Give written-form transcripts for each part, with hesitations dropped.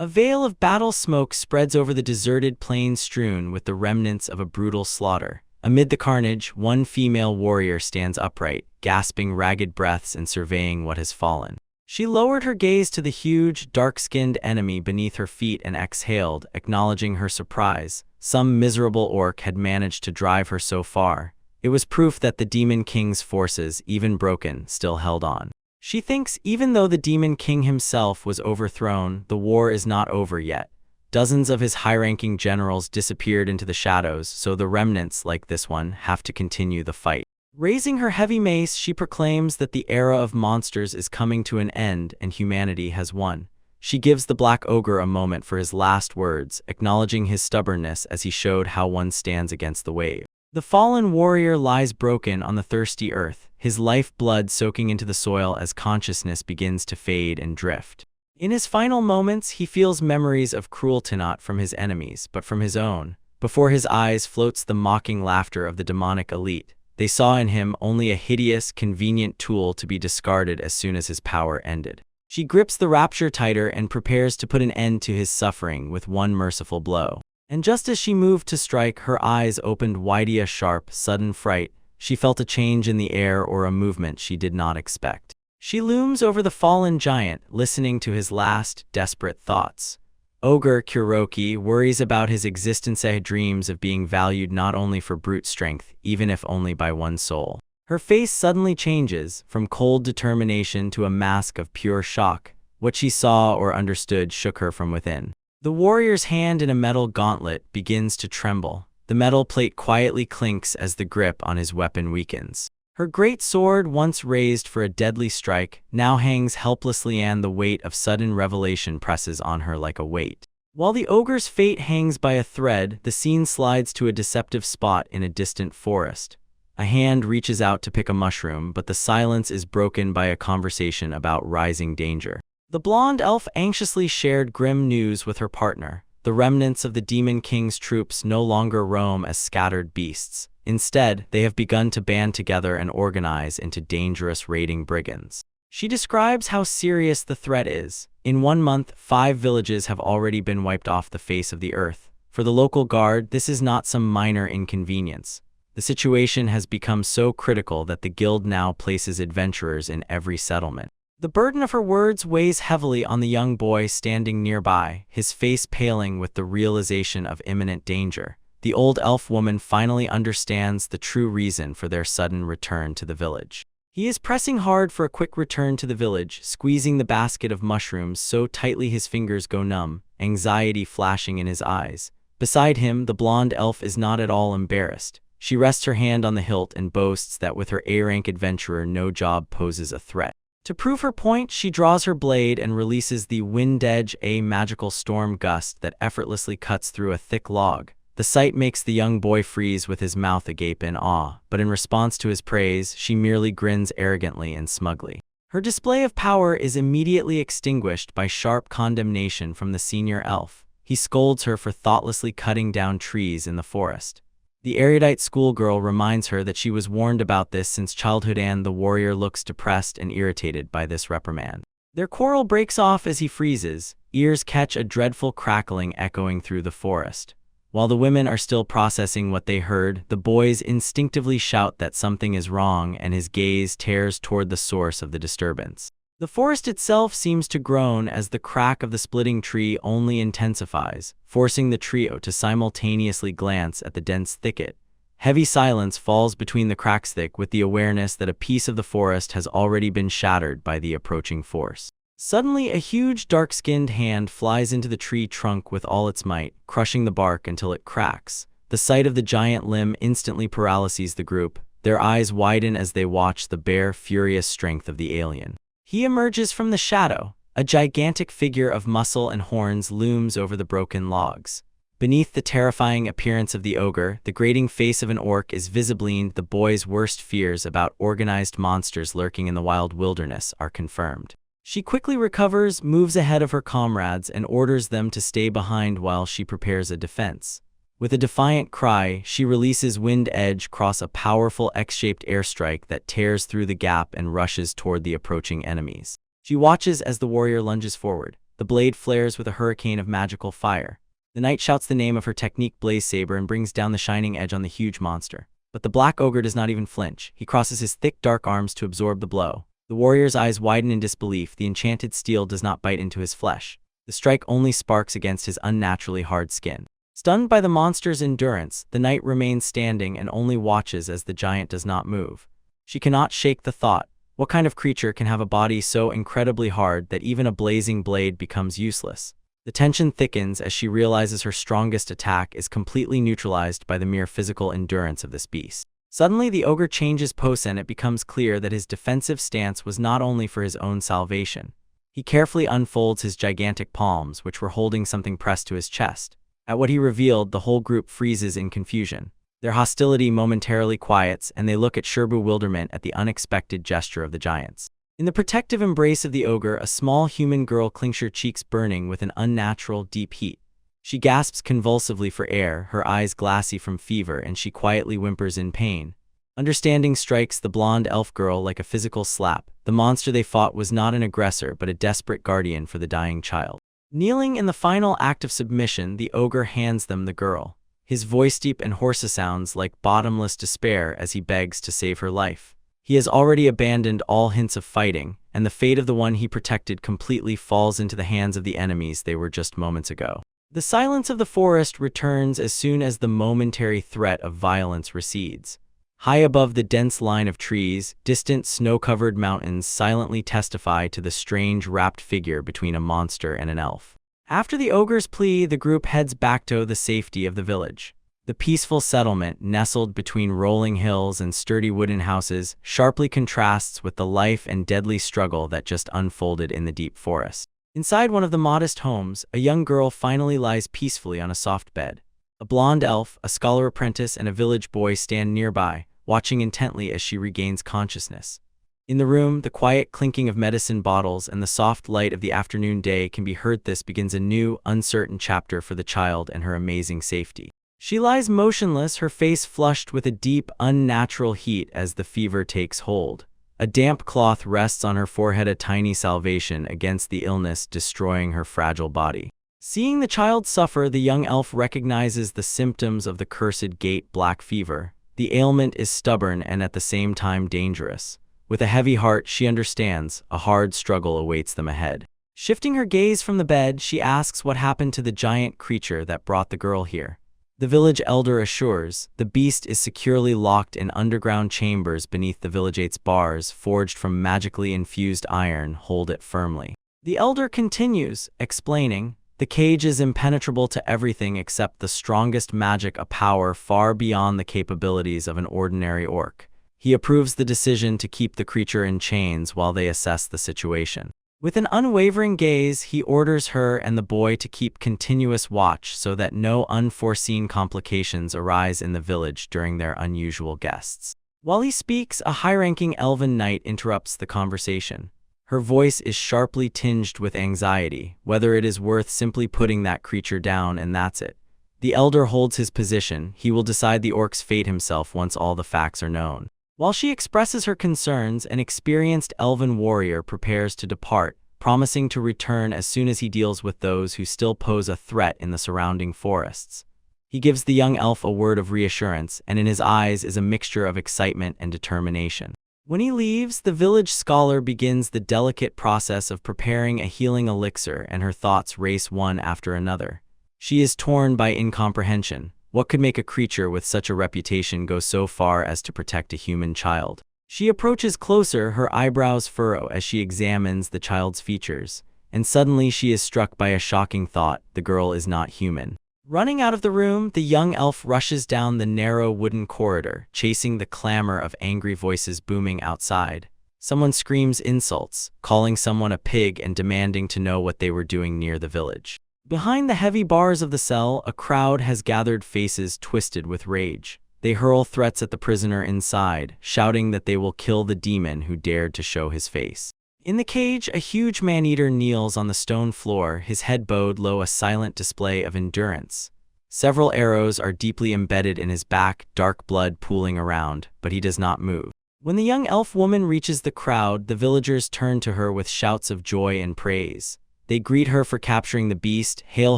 A veil of battle smoke spreads over the deserted plain strewn with the remnants of a brutal slaughter. Amid the carnage, one female warrior stands upright, gasping ragged breaths and surveying what has fallen. She lowered her gaze to the huge, dark-skinned enemy beneath her feet and exhaled, acknowledging her surprise. Some miserable orc had managed to drive her so far. It was proof that the Demon King's forces, even broken, still held on. She thinks even though the Demon King himself was overthrown, the war is not over yet. Dozens of his high-ranking generals disappeared into the shadows, so the remnants, like this one, have to continue the fight. Raising her heavy mace, she proclaims that the era of monsters is coming to an end and humanity has won. She gives the Black Ogre a moment for his last words, acknowledging his stubbornness as he showed how one stands against the wave. The fallen warrior lies broken on the thirsty earth, his life-blood soaking into the soil as consciousness begins to fade and drift. In his final moments, he feels memories of cruelty not from his enemies, but from his own. Before his eyes floats the mocking laughter of the demonic elite. They saw in him only a hideous, convenient tool to be discarded as soon as his power ended. She grips the rapture tighter and prepares to put an end to his suffering with one merciful blow. And just as she moved to strike, her eyes opened wide, a sharp, sudden fright. She felt a change in the air or a movement she did not expect. She looms over the fallen giant, listening to his last, desperate thoughts. Ogre Kuroki worries about his existence. He dreams of being valued not only for brute strength, even if only by one soul. Her face suddenly changes, from cold determination to a mask of pure shock. What she saw or understood shook her from within. The warrior's hand in a metal gauntlet begins to tremble. The metal plate quietly clinks as the grip on his weapon weakens. Her great sword, once raised for a deadly strike, now hangs helplessly, and the weight of sudden revelation presses on her like a weight. While the ogre's fate hangs by a thread, the scene slides to a deceptive spot in a distant forest. A hand reaches out to pick a mushroom, but the silence is broken by a conversation about rising danger. The blonde elf anxiously shared grim news with her partner. The remnants of the Demon King's troops no longer roam as scattered beasts. Instead, they have begun to band together and organize into dangerous raiding brigands. She describes how serious the threat is. In 1 month, 5 villages have already been wiped off the face of the earth. For the local guard, this is not some minor inconvenience. The situation has become so critical that the guild now places adventurers in every settlement. The burden of her words weighs heavily on the young boy standing nearby, his face paling with the realization of imminent danger. The old elf woman finally understands the true reason for their sudden return to the village. He is pressing hard for a quick return to the village, squeezing the basket of mushrooms so tightly his fingers go numb, anxiety flashing in his eyes. Beside him, the blonde elf is not at all embarrassed. She rests her hand on the hilt and boasts that with her A-rank adventurer, no job poses a threat. To prove her point, she draws her blade and releases the wind edge, a magical storm gust that effortlessly cuts through a thick log. The sight makes the young boy freeze with his mouth agape in awe, but in response to his praise, she merely grins arrogantly and smugly. Her display of power is immediately extinguished by sharp condemnation from the senior elf. He scolds her for thoughtlessly cutting down trees in the forest. The erudite schoolgirl reminds her that she was warned about this since childhood, and the warrior looks depressed and irritated by this reprimand. Their quarrel breaks off as he freezes. Ears catch a dreadful crackling echoing through the forest. While the women are still processing what they heard, the boys instinctively shout that something is wrong, and his gaze tears toward the source of the disturbance. The forest itself seems to groan as the crack of the splitting tree only intensifies, forcing the trio to simultaneously glance at the dense thicket. Heavy silence falls between the cracks, thick with the awareness that a piece of the forest has already been shattered by the approaching force. Suddenly, a huge dark-skinned hand flies into the tree trunk with all its might, crushing the bark until it cracks. The sight of the giant limb instantly paralyzes the group. Their eyes widen as they watch the bare, furious strength of the alien. He emerges from the shadow. A gigantic figure of muscle and horns looms over the broken logs. Beneath the terrifying appearance of the ogre, the grating face of an orc is visibly. The boy's worst fears about organized monsters lurking in the wild wilderness are confirmed. She quickly recovers, moves ahead of her comrades, and orders them to stay behind while she prepares a defense. With a defiant cry, she releases Wind Edge across a powerful X-shaped airstrike that tears through the gap and rushes toward the approaching enemies. She watches as the warrior lunges forward. The blade flares with a hurricane of magical fire. The knight shouts the name of her technique blaze saber and brings down the shining edge on the huge monster. But the black ogre does not even flinch. He crosses his thick dark arms to absorb the blow. The warrior's eyes widen in disbelief. The enchanted steel does not bite into his flesh. The strike only sparks against his unnaturally hard skin. Stunned by the monster's endurance, the knight remains standing and only watches as the giant does not move. She cannot shake the thought. What kind of creature can have a body so incredibly hard that even a blazing blade becomes useless? The tension thickens as she realizes her strongest attack is completely neutralized by the mere physical endurance of this beast. Suddenly, the ogre changes pose and it becomes clear that his defensive stance was not only for his own salvation. He carefully unfolds his gigantic palms, which were holding something pressed to his chest. At what he revealed, the whole group freezes in confusion. Their hostility momentarily quiets, and they look at sheer bewilderment at the unexpected gesture of the giants. In the protective embrace of the ogre, a small human girl clings her cheeks burning with an unnatural, deep heat. She gasps convulsively for air, her eyes glassy from fever, and she quietly whimpers in pain. Understanding strikes the blonde elf girl like a physical slap. The monster they fought was not an aggressor, but a desperate guardian for the dying child. Kneeling in the final act of submission, the ogre hands them the girl. His voice deep and hoarse sounds like bottomless despair as he begs to save her life. He has already abandoned all hints of fighting, and the fate of the one he protected completely falls into the hands of the enemies they were just moments ago. The silence of the forest returns as soon as the momentary threat of violence recedes. High above the dense line of trees, distant snow-covered mountains silently testify to the strange wrapped figure between a monster and an elf. After the ogre's plea, the group heads back to the safety of the village. The peaceful settlement, nestled between rolling hills and sturdy wooden houses, sharply contrasts with the life and deadly struggle that just unfolded in the deep forest. Inside one of the modest homes, a young girl finally lies peacefully on a soft bed. A blonde elf, a scholar apprentice, and a village boy stand nearby, watching intently as she regains consciousness. In the room, the quiet clinking of medicine bottles and the soft light of the afternoon day can be heard. This begins a new, uncertain chapter for the child and her amazing safety. She lies motionless, her face flushed with a deep, unnatural heat as the fever takes hold. A damp cloth rests on her forehead, a tiny salvation against the illness destroying her fragile body. Seeing the child suffer, the young elf recognizes the symptoms of the cursed gate black fever. The ailment is stubborn and at the same time dangerous. With a heavy heart, she understands a hard struggle awaits them ahead. Shifting her gaze from the bed, she asks what happened to the giant creature that brought the girl here. The village elder assures the beast is securely locked in underground chambers beneath the village's bars, forged from magically infused iron hold it firmly. The elder continues, explaining, the cage is impenetrable to everything except the strongest magic, a power far beyond the capabilities of an ordinary orc. He approves the decision to keep the creature in chains while they assess the situation. With an unwavering gaze, he orders her and the boy to keep continuous watch so that no unforeseen complications arise in the village during their unusual guests. While he speaks, a high-ranking elven knight interrupts the conversation. Her voice is sharply tinged with anxiety, whether it is worth simply putting that creature down and that's it. The elder holds his position. He will decide the orc's fate himself once all the facts are known. While she expresses her concerns, an experienced elven warrior prepares to depart, promising to return as soon as he deals with those who still pose a threat in the surrounding forests. He gives the young elf a word of reassurance, and in his eyes is a mixture of excitement and determination. When he leaves, the village scholar begins the delicate process of preparing a healing elixir, and her thoughts race one after another. She is torn by incomprehension. What could make a creature with such a reputation go so far as to protect a human child? She approaches closer, her eyebrows furrow as she examines the child's features, and suddenly she is struck by a shocking thought: the girl is not human. Running out of the room, the young elf rushes down the narrow wooden corridor, chasing the clamor of angry voices booming outside. Someone screams insults, calling someone a pig and demanding to know what they were doing near the village. Behind the heavy bars of the cell, a crowd has gathered, faces twisted with rage. They hurl threats at the prisoner inside, shouting that they will kill the demon who dared to show his face. In the cage, a huge man-eater kneels on the stone floor, his head bowed low, a silent display of endurance. Several arrows are deeply embedded in his back, dark blood pooling around, but he does not move. When the young elf woman reaches the crowd, the villagers turn to her with shouts of joy and praise. They greet her for capturing the beast, hail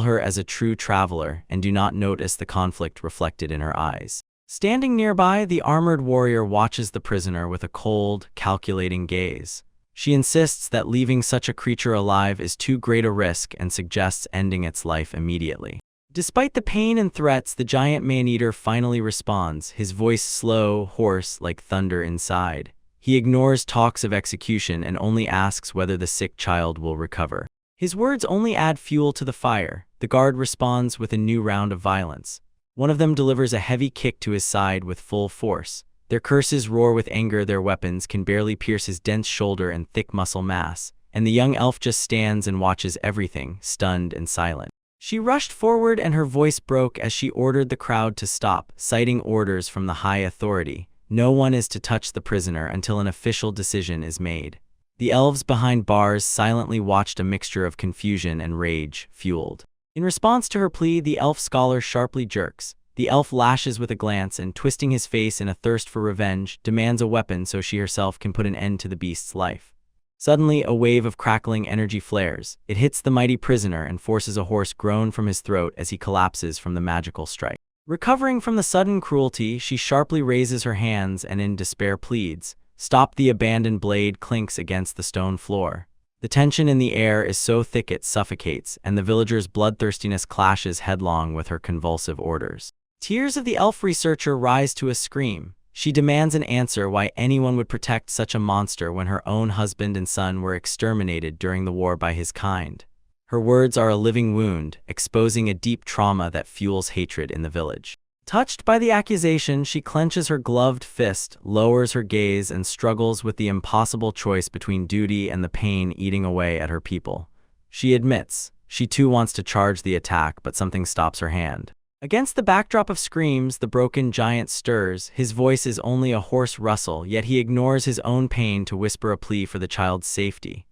her as a true traveler, and do not notice the conflict reflected in her eyes. Standing nearby, the armored warrior watches the prisoner with a cold, calculating gaze. She insists that leaving such a creature alive is too great a risk and suggests ending its life immediately. Despite the pain and threats, the giant man-eater finally responds, his voice slow, hoarse, like thunder inside. He ignores talks of execution and only asks whether the sick child will recover. His words only add fuel to the fire. The guard responds with a new round of violence. One of them delivers a heavy kick to his side with full force. Their curses roar with anger, their weapons can barely pierce his dense shoulder and thick muscle mass, and the young elf just stands and watches everything, stunned and silent. She rushed forward and her voice broke as she ordered the crowd to stop, citing orders from the high authority. No one is to touch the prisoner until an official decision is made. The elves behind bars silently watched, a mixture of confusion and rage fueled. In response to her plea, the elf scholar sharply jerks. The elf lashes with a glance and, twisting his face in a thirst for revenge, demands a weapon so she herself can put an end to the beast's life. Suddenly, a wave of crackling energy flares. It hits the mighty prisoner and forces a hoarse groan from his throat as he collapses from the magical strike. Recovering from the sudden cruelty, she sharply raises her hands and in despair pleads, "Stop!" The abandoned blade clinks against the stone floor. The tension in the air is so thick it suffocates, and the villager's bloodthirstiness clashes headlong with her convulsive orders. Tears of the elf researcher rise to a scream. She demands an answer why anyone would protect such a monster when her own husband and son were exterminated during the war by his kind. Her words are a living wound, exposing a deep trauma that fuels hatred in the village. Touched by the accusation, she clenches her gloved fist, lowers her gaze, and struggles with the impossible choice between duty and the pain eating away at her people. She admits, she too wants to charge the attack, but something stops her hand. Against the backdrop of screams, the broken giant stirs. His voice is only a hoarse rustle, yet he ignores his own pain to whisper a plea for the child's safety.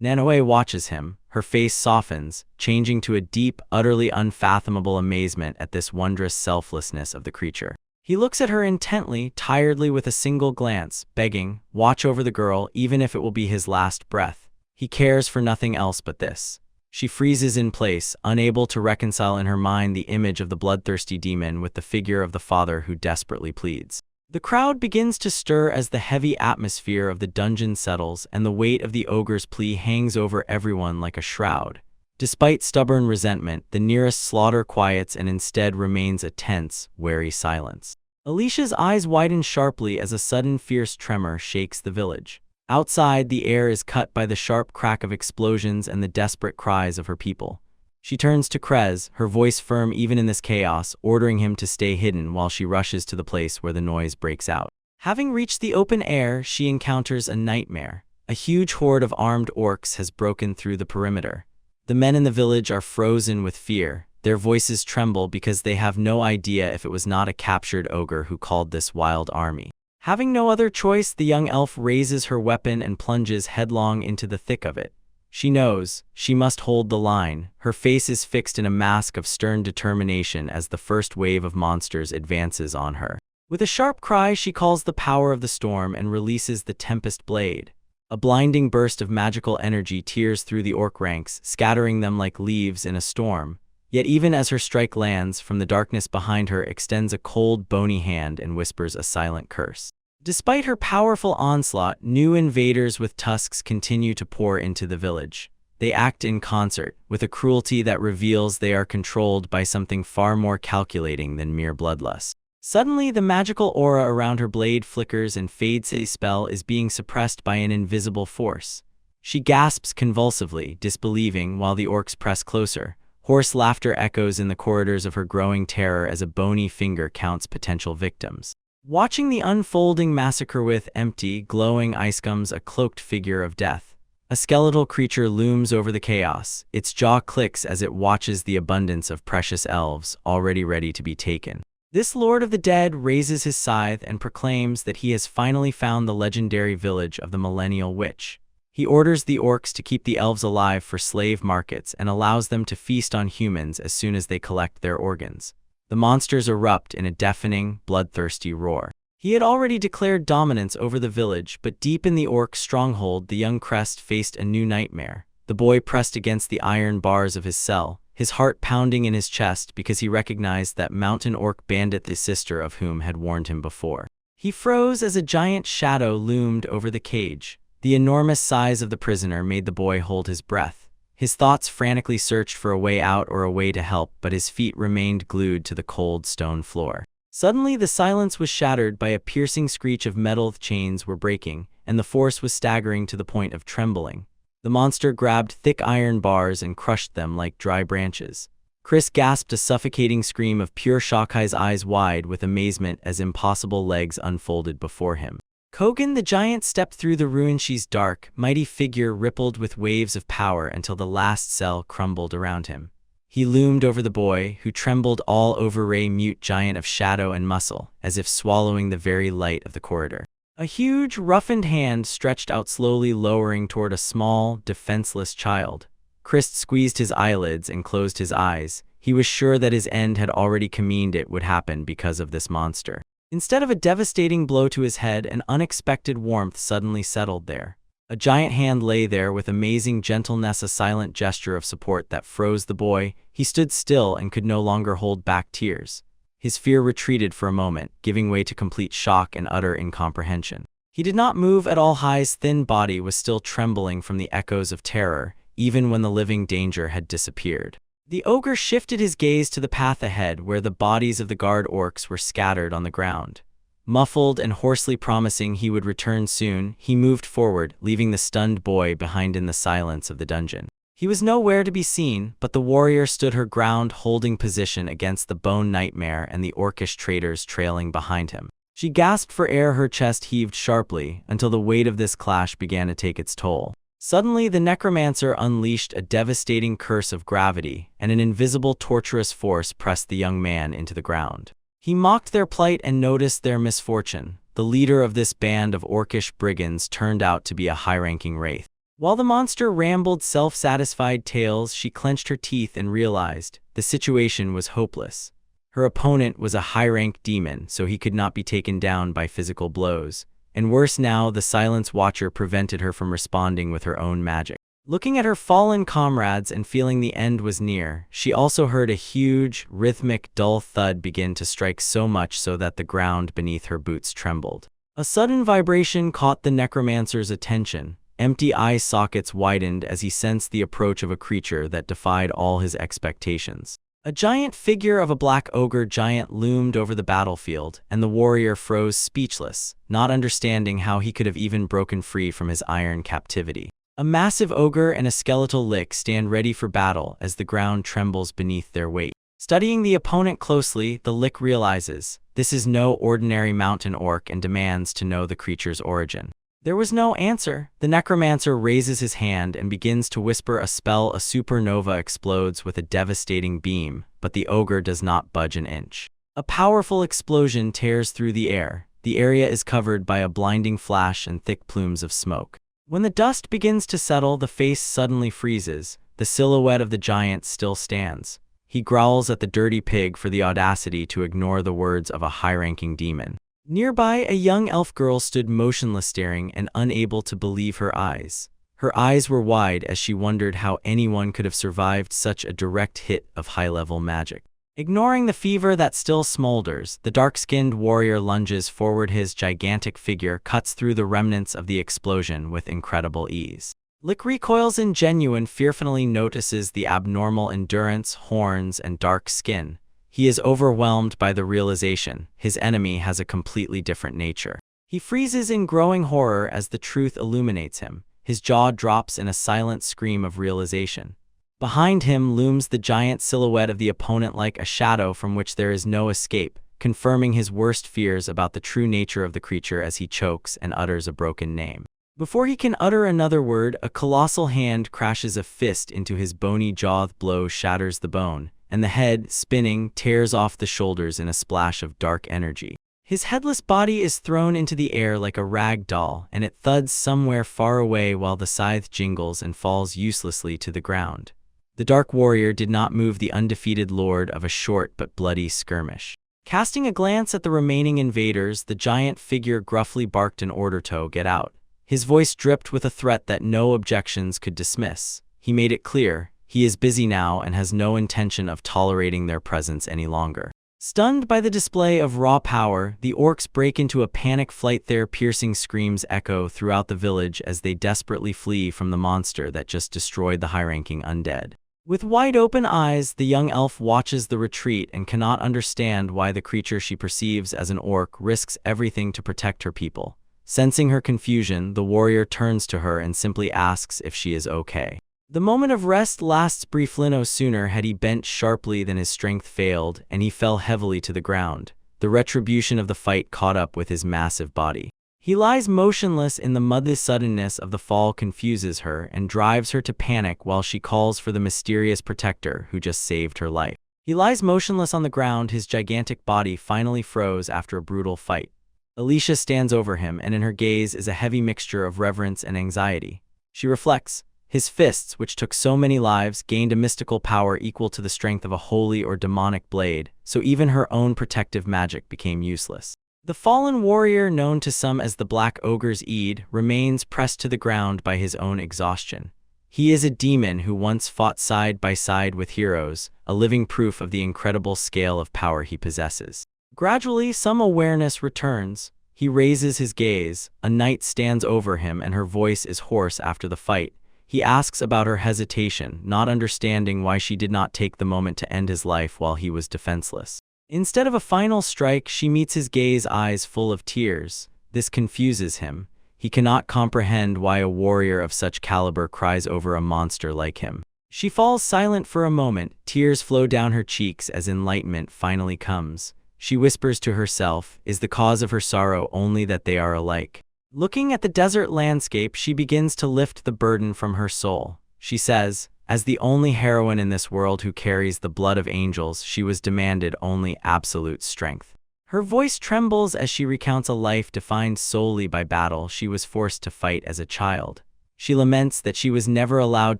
Nanoe watches him. Her face softens, changing to a deep, utterly unfathomable amazement at this wondrous selflessness of the creature. He looks at her intently, tiredly, with a single glance, begging, "Watch over the girl, even if it will be his last breath." He cares for nothing else but this. She freezes in place, unable to reconcile in her mind the image of the bloodthirsty demon with the figure of the father who desperately pleads. The crowd begins to stir as the heavy atmosphere of the dungeon settles and the weight of the ogre's plea hangs over everyone like a shroud. Despite stubborn resentment, the nearest slaughter quiets and instead remains a tense, wary silence. Alicia's eyes widen sharply as a sudden fierce tremor shakes the village. Outside, the air is cut by the sharp crack of explosions and the desperate cries of her people. She turns to Krez, her voice firm even in this chaos, ordering him to stay hidden while she rushes to the place where the noise breaks out. Having reached the open air, she encounters a nightmare. A huge horde of armed orcs has broken through the perimeter. The men in the village are frozen with fear. Their voices tremble because they have no idea if it was not a captured ogre who called this wild army. Having no other choice, the young elf raises her weapon and plunges headlong into the thick of it. She knows she must hold the line. Her face is fixed in a mask of stern determination as the first wave of monsters advances on her. With a sharp cry, she calls the power of the storm and releases the Tempest Blade. A blinding burst of magical energy tears through the orc ranks, scattering them like leaves in a storm. Yet even as her strike lands, from the darkness behind her extends a cold, bony hand and whispers a silent curse. Despite her powerful onslaught, new invaders with tusks continue to pour into the village. They act in concert, with a cruelty that reveals they are controlled by something far more calculating than mere bloodlust. Suddenly, the magical aura around her blade flickers and fades. A spell is being suppressed by an invisible force. She gasps convulsively, disbelieving, while the orcs press closer. Hoarse laughter echoes in the corridors of her growing terror as a bony finger counts potential victims. Watching the unfolding massacre with empty, glowing eyes comes a cloaked figure of death. A skeletal creature looms over the chaos. Its jaw clicks as it watches the abundance of precious elves, already ready to be taken. This Lord of the Dead raises his scythe and proclaims that he has finally found the legendary village of the Millennial Witch. He orders the orcs to keep the elves alive for slave markets and allows them to feast on humans as soon as they collect their organs. The monsters erupt in a deafening, bloodthirsty roar. He had already declared dominance over the village, but deep in the orc stronghold, the young crest faced a new nightmare. The boy pressed against the iron bars of his cell, his heart pounding in his chest because he recognized that mountain orc bandit, the sister of whom had warned him before. He froze as a giant shadow loomed over the cage. The enormous size of the prisoner made the boy hold his breath. His thoughts frantically searched for a way out or a way to help, but his feet remained glued to the cold stone floor. Suddenly, the silence was shattered by a piercing screech of metal. Chains were breaking, and the force was staggering to the point of trembling. The monster grabbed thick iron bars and crushed them like dry branches. Chris gasped a suffocating scream of pure shock, his eyes wide with amazement as impossible legs unfolded before him. Kogan the giant stepped through the ruin. She's dark, mighty figure rippled with waves of power until the last cell crumbled around him. He loomed over the boy, who trembled all over, a mute giant of shadow and muscle, as if swallowing the very light of the corridor. A huge, roughened hand stretched out slowly, lowering toward a small, defenseless child. Chris squeezed his eyelids and closed his eyes. He was sure that his end had already come. It would happen because of this monster. Instead of a devastating blow to his head, an unexpected warmth suddenly settled there. A giant hand lay there with amazing gentleness, a silent gesture of support that froze the boy. He stood still and could no longer hold back tears. His fear retreated for a moment, giving way to complete shock and utter incomprehension. He did not move at all. His thin body was still trembling from the echoes of terror, even when the living danger had disappeared. The ogre shifted his gaze to the path ahead, where the bodies of the guard orcs were scattered on the ground. Muffled and hoarsely promising he would return soon, he moved forward, leaving the stunned boy behind in the silence of the dungeon. He was nowhere to be seen, but the warrior stood her ground, holding position against the bone nightmare and the orcish traitors trailing behind him. She gasped for air, her chest heaved sharply, until the weight of this clash began to take its toll. Suddenly, the necromancer unleashed a devastating curse of gravity, and an invisible torturous force pressed the young man into the ground. He mocked their plight and noticed their misfortune. The leader of this band of orcish brigands turned out to be a high-ranking wraith. While the monster rambled self-satisfied tales, she clenched her teeth and realized the situation was hopeless. Her opponent was a high-rank demon, so he could not be taken down by physical blows. And worse now, the Silence Watcher prevented her from responding with her own magic. Looking at her fallen comrades and feeling the end was near, she also heard a huge, rhythmic, dull thud begin to strike, so much so that the ground beneath her boots trembled. A sudden vibration caught the necromancer's attention. Empty eye sockets widened as he sensed the approach of a creature that defied all his expectations. A giant figure of a black ogre giant loomed over the battlefield, and the warrior froze speechless, not understanding how he could have even broken free from his iron captivity. A massive ogre and a skeletal lick stand ready for battle as the ground trembles beneath their weight. Studying the opponent closely, the lick realizes this is no ordinary mountain orc and demands to know the creature's origin. There was no answer. The necromancer raises his hand and begins to whisper a spell. A supernova explodes with a devastating beam, but the ogre does not budge an inch. A powerful explosion tears through the air. The area is covered by a blinding flash and thick plumes of smoke. When the dust begins to settle, the face suddenly freezes. The silhouette of the giant still stands. He growls at the dirty pig for the audacity to ignore the words of a high-ranking demon. Nearby, a young elf girl stood motionless, staring and unable to believe her eyes. Her eyes were wide as she wondered how anyone could have survived such a direct hit of high-level magic. Ignoring the fever that still smolders, the dark-skinned warrior lunges forward. His gigantic figure cuts through the remnants of the explosion with incredible ease. Lick recoils in genuine, fearfully notices the abnormal endurance, horns, and dark skin. He is overwhelmed by the realization his enemy has a completely different nature. He freezes in growing horror as the truth illuminates him. His jaw drops in a silent scream of realization. Behind him looms the giant silhouette of the opponent, like a shadow from which there is no escape, confirming his worst fears about the true nature of the creature as he chokes and utters a broken name. Before he can utter another word, a colossal hand crashes a fist into his bony jaw. The blow shatters the bone, and the head, spinning, tears off the shoulders in a splash of dark energy. His headless body is thrown into the air like a rag doll, and it thuds somewhere far away while the scythe jingles and falls uselessly to the ground. The Dark Warrior did not move, the undefeated lord of a short but bloody skirmish. Casting a glance at the remaining invaders, the giant figure gruffly barked an order to get out. His voice dripped with a threat that no objections could dismiss. he made it clear, he is busy now and has no intention of tolerating their presence any longer. Stunned by the display of raw power, the orcs break into a panic flight. Their piercing screams echo throughout the village as they desperately flee from the monster that just destroyed the high-ranking undead. With wide-open eyes, the young elf watches the retreat and cannot understand why the creature she perceives as an orc risks everything to protect her people. Sensing her confusion, the warrior turns to her and simply asks if she is okay. The moment of rest lasts briefly. No sooner had he bent sharply than his strength failed, and he fell heavily to the ground. The retribution of the fight caught up with his massive body. He lies motionless in the mud. The suddenness of the fall confuses her and drives her to panic while she calls for the mysterious protector who just saved her life. He lies motionless on the ground, his gigantic body finally froze after a brutal fight. Alicia stands over him, and in her gaze is a heavy mixture of reverence and anxiety. She reflects. His fists, which took so many lives, gained a mystical power equal to the strength of a holy or demonic blade, so even her own protective magic became useless. The fallen warrior, known to some as the Black Ogre's Eid, remains pressed to the ground by his own exhaustion. He is a demon who once fought side by side with heroes, a living proof of the incredible scale of power he possesses. Gradually, some awareness returns. He raises his gaze. A knight stands over him, and her voice is hoarse after the fight. He asks about her hesitation, not understanding why she did not take the moment to end his life while he was defenseless. Instead of a final strike, she meets his gaze, eyes full of tears. This confuses him. He cannot comprehend why a warrior of such caliber cries over a monster like him. She falls silent for a moment. Tears flow down her cheeks as enlightenment finally comes. She whispers to herself, is the cause of her sorrow only that they are alike? Looking at the desert landscape, she begins to lift the burden from her soul. She says, as the only heroine in this world who carries the blood of angels, she was demanded only absolute strength. Her voice trembles as she recounts a life defined solely by battle she was forced to fight as a child. She laments that she was never allowed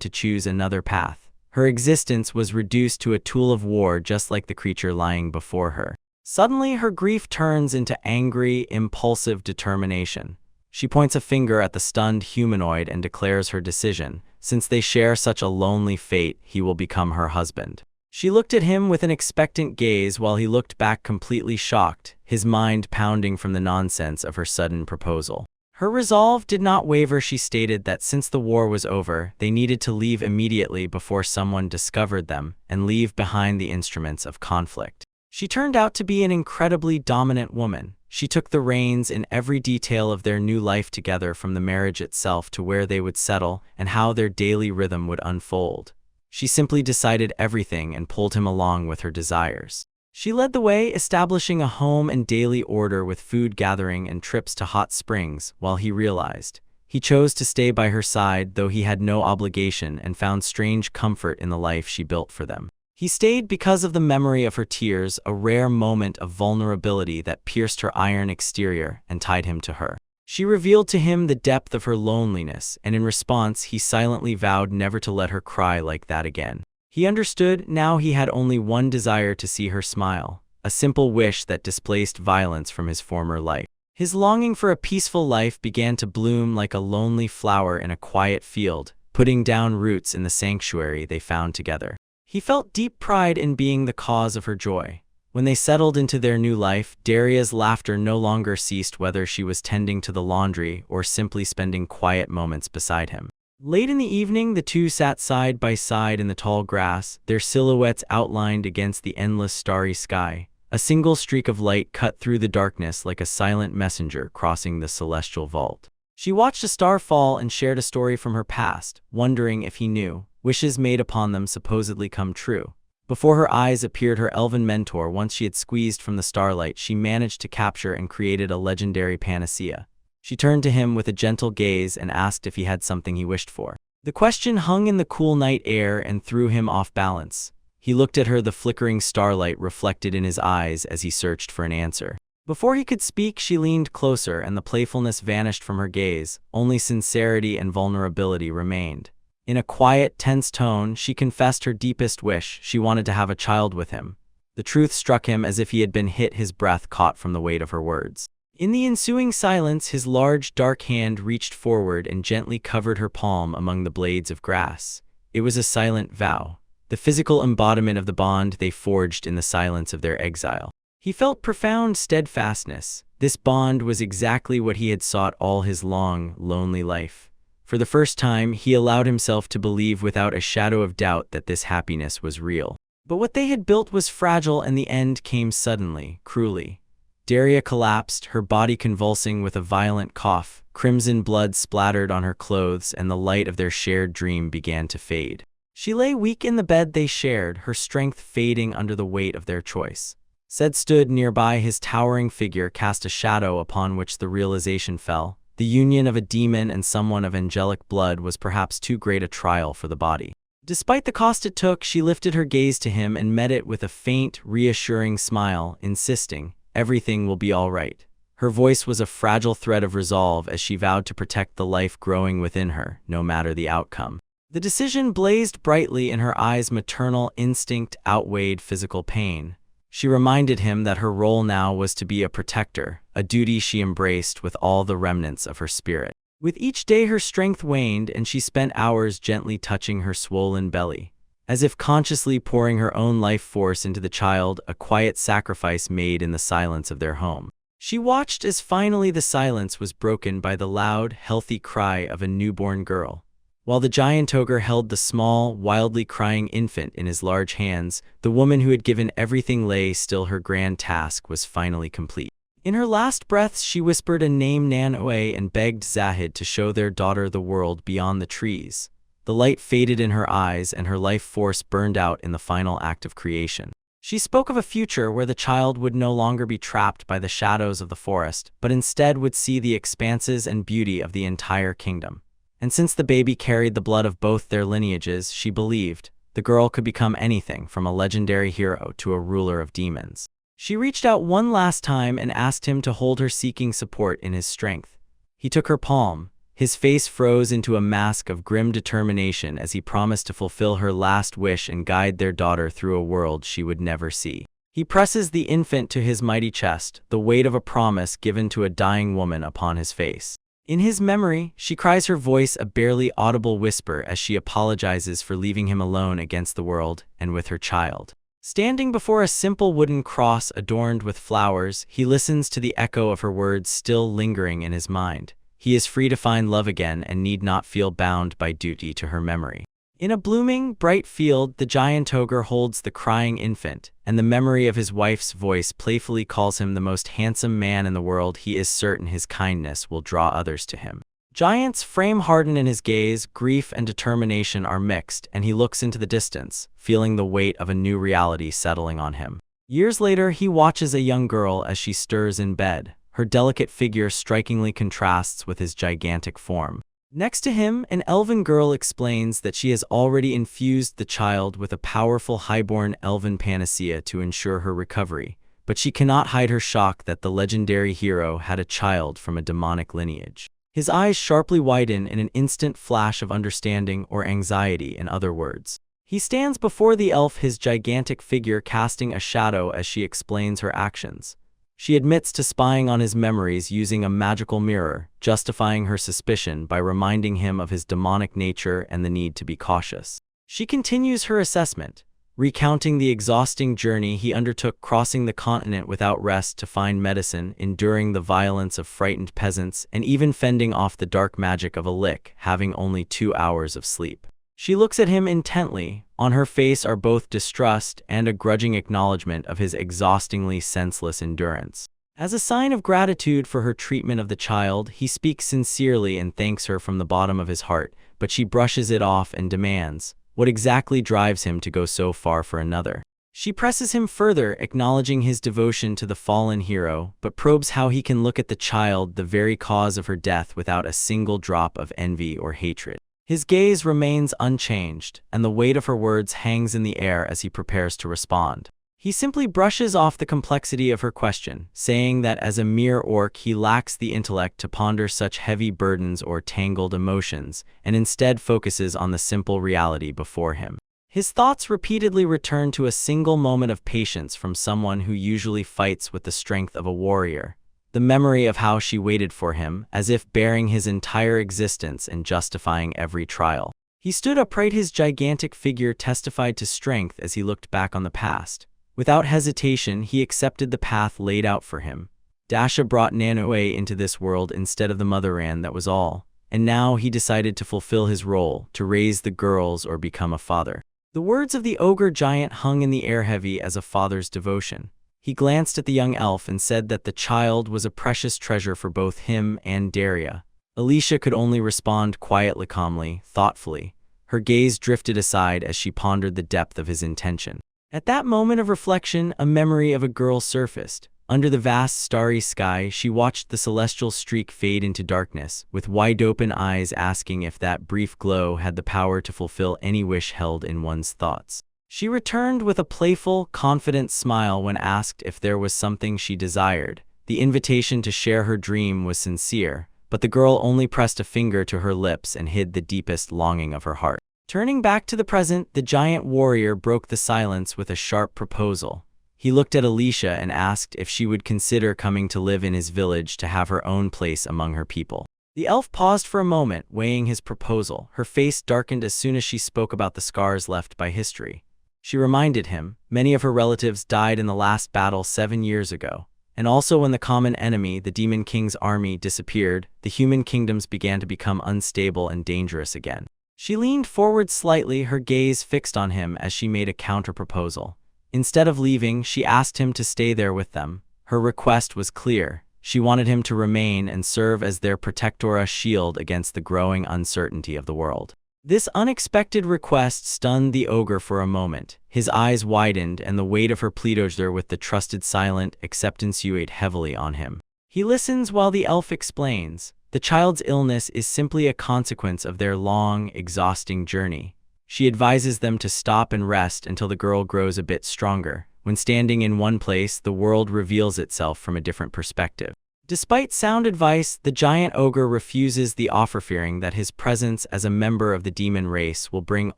to choose another path. Her existence was reduced to a tool of war, just like the creature lying before her. Suddenly, her grief turns into angry, impulsive determination. She points a finger at the stunned humanoid and declares her decision. Since they share such a lonely fate, he will become her husband. She looked at him with an expectant gaze while he looked back completely shocked, his mind pounding from the nonsense of her sudden proposal. Her resolve did not waver. She stated that since the war was over, they needed to leave immediately before someone discovered them and leave behind the instruments of conflict. She turned out to be an incredibly dominant woman. She took the reins in every detail of their new life together, from the marriage itself to where they would settle and how their daily rhythm would unfold. She simply decided everything and pulled him along with her desires. She led the way, establishing a home and daily order with food gathering and trips to hot springs, while he realized. He chose to stay by her side, though he had no obligation, and found strange comfort in the life she built for them. He stayed because of the memory of her tears, a rare moment of vulnerability that pierced her iron exterior and tied him to her. She revealed to him the depth of her loneliness, and in response, he silently vowed never to let her cry like that again. He understood. Now he had only one desire: to see her smile, a simple wish that displaced violence from his former life. His longing for a peaceful life began to bloom like a lonely flower in a quiet field, putting down roots in the sanctuary they found together. He felt deep pride in being the cause of her joy. When they settled into their new life, Daria's laughter no longer ceased, whether she was tending to the laundry or simply spending quiet moments beside him. Late in the evening, the two sat side by side in the tall grass, their silhouettes outlined against the endless starry sky. A single streak of light cut through the darkness like a silent messenger crossing the celestial vault. She watched a star fall and shared a story from her past, wondering if he knew. Wishes made upon them supposedly come true. Before her eyes appeared her elven mentor. Once she had squeezed from the starlight, she managed to capture and created a legendary panacea. She turned to him with a gentle gaze and asked if he had something he wished for. The question hung in the cool night air and threw him off balance. He looked at her, the flickering starlight reflected in his eyes as he searched for an answer. Before he could speak, she leaned closer and the playfulness vanished from her gaze. Only sincerity and vulnerability remained. In a quiet, tense tone, she confessed her deepest wish: she wanted to have a child with him. The truth struck him as if he had been hit, his breath caught from the weight of her words. In the ensuing silence, his large, dark hand reached forward and gently covered her palm among the blades of grass. It was a silent vow, the physical embodiment of the bond they forged in the silence of their exile. He felt profound steadfastness. This bond was exactly what he had sought all his long, lonely life. For the first time, he allowed himself to believe without a shadow of doubt that this happiness was real. But what they had built was fragile, and the end came suddenly, cruelly. Daria collapsed, her body convulsing with a violent cough. Crimson blood splattered on her clothes, and the light of their shared dream began to fade. She lay weak in the bed they shared, her strength fading under the weight of their choice. Zed stood nearby, his towering figure cast a shadow upon which the realization fell. The union of a demon and someone of angelic blood was perhaps too great a trial for the body. Despite the cost it took, she lifted her gaze to him and met it with a faint, reassuring smile, insisting, "Everything will be all right." Her voice was a fragile thread of resolve as she vowed to protect the life growing within her, no matter the outcome. The decision blazed brightly in her eyes. Maternal instinct outweighed physical pain. She reminded him that her role now was to be a protector, a duty she embraced with all the remnants of her spirit. With each day her strength waned, and she spent hours gently touching her swollen belly. As if consciously pouring her own life force into the child, a quiet sacrifice made in the silence of their home. She watched as finally the silence was broken by the loud, healthy cry of a newborn girl. While the giant ogre held the small, wildly crying infant in his large hands, the woman who had given everything lay still. Her grand task was finally complete. In her last breaths, she whispered a name, Nan-Oe, and begged Zahid to show their daughter the world beyond the trees. The light faded in her eyes, and her life force burned out in the final act of creation. She spoke of a future where the child would no longer be trapped by the shadows of the forest, but instead would see the expanses and beauty of the entire kingdom. And since the baby carried the blood of both their lineages, she believed the girl could become anything from a legendary hero to a ruler of demons. She reached out one last time and asked him to hold her, seeking support in his strength. He took her palm. His face froze into a mask of grim determination as he promised to fulfill her last wish and guide their daughter through a world she would never see. He presses the infant to his mighty chest, the weight of a promise given to a dying woman upon his face. In his memory, she cries, her voice a barely audible whisper as she apologizes for leaving him alone against the world and with her child. Standing before a simple wooden cross adorned with flowers, he listens to the echo of her words still lingering in his mind. He is free to find love again and need not feel bound by duty to her memory. In a blooming, bright field, the giant ogre holds the crying infant, and the memory of his wife's voice playfully calls him the most handsome man in the world. He is certain his kindness will draw others to him. Giant's frame harden in his gaze, grief and determination are mixed, and he looks into the distance, feeling the weight of a new reality settling on him. Years later, he watches a young girl as she stirs in bed. Her delicate figure strikingly contrasts with his gigantic form. Next to him, an elven girl explains that she has already infused the child with a powerful highborn elven panacea to ensure her recovery, but she cannot hide her shock that the legendary hero had a child from a demonic lineage. His eyes sharply widen in an instant flash of understanding or anxiety, in other words. He stands before the elf, his gigantic figure casting a shadow as she explains her actions. She admits to spying on his memories using a magical mirror, justifying her suspicion by reminding him of his demonic nature and the need to be cautious. She continues her assessment, recounting the exhausting journey he undertook, crossing the continent without rest to find medicine, enduring the violence of frightened peasants, and even fending off the dark magic of a lick, having only 2 hours of sleep. She looks at him intently. On her face are both distrust and a grudging acknowledgement of his exhaustingly senseless endurance. As a sign of gratitude for her treatment of the child, he speaks sincerely and thanks her from the bottom of his heart, but she brushes it off and demands, what exactly drives him to go so far for another? She presses him further, acknowledging his devotion to the fallen hero, but probes how he can look at the child, the very cause of her death, without a single drop of envy or hatred. His gaze remains unchanged, and the weight of her words hangs in the air as he prepares to respond. He simply brushes off the complexity of her question, saying that as a mere orc he lacks the intellect to ponder such heavy burdens or tangled emotions, and instead focuses on the simple reality before him. His thoughts repeatedly return to a single moment of patience from someone who usually fights with the strength of a warrior. The memory of how she waited for him, as if bearing his entire existence and justifying every trial. He stood upright, his gigantic figure testified to strength as he looked back on the past. Without hesitation, he accepted the path laid out for him. Dasha brought Nanoe into this world instead of the motherland, that was all. And now he decided to fulfill his role, to raise the girls or become a father. The words of the ogre giant hung in the air, heavy as a father's devotion. He glanced at the young elf and said that the child was a precious treasure for both him and Daria. Alicia could only respond quietly, calmly, thoughtfully. Her gaze drifted aside as she pondered the depth of his intention. At that moment of reflection, a memory of a girl surfaced. Under the vast starry sky, she watched the celestial streak fade into darkness, with wide-open eyes asking if that brief glow had the power to fulfill any wish held in one's thoughts. She returned with a playful, confident smile when asked if there was something she desired. The invitation to share her dream was sincere, but the girl only pressed a finger to her lips and hid the deepest longing of her heart. Turning back to the present, the giant warrior broke the silence with a sharp proposal. He looked at Alicia and asked if she would consider coming to live in his village to have her own place among her people. The elf paused for a moment, weighing his proposal. Her face darkened as soon as she spoke about the scars left by history. She reminded him, many of her relatives died in the last battle 7 years ago. And also when the common enemy, the Demon King's army, disappeared, the human kingdoms began to become unstable and dangerous again. She leaned forward slightly, her gaze fixed on him as she made a counter-proposal. Instead of leaving, she asked him to stay there with them. Her request was clear. She wanted him to remain and serve as their protectora shield against the growing uncertainty of the world. This unexpected request stunned the ogre for a moment. His eyes widened, and the weight of her pleadure with the trusted silent acceptance weighed heavily on him. He listens while the elf explains. The child's illness is simply a consequence of their long, exhausting journey. She advises them to stop and rest until the girl grows a bit stronger. When standing in one place, the world reveals itself from a different perspective. Despite sound advice, the giant ogre refuses the offer, fearing that his presence as a member of the demon race will bring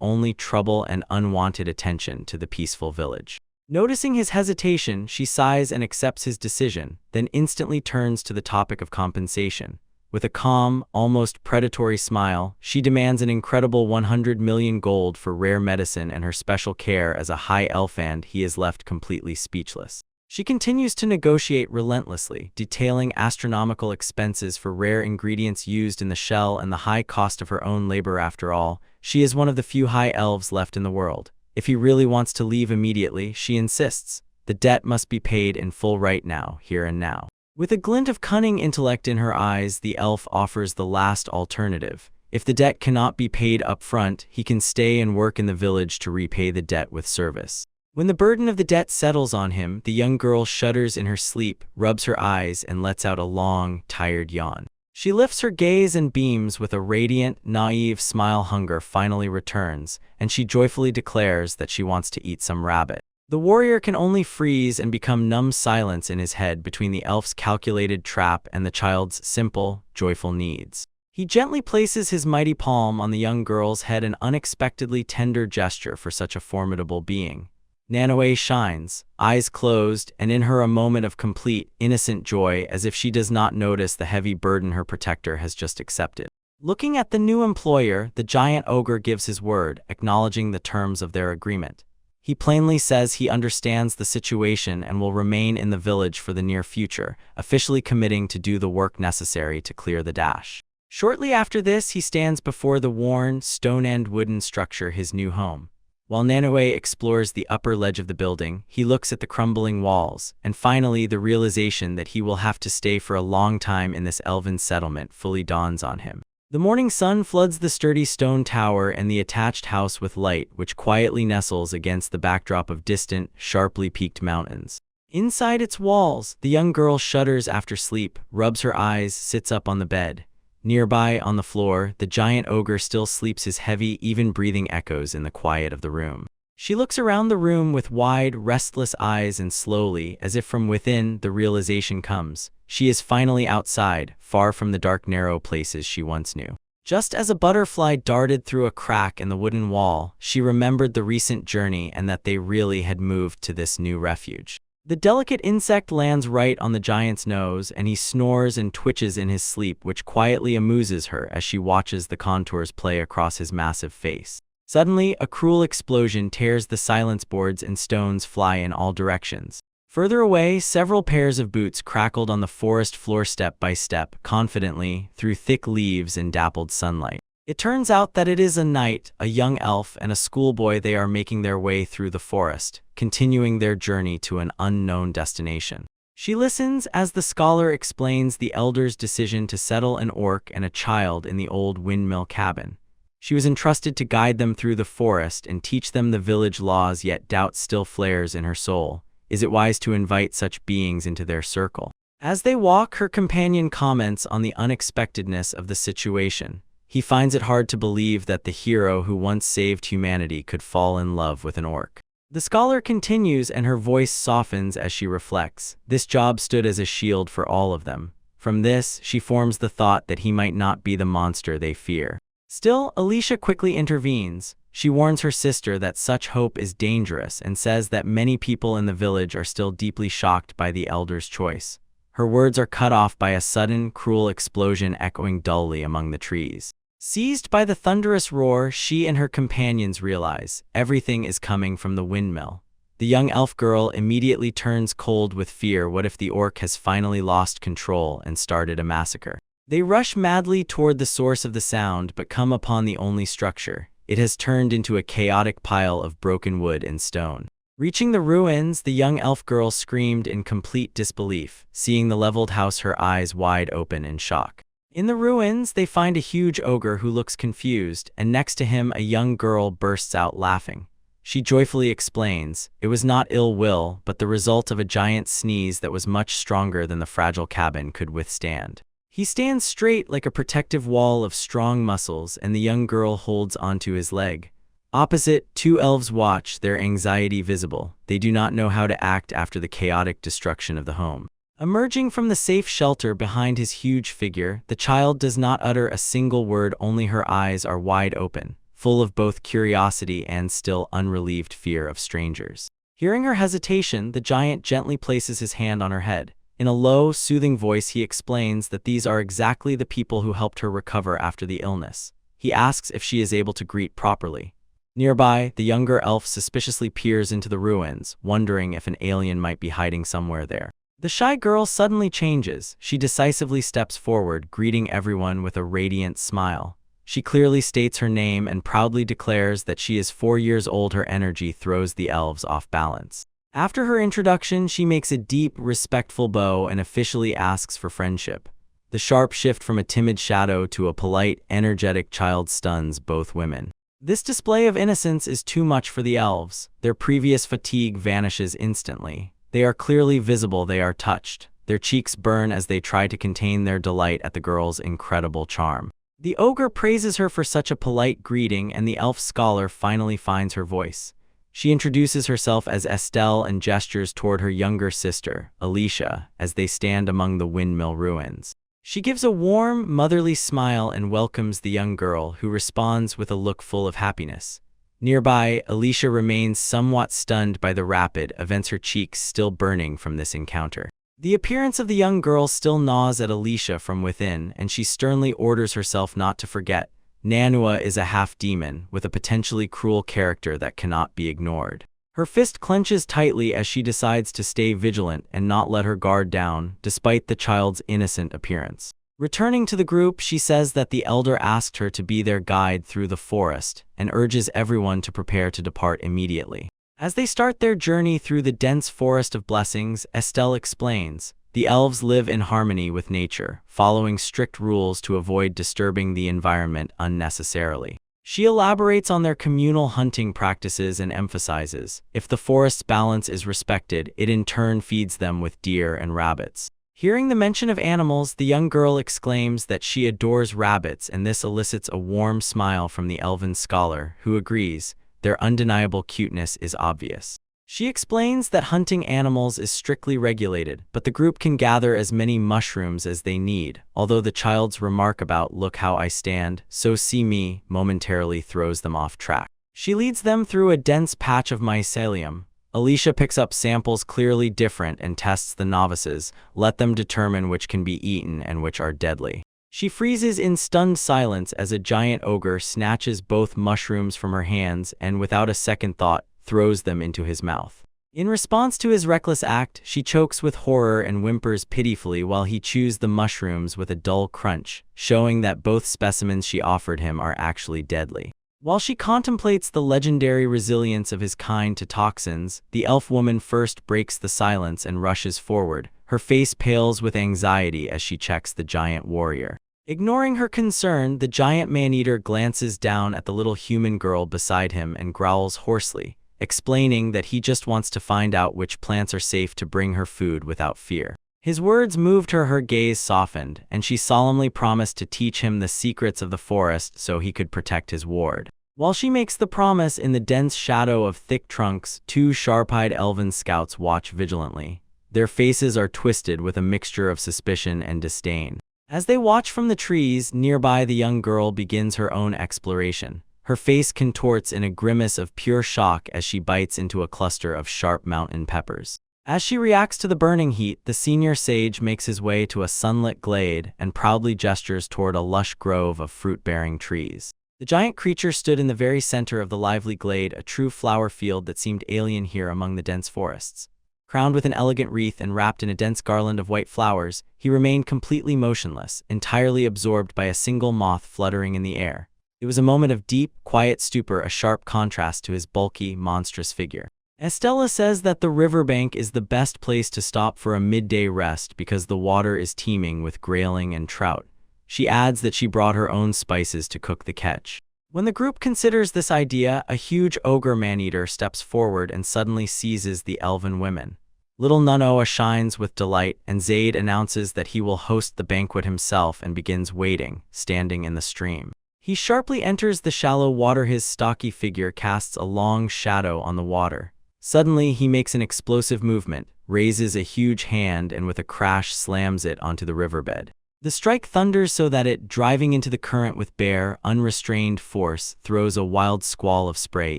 only trouble and unwanted attention to the peaceful village. Noticing his hesitation, she sighs and accepts his decision, then instantly turns to the topic of compensation. With a calm, almost predatory smile, she demands an incredible 100 million gold for rare medicine and her special care as a high elf, and he is left completely speechless. She continues to negotiate relentlessly, detailing astronomical expenses for rare ingredients used in the shell and the high cost of her own labor. After all, she is one of the few high elves left in the world. If he really wants to leave immediately, she insists, the debt must be paid in full right now, here and now. With a glint of cunning intellect in her eyes, the elf offers the last alternative. If the debt cannot be paid up front, he can stay and work in the village to repay the debt with service. When the burden of the debt settles on him, the young girl shudders in her sleep, rubs her eyes, and lets out a long, tired yawn. She lifts her gaze and beams with a radiant, naive smile. Hunger finally returns, and she joyfully declares that she wants to eat some rabbit. The warrior can only freeze and become numb silence in his head between the elf's calculated trap and the child's simple, joyful needs. He gently places his mighty palm on the young girl's head, an unexpectedly tender gesture for such a formidable being. Nanoe shines, eyes closed, and in her a moment of complete, innocent joy, as if she does not notice the heavy burden her protector has just accepted. Looking at the new employer, the giant ogre gives his word, acknowledging the terms of their agreement. He plainly says he understands the situation and will remain in the village for the near future, officially committing to do the work necessary to clear the dash. Shortly after this, he stands before the worn, stone-end wooden structure, his new home. While Nanoe explores the upper ledge of the building, he looks at the crumbling walls, and finally the realization that he will have to stay for a long time in this elven settlement fully dawns on him. The morning sun floods the sturdy stone tower and the attached house with light, which quietly nestles against the backdrop of distant, sharply peaked mountains. Inside its walls, the young girl shudders after sleep, rubs her eyes, sits up on the bed. Nearby, on the floor, the giant ogre still sleeps, his heavy, even breathing echoes in the quiet of the room. She looks around the room with wide, restless eyes, and slowly, as if from within, the realization comes. She is finally outside, far from the dark, narrow places she once knew. Just as a butterfly darted through a crack in the wooden wall, she remembered the recent journey and that they really had moved to this new refuge. The delicate insect lands right on the giant's nose, and he snores and twitches in his sleep, which quietly amuses her as she watches the contours play across his massive face. Suddenly, a cruel explosion tears the silence boards and stones fly in all directions. Further away, several pairs of boots crackled on the forest floor step by step, confidently, through thick leaves and dappled sunlight. It turns out that it is a knight, a young elf, and a schoolboy. They are making their way through the forest, continuing their journey to an unknown destination. She listens as the scholar explains the elder's decision to settle an orc and a child in the old windmill cabin. She was entrusted to guide them through the forest and teach them the village laws, yet doubt still flares in her soul. Is it wise to invite such beings into their circle? As they walk, her companion comments on the unexpectedness of the situation. He finds it hard to believe that the hero who once saved humanity could fall in love with an orc. The scholar continues, and her voice softens as she reflects. This job stood as a shield for all of them. From this, she forms the thought that he might not be the monster they fear. Still, Alicia quickly intervenes. She warns her sister that such hope is dangerous and says that many people in the village are still deeply shocked by the elder's choice. Her words are cut off by a sudden, cruel explosion echoing dully among the trees. Seized by the thunderous roar, she and her companions realize everything is coming from the windmill. The young elf girl immediately turns cold with fear. What if the orc has finally lost control and started a massacre? They rush madly toward the source of the sound, but come upon the only structure. It has turned into a chaotic pile of broken wood and stone. Reaching the ruins, the young elf girl screamed in complete disbelief, seeing the leveled house, her eyes wide open in shock. In the ruins, they find a huge ogre who looks confused, and next to him a young girl bursts out laughing. She joyfully explains, it was not ill will, but the result of a giant sneeze that was much stronger than the fragile cabin could withstand. He stands straight like a protective wall of strong muscles, and the young girl holds onto his leg. Opposite, two elves watch, their anxiety visible. They do not know how to act after the chaotic destruction of the home. Emerging from the safe shelter behind his huge figure, the child does not utter a single word, only her eyes are wide open, full of both curiosity and still unrelieved fear of strangers. Hearing her hesitation, the giant gently places his hand on her head. In a low, soothing voice, he explains that these are exactly the people who helped her recover after the illness. He asks if she is able to greet properly. Nearby, the younger elf suspiciously peers into the ruins, wondering if an alien might be hiding somewhere there. The shy girl suddenly changes. She decisively steps forward, greeting everyone with a radiant smile. She clearly states her name and proudly declares that she is 4 years old. Her energy throws the elves off balance. After her introduction, she makes a deep, respectful bow and officially asks for friendship. The sharp shift from a timid shadow to a polite, energetic child stuns both women. This display of innocence is too much for the elves. Their previous fatigue vanishes instantly. They are clearly visible. They are touched. Their cheeks burn as they try to contain their delight at the girl's incredible charm. The ogre praises her for such a polite greeting, and the elf scholar finally finds her voice. She introduces herself as Estelle and gestures toward her younger sister, Alicia, as they stand among the windmill ruins. She gives a warm, motherly smile and welcomes the young girl, who responds with a look full of happiness. Nearby, Alicia remains somewhat stunned by the rapid events, her cheeks still burning from this encounter. The appearance of the young girl still gnaws at Alicia from within, and she sternly orders herself not to forget. Manhwa is a half-demon, with a potentially cruel character that cannot be ignored. Her fist clenches tightly as she decides to stay vigilant and not let her guard down, despite the child's innocent appearance. Returning to the group, she says that the elder asked her to be their guide through the forest, and urges everyone to prepare to depart immediately. As they start their journey through the dense forest of blessings, Estelle explains, the elves live in harmony with nature, following strict rules to avoid disturbing the environment unnecessarily. She elaborates on their communal hunting practices and emphasizes, if the forest's balance is respected, it in turn feeds them with deer and rabbits. Hearing the mention of animals, the young girl exclaims that she adores rabbits, and this elicits a warm smile from the elven scholar, who agrees. Their undeniable cuteness is obvious. She explains that hunting animals is strictly regulated, but the group can gather as many mushrooms as they need, although the child's remark about "look how I stand, so see me" momentarily throws them off track. She leads them through a dense patch of mycelium. Alicia picks up samples clearly different and tests the novices, let them determine which can be eaten and which are deadly. She freezes in stunned silence as a giant ogre snatches both mushrooms from her hands and, without a second thought, throws them into his mouth. In response to his reckless act, she chokes with horror and whimpers pitifully while he chews the mushrooms with a dull crunch, showing that both specimens she offered him are actually deadly. While she contemplates the legendary resilience of his kind to toxins, the elf woman first breaks the silence and rushes forward. Her face pales with anxiety as she checks the giant warrior. Ignoring her concern, the giant man-eater glances down at the little human girl beside him and growls hoarsely, explaining that he just wants to find out which plants are safe to bring her food without fear. His words moved her, her gaze softened, and she solemnly promised to teach him the secrets of the forest so he could protect his ward. While she makes the promise, in the dense shadow of thick trunks, two sharp-eyed elven scouts watch vigilantly. Their faces are twisted with a mixture of suspicion and disdain. As they watch from the trees nearby, the young girl begins her own exploration. Her face contorts in a grimace of pure shock as she bites into a cluster of sharp mountain peppers. As she reacts to the burning heat, the senior sage makes his way to a sunlit glade and proudly gestures toward a lush grove of fruit-bearing trees. The giant creature stood in the very center of the lively glade, a true flower field that seemed alien here among the dense forests. Crowned with an elegant wreath and wrapped in a dense garland of white flowers, he remained completely motionless, entirely absorbed by a single moth fluttering in the air. It was a moment of deep, quiet stupor, a sharp contrast to his bulky, monstrous figure. Estella says that the riverbank is the best place to stop for a midday rest because the water is teeming with grayling and trout. She adds that she brought her own spices to cook the catch. When the group considers this idea, a huge ogre man-eater steps forward and suddenly seizes the elven women. Little Nunoa shines with delight, and Zaid announces that he will host the banquet himself and begins waiting, standing in the stream. He sharply enters the shallow water. His stocky figure casts a long shadow on the water. Suddenly, he makes an explosive movement, raises a huge hand, and with a crash slams it onto the riverbed. The strike thunders so that it, driving into the current with bare, unrestrained force, throws a wild squall of spray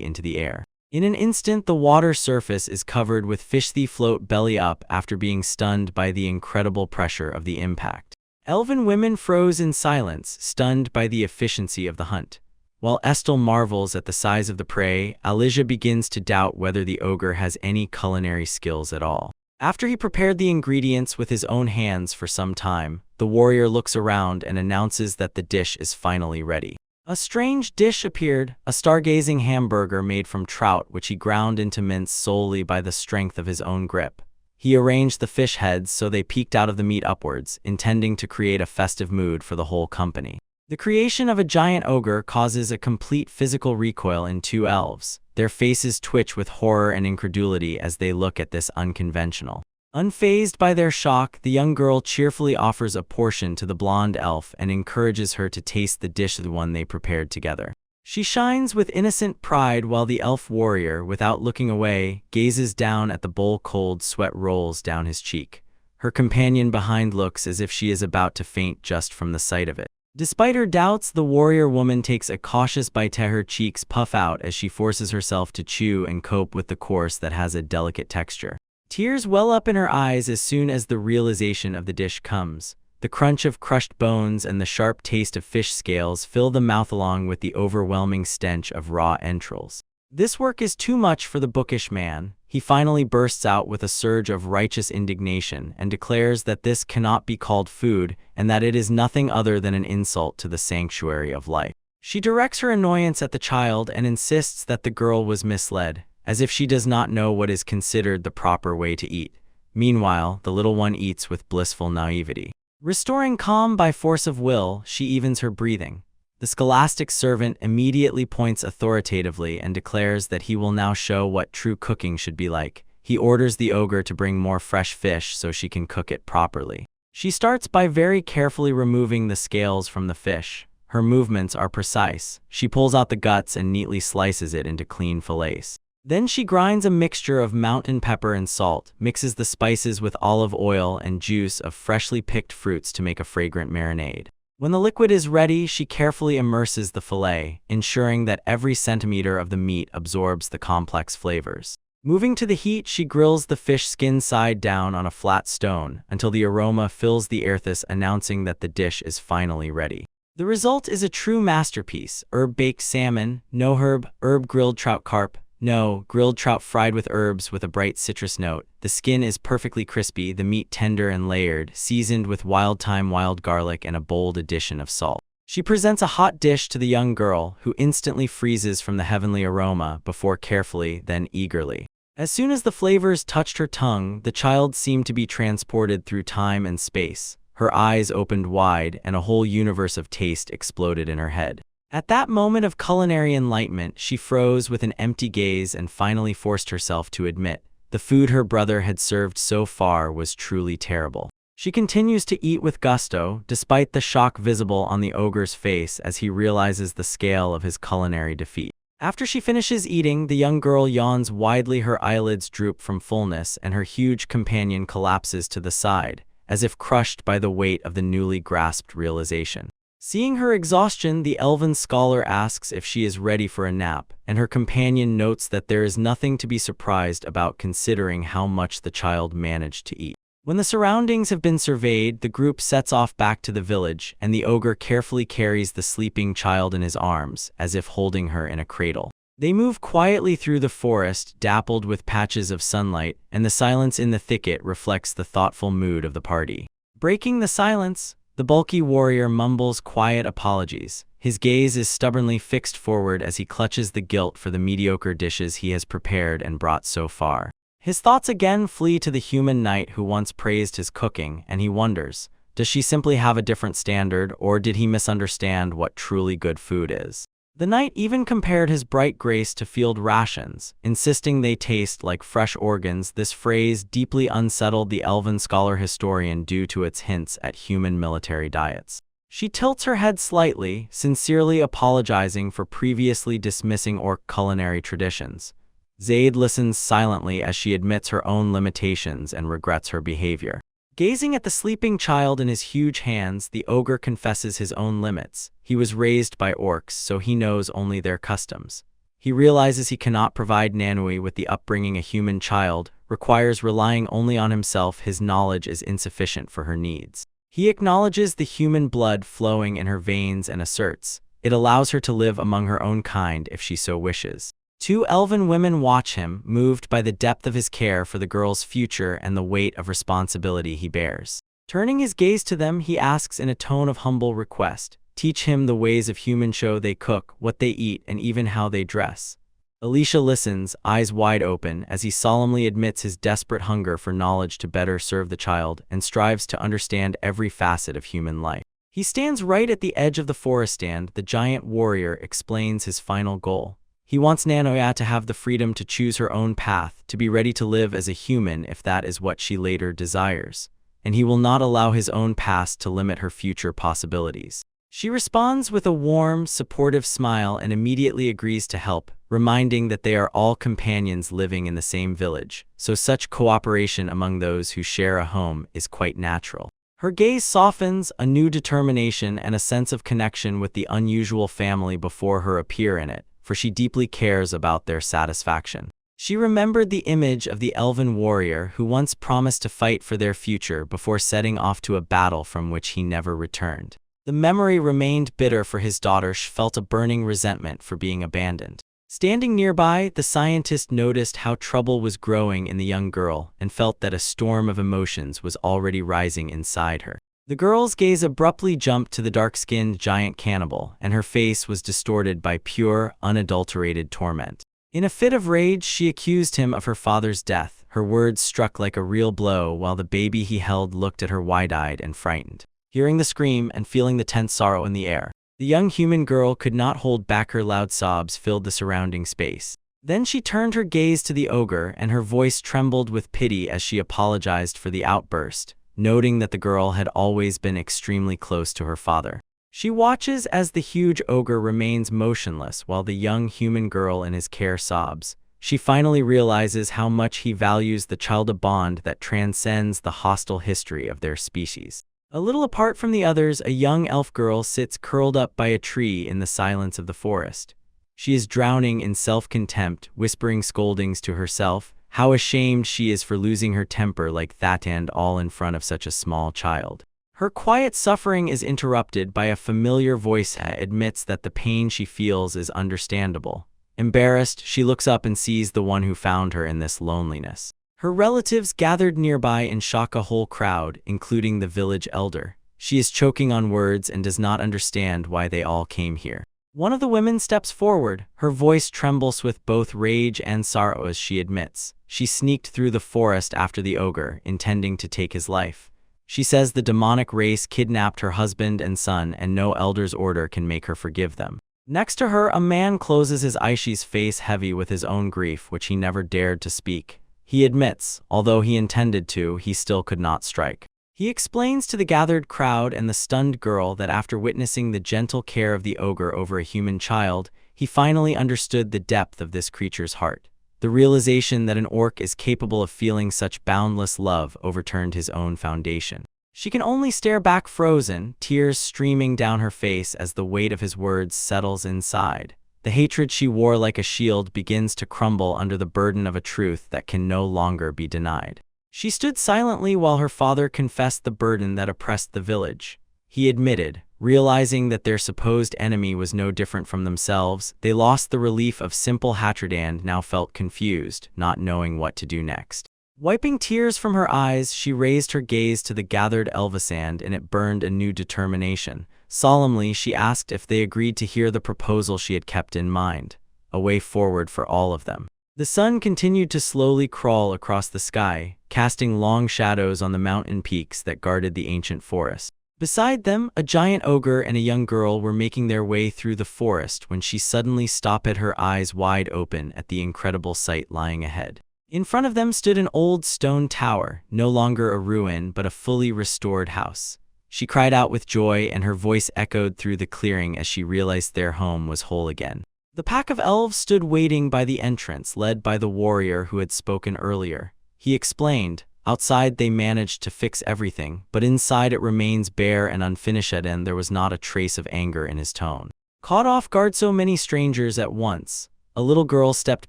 into the air. In an instant, the water surface is covered with fish. They float belly up after being stunned by the incredible pressure of the impact. Elven women froze in silence, stunned by the efficiency of the hunt. While Estelle marvels at the size of the prey, Alicia begins to doubt whether the ogre has any culinary skills at all. After he prepared the ingredients with his own hands for some time, the warrior looks around and announces that the dish is finally ready. A strange dish appeared, a stargazing hamburger made from trout which he ground into mince solely by the strength of his own grip. He arranged the fish heads so they peeked out of the meat upwards, intending to create a festive mood for the whole company. The creation of a giant ogre causes a complete physical recoil in two elves. Their faces twitch with horror and incredulity as they look at this unconventional. Unfazed by their shock, the young girl cheerfully offers a portion to the blonde elf and encourages her to taste the dish, the one they prepared together. She shines with innocent pride while the elf warrior, without looking away, gazes down at the bowl. Cold sweat rolls down his cheek. Her companion behind looks as if she is about to faint just from the sight of it. Despite her doubts, the warrior woman takes a cautious bite. Her cheeks puff out as she forces herself to chew and cope with the course that has a delicate texture. Tears well up in her eyes as soon as the realization of the dish comes. The crunch of crushed bones and the sharp taste of fish scales fill the mouth along with the overwhelming stench of raw entrails. This work is too much for the bookish man. He finally bursts out with a surge of righteous indignation and declares that this cannot be called food and that it is nothing other than an insult to the sanctuary of life. She directs her annoyance at the child and insists that the girl was misled, as if she does not know what is considered the proper way to eat. Meanwhile, the little one eats with blissful naivety. Restoring calm by force of will, she evens her breathing. The scholastic servant immediately points authoritatively and declares that he will now show what true cooking should be like. He orders the ogre to bring more fresh fish so she can cook it properly. She starts by very carefully removing the scales from the fish. Her movements are precise. She pulls out the guts and neatly slices it into clean fillets. Then she grinds a mixture of mountain pepper and salt, mixes the spices with olive oil and juice of freshly picked fruits to make a fragrant marinade. When the liquid is ready, she carefully immerses the fillet, ensuring that every centimeter of the meat absorbs the complex flavors. Moving to the heat, she grills the fish skin side down on a flat stone until the aroma fills the air, thus announcing that the dish is finally ready. The result is a true masterpiece: herb-baked salmon, no herb, herb-grilled trout carp, no, grilled trout fried with herbs with a bright citrus note. The skin is perfectly crispy, the meat tender and layered, seasoned with wild thyme, wild garlic, and a bold addition of salt. She presents a hot dish to the young girl, who instantly freezes from the heavenly aroma before carefully, then eagerly. As soon as the flavors touched her tongue, the child seemed to be transported through time and space. Her eyes opened wide, and a whole universe of taste exploded in her head. At that moment of culinary enlightenment, she froze with an empty gaze and finally forced herself to admit the food her brother had served so far was truly terrible. She continues to eat with gusto, despite the shock visible on the ogre's face as he realizes the scale of his culinary defeat. After she finishes eating, the young girl yawns widely, her eyelids droop from fullness, and her huge companion collapses to the side, as if crushed by the weight of the newly grasped realization. Seeing her exhaustion, the elven scholar asks if she is ready for a nap, and her companion notes that there is nothing to be surprised about considering how much the child managed to eat. When the surroundings have been surveyed, the group sets off back to the village, and the ogre carefully carries the sleeping child in his arms, as if holding her in a cradle. They move quietly through the forest, dappled with patches of sunlight, and the silence in the thicket reflects the thoughtful mood of the party. Breaking the silence, the bulky warrior mumbles quiet apologies. His gaze is stubbornly fixed forward as he clutches the guilt for the mediocre dishes he has prepared and brought so far. His thoughts again flee to the human knight who once praised his cooking, and he wonders, does she simply have a different standard, or did he misunderstand what truly good food is? The knight even compared his bright grace to field rations, insisting they taste like fresh organs. This phrase deeply unsettled the elven scholar historian due to its hints at human military diets. She tilts her head slightly, sincerely apologizing for previously dismissing orc culinary traditions. Zaid listens silently as she admits her own limitations and regrets her behavior. Gazing at the sleeping child in his huge hands, the ogre confesses his own limits. He was raised by orcs, so he knows only their customs. He realizes he cannot provide Nanui with the upbringing a human child requires, relying only on himself. His knowledge is insufficient for her needs. He acknowledges the human blood flowing in her veins and asserts it allows her to live among her own kind if she so wishes. Two elven women watch him, moved by the depth of his care for the girl's future and the weight of responsibility he bears. Turning his gaze to them, he asks in a tone of humble request, teach him the ways of human, show they cook, what they eat, and even how they dress. Alicia listens, eyes wide open, as he solemnly admits his desperate hunger for knowledge to better serve the child and strives to understand every facet of human life. He stands right at the edge of the forest stand. The giant warrior explains his final goal. He wants Nanoya to have the freedom to choose her own path, to be ready to live as a human if that is what she later desires, and he will not allow his own past to limit her future possibilities. She responds with a warm, supportive smile and immediately agrees to help, reminding that they are all companions living in the same village, so such cooperation among those who share a home is quite natural. Her gaze softens, a new determination and a sense of connection with the unusual family before her appear in it, for she deeply cares about their satisfaction. She remembered the image of the elven warrior who once promised to fight for their future before setting off to a battle from which he never returned. The memory remained bitter for his daughter. She felt a burning resentment for being abandoned. Standing nearby, the scientist noticed how trouble was growing in the young girl and felt that a storm of emotions was already rising inside her. The girl's gaze abruptly jumped to the dark-skinned giant cannibal, and her face was distorted by pure, unadulterated torment. In a fit of rage, she accused him of her father's death. Her words struck like a real blow while the baby he held looked at her wide-eyed and frightened. Hearing the scream and feeling the tense sorrow in the air, the young human girl could not hold back. Her loud sobs filled the surrounding space. Then she turned her gaze to the ogre, and her voice trembled with pity as she apologized for the outburst, noting that the girl had always been extremely close to her father. She watches as the huge ogre remains motionless while the young human girl in his care sobs. She finally realizes how much he values the child, a bond that transcends the hostile history of their species. A little apart from the others, a young elf girl sits curled up by a tree in the silence of the forest. She is drowning in self-contempt, whispering scoldings to herself, how ashamed she is for losing her temper like that, and all in front of such a small child. Her quiet suffering is interrupted by a familiar voice that admits that the pain she feels is understandable. Embarrassed, she looks up and sees the one who found her in this loneliness. Her relatives gathered nearby and shock a whole crowd, including the village elder. She is choking on words and does not understand why they all came here. One of the women steps forward. Her voice trembles with both rage and sorrow as she admits she sneaked through the forest after the ogre, intending to take his life. She says the demonic race kidnapped her husband and son, and no elder's order can make her forgive them. Next to her, a man closes his Aishi's face, heavy with his own grief, which he never dared to speak. He admits, although he intended to, he still could not strike. He explains to the gathered crowd and the stunned girl that after witnessing the gentle care of the ogre over a human child, he finally understood the depth of this creature's heart. The realization that an orc is capable of feeling such boundless love overturned his own foundation. She can only stare back frozen, tears streaming down her face as the weight of his words settles inside. The hatred she wore like a shield begins to crumble under the burden of a truth that can no longer be denied. She stood silently while her father confessed the burden that oppressed the village. He admitted, realizing that their supposed enemy was no different from themselves, they lost the relief of simple hatred and now felt confused, not knowing what to do next. Wiping tears from her eyes, she raised her gaze to the gathered elvisand, and it burned a new determination. Solemnly, she asked if they agreed to hear the proposal she had kept in mind, a way forward for all of them. The sun continued to slowly crawl across the sky, casting long shadows on the mountain peaks that guarded the ancient forest. Beside them, a giant ogre and a young girl were making their way through the forest when she suddenly stopped, her eyes wide open at the incredible sight lying ahead. In front of them stood an old stone tower, no longer a ruin but a fully restored house. She cried out with joy, and her voice echoed through the clearing as she realized their home was whole again. The pack of elves stood waiting by the entrance, led by the warrior who had spoken earlier. He explained, outside they managed to fix everything, but inside it remains bare and unfinished, and there was not a trace of anger in his tone. Caught off guard so many strangers at once, a little girl stepped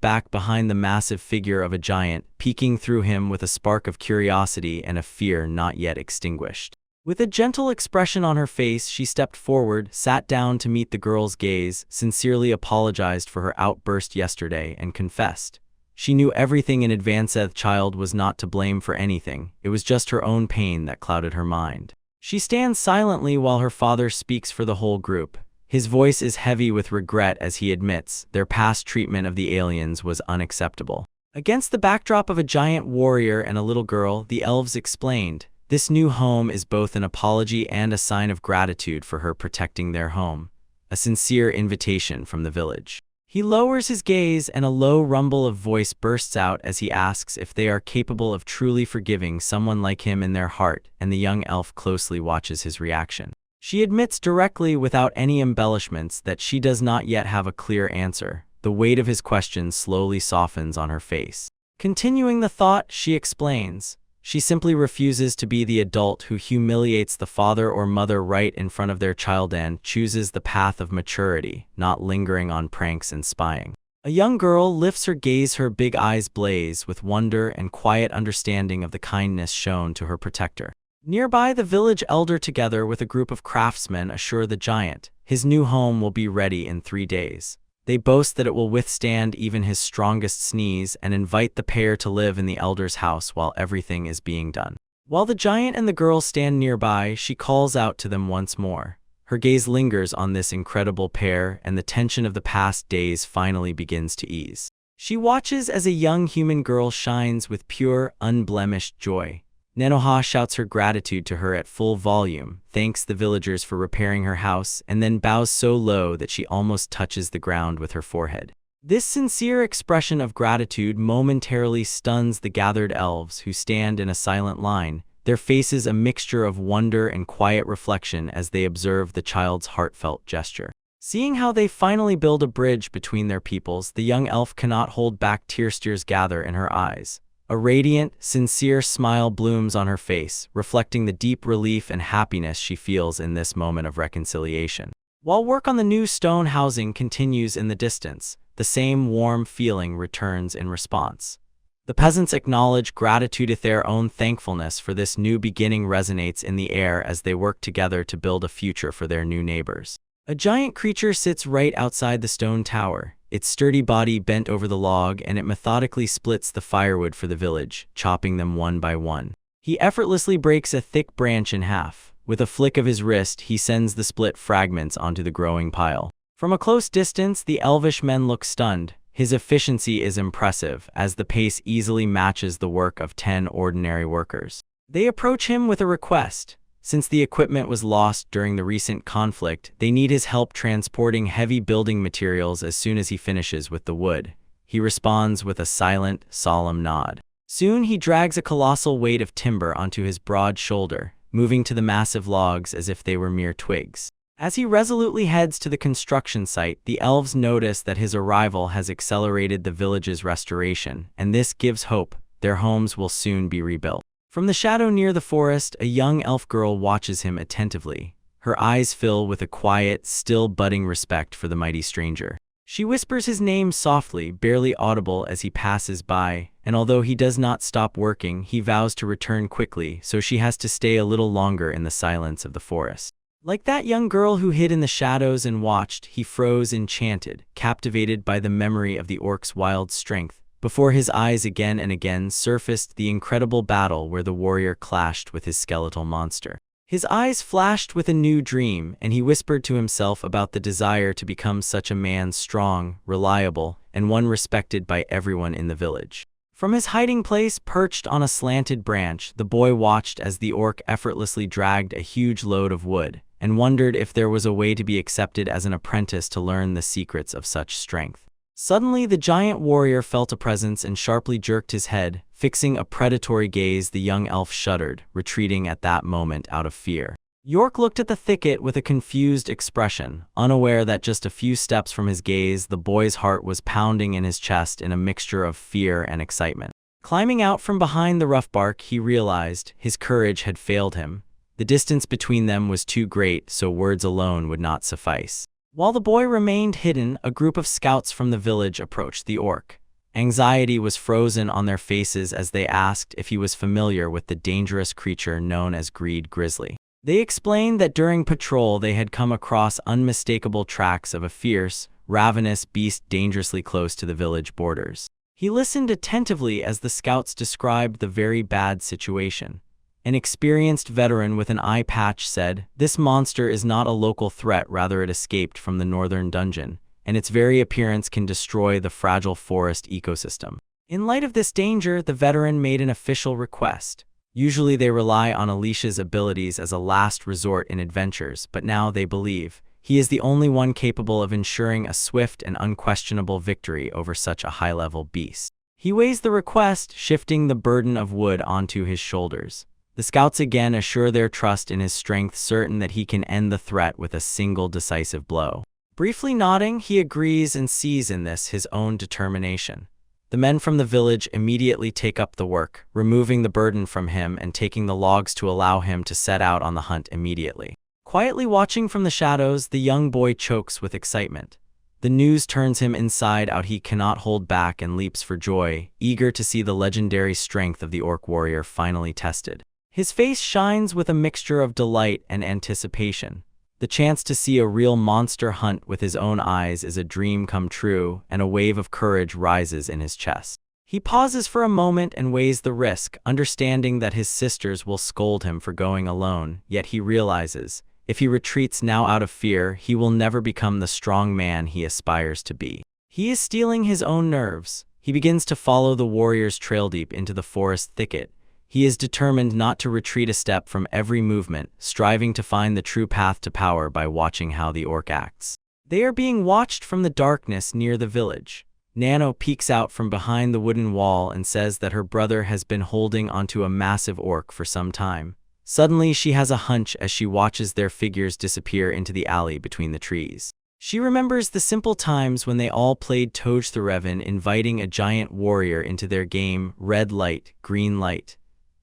back behind the massive figure of a giant, peeking through him with a spark of curiosity and a fear not yet extinguished. With a gentle expression on her face, she stepped forward, sat down to meet the girl's gaze, sincerely apologized for her outburst yesterday, and confessed. She knew everything in advance. The child was not to blame for anything. It was just her own pain that clouded her mind. She stands silently while her father speaks for the whole group. His voice is heavy with regret as he admits their past treatment of the aliens was unacceptable. Against the backdrop of a giant warrior and a little girl, the elves explained, this new home is both an apology and a sign of gratitude for her protecting their home, a sincere invitation from the village. He lowers his gaze and a low rumble of voice bursts out as he asks if they are capable of truly forgiving someone like him in their heart, and the young elf closely watches his reaction. She admits directly, without any embellishments, that she does not yet have a clear answer. The weight of his question slowly softens on her face. Continuing the thought, she explains, she simply refuses to be the adult who humiliates the father or mother right in front of their child and chooses the path of maturity, not lingering on pranks and spying. A young girl lifts her gaze, her big eyes blaze with wonder and quiet understanding of the kindness shown to her protector. Nearby, the village elder, together with a group of craftsmen, assure the giant his new home will be ready in 3 days. They boast that it will withstand even his strongest sneeze and invite the pair to live in the elder's house while everything is being done. While the giant and the girl stand nearby, she calls out to them once more. Her gaze lingers on this incredible pair, and the tension of the past days finally begins to ease. She watches as a young human girl shines with pure, unblemished joy. Nenoha shouts her gratitude to her at full volume, thanks the villagers for repairing her house, and then bows so low that she almost touches the ground with her forehead. This sincere expression of gratitude momentarily stuns the gathered elves, who stand in a silent line, their faces a mixture of wonder and quiet reflection as they observe the child's heartfelt gesture. Seeing how they finally build a bridge between their peoples, the young elf cannot hold back. Tears gather in her eyes. A radiant, sincere smile blooms on her face, reflecting the deep relief and happiness she feels in this moment of reconciliation. While work on the new stone housing continues in the distance, the same warm feeling returns in response. The peasants acknowledge gratitude. Their own thankfulness for this new beginning resonates in the air as they work together to build a future for their new neighbors. A giant creature sits right outside the stone tower, its sturdy body bent over the log, and it methodically splits the firewood for the village, chopping them one by one. He effortlessly breaks a thick branch in half. With a flick of his wrist, he sends the split fragments onto the growing pile. From a close distance, the elvish men look stunned. His efficiency is impressive, as the pace easily matches the work of 10 ordinary workers. They approach him with a request. Since the equipment was lost during the recent conflict, they need his help transporting heavy building materials as soon as he finishes with the wood. He responds with a silent, solemn nod. Soon he drags a colossal weight of timber onto his broad shoulder, moving to the massive logs as if they were mere twigs. As he resolutely heads to the construction site, the elves notice that his arrival has accelerated the village's restoration, and this gives hope. Their homes will soon be rebuilt. From the shadow near the forest, a young elf girl watches him attentively. Her eyes fill with a quiet, still budding respect for the mighty stranger. She whispers his name softly, barely audible as he passes by, and although he does not stop working, he vows to return quickly, so she has to stay a little longer in the silence of the forest. Like that young girl who hid in the shadows and watched, he froze enchanted, captivated by the memory of the orc's wild strength. Before his eyes again and again surfaced the incredible battle where the warrior clashed with his skeletal monster. His eyes flashed with a new dream, and he whispered to himself about the desire to become such a man, strong, reliable, and one respected by everyone in the village. From his hiding place perched on a slanted branch, the boy watched as the orc effortlessly dragged a huge load of wood, and wondered if there was a way to be accepted as an apprentice to learn the secrets of such strength. Suddenly, the giant warrior felt a presence and sharply jerked his head, fixing a predatory gaze. The young elf shuddered, retreating at that moment out of fear. York looked at the thicket with a confused expression, unaware that just a few steps from his gaze, the boy's heart was pounding in his chest in a mixture of fear and excitement. Climbing out from behind the rough bark, he realized his courage had failed him. The distance between them was too great, so words alone would not suffice. While the boy remained hidden, a group of scouts from the village approached the orc. Anxiety was frozen on their faces as they asked if he was familiar with the dangerous creature known as Greed Grizzly. They explained that during patrol they had come across unmistakable tracks of a fierce, ravenous beast dangerously close to the village borders. He listened attentively as the scouts described the very bad situation. An experienced veteran with an eye patch said, "This monster is not a local threat, rather it escaped from the northern dungeon, and its very appearance can destroy the fragile forest ecosystem." In light of this danger, the veteran made an official request. Usually they rely on Alicia's abilities as a last resort in adventures, but now they believe he is the only one capable of ensuring a swift and unquestionable victory over such a high-level beast. He weighs the request, shifting the burden of wood onto his shoulders. The scouts again assure their trust in his strength, certain that he can end the threat with a single decisive blow. Briefly nodding, he agrees and sees in this his own determination. The men from the village immediately take up the work, removing the burden from him and taking the logs to allow him to set out on the hunt immediately. Quietly watching from the shadows, the young boy chokes with excitement. The news turns him inside out. He cannot hold back and leaps for joy, eager to see the legendary strength of the orc warrior finally tested. His face shines with a mixture of delight and anticipation. The chance to see a real monster hunt with his own eyes is a dream come true, and a wave of courage rises in his chest. He pauses for a moment and weighs the risk, understanding that his sisters will scold him for going alone, yet he realizes, if he retreats now out of fear, he will never become the strong man he aspires to be. He is steeling his own nerves. He begins to follow the warrior's trail deep into the forest thicket. He is determined not to retreat a step from every movement, striving to find the true path to power by watching how the orc acts. They are being watched from the darkness near the village. Nano peeks out from behind the wooden wall and says that her brother has been holding onto a massive orc for some time. Suddenly, she has a hunch as she watches their figures disappear into the alley between the trees. She remembers the simple times when they all played Toj Thereven, inviting a giant warrior into their game, Red Light, Green Light.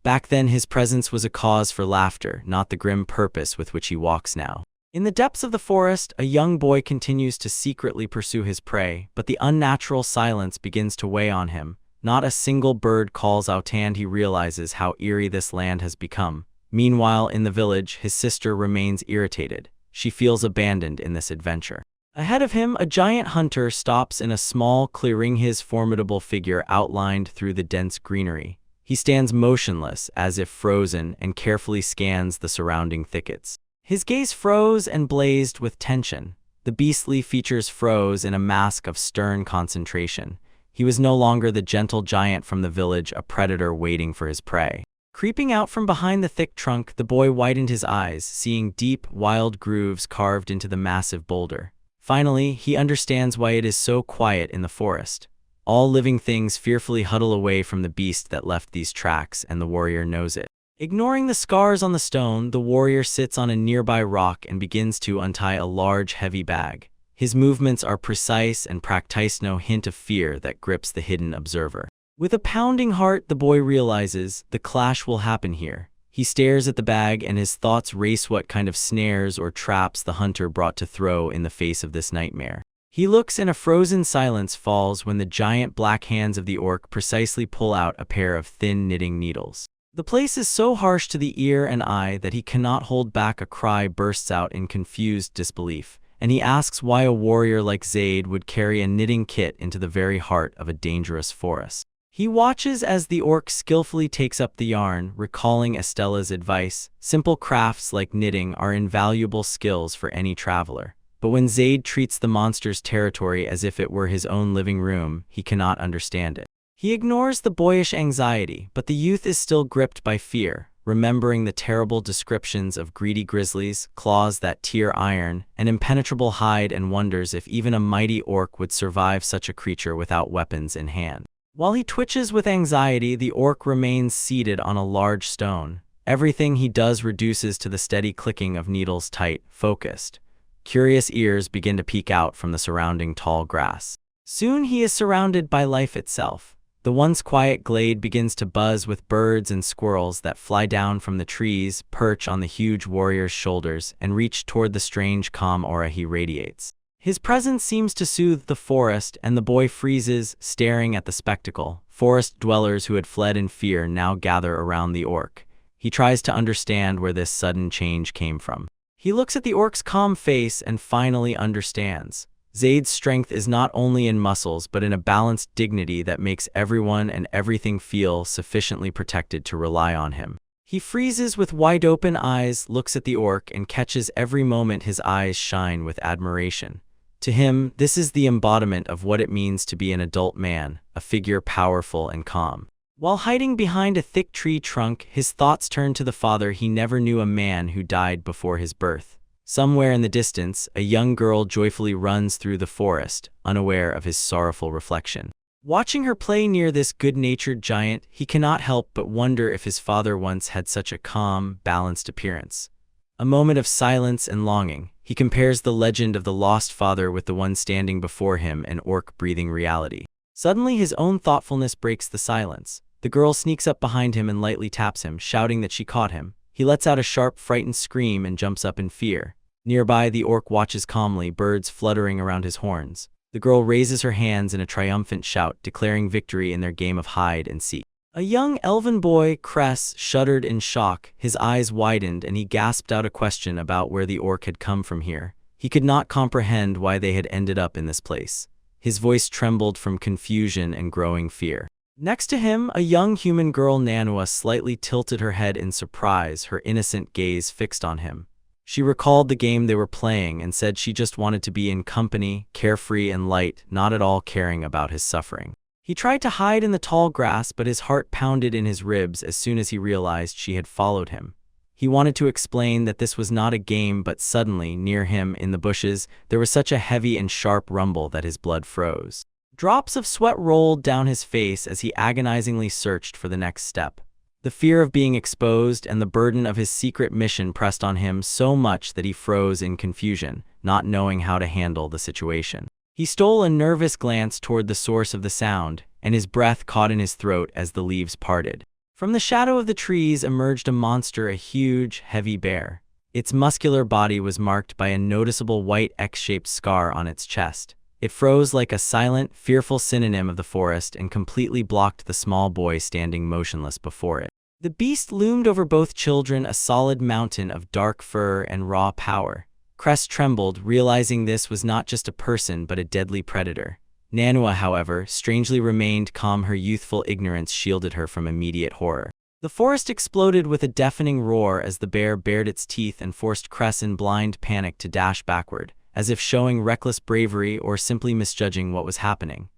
Back then, his presence was a cause for laughter, not the grim purpose with which he walks now. In the depths of the forest, a young boy continues to secretly pursue his prey, but the unnatural silence begins to weigh on him. Not a single bird calls out, and he realizes how eerie this land has become. Meanwhile, in the village, his sister remains irritated. She feels abandoned in this adventure. Ahead of him, a giant hunter stops in a small clearing, his formidable figure outlined through the dense greenery. He stands motionless, as if frozen, and carefully scans the surrounding thickets. His gaze froze and blazed with tension. The beastly features froze in a mask of stern concentration. He was no longer the gentle giant from the village, a predator waiting for his prey. Creeping out from behind the thick trunk, the boy widened his eyes, seeing deep, wild grooves carved into the massive boulder. Finally, he understands why it is so quiet in the forest. All living things fearfully huddle away from the beast that left these tracks, and the warrior knows it. Ignoring the scars on the stone, the warrior sits on a nearby rock and begins to untie a large, heavy bag. His movements are precise and practice, no hint of fear that grips the hidden observer. With a pounding heart, the boy realizes the clash will happen here. He stares at the bag and his thoughts race. What kind of snares or traps the hunter brought to throw in the face of this nightmare? He looks, and a frozen silence falls when the giant black hands of the orc precisely pull out a pair of thin knitting needles. The place is so harsh to the ear and eye that he cannot hold back. A cry bursts out in confused disbelief, and he asks why a warrior like Zaid would carry a knitting kit into the very heart of a dangerous forest. He watches as the orc skillfully takes up the yarn, recalling Estella's advice. Simple crafts like knitting are invaluable skills for any traveler. But when Zaid treats the monster's territory as if it were his own living room, he cannot understand it. He ignores the boyish anxiety, but the youth is still gripped by fear, remembering the terrible descriptions of greedy grizzlies, claws that tear iron, an impenetrable hide, and wonders if even a mighty orc would survive such a creature without weapons in hand. While he twitches with anxiety, the orc remains seated on a large stone. Everything he does reduces to the steady clicking of needles, tight, focused. Curious ears begin to peek out from the surrounding tall grass. Soon he is surrounded by life itself. The once quiet glade begins to buzz with birds and squirrels that fly down from the trees, perch on the huge warrior's shoulders, and reach toward the strange calm aura he radiates. His presence seems to soothe the forest, and the boy freezes, staring at the spectacle. Forest dwellers who had fled in fear now gather around the orc. He tries to understand where this sudden change came from. He looks at the orc's calm face and finally understands. Zaid's strength is not only in muscles but in a balanced dignity that makes everyone and everything feel sufficiently protected to rely on him. He freezes with wide-open eyes, looks at the orc, and catches every moment his eyes shine with admiration. To him, this is the embodiment of what it means to be an adult man, a figure powerful and calm. While hiding behind a thick tree trunk, his thoughts turn to the father he never knew, a man who died before his birth. Somewhere in the distance, a young girl joyfully runs through the forest, unaware of his sorrowful reflection. Watching her play near this good-natured giant, he cannot help but wonder if his father once had such a calm, balanced appearance. A moment of silence and longing. He compares the legend of the lost father with the one standing before him, an orc breathing reality. Suddenly, his own thoughtfulness breaks the silence. The girl sneaks up behind him and lightly taps him, shouting that she caught him. He lets out a sharp, frightened scream and jumps up in fear. Nearby, the orc watches calmly, birds fluttering around his horns. The girl raises her hands in a triumphant shout, declaring victory in their game of hide and seek. A young elven boy, Cress, shuddered in shock. His eyes widened and he gasped out a question about where the orc had come from here. He could not comprehend why they had ended up in this place. His voice trembled from confusion and growing fear. Next to him, a young human girl, Manhwa, slightly tilted her head in surprise, her innocent gaze fixed on him. She recalled the game they were playing and said she just wanted to be in company, carefree and light, not at all caring about his suffering. He tried to hide in the tall grass, but his heart pounded in his ribs as soon as he realized she had followed him. He wanted to explain that this was not a game, but suddenly, near him in the bushes, there was such a heavy and sharp rumble that his blood froze. Drops of sweat rolled down his face as he agonizingly searched for the next step. The fear of being exposed and the burden of his secret mission pressed on him so much that he froze in confusion, not knowing how to handle the situation. He stole a nervous glance toward the source of the sound, and his breath caught in his throat as the leaves parted. From the shadow of the trees emerged a monster, a huge, heavy bear. Its muscular body was marked by a noticeable white X-shaped scar on its chest. It froze like a silent, fearful synonym of the forest and completely blocked the small boy standing motionless before it. The beast loomed over both children, a solid mountain of dark fur and raw power. Cress trembled, realizing this was not just a person but a deadly predator. Manhwa, however, strangely remained calm. Her youthful ignorance shielded her from immediate horror. The forest exploded with a deafening roar as the bear bared its teeth and forced Cress in blind panic to dash backward, as if showing reckless bravery or simply misjudging what was happening.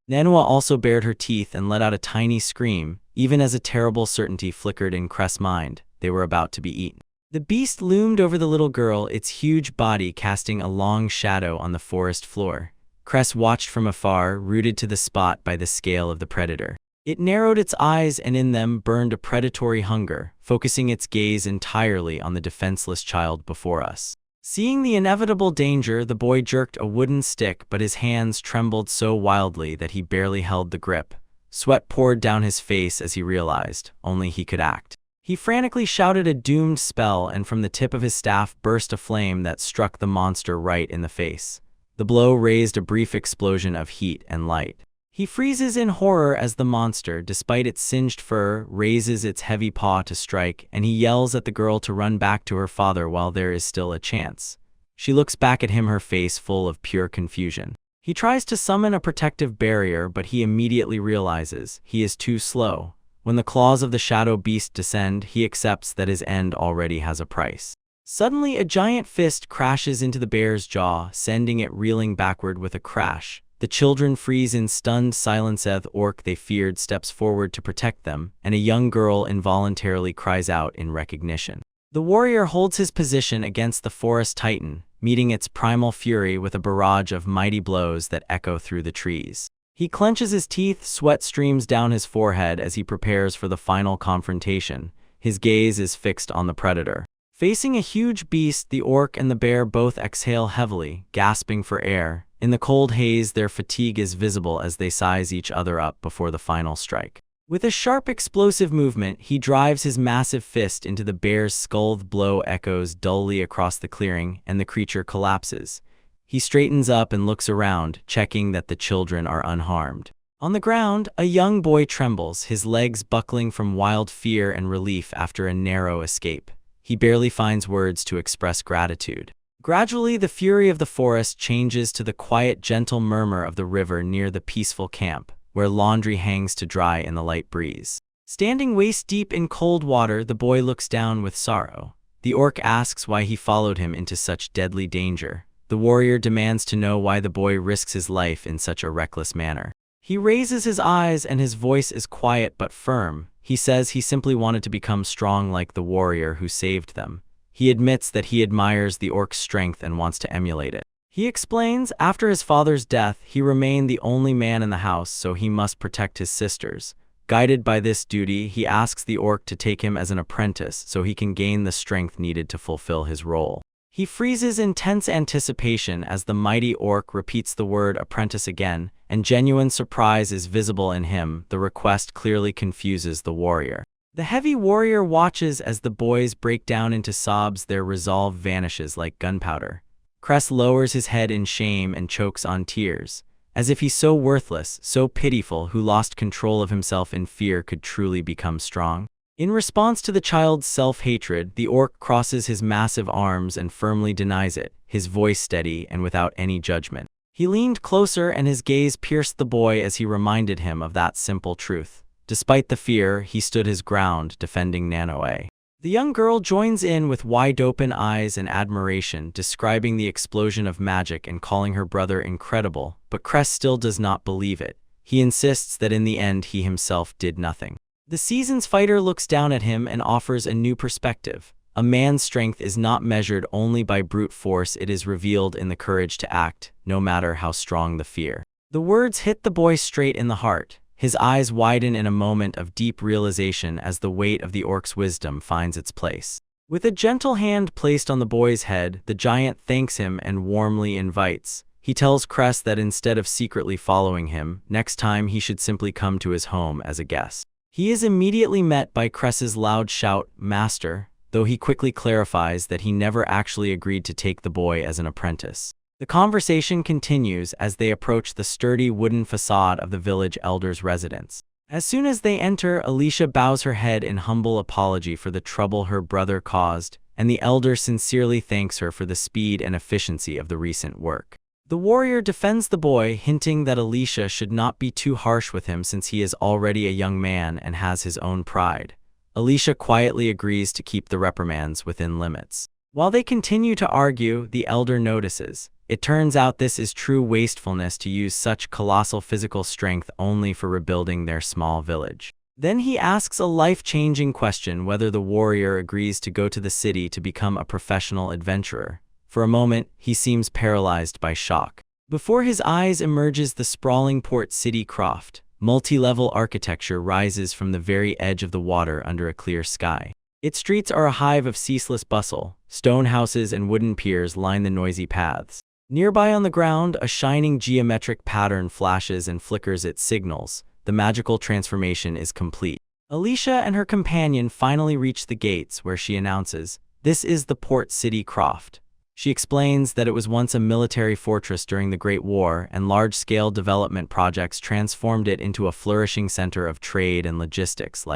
Manhwa also bared her teeth and let out a tiny scream, even as a terrible certainty flickered in Cress' mind. They were about to be eaten. The beast loomed over the little girl, its huge body casting a long shadow on the forest floor. Cress watched from afar, rooted to the spot by the scale of the predator. It narrowed its eyes and in them burned a predatory hunger, focusing its gaze entirely on the defenseless child before us. Seeing the inevitable danger, the boy jerked a wooden stick, but his hands trembled so wildly that he barely held the grip. Sweat poured down his face as he realized only he could act. He frantically shouted a doomed spell, and from the tip of his staff burst a flame that struck the monster right in the face. The blow raised a brief explosion of heat and light. He freezes in horror as the monster, despite its singed fur, raises its heavy paw to strike, and he yells at the girl to run back to her father while there is still a chance. She looks back at him, her face full of pure confusion. He tries to summon a protective barrier, but he immediately realizes he is too slow. When the claws of the shadow beast descend, he accepts that his end already has a price. Suddenly, a giant fist crashes into the bear's jaw, sending it reeling backward with a crash. The children freeze in stunned silence as the orc they feared steps forward to protect them, and a young girl involuntarily cries out in recognition. The warrior holds his position against the forest titan, meeting its primal fury with a barrage of mighty blows that echo through the trees. He clenches his teeth, sweat streams down his forehead as he prepares for the final confrontation. His gaze is fixed on the predator. Facing a huge beast, the orc and the bear both exhale heavily, gasping for air. In the cold haze, their fatigue is visible as they size each other up before the final strike. With a sharp, explosive movement, he drives his massive fist into the bear's skull. The blow echoes dully across the clearing, and the creature collapses. He straightens up and looks around, checking that the children are unharmed. On the ground, a young boy trembles, his legs buckling from wild fear and relief after a narrow escape. He barely finds words to express gratitude. Gradually, the fury of the forest changes to the quiet, gentle murmur of the river near the peaceful camp, where laundry hangs to dry in the light breeze. Standing waist-deep in cold water, the boy looks down with sorrow. The orc asks why he followed him into such deadly danger. The warrior demands to know why the boy risks his life in such a reckless manner. He raises his eyes and his voice is quiet but firm. He says he simply wanted to become strong like the warrior who saved them. He admits that he admires the orc's strength and wants to emulate it. He explains, after his father's death, he remained the only man in the house, so he must protect his sisters. Guided by this duty, he asks the orc to take him as an apprentice so he can gain the strength needed to fulfill his role. He freezes in tense anticipation as the mighty orc repeats the word apprentice again, and genuine surprise is visible in him. The request clearly confuses the warrior. The heavy warrior watches as the boys break down into sobs. Their resolve vanishes like gunpowder. Cress lowers his head in shame and chokes on tears, as if he's so worthless, so pitiful, who lost control of himself in fear could truly become strong. In response to the child's self-hatred, the orc crosses his massive arms and firmly denies it, his voice steady and without any judgment. He leaned closer and his gaze pierced the boy as he reminded him of that simple truth. Despite the fear, he stood his ground, defending Nanoe. The young girl joins in with wide-open eyes and admiration, describing the explosion of magic and calling her brother incredible, but Cress still does not believe it. He insists that in the end he himself did nothing. The season's fighter looks down at him and offers a new perspective. A man's strength is not measured only by brute force, it is revealed in the courage to act, no matter how strong the fear. The words hit the boy straight in the heart. His eyes widen in a moment of deep realization as the weight of the orc's wisdom finds its place. With a gentle hand placed on the boy's head, the giant thanks him and warmly invites. He tells Cress that instead of secretly following him, next time he should simply come to his home as a guest. He is immediately met by Cress's loud shout, "Master!" though he quickly clarifies that he never actually agreed to take the boy as an apprentice. The conversation continues as they approach the sturdy wooden facade of the village elder's residence. As soon as they enter, Alicia bows her head in humble apology for the trouble her brother caused, and the elder sincerely thanks her for the speed and efficiency of the recent work. The warrior defends the boy, hinting that Alicia should not be too harsh with him since he is already a young man and has his own pride. Alicia quietly agrees to keep the reprimands within limits. While they continue to argue, the elder notices. It turns out this is true wastefulness to use such colossal physical strength only for rebuilding their small village. Then he asks a life-changing question whether the warrior agrees to go to the city to become a professional adventurer. For a moment, he seems paralyzed by shock. Before his eyes emerges the sprawling port city Croft. Multi-level architecture rises from the very edge of the water under a clear sky. Its streets are a hive of ceaseless bustle. Stone houses and wooden piers line the noisy paths. Nearby on the ground, a shining geometric pattern flashes and flickers its signals. The magical transformation is complete. Alicia and her companion finally reach the gates where she announces, "This is the port city Croft." She explains that it was once a military fortress during the Great War, and large-scale development projects transformed it into a flourishing center of trade and logistics.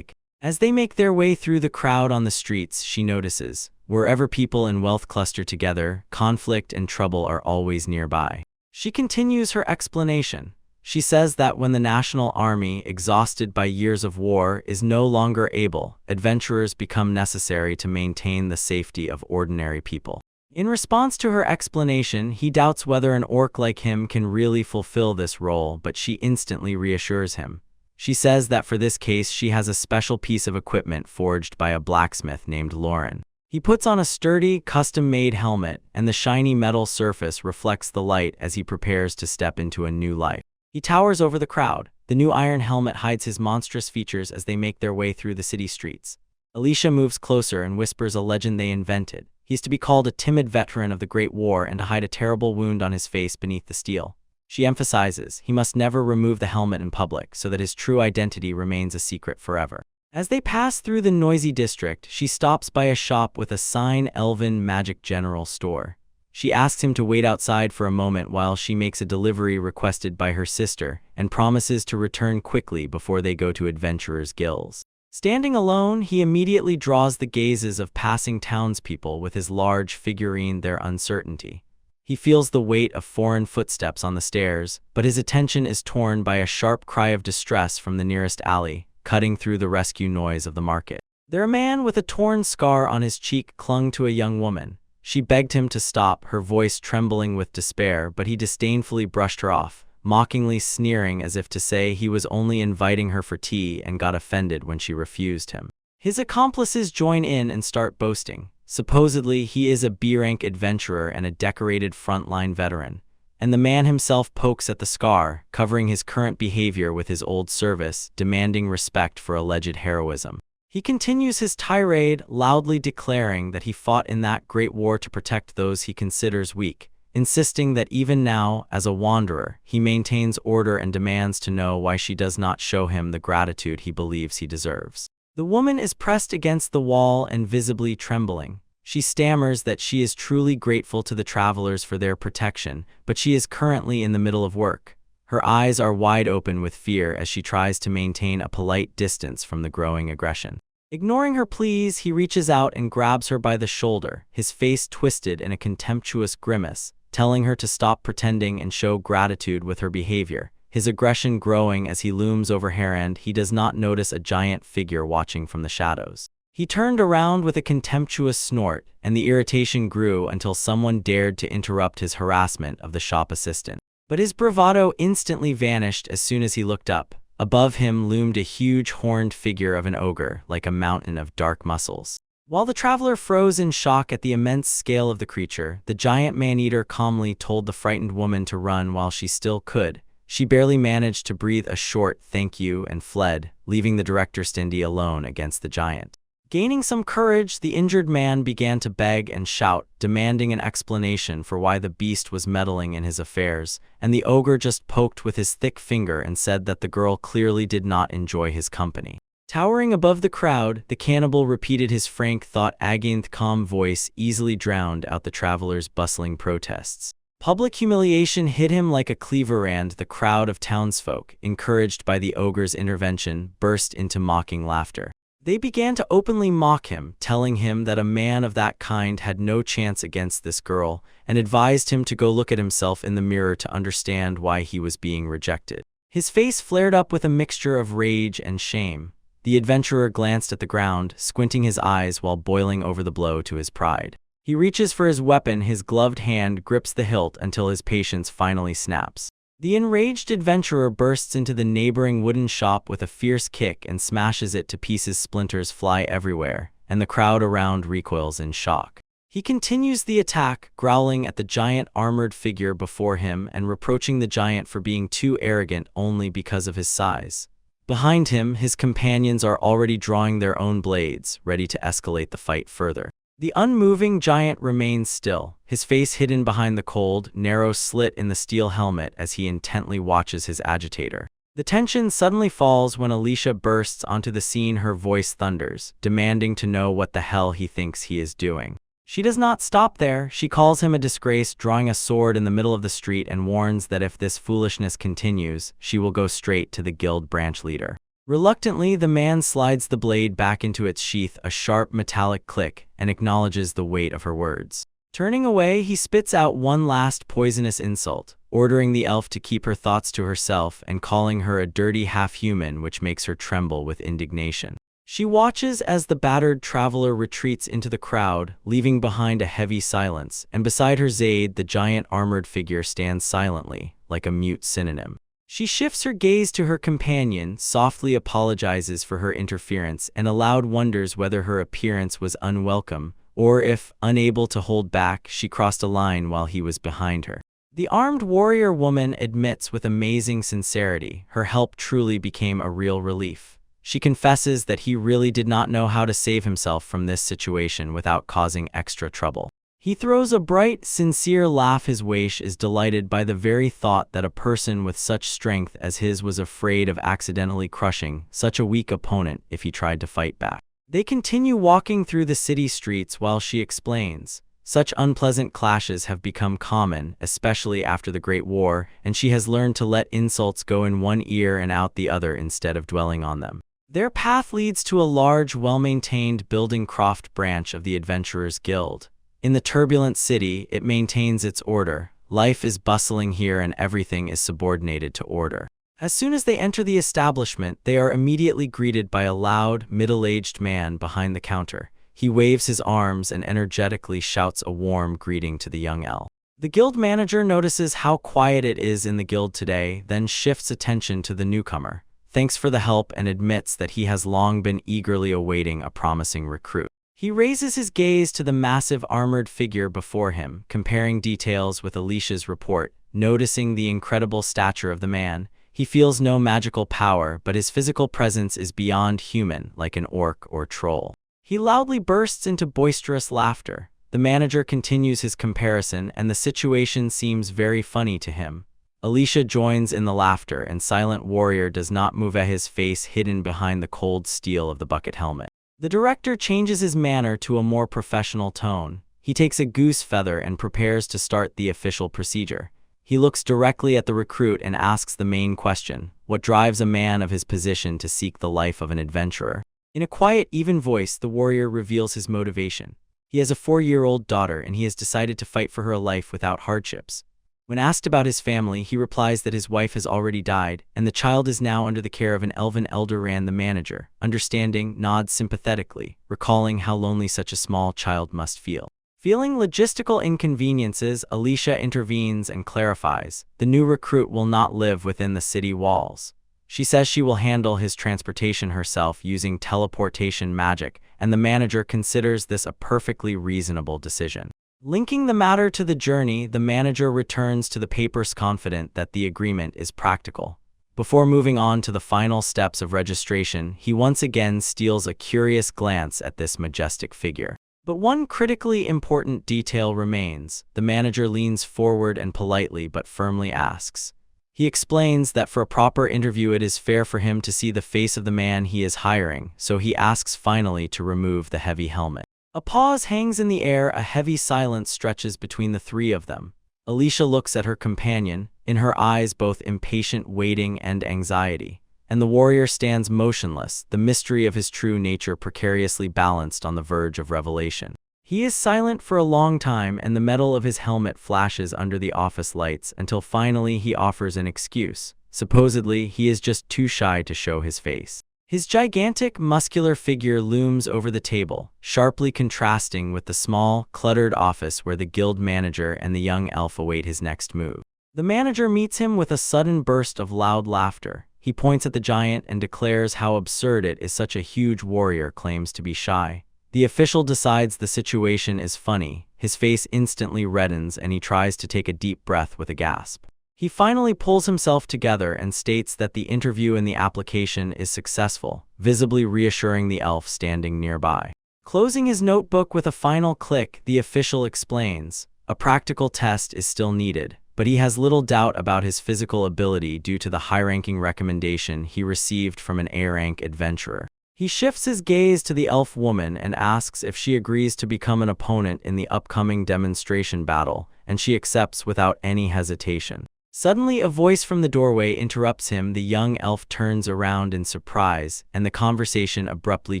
As they make their way through the crowd on the streets, she notices, wherever people and wealth cluster together, conflict and trouble are always nearby. She continues her explanation. She says that when the national army, exhausted by years of war, is no longer able, adventurers become necessary to maintain the safety of ordinary people. In response to her explanation, he doubts whether an orc like him can really fulfill this role, but she instantly reassures him. She says that for this case she has a special piece of equipment forged by a blacksmith named Lauren. He puts on a sturdy, custom-made helmet, and the shiny metal surface reflects the light as he prepares to step into a new life. He towers over the crowd. The new iron helmet hides his monstrous features as they make their way through the city streets. Alicia moves closer and whispers a legend they invented. He's to be called a timid veteran of the Great War and to hide a terrible wound on his face beneath the steel. She emphasizes he must never remove the helmet in public so that his true identity remains a secret forever. As they pass through the noisy district, she stops by a shop with a sign Elven Magic General Store. She asks him to wait outside for a moment while she makes a delivery requested by her sister and promises to return quickly before they go to Adventurers' Guilds. Standing alone, he immediately draws the gazes of passing townspeople with his large figurine their uncertainty. He feels the weight of foreign footsteps on the stairs, but his attention is torn by a sharp cry of distress from the nearest alley, cutting through the rescue noise of the market. There, a man with a torn scar on his cheek clung to a young woman. She begged him to stop, her voice trembling with despair, but he disdainfully brushed her off, mockingly sneering as if to say he was only inviting her for tea and got offended when she refused him. His accomplices join in and start boasting. Supposedly, he is a B-rank adventurer and a decorated frontline veteran, and the man himself pokes at the scar, covering his current behavior with his old service, demanding respect for alleged heroism. He continues his tirade, loudly declaring that he fought in that great war to protect those he considers weak, insisting that even now, as a wanderer, he maintains order and demands to know why she does not show him the gratitude he believes he deserves. The woman is pressed against the wall and visibly trembling. She stammers that she is truly grateful to the travelers for their protection, but she is currently in the middle of work. Her eyes are wide open with fear as she tries to maintain a polite distance from the growing aggression. Ignoring her pleas, he reaches out and grabs her by the shoulder, his face twisted in a contemptuous grimace, telling her to stop pretending and show gratitude with her behavior. His aggression growing as he looms over her and he does not notice a giant figure watching from the shadows. He turned around with a contemptuous snort, and the irritation grew until someone dared to interrupt his harassment of the shop assistant. But his bravado instantly vanished as soon as he looked up. Above him loomed a huge horned figure of an ogre, like a mountain of dark muscles. While the traveler froze in shock at the immense scale of the creature, the giant man-eater calmly told the frightened woman to run while she still could. She barely managed to breathe a short "thank you" and fled, leaving the director Stindy alone against the giant. Gaining some courage, the injured man began to beg and shout, demanding an explanation for why the beast was meddling in his affairs, and the ogre just poked with his thick finger and said that the girl clearly did not enjoy his company. Towering above the crowd, the cannibal repeated his frank thought against calm voice easily drowned out the traveler's bustling protests. Public humiliation hit him like a cleaver and the crowd of townsfolk, encouraged by the ogre's intervention, burst into mocking laughter. They began to openly mock him, telling him that a man of that kind had no chance against this girl, and advised him to go look at himself in the mirror to understand why he was being rejected. His face flared up with a mixture of rage and shame. The adventurer glanced at the ground, squinting his eyes while boiling over the blow to his pride. He reaches for his weapon, his gloved hand grips the hilt until his patience finally snaps. The enraged adventurer bursts into the neighboring wooden shop with a fierce kick and smashes it to pieces. Splinters fly everywhere, and the crowd around recoils in shock. He continues the attack, growling at the giant armored figure before him and reproaching the giant for being too arrogant only because of his size. Behind him, his companions are already drawing their own blades, ready to escalate the fight further. The unmoving giant remains still, his face hidden behind the cold, narrow slit in the steel helmet as he intently watches his agitator. The tension suddenly falls when Alicia bursts onto the scene. Her voice thunders, demanding to know what the hell he thinks he is doing. She does not stop there. She calls him a disgrace, drawing a sword in the middle of the street, and warns that if this foolishness continues, she will go straight to the guild branch leader. Reluctantly, the man slides the blade back into its sheath, a sharp metallic click, and acknowledges the weight of her words. Turning away, he spits out one last poisonous insult, ordering the elf to keep her thoughts to herself and calling her a dirty half-human, which makes her tremble with indignation. She watches as the battered traveler retreats into the crowd, leaving behind a heavy silence, and beside her Zaid, the giant armored figure stands silently, like a mute synonym. She shifts her gaze to her companion, softly apologizes for her interference, and aloud wonders whether her appearance was unwelcome, or if, unable to hold back, she crossed a line while he was behind her. The armed warrior woman admits with amazing sincerity her help truly became a real relief. She confesses that he really did not know how to save himself from this situation without causing extra trouble. He throws a bright, sincere laugh. His wish is delighted by the very thought that a person with such strength as his was afraid of accidentally crushing such a weak opponent if he tried to fight back. They continue walking through the city streets while she explains. Such unpleasant clashes have become common, especially after the Great War, and she has learned to let insults go in one ear and out the other instead of dwelling on them. Their path leads to a large, well-maintained building croft branch of the Adventurers Guild. In the turbulent city, it maintains its order. Life is bustling here and everything is subordinated to order. As soon as they enter the establishment, they are immediately greeted by a loud, middle-aged man behind the counter. He waves his arms and energetically shouts a warm greeting to the young elf. The guild manager notices how quiet it is in the guild today, then shifts attention to the newcomer, thanks for the help, and admits that he has long been eagerly awaiting a promising recruit. He raises his gaze to the massive armored figure before him, comparing details with Alicia's report. Noticing the incredible stature of the man, he feels no magical power, but his physical presence is beyond human, like an orc or troll. He loudly bursts into boisterous laughter. The manager continues his comparison, and the situation seems very funny to him. Alicia joins in the laughter, and Silent Warrior does not move, at his face hidden behind the cold steel of the bucket helmet. The director changes his manner to a more professional tone. He takes a goose feather and prepares to start the official procedure. He looks directly at the recruit and asks the main question: what drives a man of his position to seek the life of an adventurer? In a quiet, even voice, the warrior reveals his motivation. He has a 4-year-old daughter, and he has decided to fight for her a life without hardships. When asked about his family, he replies that his wife has already died, and the child is now under the care of an elven elder. The manager, understanding, nods sympathetically, recalling how lonely such a small child must feel. Feeling logistical inconveniences, Alicia intervenes and clarifies, the new recruit will not live within the city walls. She says she will handle his transportation herself using teleportation magic, and the manager considers this a perfectly reasonable decision. Linking the matter to the journey, the manager returns to the papers confident that the agreement is practical. Before moving on to the final steps of registration, he once again steals a curious glance at this majestic figure. But one critically important detail remains. The manager leans forward and politely but firmly asks, He explains that for a proper interview it is fair for him to see the face of the man he is hiring, so he asks finally to remove the heavy helmet. A pause hangs in the air, a heavy silence stretches between the three of them. Alicia looks at her companion, in her eyes both impatient waiting and anxiety. And the warrior stands motionless, the mystery of his true nature precariously balanced on the verge of revelation. He is silent for a long time, and the metal of his helmet flashes under the office lights until finally he offers an excuse. Supposedly, he is just too shy to show his face. His gigantic, muscular figure looms over the table, sharply contrasting with the small, cluttered office where the guild manager and the young elf await his next move. The manager meets him with a sudden burst of loud laughter. He points at the giant and declares how absurd it is such a huge warrior claims to be shy. The official decides the situation is funny. His face instantly reddens and he tries to take a deep breath with a gasp. He finally pulls himself together and states that the interview and the application is successful, visibly reassuring the elf standing nearby. Closing his notebook with a final click, the official explains, a practical test is still needed, but he has little doubt about his physical ability due to the high-ranking recommendation he received from an A-rank adventurer. He shifts his gaze to the elf woman and asks if she agrees to become an opponent in the upcoming demonstration battle, and she accepts without any hesitation. Suddenly, a voice from the doorway interrupts him. The young elf turns around in surprise, and the conversation abruptly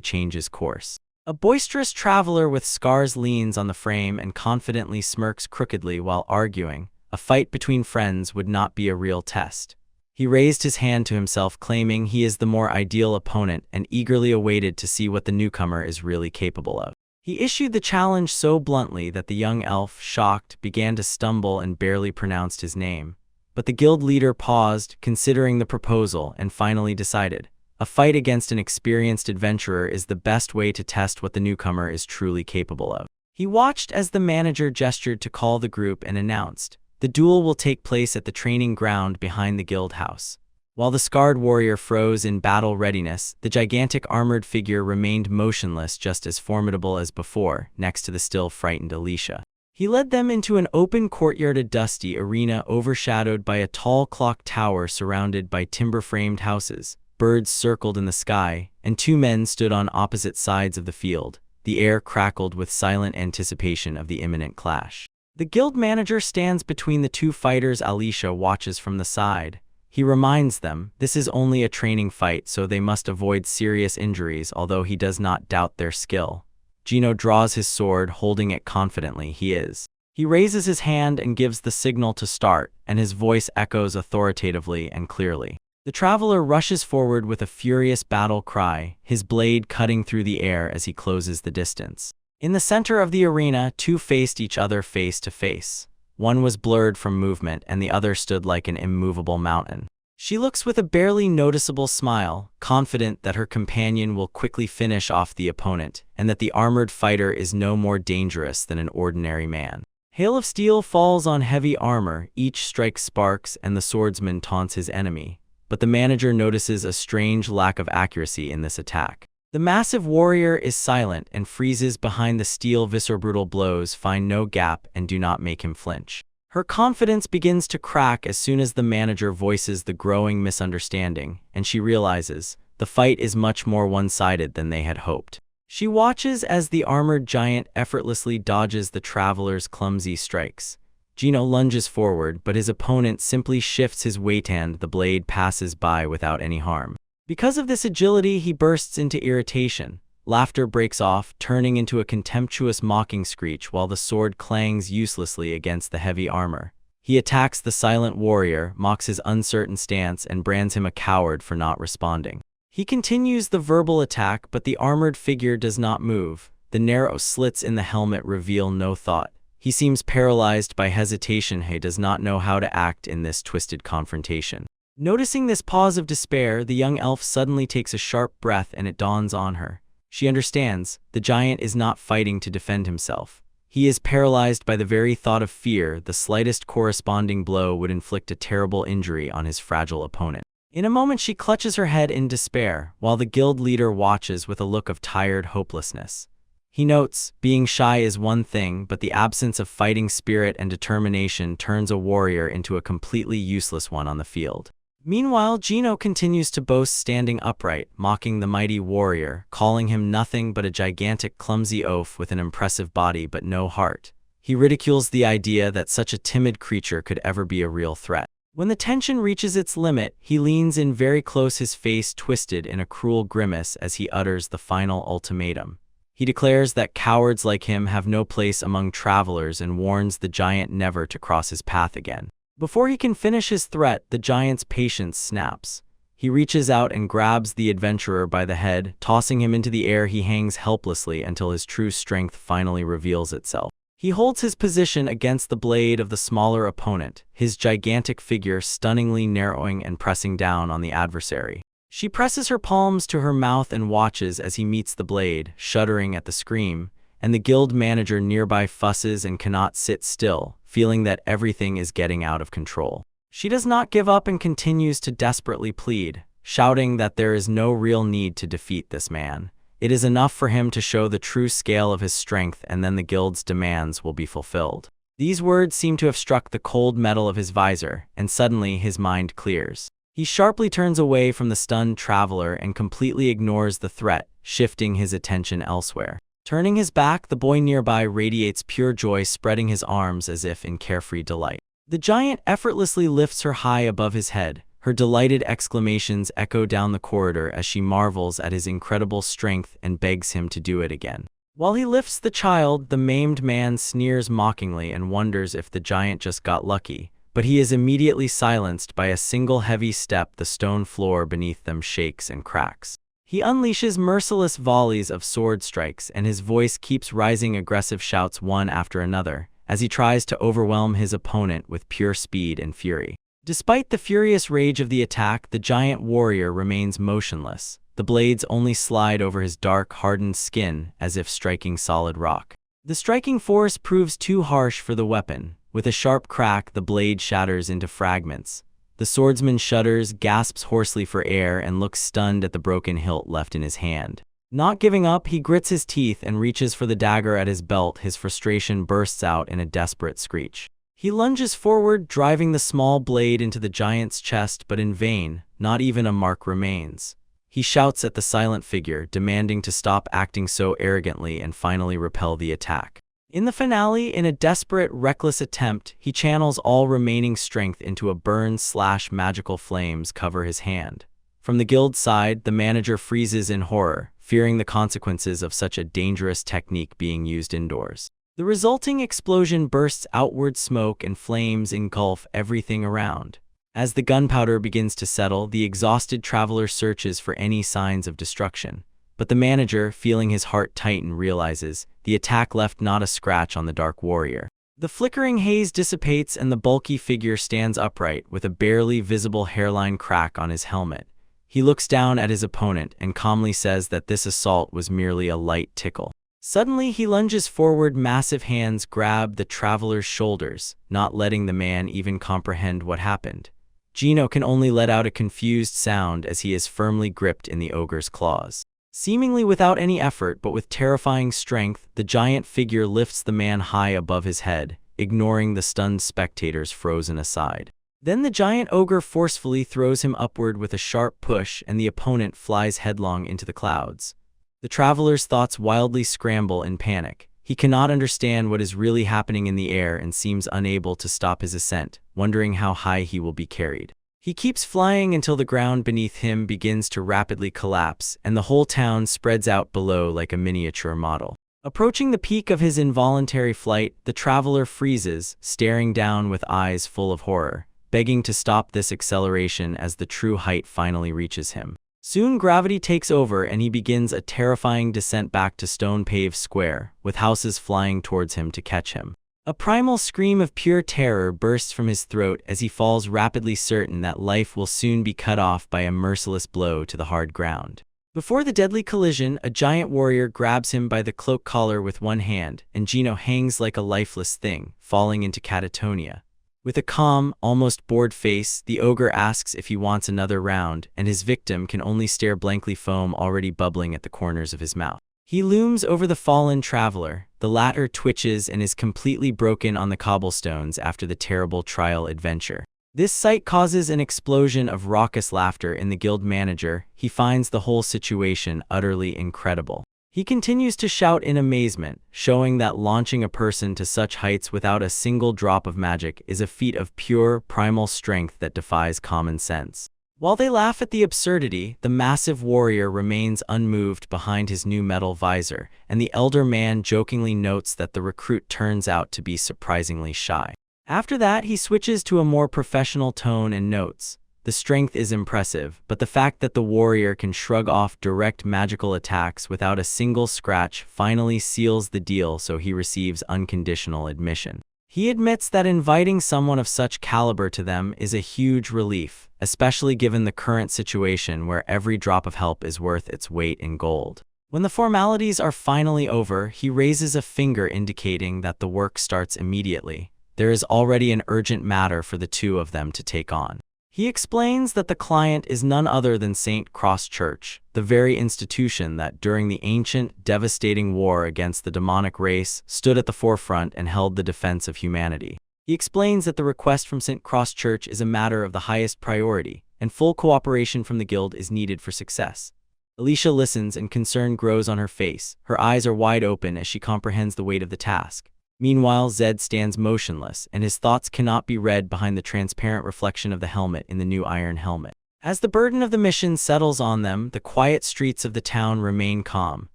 changes course. A boisterous traveler with scars leans on the frame and confidently smirks crookedly while arguing. A fight between friends would not be a real test. He raised his hand to himself, claiming he is the more ideal opponent, and eagerly awaited to see what the newcomer is really capable of. He issued the challenge so bluntly that the young elf, shocked, began to stumble and barely pronounced his name. But the guild leader paused, considering the proposal, and finally decided, a fight against an experienced adventurer is the best way to test what the newcomer is truly capable of. He watched as the manager gestured to call the group and announced, the duel will take place at the training ground behind the guild house. While the scarred warrior froze in battle readiness, the gigantic armored figure remained motionless, just as formidable as before, next to the still frightened Alicia. He led them into an open courtyard, a dusty arena overshadowed by a tall clock tower surrounded by timber-framed houses. Birds circled in the sky, and two men stood on opposite sides of the field. The air crackled with silent anticipation of the imminent clash. The guild manager stands between the two fighters. Alicia watches from the side. He reminds them, this is only a training fight, so they must avoid serious injuries, although he does not doubt their skill. Gino draws his sword, holding it confidently. He raises his hand and gives the signal to start, and his voice echoes authoritatively and clearly. The traveler rushes forward with a furious battle cry, his blade cutting through the air as he closes the distance. In the center of the arena, two faced each other face to face. One was blurred from movement, and the other stood like an immovable mountain. She looks with a barely noticeable smile, confident that her companion will quickly finish off the opponent, and that the armored fighter is no more dangerous than an ordinary man. Hail of steel falls on heavy armor, each strike sparks, and the swordsman taunts his enemy. But the manager notices a strange lack of accuracy in this attack. The massive warrior is silent and freezes behind the steel. Visceral blows find no gap and do not make him flinch. Her confidence begins to crack as soon as the manager voices the growing misunderstanding, and she realizes the fight is much more one-sided than they had hoped. She watches as the armored giant effortlessly dodges the traveler's clumsy strikes. Gino lunges forward, but his opponent simply shifts his weight and the blade passes by without any harm. Because of this agility, he bursts into irritation. Laughter breaks off, turning into a contemptuous mocking screech while the sword clangs uselessly against the heavy armor. He attacks the silent warrior, mocks his uncertain stance, and brands him a coward for not responding. He continues the verbal attack, but the armored figure does not move. The narrow slits in the helmet reveal no thought. He seems paralyzed by hesitation. He does not know how to act in this twisted confrontation. Noticing this pause of despair, the young elf suddenly takes a sharp breath, and it dawns on her. She understands, the giant is not fighting to defend himself. He is paralyzed by the very thought of fear. The slightest corresponding blow would inflict a terrible injury on his fragile opponent. In a moment she clutches her head in despair, while the guild leader watches with a look of tired hopelessness. He notes, being shy is one thing, but the absence of fighting spirit and determination turns a warrior into a completely useless one on the field. Meanwhile, Gino continues to boast standing upright, mocking the mighty warrior, calling him nothing but a gigantic clumsy oaf with an impressive body but no heart. He ridicules the idea that such a timid creature could ever be a real threat. When the tension reaches its limit, he leans in very close, his face twisted in a cruel grimace as he utters the final ultimatum. He declares that cowards like him have no place among travelers and warns the giant never to cross his path again. Before he can finish his threat, the giant's patience snaps. He reaches out and grabs the adventurer by the head, tossing him into the air. He hangs helplessly until his true strength finally reveals itself. He holds his position against the blade of the smaller opponent, his gigantic figure stunningly narrowing and pressing down on the adversary. She presses her palms to her mouth and watches as he meets the blade, shuddering at the scream, and the guild manager nearby fusses and cannot sit still, feeling that everything is getting out of control. She does not give up and continues to desperately plead, shouting that there is no real need to defeat this man. It is enough for him to show the true scale of his strength, and then the guild's demands will be fulfilled. These words seem to have struck the cold metal of his visor, and suddenly his mind clears. He sharply turns away from the stunned traveler and completely ignores the threat, shifting his attention elsewhere. Turning his back, the boy nearby radiates pure joy, spreading his arms as if in carefree delight. The giant effortlessly lifts her high above his head. Her delighted exclamations echo down the corridor as she marvels at his incredible strength and begs him to do it again. While he lifts the child, the maimed man sneers mockingly and wonders if the giant just got lucky. But he is immediately silenced by a single heavy step. The stone floor beneath them shakes and cracks. He unleashes merciless volleys of sword strikes, and his voice keeps rising, aggressive shouts one after another, as he tries to overwhelm his opponent with pure speed and fury. Despite the furious rage of the attack, the giant warrior remains motionless. The blades only slide over his dark, hardened skin, as if striking solid rock. The striking force proves too harsh for the weapon. With a sharp crack, the blade shatters into fragments. The swordsman shudders, gasps hoarsely for air, and looks stunned at the broken hilt left in his hand. Not giving up, he grits his teeth and reaches for the dagger at his belt. His frustration bursts out in a desperate screech. He lunges forward, driving the small blade into the giant's chest, but in vain. Not even a mark remains. He shouts at the silent figure, demanding to stop acting so arrogantly and finally repel the attack. In the finale, in a desperate, reckless attempt, he channels all remaining strength into a burn/magical flames cover his hand. From the guild side, the manager freezes in horror, fearing the consequences of such a dangerous technique being used indoors. The resulting explosion bursts outward, smoke and flames engulf everything around. As the gunpowder begins to settle, the exhausted traveler searches for any signs of destruction. But the manager, feeling his heart tighten, realizes the attack left not a scratch on the dark warrior. The flickering haze dissipates and the bulky figure stands upright with a barely visible hairline crack on his helmet. He looks down at his opponent and calmly says that this assault was merely a light tickle. Suddenly, he lunges forward, massive hands grab the traveler's shoulders, not letting the man even comprehend what happened. Gino can only let out a confused sound as he is firmly gripped in the ogre's claws. Seemingly without any effort but with terrifying strength, the giant figure lifts the man high above his head, ignoring the stunned spectators frozen aside. Then the giant ogre forcefully throws him upward with a sharp push, and the opponent flies headlong into the clouds. The traveler's thoughts wildly scramble in panic. He cannot understand what is really happening in the air and seems unable to stop his ascent, wondering how high he will be carried. He keeps flying until the ground beneath him begins to rapidly collapse, and the whole town spreads out below like a miniature model. Approaching the peak of his involuntary flight, the traveler freezes, staring down with eyes full of horror, begging to stop this acceleration as the true height finally reaches him. Soon gravity takes over and he begins a terrifying descent back to stone-paved square, with houses flying towards him to catch him. A primal scream of pure terror bursts from his throat as he falls rapidly, certain that life will soon be cut off by a merciless blow to the hard ground. Before the deadly collision, a giant warrior grabs him by the cloak collar with one hand, and Gino hangs like a lifeless thing, falling into catatonia. With a calm, almost bored face, the ogre asks if he wants another round, and his victim can only stare blankly, foam already bubbling at the corners of his mouth. He looms over the fallen traveler. The latter twitches and is completely broken on the cobblestones after the terrible trial adventure. This sight causes an explosion of raucous laughter in the guild manager. He finds the whole situation utterly incredible. He continues to shout in amazement, showing that launching a person to such heights without a single drop of magic is a feat of pure, primal strength that defies common sense. While they laugh at the absurdity, the massive warrior remains unmoved behind his new metal visor, and the elder man jokingly notes that the recruit turns out to be surprisingly shy. After that, he switches to a more professional tone and notes, "The strength is impressive, but the fact that the warrior can shrug off direct magical attacks without a single scratch finally seals the deal, so he receives unconditional admission." He admits that inviting someone of such caliber to them is a huge relief, especially given the current situation where every drop of help is worth its weight in gold. When the formalities are finally over, he raises a finger indicating that the work starts immediately. There is already an urgent matter for the two of them to take on. He explains that the client is none other than St. Cross Church, the very institution that, during the ancient, devastating war against the demonic race, stood at the forefront and held the defense of humanity. He explains that the request from St. Cross Church is a matter of the highest priority, and full cooperation from the guild is needed for success. Alicia listens, and concern grows on her face. Her eyes are wide open as she comprehends the weight of the task. Meanwhile, Zed stands motionless, and his thoughts cannot be read behind the transparent reflection of the helmet in the new iron helmet. As the burden of the mission settles on them, the quiet streets of the town remain calm.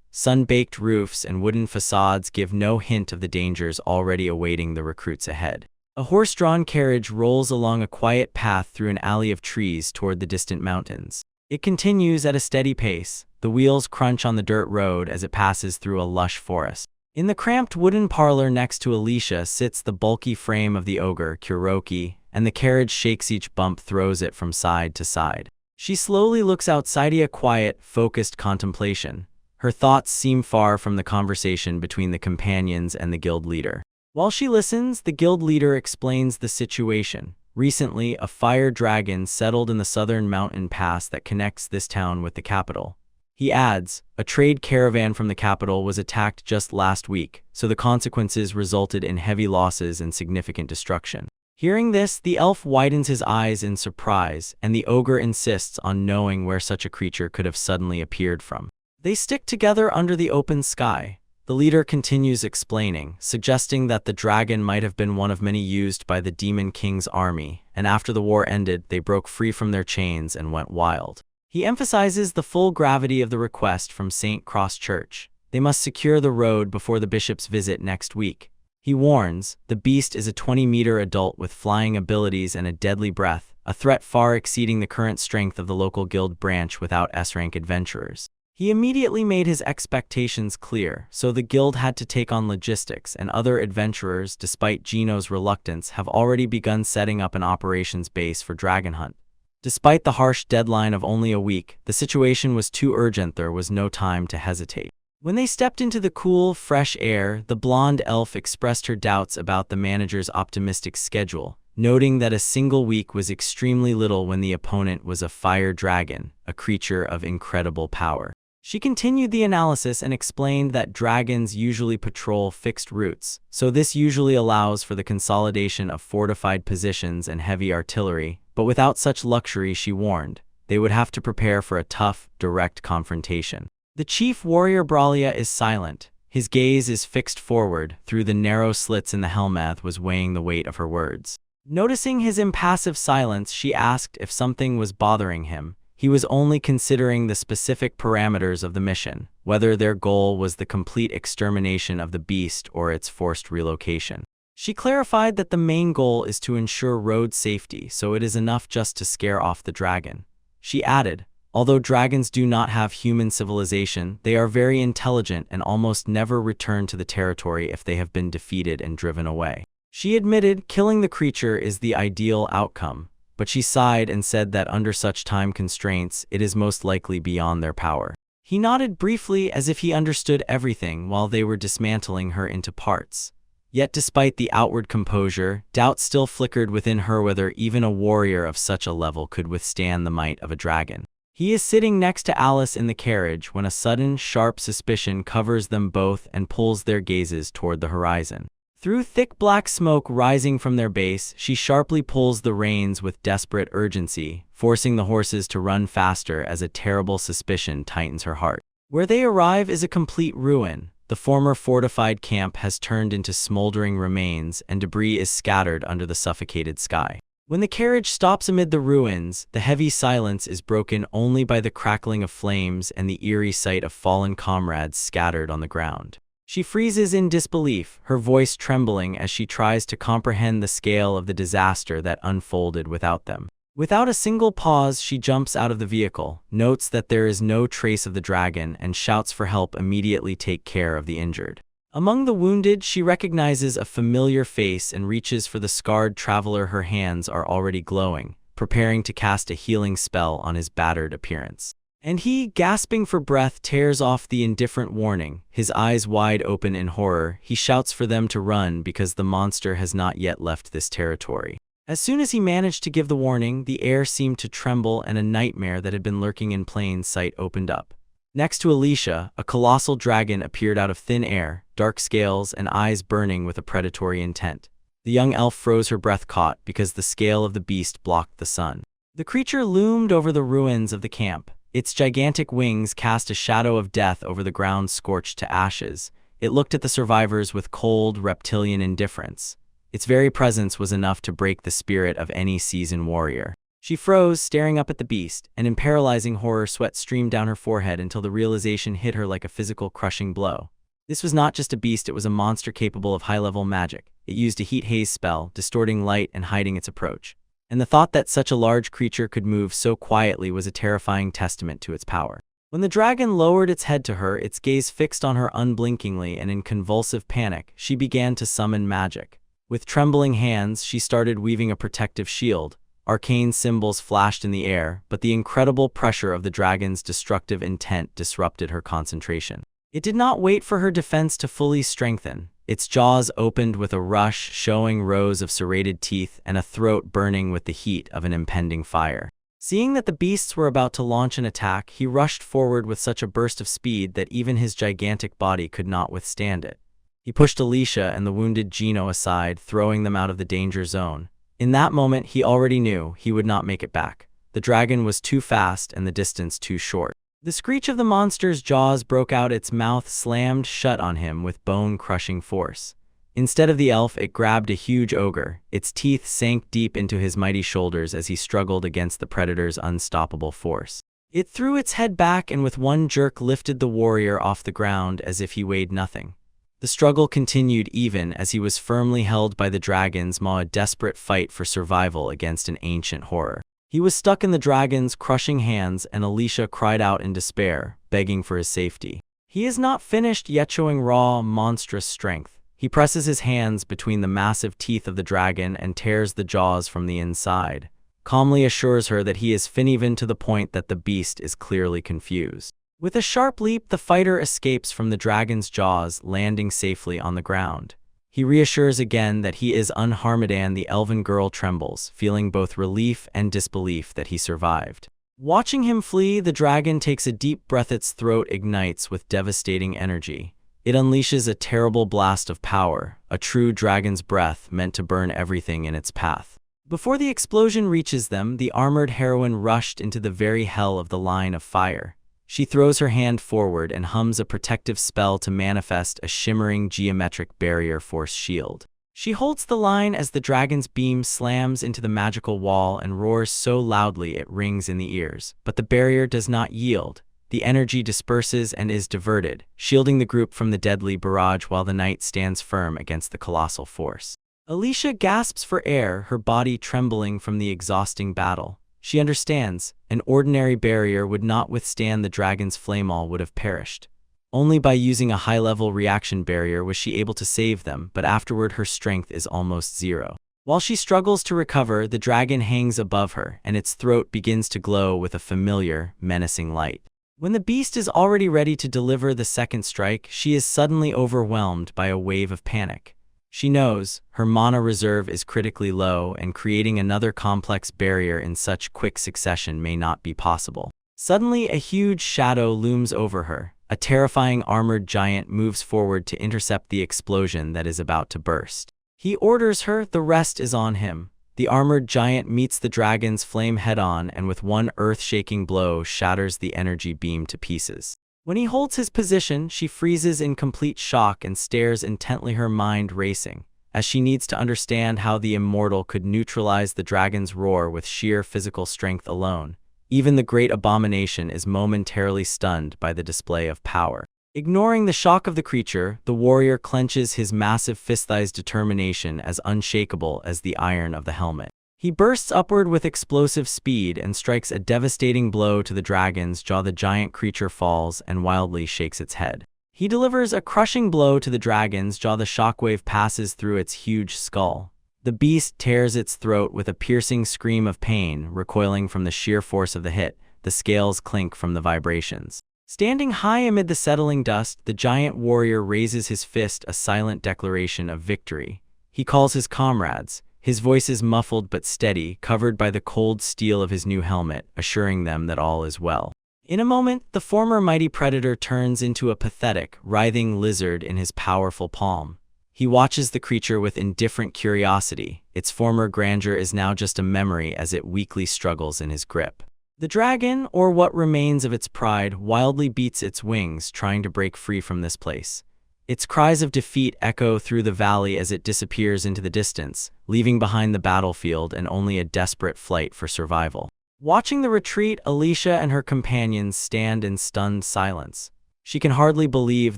Sun-baked roofs and wooden facades give no hint of the dangers already awaiting the recruits ahead. A horse-drawn carriage rolls along a quiet path through an alley of trees toward the distant mountains. It continues at a steady pace. The wheels crunch on the dirt road as it passes through a lush forest. In the cramped wooden parlor next to Alicia sits the bulky frame of the ogre, Kuroki, and the carriage shakes. Each bump throws it from side to side. She slowly looks outside a quiet, focused contemplation. Her thoughts seem far from the conversation between the companions and the guild leader. While she listens, the guild leader explains the situation. Recently, a fire dragon settled in the southern mountain pass that connects this town with the capital. He adds, a trade caravan from the capital was attacked just last week, so the consequences resulted in heavy losses and significant destruction. Hearing this, the elf widens his eyes in surprise, and the ogre insists on knowing where such a creature could have suddenly appeared from. They stick together under the open sky. The leader continues explaining, suggesting that the dragon might have been one of many used by the Demon King's army, and after the war ended, they broke free from their chains and went wild. He emphasizes the full gravity of the request from St. Cross Church. They must secure the road before the bishop's visit next week. He warns, the beast is a 20-meter adult with flying abilities and a deadly breath, a threat far exceeding the current strength of the local guild branch without S-rank adventurers. He immediately made his expectations clear, so the guild had to take on logistics, and other adventurers, despite Gino's reluctance, have already begun setting up an operations base for dragon hunt. Despite the harsh deadline of only a week, the situation was too urgent. There was no time to hesitate. When they stepped into the cool, fresh air, the blonde elf expressed her doubts about the manager's optimistic schedule, noting that a single week was extremely little when the opponent was a fire dragon, a creature of incredible power. She continued the analysis and explained that dragons usually patrol fixed routes, so this usually allows for the consolidation of fortified positions and heavy artillery, but without such luxury, she warned, they would have to prepare for a tough, direct confrontation. The chief warrior Bralia is silent. His gaze is fixed forward through the narrow slits in the helmet, was weighing the weight of her words. Noticing his impassive silence, she asked if something was bothering him. He was only considering the specific parameters of the mission, whether their goal was the complete extermination of the beast or its forced relocation. She clarified that the main goal is to ensure road safety, so it is enough just to scare off the dragon. She added, although dragons do not have human civilization, they are very intelligent and almost never return to the territory if they have been defeated and driven away. She admitted killing the creature is the ideal outcome, but she sighed and said that under such time constraints, it is most likely beyond their power. He nodded briefly as if he understood everything while they were dismantling her into parts. Yet despite the outward composure, doubt still flickered within her whether even a warrior of such a level could withstand the might of a dragon. He is sitting next to Alice in the carriage when a sudden, sharp suspicion covers them both and pulls their gazes toward the horizon. Through thick black smoke rising from their base, she sharply pulls the reins with desperate urgency, forcing the horses to run faster as a terrible suspicion tightens her heart. Where they arrive is a complete ruin. The former fortified camp has turned into smoldering remains, and debris is scattered under the suffocated sky. When the carriage stops amid the ruins, the heavy silence is broken only by the crackling of flames and the eerie sight of fallen comrades scattered on the ground. She freezes in disbelief, her voice trembling as she tries to comprehend the scale of the disaster that unfolded without them. Without a single pause, she jumps out of the vehicle, notes that there is no trace of the dragon, and shouts for help immediately take care of the injured. Among the wounded, she recognizes a familiar face and reaches for the scarred traveler. Her hands are already glowing, preparing to cast a healing spell on his battered appearance. And he, gasping for breath, tears off the indifferent warning, his eyes wide open in horror. He shouts for them to run because the monster has not yet left this territory. As soon as he managed to give the warning, the air seemed to tremble and a nightmare that had been lurking in plain sight opened up. Next to Alicia, a colossal dragon appeared out of thin air, dark scales and eyes burning with a predatory intent. The young elf froze, her breath caught because the scale of the beast blocked the sun. The creature loomed over the ruins of the camp. Its gigantic wings cast a shadow of death over the ground scorched to ashes. It looked at the survivors with cold, reptilian indifference. Its very presence was enough to break the spirit of any seasoned warrior. She froze, staring up at the beast, and in paralyzing horror sweat streamed down her forehead until the realization hit her like a physical crushing blow. This was not just a beast, it was a monster capable of high-level magic. It used a heat haze spell, distorting light and hiding its approach. And the thought that such a large creature could move so quietly was a terrifying testament to its power. When the dragon lowered its head to her, its gaze fixed on her unblinkingly, and in convulsive panic, she began to summon magic. With trembling hands, she started weaving a protective shield. Arcane symbols flashed in the air, but the incredible pressure of the dragon's destructive intent disrupted her concentration. It did not wait for her defense to fully strengthen. Its jaws opened with a rush, showing rows of serrated teeth and a throat burning with the heat of an impending fire. Seeing that the beasts were about to launch an attack, he rushed forward with such a burst of speed that even his gigantic body could not withstand it. He pushed Alicia and the wounded Gino aside, throwing them out of the danger zone. In that moment, he already knew he would not make it back. The dragon was too fast and the distance too short. The screech of the monster's jaws broke out, its mouth slammed shut on him with bone-crushing force. Instead of the elf, it grabbed a huge ogre. Its teeth sank deep into his mighty shoulders as he struggled against the predator's unstoppable force. It threw its head back and with one jerk lifted the warrior off the ground as if he weighed nothing. The struggle continued even as he was firmly held by the dragon's maw, a desperate fight for survival against an ancient horror. He was stuck in the dragon's crushing hands, and Alicia cried out in despair, begging for his safety. He is not finished yet, showing raw, monstrous strength. He presses his hands between the massive teeth of the dragon and tears the jaws from the inside, calmly assures her that he is even to the point that the beast is clearly confused. With a sharp leap, the fighter escapes from the dragon's jaws, landing safely on the ground. He reassures again that he is unharmed, and the elven girl trembles, feeling both relief and disbelief that he survived. Watching him flee, the dragon takes a deep breath. Its throat ignites with devastating energy. It unleashes a terrible blast of power, a true dragon's breath meant to burn everything in its path. Before the explosion reaches them, the armored heroine rushed into the very hell of the line of fire. She throws her hand forward and hums a protective spell to manifest a shimmering geometric barrier force shield. She holds the line as the dragon's beam slams into the magical wall and roars so loudly it rings in the ears. But the barrier does not yield. The energy disperses and is diverted, shielding the group from the deadly barrage while the knight stands firm against the colossal force. Alicia gasps for air, her body trembling from the exhausting battle. She understands, an ordinary barrier would not withstand the dragon's flame, all would have perished. Only by using a high-level reaction barrier was she able to save them, but afterward her strength is almost zero. While she struggles to recover, the dragon hangs above her, and its throat begins to glow with a familiar, menacing light. When the beast is already ready to deliver the second strike, she is suddenly overwhelmed by a wave of panic. She knows her mana reserve is critically low, and creating another complex barrier in such quick succession may not be possible. Suddenly, a huge shadow looms over her. A terrifying armored giant moves forward to intercept the explosion that is about to burst. He orders her, the rest is on him. The armored giant meets the dragon's flame head-on and with one earth-shaking blow shatters the energy beam to pieces. When he holds his position, she freezes in complete shock and stares intently, her mind racing, as she needs to understand how the immortal could neutralize the dragon's roar with sheer physical strength alone. Even the great abomination is momentarily stunned by the display of power. Ignoring the shock of the creature, the warrior clenches his massive fist-sized determination as unshakable as the iron of the helmet. He bursts upward with explosive speed and strikes a devastating blow to the dragon's jaw. The giant creature falls and wildly shakes its head. He delivers a crushing blow to the dragon's jaw. The shockwave passes through its huge skull. The beast tears its throat with a piercing scream of pain, recoiling from the sheer force of the hit. The scales clink from the vibrations. Standing high amid the settling dust, the giant warrior raises his fist, a silent declaration of victory. He calls his comrades. His voice is muffled but steady, covered by the cold steel of his new helmet, assuring them that all is well. In a moment, the former mighty predator turns into a pathetic, writhing lizard in his powerful palm. He watches the creature with indifferent curiosity. Its former grandeur is now just a memory as it weakly struggles in his grip. The dragon, or what remains of its pride, wildly beats its wings, trying to break free from this place. Its cries of defeat echo through the valley as it disappears into the distance, leaving behind the battlefield and only a desperate flight for survival. Watching the retreat, Alicia and her companions stand in stunned silence. She can hardly believe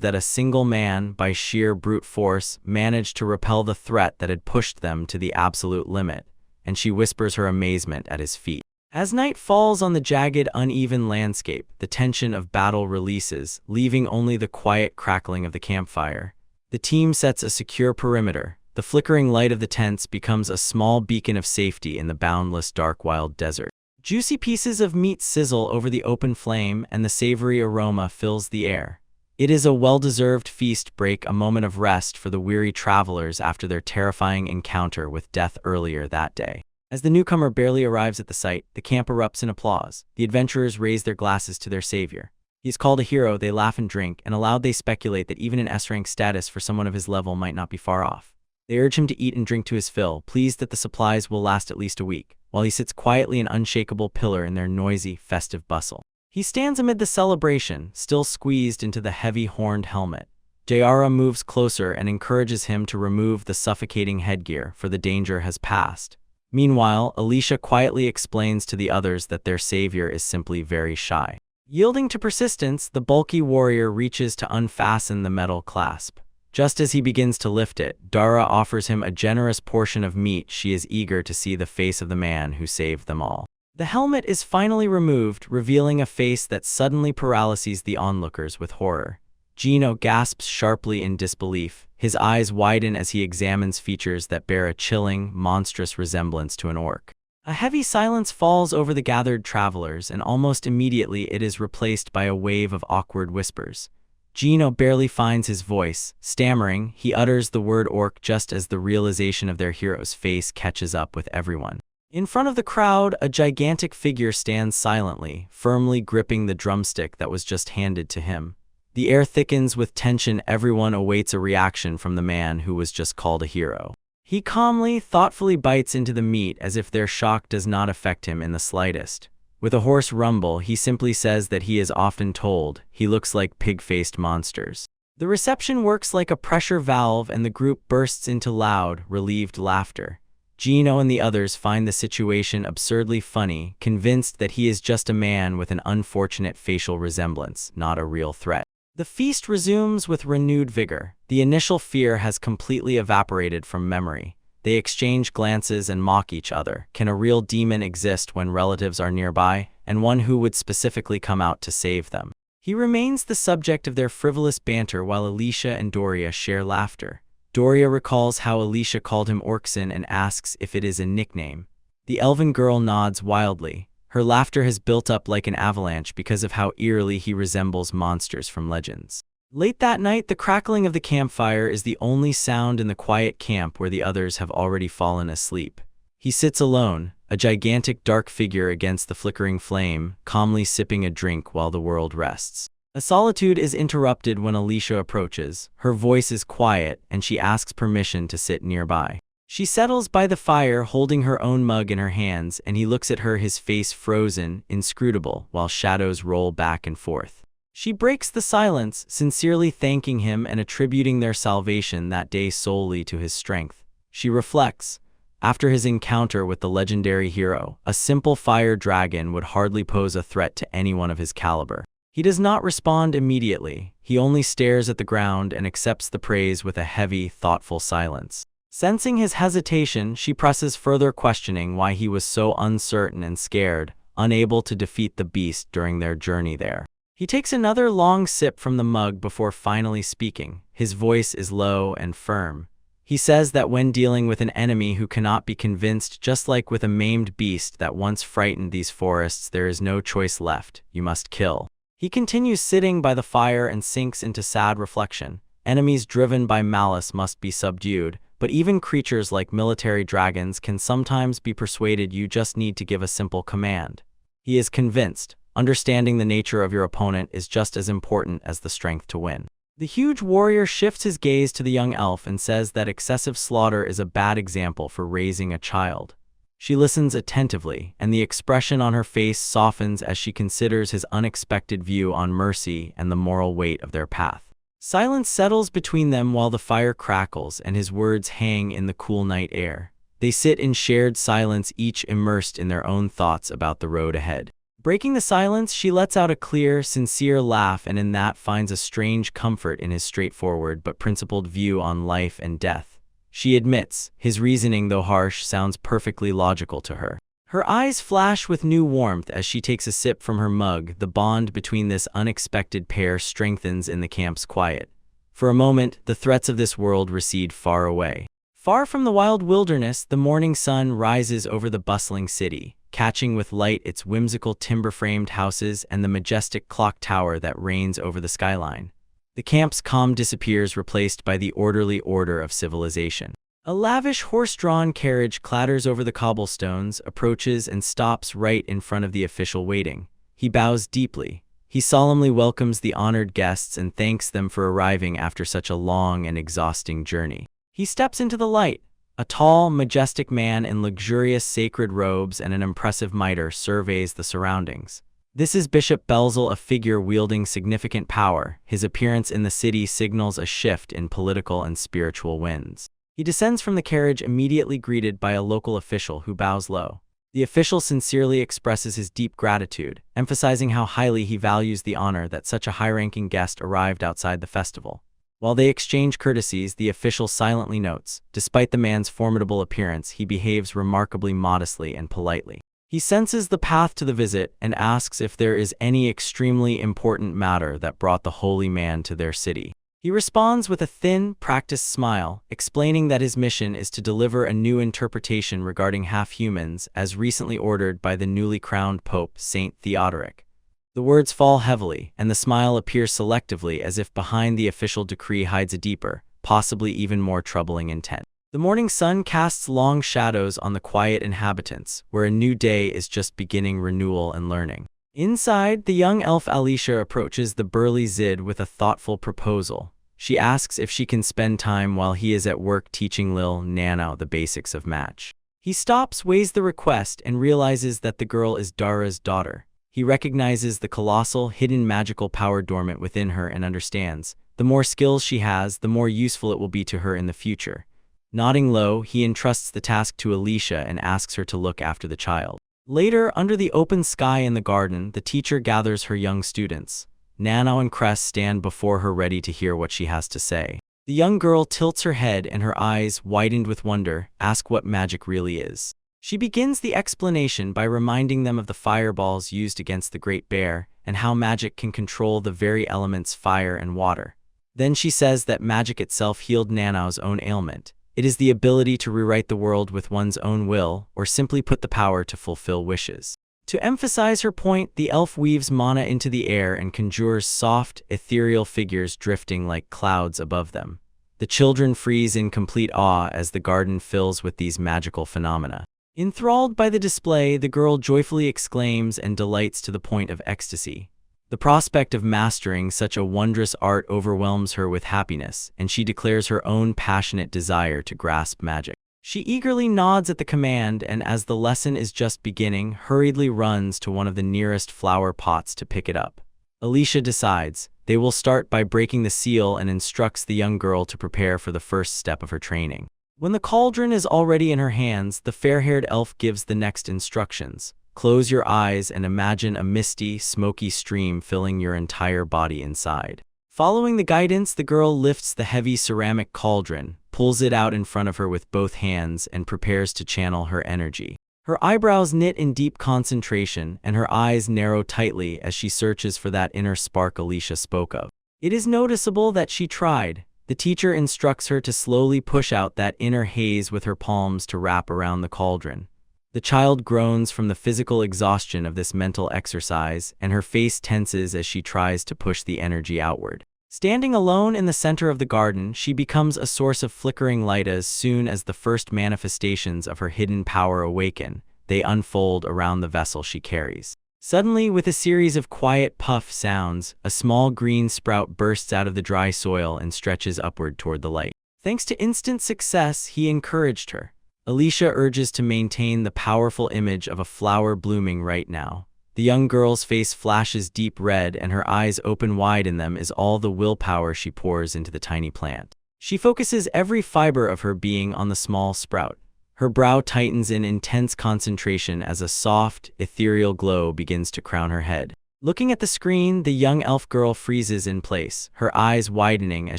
that a single man, by sheer brute force, managed to repel the threat that had pushed them to the absolute limit, and she whispers her amazement at his feet. As night falls on the jagged, uneven landscape, the tension of battle releases, leaving only the quiet crackling of the campfire. The team sets a secure perimeter. The flickering light of the tents becomes a small beacon of safety in the boundless dark wild desert. Juicy pieces of meat sizzle over the open flame, and the savory aroma fills the air. It is a well-deserved feast break, a moment of rest for the weary travelers after their terrifying encounter with death earlier that day. As the newcomer barely arrives at the site, the camp erupts in applause. The adventurers raise their glasses to their savior. He is called a hero, they laugh and drink, and aloud they speculate that even an S-rank status for someone of his level might not be far off. They urge him to eat and drink to his fill, pleased that the supplies will last at least a week, while he sits quietly an unshakable pillar in their noisy, festive bustle. He stands amid the celebration, still squeezed into the heavy horned helmet. Jayara moves closer and encourages him to remove the suffocating headgear, for the danger has passed. Meanwhile, Alicia quietly explains to the others that their savior is simply very shy. Yielding to persistence, the bulky warrior reaches to unfasten the metal clasp. Just as he begins to lift it, Dara offers him a generous portion of meat. She is eager to see the face of the man who saved them all. The helmet is finally removed, revealing a face that suddenly paralyzes the onlookers with horror. Gino gasps sharply in disbelief. His eyes widen as he examines features that bear a chilling, monstrous resemblance to an orc. A heavy silence falls over the gathered travelers, and almost immediately it is replaced by a wave of awkward whispers. Gino barely finds his voice. Stammering, he utters the word orc just as the realization of their hero's face catches up with everyone. In front of the crowd, a gigantic figure stands silently, firmly gripping the drumstick that was just handed to him. The air thickens with tension. Everyone awaits a reaction from the man who was just called a hero. He calmly, thoughtfully bites into the meat as if their shock does not affect him in the slightest. With a hoarse rumble, he simply says that he is often told he looks like pig-faced monsters. The reception works like a pressure valve and the group bursts into loud, relieved laughter. Gino and the others find the situation absurdly funny, convinced that he is just a man with an unfortunate facial resemblance, not a real threat. The feast resumes with renewed vigor. The initial fear has completely evaporated from memory. They exchange glances and mock each other. Can a real demon exist when relatives are nearby, and one who would specifically come out to save them? He remains the subject of their frivolous banter while Alicia and Doria share laughter. Doria recalls how Alicia called him Orkson and asks if it is a nickname. The elven girl nods wildly. Her laughter has built up like an avalanche because of how eerily he resembles monsters from legends. Late that night, the crackling of the campfire is the only sound in the quiet camp where the others have already fallen asleep. He sits alone, a gigantic dark figure against the flickering flame, calmly sipping a drink while the world rests. A solitude is interrupted when Alicia approaches. Her voice is quiet, and she asks permission to sit nearby. She settles by the fire, holding her own mug in her hands, and he looks at her, his face frozen, inscrutable, while shadows roll back and forth. She breaks the silence, sincerely thanking him and attributing their salvation that day solely to his strength. She reflects. After his encounter with the legendary hero, a simple fire dragon would hardly pose a threat to anyone of his caliber. He does not respond immediately. He only stares at the ground and accepts the praise with a heavy, thoughtful silence. Sensing his hesitation, she presses further, questioning why he was so uncertain and scared, unable to defeat the beast during their journey there. He takes another long sip from the mug before finally speaking. His voice is low and firm. He says that when dealing with an enemy who cannot be convinced, just like with a maimed beast that once frightened these forests, there is no choice left. You must kill. He continues sitting by the fire and sinks into sad reflection. Enemies driven by malice must be subdued, but even creatures like military dragons can sometimes be persuaded. You just need to give a simple command. He is convinced. Understanding the nature of your opponent is just as important as the strength to win. The huge warrior shifts his gaze to the young elf and says that excessive slaughter is a bad example for raising a child. She listens attentively, and the expression on her face softens as she considers his unexpected view on mercy and the moral weight of their path. Silence settles between them while the fire crackles and his words hang in the cool night air. They sit in shared silence, each immersed in their own thoughts about the road ahead. Breaking the silence, she lets out a clear, sincere laugh, and in that finds a strange comfort in his straightforward but principled view on life and death. She admits, his reasoning, though harsh, sounds perfectly logical to her. Her eyes flash with new warmth as she takes a sip from her mug. The bond between this unexpected pair strengthens in the camp's quiet. For a moment, the threats of this world recede far away. Far from the wild wilderness, the morning sun rises over the bustling city, catching with light its whimsical timber-framed houses and the majestic clock tower that reigns over the skyline. The camp's calm disappears, replaced by the orderly order of civilization. A lavish horse-drawn carriage clatters over the cobblestones, approaches and stops right in front of the official waiting. He bows deeply. He solemnly welcomes the honored guests and thanks them for arriving after such a long and exhausting journey. He steps into the light. A tall, majestic man in luxurious sacred robes and an impressive mitre surveys the surroundings. This is Bishop Belzel, a figure wielding significant power. His appearance in the city signals a shift in political and spiritual winds. He descends from the carriage, immediately greeted by a local official who bows low. The official sincerely expresses his deep gratitude, emphasizing how highly he values the honor that such a high-ranking guest arrived outside the festival. While they exchange courtesies, the official silently notes, despite the man's formidable appearance, he behaves remarkably modestly and politely. He senses the path to the visit and asks if there is any extremely important matter that brought the holy man to their city. He responds with a thin, practiced smile, explaining that his mission is to deliver a new interpretation regarding half-humans, as recently ordered by the newly crowned Pope, Saint Theodoric. The words fall heavily, and the smile appears selectively, as if behind the official decree hides a deeper, possibly even more troubling intent. The morning sun casts long shadows on the quiet inhabitants, where a new day is just beginning renewal and learning. Inside, the young elf Alicia approaches the burly Zid with a thoughtful proposal. She asks if she can spend time while he is at work teaching Lil Nano the basics of match. He stops, weighs the request, and realizes that the girl is Dara's daughter. He recognizes the colossal, hidden magical power dormant within her and understands, the more skills she has, the more useful it will be to her in the future. Nodding low, he entrusts the task to Alicia and asks her to look after the child. Later, under the open sky in the garden, the teacher gathers her young students. Nano and Cress stand before her, ready to hear what she has to say. The young girl tilts her head and her eyes, widened with wonder, ask what magic really is. She begins the explanation by reminding them of the fireballs used against the Great Bear and how magic can control the very elements fire and water. Then she says that magic itself healed Nano's own ailment. It is the ability to rewrite the world with one's own will, or simply put, the power to fulfill wishes. To emphasize her point, the elf weaves mana into the air and conjures soft, ethereal figures drifting like clouds above them. The children freeze in complete awe as the garden fills with these magical phenomena. Enthralled by the display, the girl joyfully exclaims and delights to the point of ecstasy. The prospect of mastering such a wondrous art overwhelms her with happiness, and she declares her own passionate desire to grasp magic. She eagerly nods at the command and, as the lesson is just beginning, hurriedly runs to one of the nearest flower pots to pick it up. Alicia decides they will start by breaking the seal and instructs the young girl to prepare for the first step of her training. When the cauldron is already in her hands, the fair-haired elf gives the next instructions. Close your eyes and imagine a misty, smoky stream filling your entire body inside. Following the guidance, the girl lifts the heavy ceramic cauldron, pulls it out in front of her with both hands, and prepares to channel her energy. Her eyebrows knit in deep concentration, and her eyes narrow tightly as she searches for that inner spark Alicia spoke of. It is noticeable that she tried. The teacher instructs her to slowly push out that inner haze with her palms to wrap around the cauldron. The child groans from the physical exhaustion of this mental exercise, and her face tenses as she tries to push the energy outward. Standing alone in the center of the garden, she becomes a source of flickering light. As soon as the first manifestations of her hidden power awaken, they unfold around the vessel she carries. Suddenly, with a series of quiet puff sounds, a small green sprout bursts out of the dry soil and stretches upward toward the light. Thanks to instant success, he encouraged her. Alicia urges to maintain the powerful image of a flower blooming right now. The young girl's face flashes deep red and her eyes open wide. In them is all the willpower she pours into the tiny plant. She focuses every fiber of her being on the small sprout. Her brow tightens in intense concentration as a soft, ethereal glow begins to crown her head. Looking at the screen, the young elf girl freezes in place, her eyes widening as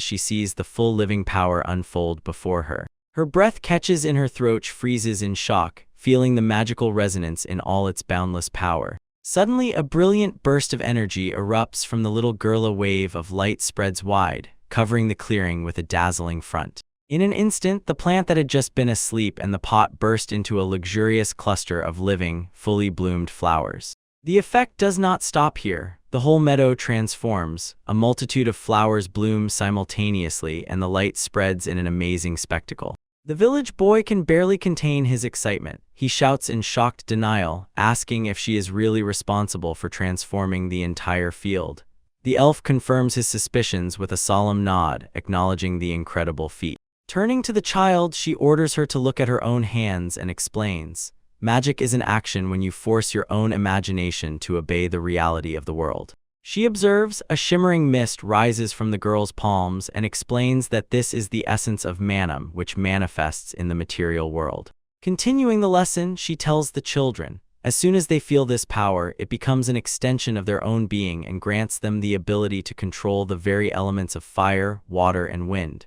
she sees the full living power unfold before her. Her breath catches in her throat, freezes in shock, feeling the magical resonance in all its boundless power. Suddenly, a brilliant burst of energy erupts from the little girl. A wave of light spreads wide, covering the clearing with a dazzling front. In an instant, the plant that had just been asleep and the pot burst into a luxurious cluster of living, fully bloomed flowers. The effect does not stop here. The whole meadow transforms. A multitude of flowers bloom simultaneously, and the light spreads in an amazing spectacle. The village boy can barely contain his excitement. He shouts in shocked denial, asking if she is really responsible for transforming the entire field. The elf confirms his suspicions with a solemn nod, acknowledging the incredible feat. Turning to the child, she orders her to look at her own hands and explains, "Magic is an action when you force your own imagination to obey the reality of the world." She observes a shimmering mist rises from the girl's palms and explains that this is the essence of mana, which manifests in the material world. Continuing the lesson, she tells the children, as soon as they feel this power, it becomes an extension of their own being and grants them the ability to control the very elements of fire, water, and wind.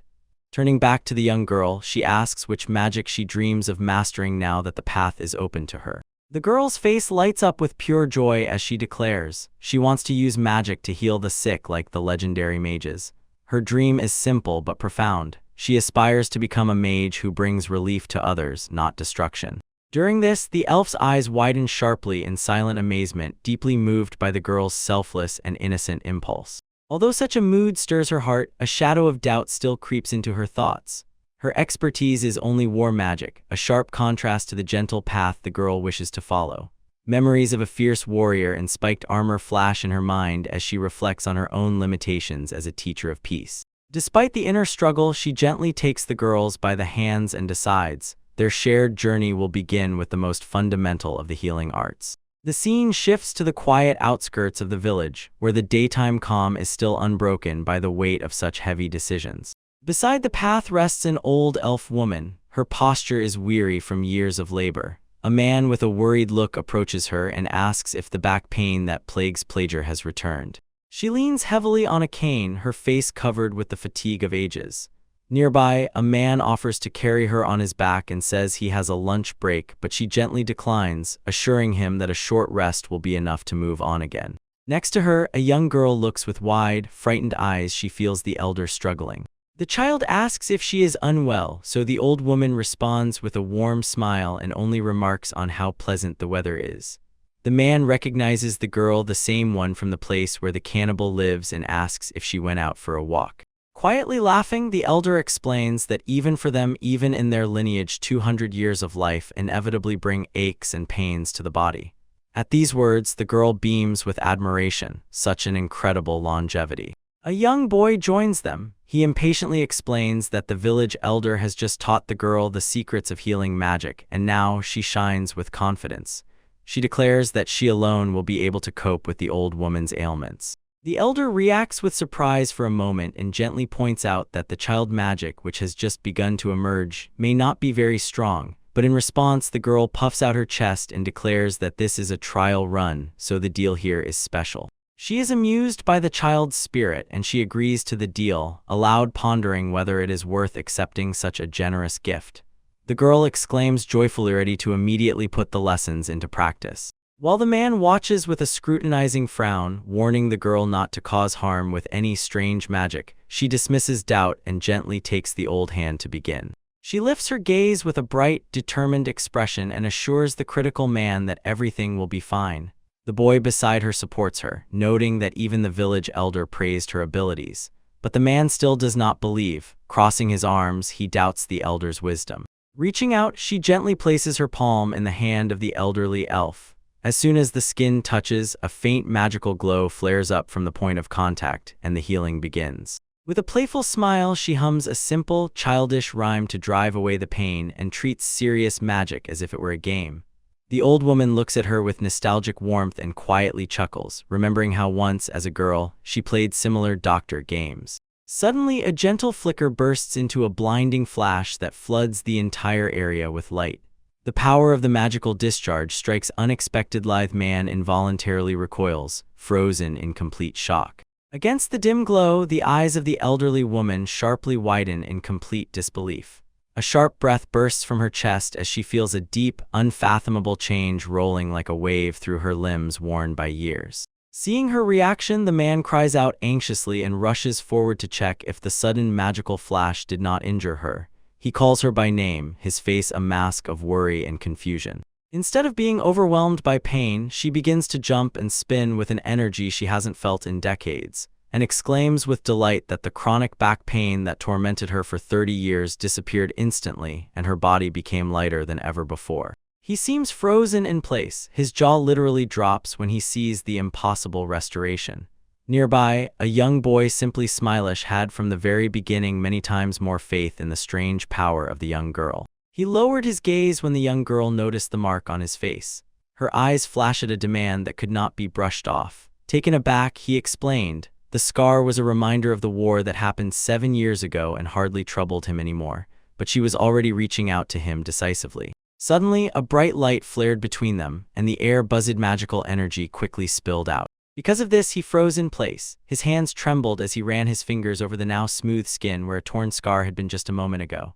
Turning back to the young girl, she asks which magic she dreams of mastering now that the path is open to her. The girl's face lights up with pure joy as she declares she wants to use magic to heal the sick like the legendary mages. Her dream is simple but profound. She aspires to become a mage who brings relief to others, not destruction. During this, the elf's eyes widen sharply in silent amazement, deeply moved by the girl's selfless and innocent impulse. Although such a mood stirs her heart, a shadow of doubt still creeps into her thoughts. Her expertise is only war magic, a sharp contrast to the gentle path the girl wishes to follow. Memories of a fierce warrior in spiked armor flash in her mind as she reflects on her own limitations as a teacher of peace. Despite the inner struggle, she gently takes the girls by the hands and decides their shared journey will begin with the most fundamental of the healing arts. The scene shifts to the quiet outskirts of the village, where the daytime calm is still unbroken by the weight of such heavy decisions. Beside the path rests an old elf woman. Her posture is weary from years of labor. A man with a worried look approaches her and asks if the back pain that plagues Plager has returned. She leans heavily on a cane, her face covered with the fatigue of ages. Nearby, a man offers to carry her on his back and says he has a lunch break, but she gently declines, assuring him that a short rest will be enough to move on again. Next to her, a young girl looks with wide, frightened eyes. She feels the elder struggling. The child asks if she is unwell, so the old woman responds with a warm smile and only remarks on how pleasant the weather is. The man recognizes the girl, the same one from the place where the cannibal lives, and asks if she went out for a walk. Quietly laughing, the elder explains that even for them, even in their lineage, 200 years of life inevitably bring aches and pains to the body. At these words, the girl beams with admiration. Such an incredible longevity. A young boy joins them. He impatiently explains that the village elder has just taught the girl the secrets of healing magic, and now she shines with confidence. She declares that she alone will be able to cope with the old woman's ailments. The elder reacts with surprise for a moment and gently points out that the child magic, which has just begun to emerge, may not be very strong. But in response, the girl puffs out her chest and declares that this is a trial run, so the deal here is special. She is amused by the child's spirit and she agrees to the deal, aloud pondering whether it is worth accepting such a generous gift. The girl exclaims joyfully, ready to immediately put the lessons into practice. While the man watches with a scrutinizing frown, warning the girl not to cause harm with any strange magic, she dismisses doubt and gently takes the old hand to begin. She lifts her gaze with a bright, determined expression and assures the critical man that everything will be fine. The boy beside her supports her, noting that even the village elder praised her abilities. But the man still does not believe. Crossing his arms, he doubts the elder's wisdom. Reaching out, she gently places her palm in the hand of the elderly elf. As soon as the skin touches, a faint magical glow flares up from the point of contact, and the healing begins. With a playful smile, she hums a simple, childish rhyme to drive away the pain and treats serious magic as if it were a game. The old woman looks at her with nostalgic warmth and quietly chuckles, remembering how once, as a girl, she played similar doctor games. Suddenly, a gentle flicker bursts into a blinding flash that floods the entire area with light. The power of the magical discharge strikes unexpected. Lithe man involuntarily recoils, frozen in complete shock. Against the dim glow, the eyes of the elderly woman sharply widen in complete disbelief. A sharp breath bursts from her chest as she feels a deep, unfathomable change rolling like a wave through her limbs worn by years. Seeing her reaction, the man cries out anxiously and rushes forward to check if the sudden magical flash did not injure her. He calls her by name, his face a mask of worry and confusion. Instead of being overwhelmed by pain, she begins to jump and spin with an energy she hasn't felt in decades, and exclaims with delight that the chronic back pain that tormented her for 30 years disappeared instantly, and her body became lighter than ever before. He seems frozen in place. His jaw literally drops when he sees the impossible restoration. Nearby, a young boy, simply Smilish, had from the very beginning many times more faith in the strange power of the young girl. He lowered his gaze when the young girl noticed the mark on his face. Her eyes flashed a demand that could not be brushed off. Taken aback, he explained, the scar was a reminder of the war that happened 7 years ago and hardly troubled him anymore, but she was already reaching out to him decisively. Suddenly, a bright light flared between them, and the air buzzed. Magical energy quickly spilled out. Because of this, he froze in place. His hands trembled as he ran his fingers over the now smooth skin where a torn scar had been just a moment ago.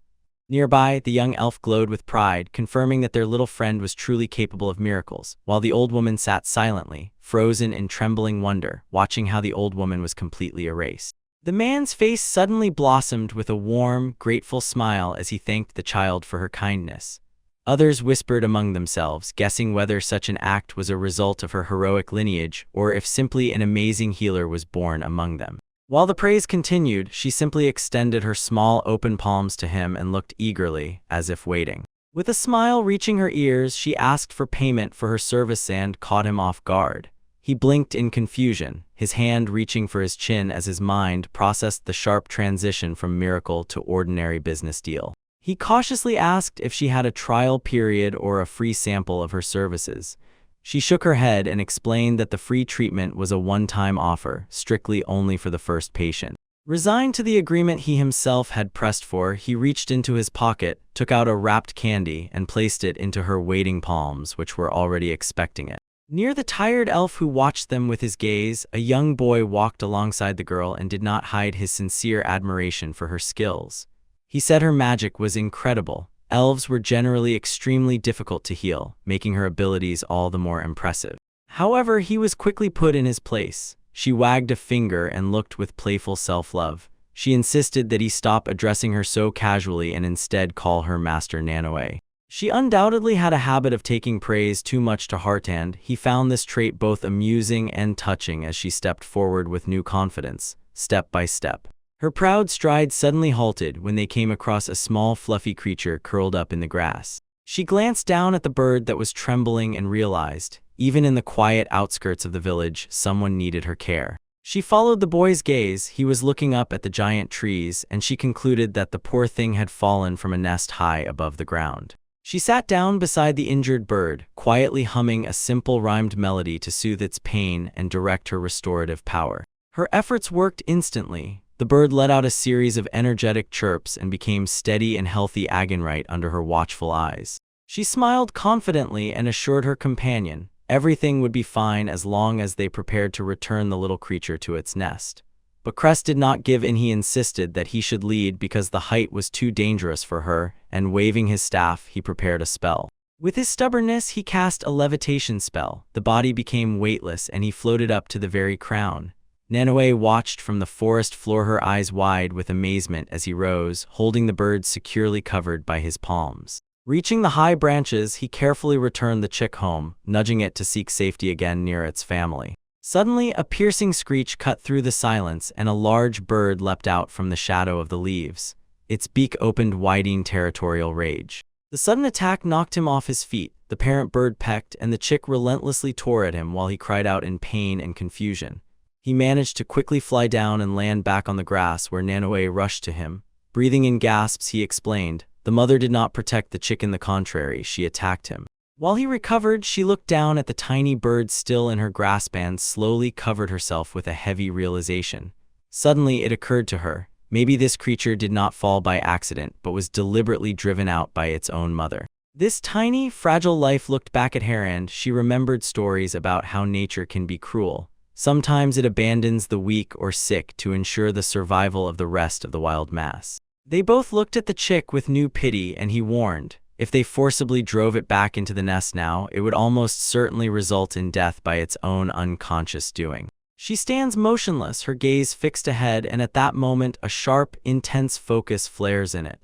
Nearby, the young elf glowed with pride, confirming that their little friend was truly capable of miracles, while the old woman sat silently, frozen in trembling wonder, watching how the old woman was completely erased. The man's face suddenly blossomed with a warm, grateful smile as he thanked the child for her kindness. Others whispered among themselves, guessing whether such an act was a result of her heroic lineage or if simply an amazing healer was born among them. While the praise continued, she simply extended her small open palms to him and looked eagerly, as if waiting. With a smile reaching her ears, she asked for payment for her service and caught him off guard. He blinked in confusion, his hand reaching for his chin as his mind processed the sharp transition from miracle to ordinary business deal. He cautiously asked if she had a trial period or a free sample of her services. She shook her head and explained that the free treatment was a one-time offer, strictly only for the first patient. Resigned to the agreement he himself had pressed for, he reached into his pocket, took out a wrapped candy, and placed it into her waiting palms, which were already expecting it. Near the tired elf who watched them with his gaze, a young boy walked alongside the girl and did not hide his sincere admiration for her skills. He said her magic was incredible. Elves were generally extremely difficult to heal, making her abilities all the more impressive. However, he was quickly put in his place. She wagged a finger and looked with playful self-love. She insisted that he stop addressing her so casually and instead call her Master Nanoe. She undoubtedly had a habit of taking praise too much to heart, and he found this trait both amusing and touching as she stepped forward with new confidence, step by step. Her proud stride suddenly halted when they came across a small fluffy creature curled up in the grass. She glanced down at the bird that was trembling and realized, even in the quiet outskirts of the village, someone needed her care. She followed the boy's gaze. He was looking up at the giant trees, and she concluded that the poor thing had fallen from a nest high above the ground. She sat down beside the injured bird, quietly humming a simple rhymed melody to soothe its pain and direct her restorative power. Her efforts worked instantly. The bird let out a series of energetic chirps and became steady and healthy again under her watchful eyes. She smiled confidently and assured her companion everything would be fine as long as they prepared to return the little creature to its nest. But Crest did not give in. He insisted that he should lead because the height was too dangerous for her, and waving his staff, he prepared a spell. With his stubbornness, he cast a levitation spell. The body became weightless and he floated up to the very crown. Nanoe watched from the forest floor, her eyes wide with amazement as he rose, holding the bird securely covered by his palms. Reaching the high branches, he carefully returned the chick home, nudging it to seek safety again near its family. Suddenly, a piercing screech cut through the silence and a large bird leapt out from the shadow of the leaves. Its beak opened, wide territorial rage. The sudden attack knocked him off his feet. The parent bird pecked and the chick relentlessly tore at him while he cried out in pain and confusion. He managed to quickly fly down and land back on the grass where Nanoe rushed to him. Breathing in gasps, he explained, the mother did not protect the chick, on the contrary, she attacked him. While he recovered, she looked down at the tiny bird still in her grasp and slowly covered herself with a heavy realization. Suddenly it occurred to her, maybe this creature did not fall by accident but was deliberately driven out by its own mother. This tiny, fragile life looked back at her and she remembered stories about how nature can be cruel. Sometimes it abandons the weak or sick to ensure the survival of the rest of the wild mass. They both looked at the chick with new pity and he warned, if they forcibly drove it back into the nest now, it would almost certainly result in death by its own unconscious doing. She stands motionless, her gaze fixed ahead, and at that moment a sharp, intense focus flares in it.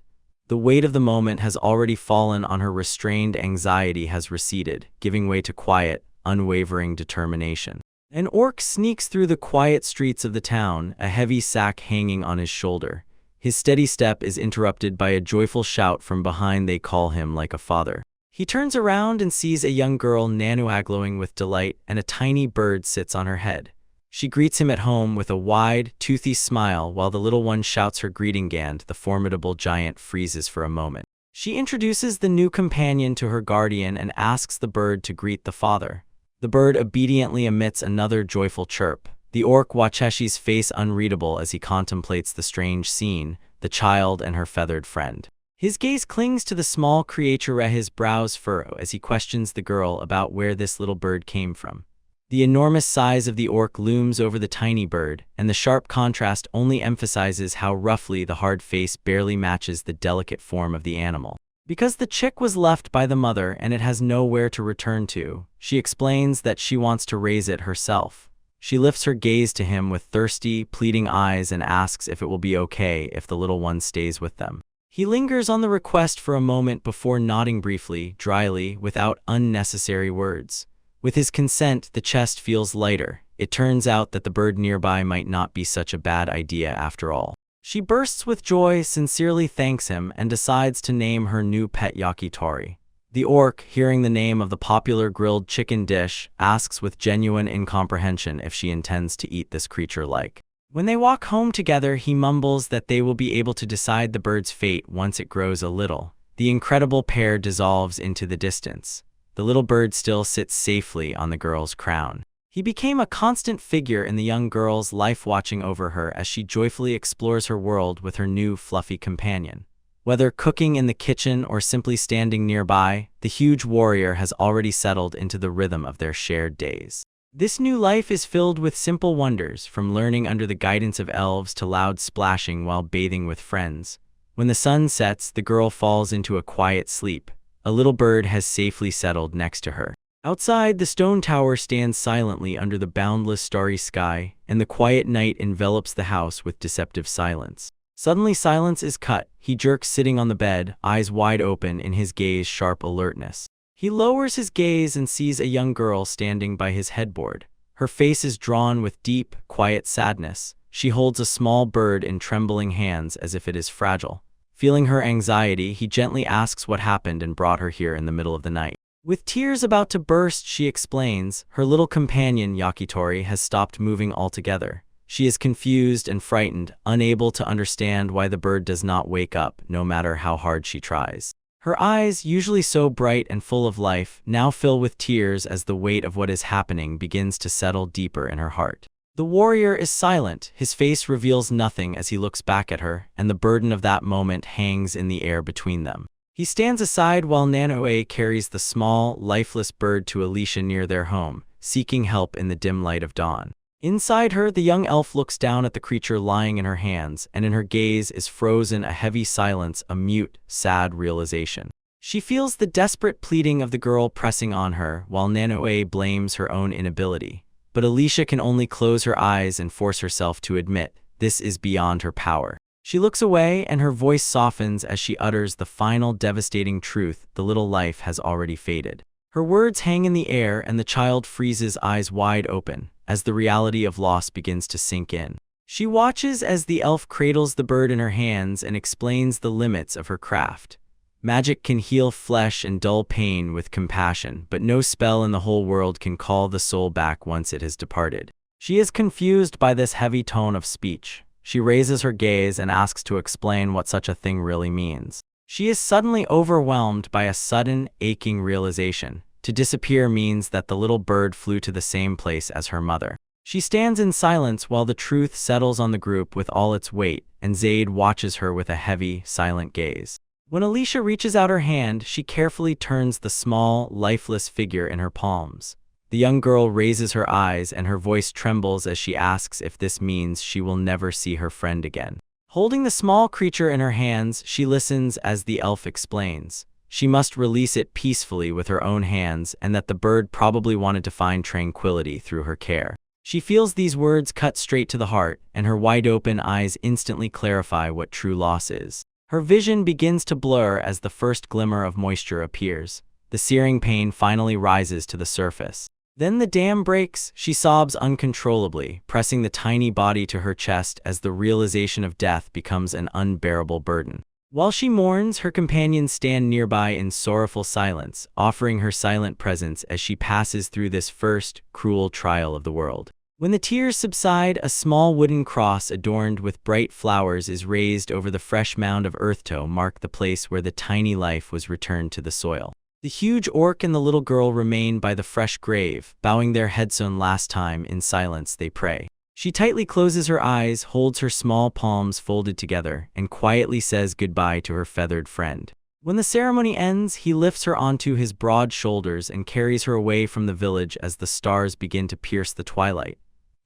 The weight of the moment has already fallen on her. Restrained anxiety has receded, giving way to quiet, unwavering determination. An orc sneaks through the quiet streets of the town, a heavy sack hanging on his shoulder. His steady step is interrupted by a joyful shout from behind. They call him like a father. He turns around and sees a young girl, Nanoe, glowing with delight, and a tiny bird sits on her head. She greets him at home with a wide, toothy smile while the little one shouts her greeting. And the formidable giant freezes for a moment. She introduces the new companion to her guardian and asks the bird to greet the father. The bird obediently emits another joyful chirp. The orc watches his face unreadable as he contemplates the strange scene, the child and her feathered friend. His gaze clings to the small creature, his brows furrow as he questions the girl about where this little bird came from. The enormous size of the orc looms over the tiny bird, and the sharp contrast only emphasizes how roughly the hard face barely matches the delicate form of the animal. Because the chick was left by the mother and it has nowhere to return to, she explains that she wants to raise it herself. She lifts her gaze to him with thirsty, pleading eyes and asks if it will be okay if the little one stays with them. He lingers on the request for a moment before nodding briefly, dryly, without unnecessary words. With his consent, the chest feels lighter. It turns out that the bird nearby might not be such a bad idea after all. She bursts with joy, sincerely thanks him, and decides to name her new pet yakitori. The orc, hearing the name of the popular grilled chicken dish, asks with genuine incomprehension if she intends to eat this creature like. When they walk home together, he mumbles that they will be able to decide the bird's fate once it grows a little. The incredible pair dissolves into the distance. The little bird still sits safely on the girl's crown. He became a constant figure in the young girl's life, watching over her as she joyfully explores her world with her new fluffy companion. Whether cooking in the kitchen or simply standing nearby, the huge warrior has already settled into the rhythm of their shared days. This new life is filled with simple wonders, from learning under the guidance of elves to loud splashing while bathing with friends. When the sun sets, the girl falls into a quiet sleep. A little bird has safely settled next to her. Outside, the stone tower stands silently under the boundless starry sky, and the quiet night envelops the house with deceptive silence. Suddenly silence is cut. He jerks, sitting on the bed, eyes wide open, in his gaze sharp alertness. He lowers his gaze and sees a young girl standing by his headboard. Her face is drawn with deep, quiet sadness. She holds a small bird in trembling hands as if it is fragile. Feeling her anxiety, he gently asks what happened and brought her here in the middle of the night. With tears about to burst, she explains, her little companion, Yakitori, has stopped moving altogether. She is confused and frightened, unable to understand why the bird does not wake up, no matter how hard she tries. Her eyes, usually so bright and full of life, now fill with tears as the weight of what is happening begins to settle deeper in her heart. The warrior is silent, his face reveals nothing as he looks back at her, and the burden of that moment hangs in the air between them. He stands aside while Nanoe carries the small, lifeless bird to Alicia near their home, seeking help in the dim light of dawn. Inside her, the young elf looks down at the creature lying in her hands, and in her gaze is frozen a heavy silence, a mute, sad realization. She feels the desperate pleading of the girl pressing on her, while Nanoe blames her own inability. But Alicia can only close her eyes and force herself to admit, this is beyond her power. She looks away, and her voice softens as she utters the final devastating truth: the little life has already faded. Her words hang in the air, and the child freezes, eyes wide open, as the reality of loss begins to sink in. She watches as the elf cradles the bird in her hands and explains the limits of her craft. Magic can heal flesh and dull pain with compassion, but no spell in the whole world can call the soul back once it has departed. She is confused by this heavy tone of speech. She raises her gaze and asks to explain what such a thing really means. She is suddenly overwhelmed by a sudden, aching realization. To disappear means that the little bird flew to the same place as her mother. She stands in silence while the truth settles on the group with all its weight, and Zaid watches her with a heavy, silent gaze. When Alicia reaches out her hand, she carefully turns the small, lifeless figure in her palms. The young girl raises her eyes, and her voice trembles as she asks if this means she will never see her friend again. Holding the small creature in her hands, she listens as the elf explains. She must release it peacefully with her own hands, and that the bird probably wanted to find tranquility through her care. She feels these words cut straight to the heart, and her wide-open eyes instantly clarify what true loss is. Her vision begins to blur as the first glimmer of moisture appears. The searing pain finally rises to the surface. Then the dam breaks. She sobs uncontrollably, pressing the tiny body to her chest as the realization of death becomes an unbearable burden. While she mourns, her companions stand nearby in sorrowful silence, offering her silent presence as she passes through this first, cruel trial of the world. When the tears subside, a small wooden cross adorned with bright flowers is raised over the fresh mound of earth to mark the place where the tiny life was returned to the soil. The huge orc and the little girl remain by the fresh grave, bowing their heads one last time. In silence they pray. She tightly closes her eyes, holds her small palms folded together, and quietly says goodbye to her feathered friend. When the ceremony ends, he lifts her onto his broad shoulders and carries her away from the village as the stars begin to pierce the twilight.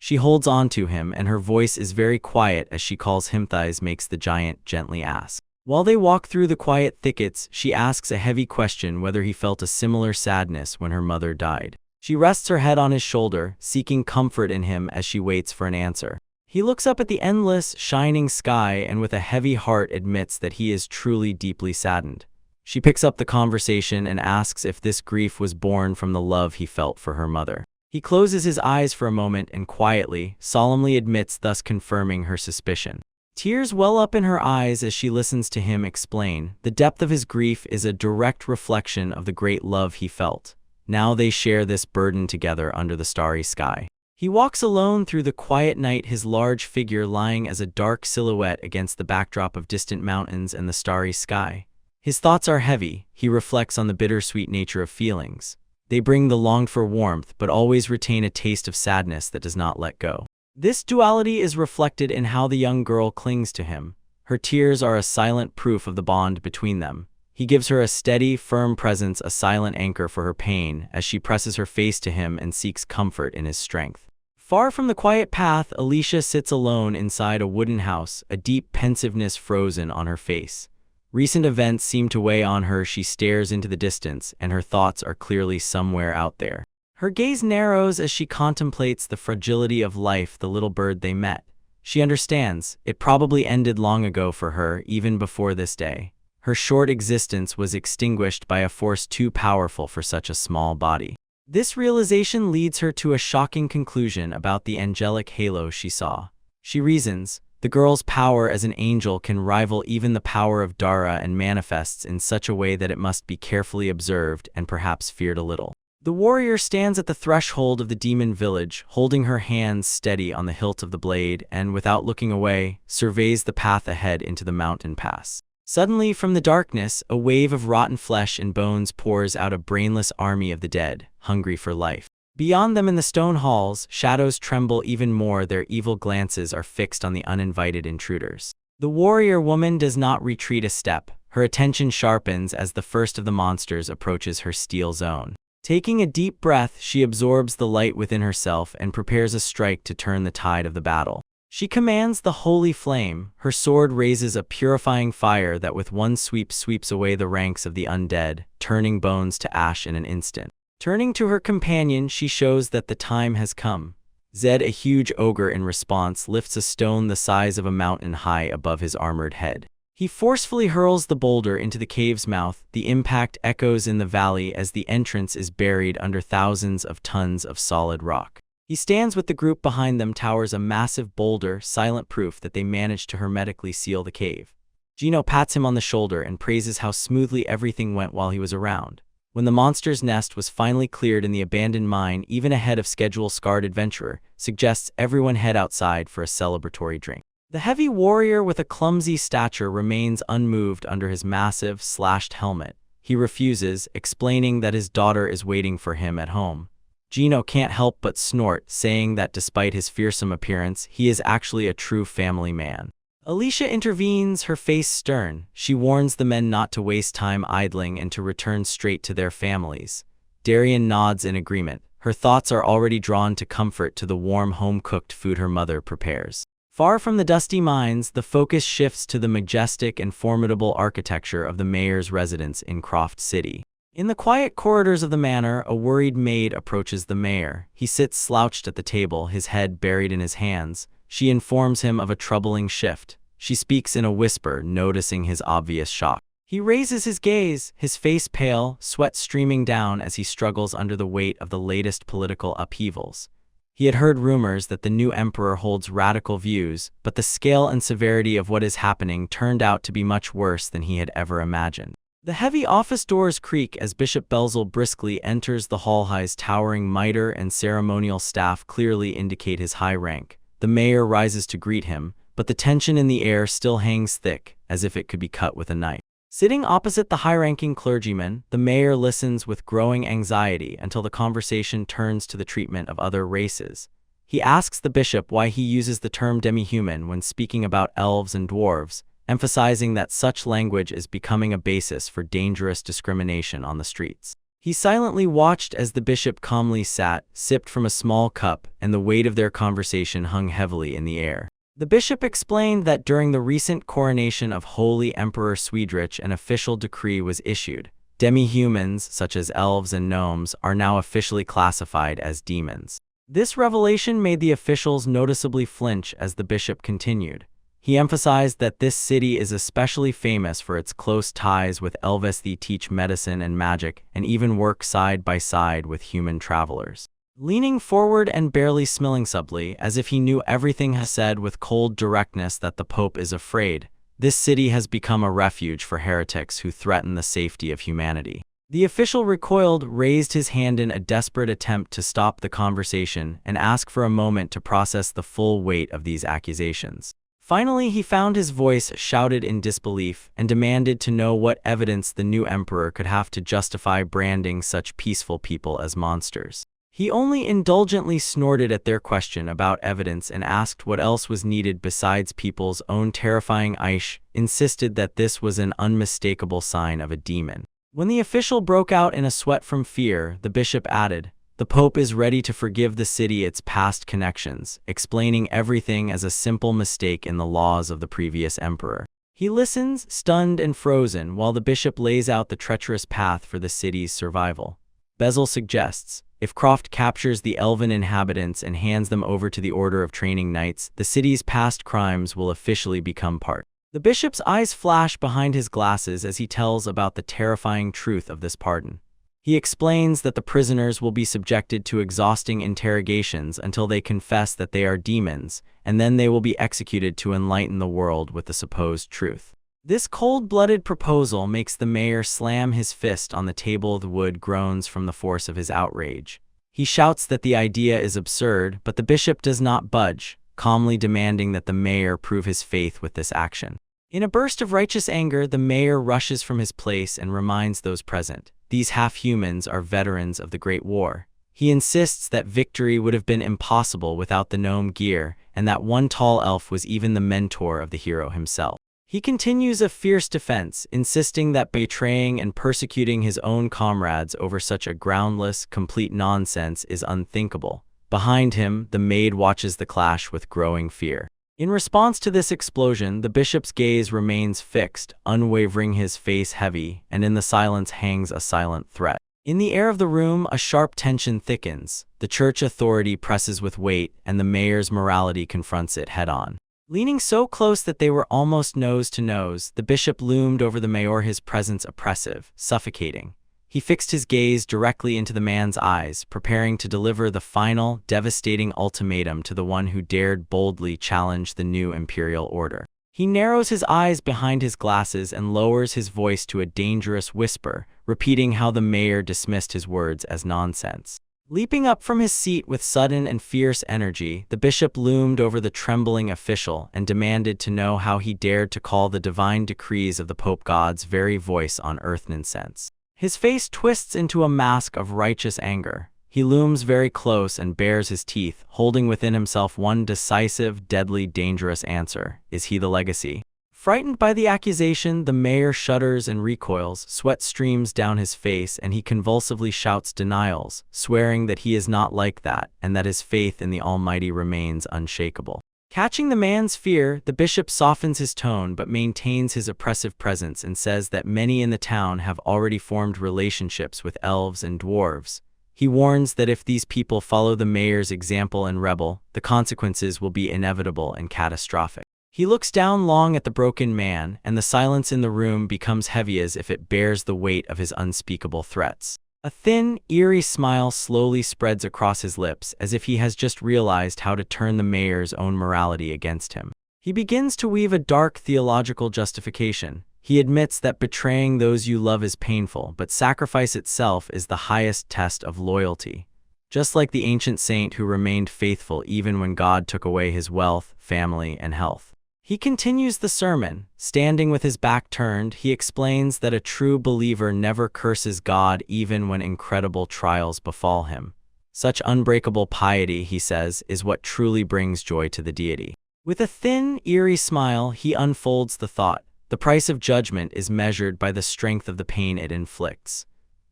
She holds on to him, and her voice is very quiet as she calls him. Thighs makes the giant gently ask. While they walk through the quiet thickets, she asks a heavy question whether he felt a similar sadness when her mother died. She rests her head on his shoulder, seeking comfort in him as she waits for an answer. He looks up at the endless, shining sky and with a heavy heart admits that he is truly deeply saddened. She picks up the conversation and asks if this grief was born from the love he felt for her mother. He closes his eyes for a moment and quietly, solemnly admits, thus confirming her suspicion. Tears well up in her eyes as she listens to him explain. The depth of his grief is a direct reflection of the great love he felt. Now they share this burden together under the starry sky. He walks alone through the quiet night, his large figure lying as a dark silhouette against the backdrop of distant mountains and the starry sky. His thoughts are heavy. He reflects on the bittersweet nature of feelings. They bring the longed-for warmth, but always retain a taste of sadness that does not let go. This duality is reflected in how the young girl clings to him. Her tears are a silent proof of the bond between them. He gives her a steady, firm presence, a silent anchor for her pain, as she presses her face to him and seeks comfort in his strength. Far from the quiet path, Alicia sits alone inside a wooden house, a deep pensiveness frozen on her face. Recent events seem to weigh on her. She stares into the distance, and her thoughts are clearly somewhere out there. Her gaze narrows as she contemplates the fragility of life, the little bird they met. She understands. It probably ended long ago for her, even before this day. Her short existence was extinguished by a force too powerful for such a small body. This realization leads her to a shocking conclusion about the angelic halo she saw. She reasons, the girl's power as an angel can rival even the power of Dara and manifests in such a way that it must be carefully observed and perhaps feared a little. The warrior stands at the threshold of the demon village, holding her hands steady on the hilt of the blade and, without looking away, surveys the path ahead into the mountain pass. Suddenly, from the darkness, a wave of rotten flesh and bones pours out, a brainless army of the dead, hungry for life. Beyond them in the stone halls, shadows tremble even more, their evil glances are fixed on the uninvited intruders. The warrior woman does not retreat a step, her attention sharpens as the first of the monsters approaches her steel zone. Taking a deep breath, she absorbs the light within herself and prepares a strike to turn the tide of the battle. She commands the holy flame, her sword raises a purifying fire that with one sweep sweeps away the ranks of the undead, turning bones to ash in an instant. Turning to her companion, she shows that the time has come. Zed, a huge ogre, in response, lifts a stone the size of a mountain high above his armored head. He forcefully hurls the boulder into the cave's mouth. The impact echoes in the valley as the entrance is buried under thousands of tons of solid rock. He stands with the group behind them. Towers a massive boulder, silent proof that they managed to hermetically seal the cave. Gino pats him on the shoulder and praises how smoothly everything went while he was around. When the monster's nest was finally cleared in the abandoned mine, even ahead of schedule, scarred adventurer suggests everyone head outside for a celebratory drink. The heavy warrior with a clumsy stature remains unmoved under his massive, slashed helmet. He refuses, explaining that his daughter is waiting for him at home. Gino can't help but snort, saying that despite his fearsome appearance, he is actually a true family man. Alicia intervenes, her face stern. She warns the men not to waste time idling and to return straight to their families. Darian nods in agreement. Her thoughts are already drawn to comfort, to the warm home-cooked food her mother prepares. Far from the dusty mines, the focus shifts to the majestic and formidable architecture of the mayor's residence in Croft City. In the quiet corridors of the manor, a worried maid approaches the mayor. He sits slouched at the table, his head buried in his hands. She informs him of a troubling shift. She speaks in a whisper, noticing his obvious shock. He raises his gaze, his face pale, sweat streaming down as he struggles under the weight of the latest political upheavals. He had heard rumors that the new emperor holds radical views, but the scale and severity of what is happening turned out to be much worse than he had ever imagined. The heavy office doors creak as Bishop Belzel briskly enters the hall. His towering mitre and ceremonial staff clearly indicate his high rank. The mayor rises to greet him, but the tension in the air still hangs thick, as if it could be cut with a knife. Sitting opposite the high-ranking clergyman, the mayor listens with growing anxiety until the conversation turns to the treatment of other races. He asks the bishop why he uses the term demi-human when speaking about elves and dwarves, emphasizing that such language is becoming a basis for dangerous discrimination on the streets. He silently watched as the bishop calmly sat, sipped from a small cup, and the weight of their conversation hung heavily in the air. The bishop explained that during the recent coronation of Holy Emperor Swedrich, an official decree was issued. Demi-humans, such as elves and gnomes, are now officially classified as demons. This revelation made the officials noticeably flinch as the bishop continued. He emphasized that this city is especially famous for its close ties with elves. They teach medicine and magic, and even work side by side with human travelers. Leaning forward and barely smiling subtly, as if he knew everything, he said with cold directness that the Pope is afraid. This city has become a refuge for heretics who threaten the safety of humanity. The official recoiled, raised his hand in a desperate attempt to stop the conversation, and ask for a moment to process the full weight of these accusations. Finally, he found his voice, shouted in disbelief, and demanded to know what evidence the new emperor could have to justify branding such peaceful people as monsters. He only indulgently snorted at their question about evidence and asked what else was needed besides people's own terrifying Aish, insisted that this was an unmistakable sign of a demon. When the official broke out in a sweat from fear, the bishop added, "The Pope is ready to forgive the city its past connections," explaining everything as a simple mistake in the laws of the previous emperor. He listens, stunned and frozen, while the bishop lays out the treacherous path for the city's survival. Bezel suggests, if Croft captures the elven inhabitants and hands them over to the Order of Training Knights, the city's past crimes will officially become part. The bishop's eyes flash behind his glasses as he tells about the terrifying truth of this pardon. He explains that the prisoners will be subjected to exhausting interrogations until they confess that they are demons, and then they will be executed to enlighten the world with the supposed truth. This cold-blooded proposal makes the mayor slam his fist on the table. The wood groans from the force of his outrage. He shouts that the idea is absurd, but the bishop does not budge, calmly demanding that the mayor prove his faith with this action. In a burst of righteous anger, the mayor rushes from his place and reminds those present. These half-humans are veterans of the Great War. He insists that victory would have been impossible without the gnome gear, and that one tall elf was even the mentor of the hero himself. He continues a fierce defense, insisting that betraying and persecuting his own comrades over such a groundless, complete nonsense is unthinkable. Behind him, the maid watches the clash with growing fear. In response to this explosion, the bishop's gaze remains fixed, unwavering, his face heavy, and in the silence hangs a silent threat. In the air of the room, a sharp tension thickens. The church authority presses with weight, and the mayor's morality confronts it head-on. Leaning so close that they were almost nose to nose, the bishop loomed over the mayor, his presence oppressive, suffocating. He fixed his gaze directly into the man's eyes, preparing to deliver the final, devastating ultimatum to the one who dared boldly challenge the new imperial order. He narrows his eyes behind his glasses and lowers his voice to a dangerous whisper, repeating how the mayor dismissed his words as nonsense. Leaping up from his seat with sudden and fierce energy, the bishop loomed over the trembling official and demanded to know how he dared to call the divine decrees of the Pope God's very voice on earth nonsense. His face twists into a mask of righteous anger. He looms very close and bares his teeth, holding within himself one decisive, deadly, dangerous answer. Is he the legacy? Frightened by the accusation, the mayor shudders and recoils, sweat streams down his face, and he convulsively shouts denials, swearing that he is not like that, and that his faith in the Almighty remains unshakable. Catching the man's fear, the bishop softens his tone but maintains his oppressive presence and says that many in the town have already formed relationships with elves and dwarves. He warns that if these people follow the mayor's example and rebel, the consequences will be inevitable and catastrophic. He looks down long at the broken man, and the silence in the room becomes heavy as if it bears the weight of his unspeakable threats. A thin, eerie smile slowly spreads across his lips, as if he has just realized how to turn the mayor's own morality against him. He begins to weave a dark theological justification. He admits that betraying those you love is painful, but sacrifice itself is the highest test of loyalty. Just like the ancient saint who remained faithful even when God took away his wealth, family, and health. He continues the sermon. Standing with his back turned, he explains that a true believer never curses God even when incredible trials befall him. Such unbreakable piety, he says, is what truly brings joy to the deity. With a thin, eerie smile, he unfolds the thought. The price of judgment is measured by the strength of the pain it inflicts.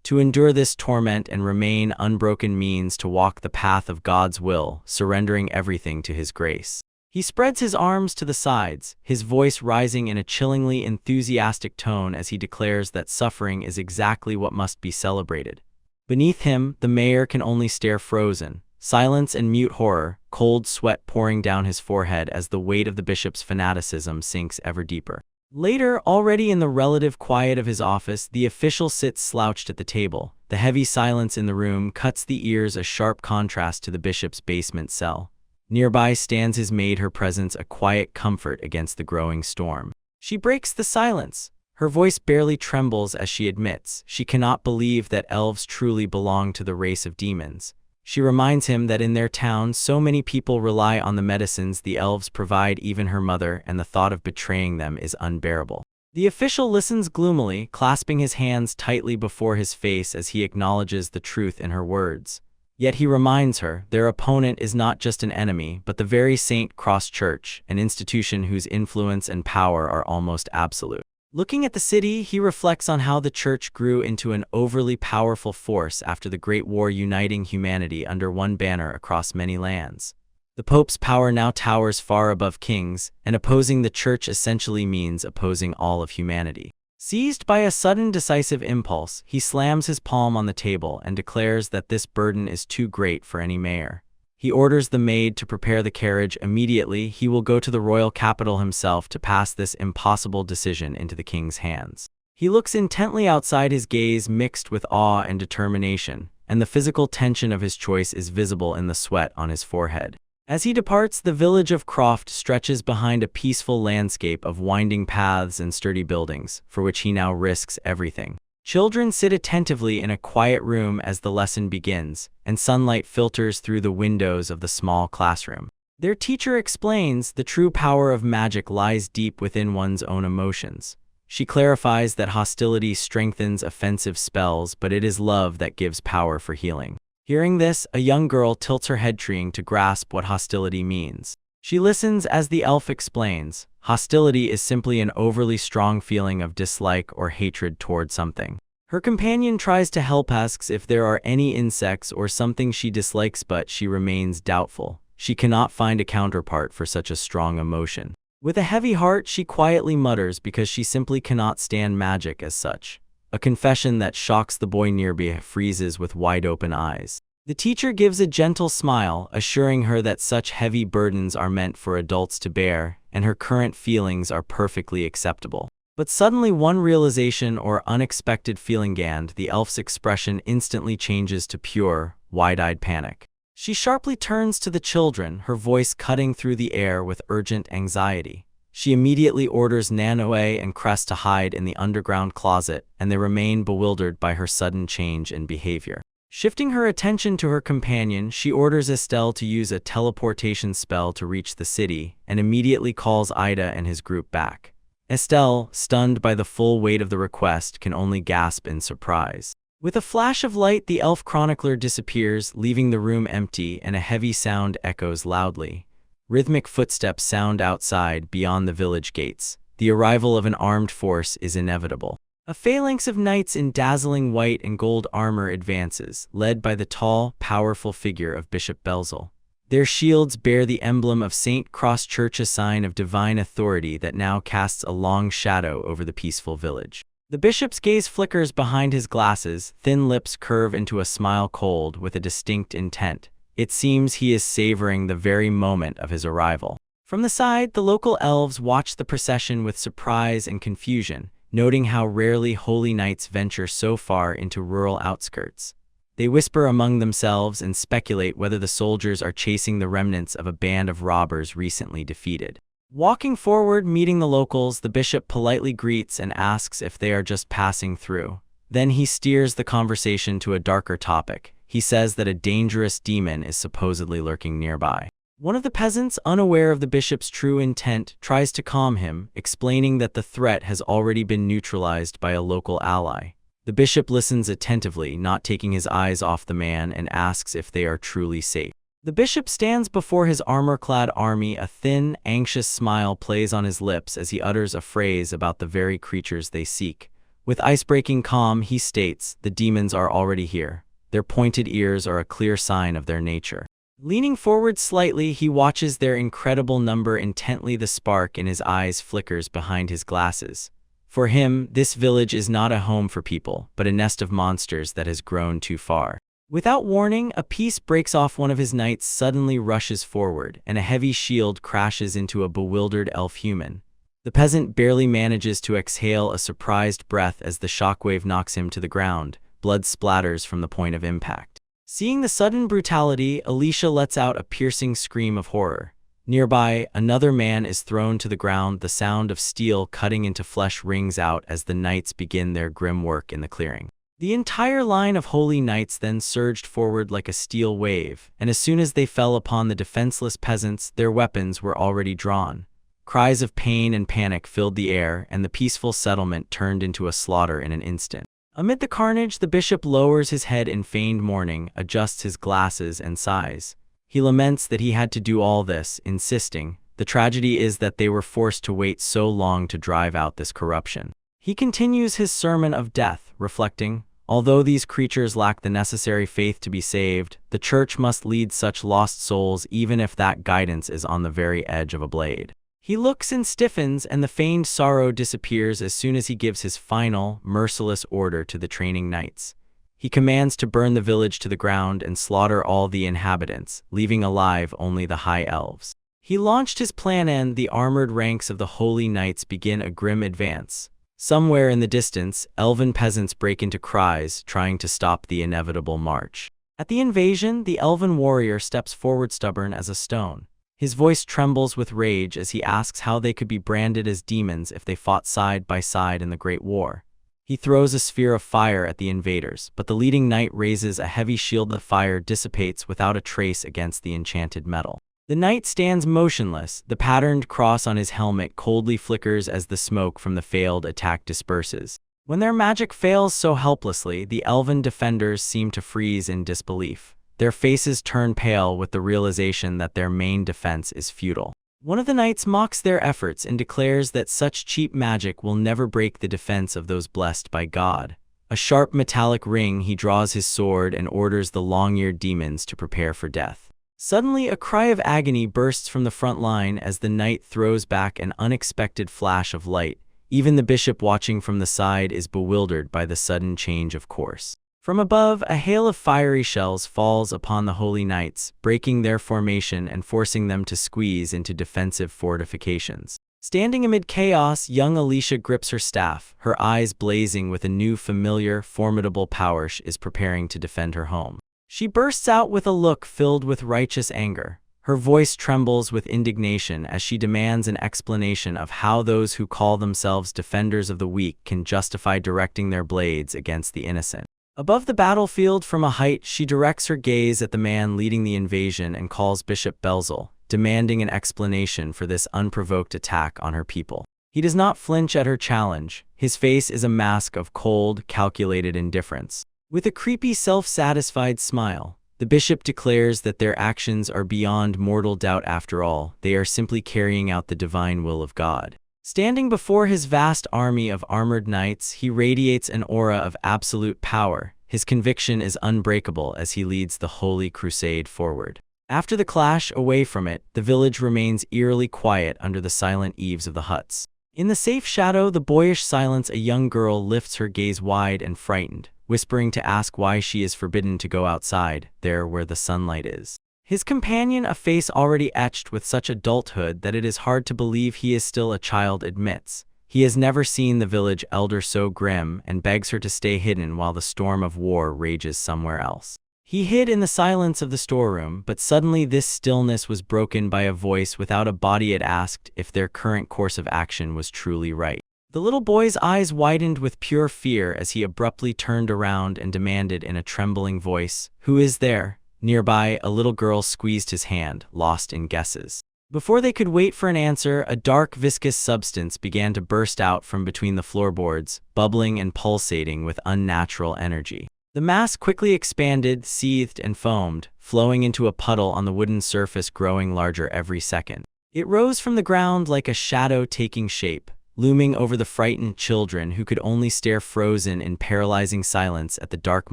To endure this torment and remain unbroken means to walk the path of God's will, surrendering everything to his grace. He spreads his arms to the sides, his voice rising in a chillingly enthusiastic tone as he declares that suffering is exactly what must be celebrated. Beneath him, the mayor can only stare frozen, silence and mute horror, cold sweat pouring down his forehead as the weight of the bishop's fanaticism sinks ever deeper. Later, already in the relative quiet of his office, the official sits slouched at the table. The heavy silence in the room cuts the ears, a sharp contrast to the bishop's basement cell. Nearby stands his maid, her presence a quiet comfort against the growing storm. She breaks the silence. Her voice barely trembles as she admits she cannot believe that elves truly belong to the race of demons. She reminds him that in their town so many people rely on the medicines the elves provide, even her mother, and the thought of betraying them is unbearable. The official listens gloomily, clasping his hands tightly before his face as he acknowledges the truth in her words. Yet he reminds her, their opponent is not just an enemy, but the very St. Cross Church, an institution whose influence and power are almost absolute. Looking at the city, he reflects on how the church grew into an overly powerful force after the Great War, uniting humanity under one banner across many lands. The Pope's power now towers far above kings, and opposing the church essentially means opposing all of humanity. Seized by a sudden decisive impulse, he slams his palm on the table and declares that this burden is too great for any mayor. He orders the maid to prepare the carriage immediately. He will go to the royal capital himself to pass this impossible decision into the king's hands. He looks intently outside, his gaze mixed with awe and determination, and the physical tension of his choice is visible in the sweat on his forehead. As he departs, the village of Croft stretches behind a peaceful landscape of winding paths and sturdy buildings, for which he now risks everything. Children sit attentively in a quiet room as the lesson begins, and sunlight filters through the windows of the small classroom. Their teacher explains the true power of magic lies deep within one's own emotions. She clarifies that hostility strengthens offensive spells, but it is love that gives power for healing. Hearing this, a young girl tilts her head, trying to grasp what hostility means. She listens as the elf explains. Hostility is simply an overly strong feeling of dislike or hatred toward something. Her companion tries to help, asks if there are any insects or something she dislikes, but she remains doubtful. She cannot find a counterpart for such a strong emotion. With a heavy heart, she quietly mutters because she simply cannot stand magic as such. A confession that shocks the boy nearby, freezes with wide-open eyes. The teacher gives a gentle smile, assuring her that such heavy burdens are meant for adults to bear, and her current feelings are perfectly acceptable. But suddenly one realization or unexpected feeling, and the elf's expression instantly changes to pure, wide-eyed panic. She sharply turns to the children, her voice cutting through the air with urgent anxiety. She immediately orders Nanoe and Crest to hide in the underground closet, and they remain bewildered by her sudden change in behavior. Shifting her attention to her companion, she orders Estelle to use a teleportation spell to reach the city, and immediately calls Ida and his group back. Estelle, stunned by the full weight of the request, can only gasp in surprise. With a flash of light, the elf chronicler disappears, leaving the room empty, and a heavy sound echoes loudly. Rhythmic footsteps sound outside, beyond the village gates. The arrival of an armed force is inevitable. A phalanx of knights in dazzling white and gold armor advances, led by the tall, powerful figure of Bishop Belzel. Their shields bear the emblem of St. Cross Church, a sign of divine authority that now casts a long shadow over the peaceful village. The bishop's gaze flickers behind his glasses, thin lips curve into a smile cold with a distinct intent. It seems he is savoring the very moment of his arrival. From the side, the local elves watch the procession with surprise and confusion, noting how rarely holy knights venture so far into rural outskirts. They whisper among themselves and speculate whether the soldiers are chasing the remnants of a band of robbers recently defeated. Walking forward, meeting the locals, the bishop politely greets and asks if they are just passing through. Then he steers the conversation to a darker topic. He says that a dangerous demon is supposedly lurking nearby. One of the peasants, unaware of the bishop's true intent, tries to calm him, explaining that the threat has already been neutralized by a local ally. The bishop listens attentively, not taking his eyes off the man, and asks if they are truly safe. The bishop stands before his armor-clad army. A thin, anxious smile plays on his lips as he utters a phrase about the very creatures they seek. With ice-breaking calm, he states, "The demons are already here. Their pointed ears are a clear sign of their nature." Leaning forward slightly, he watches their incredible number intently. The spark in his eyes flickers behind his glasses. For him, this village is not a home for people, but a nest of monsters that has grown too far. Without warning, a piece breaks off. One of his knights suddenly rushes forward, and a heavy shield crashes into a bewildered elf human. The peasant barely manages to exhale a surprised breath as the shockwave knocks him to the ground. Blood splatters from the point of impact. Seeing the sudden brutality, Alicia lets out a piercing scream of horror. Nearby, another man is thrown to the ground. The sound of steel cutting into flesh rings out as the knights begin their grim work in the clearing. The entire line of holy knights then surged forward like a steel wave, and as soon as they fell upon the defenseless peasants, their weapons were already drawn. Cries of pain and panic filled the air, and the peaceful settlement turned into a slaughter in an instant. Amid the carnage, the bishop lowers his head in feigned mourning, adjusts his glasses, and sighs. He laments that he had to do all this, insisting, "The tragedy is that they were forced to wait so long to drive out this corruption." He continues his sermon of death, reflecting, "Although these creatures lack the necessary faith to be saved, the church must lead such lost souls even if that guidance is on the very edge of a blade." He looks and stiffens, and the feigned sorrow disappears as soon as he gives his final, merciless order to the training knights. He commands to burn the village to the ground and slaughter all the inhabitants, leaving alive only the high elves. He launched his plan, and the armored ranks of the holy knights begin a grim advance. Somewhere in the distance, elven peasants break into cries, trying to stop the inevitable march. At the invasion, the elven warrior steps forward stubborn as a stone. His voice trembles with rage as he asks how they could be branded as demons if they fought side by side in the Great War. He throws a sphere of fire at the invaders, but the leading knight raises a heavy shield. The fire dissipates without a trace against the enchanted metal. The knight stands motionless. The patterned cross on his helmet coldly flickers as the smoke from the failed attack disperses. When their magic fails so helplessly, the elven defenders seem to freeze in disbelief. Their faces turn pale with the realization that their main defense is futile. One of the knights mocks their efforts and declares that such cheap magic will never break the defense of those blessed by God. A sharp metallic ring, he draws his sword and orders the long-eared demons to prepare for death. Suddenly, a cry of agony bursts from the front line as the knight throws back an unexpected flash of light. Even the bishop watching from the side is bewildered by the sudden change of course. From above, a hail of fiery shells falls upon the holy knights, breaking their formation and forcing them to squeeze into defensive fortifications. Standing amid chaos, young Alicia grips her staff, her eyes blazing with a new familiar, formidable power. She is preparing to defend her home. She bursts out with a look filled with righteous anger. Her voice trembles with indignation as she demands an explanation of how those who call themselves defenders of the weak can justify directing their blades against the innocent. Above the battlefield from a height, she directs her gaze at the man leading the invasion and calls Bishop Belzel, demanding an explanation for this unprovoked attack on her people. He does not flinch at her challenge. His face is a mask of cold, calculated indifference. With a creepy, self-satisfied smile, the bishop declares that their actions are beyond mortal doubt after all. They are simply carrying out the divine will of God. Standing before his vast army of armored knights, he radiates an aura of absolute power. His conviction is unbreakable as he leads the holy crusade forward. After the clash, away from it, the village remains eerily quiet under the silent eaves of the huts. In the safe shadow, the boyish silence, a young girl lifts her gaze wide and frightened, whispering to ask why she is forbidden to go outside, there where the sunlight is. His companion, a face already etched with such adulthood that it is hard to believe he is still a child, admits he has never seen the village elder so grim and begs her to stay hidden while the storm of war rages somewhere else. He hid in the silence of the storeroom, but suddenly this stillness was broken by a voice without a body. It asked if their current course of action was truly right. The little boy's eyes widened with pure fear as he abruptly turned around and demanded in a trembling voice, "Who is there?" Nearby, a little girl squeezed his hand, lost in guesses. Before they could wait for an answer, a dark, viscous substance began to burst out from between the floorboards, bubbling and pulsating with unnatural energy. The mass quickly expanded, seethed, and foamed, flowing into a puddle on the wooden surface, growing larger every second. It rose from the ground like a shadow taking shape, looming over the frightened children who could only stare frozen in paralyzing silence at the dark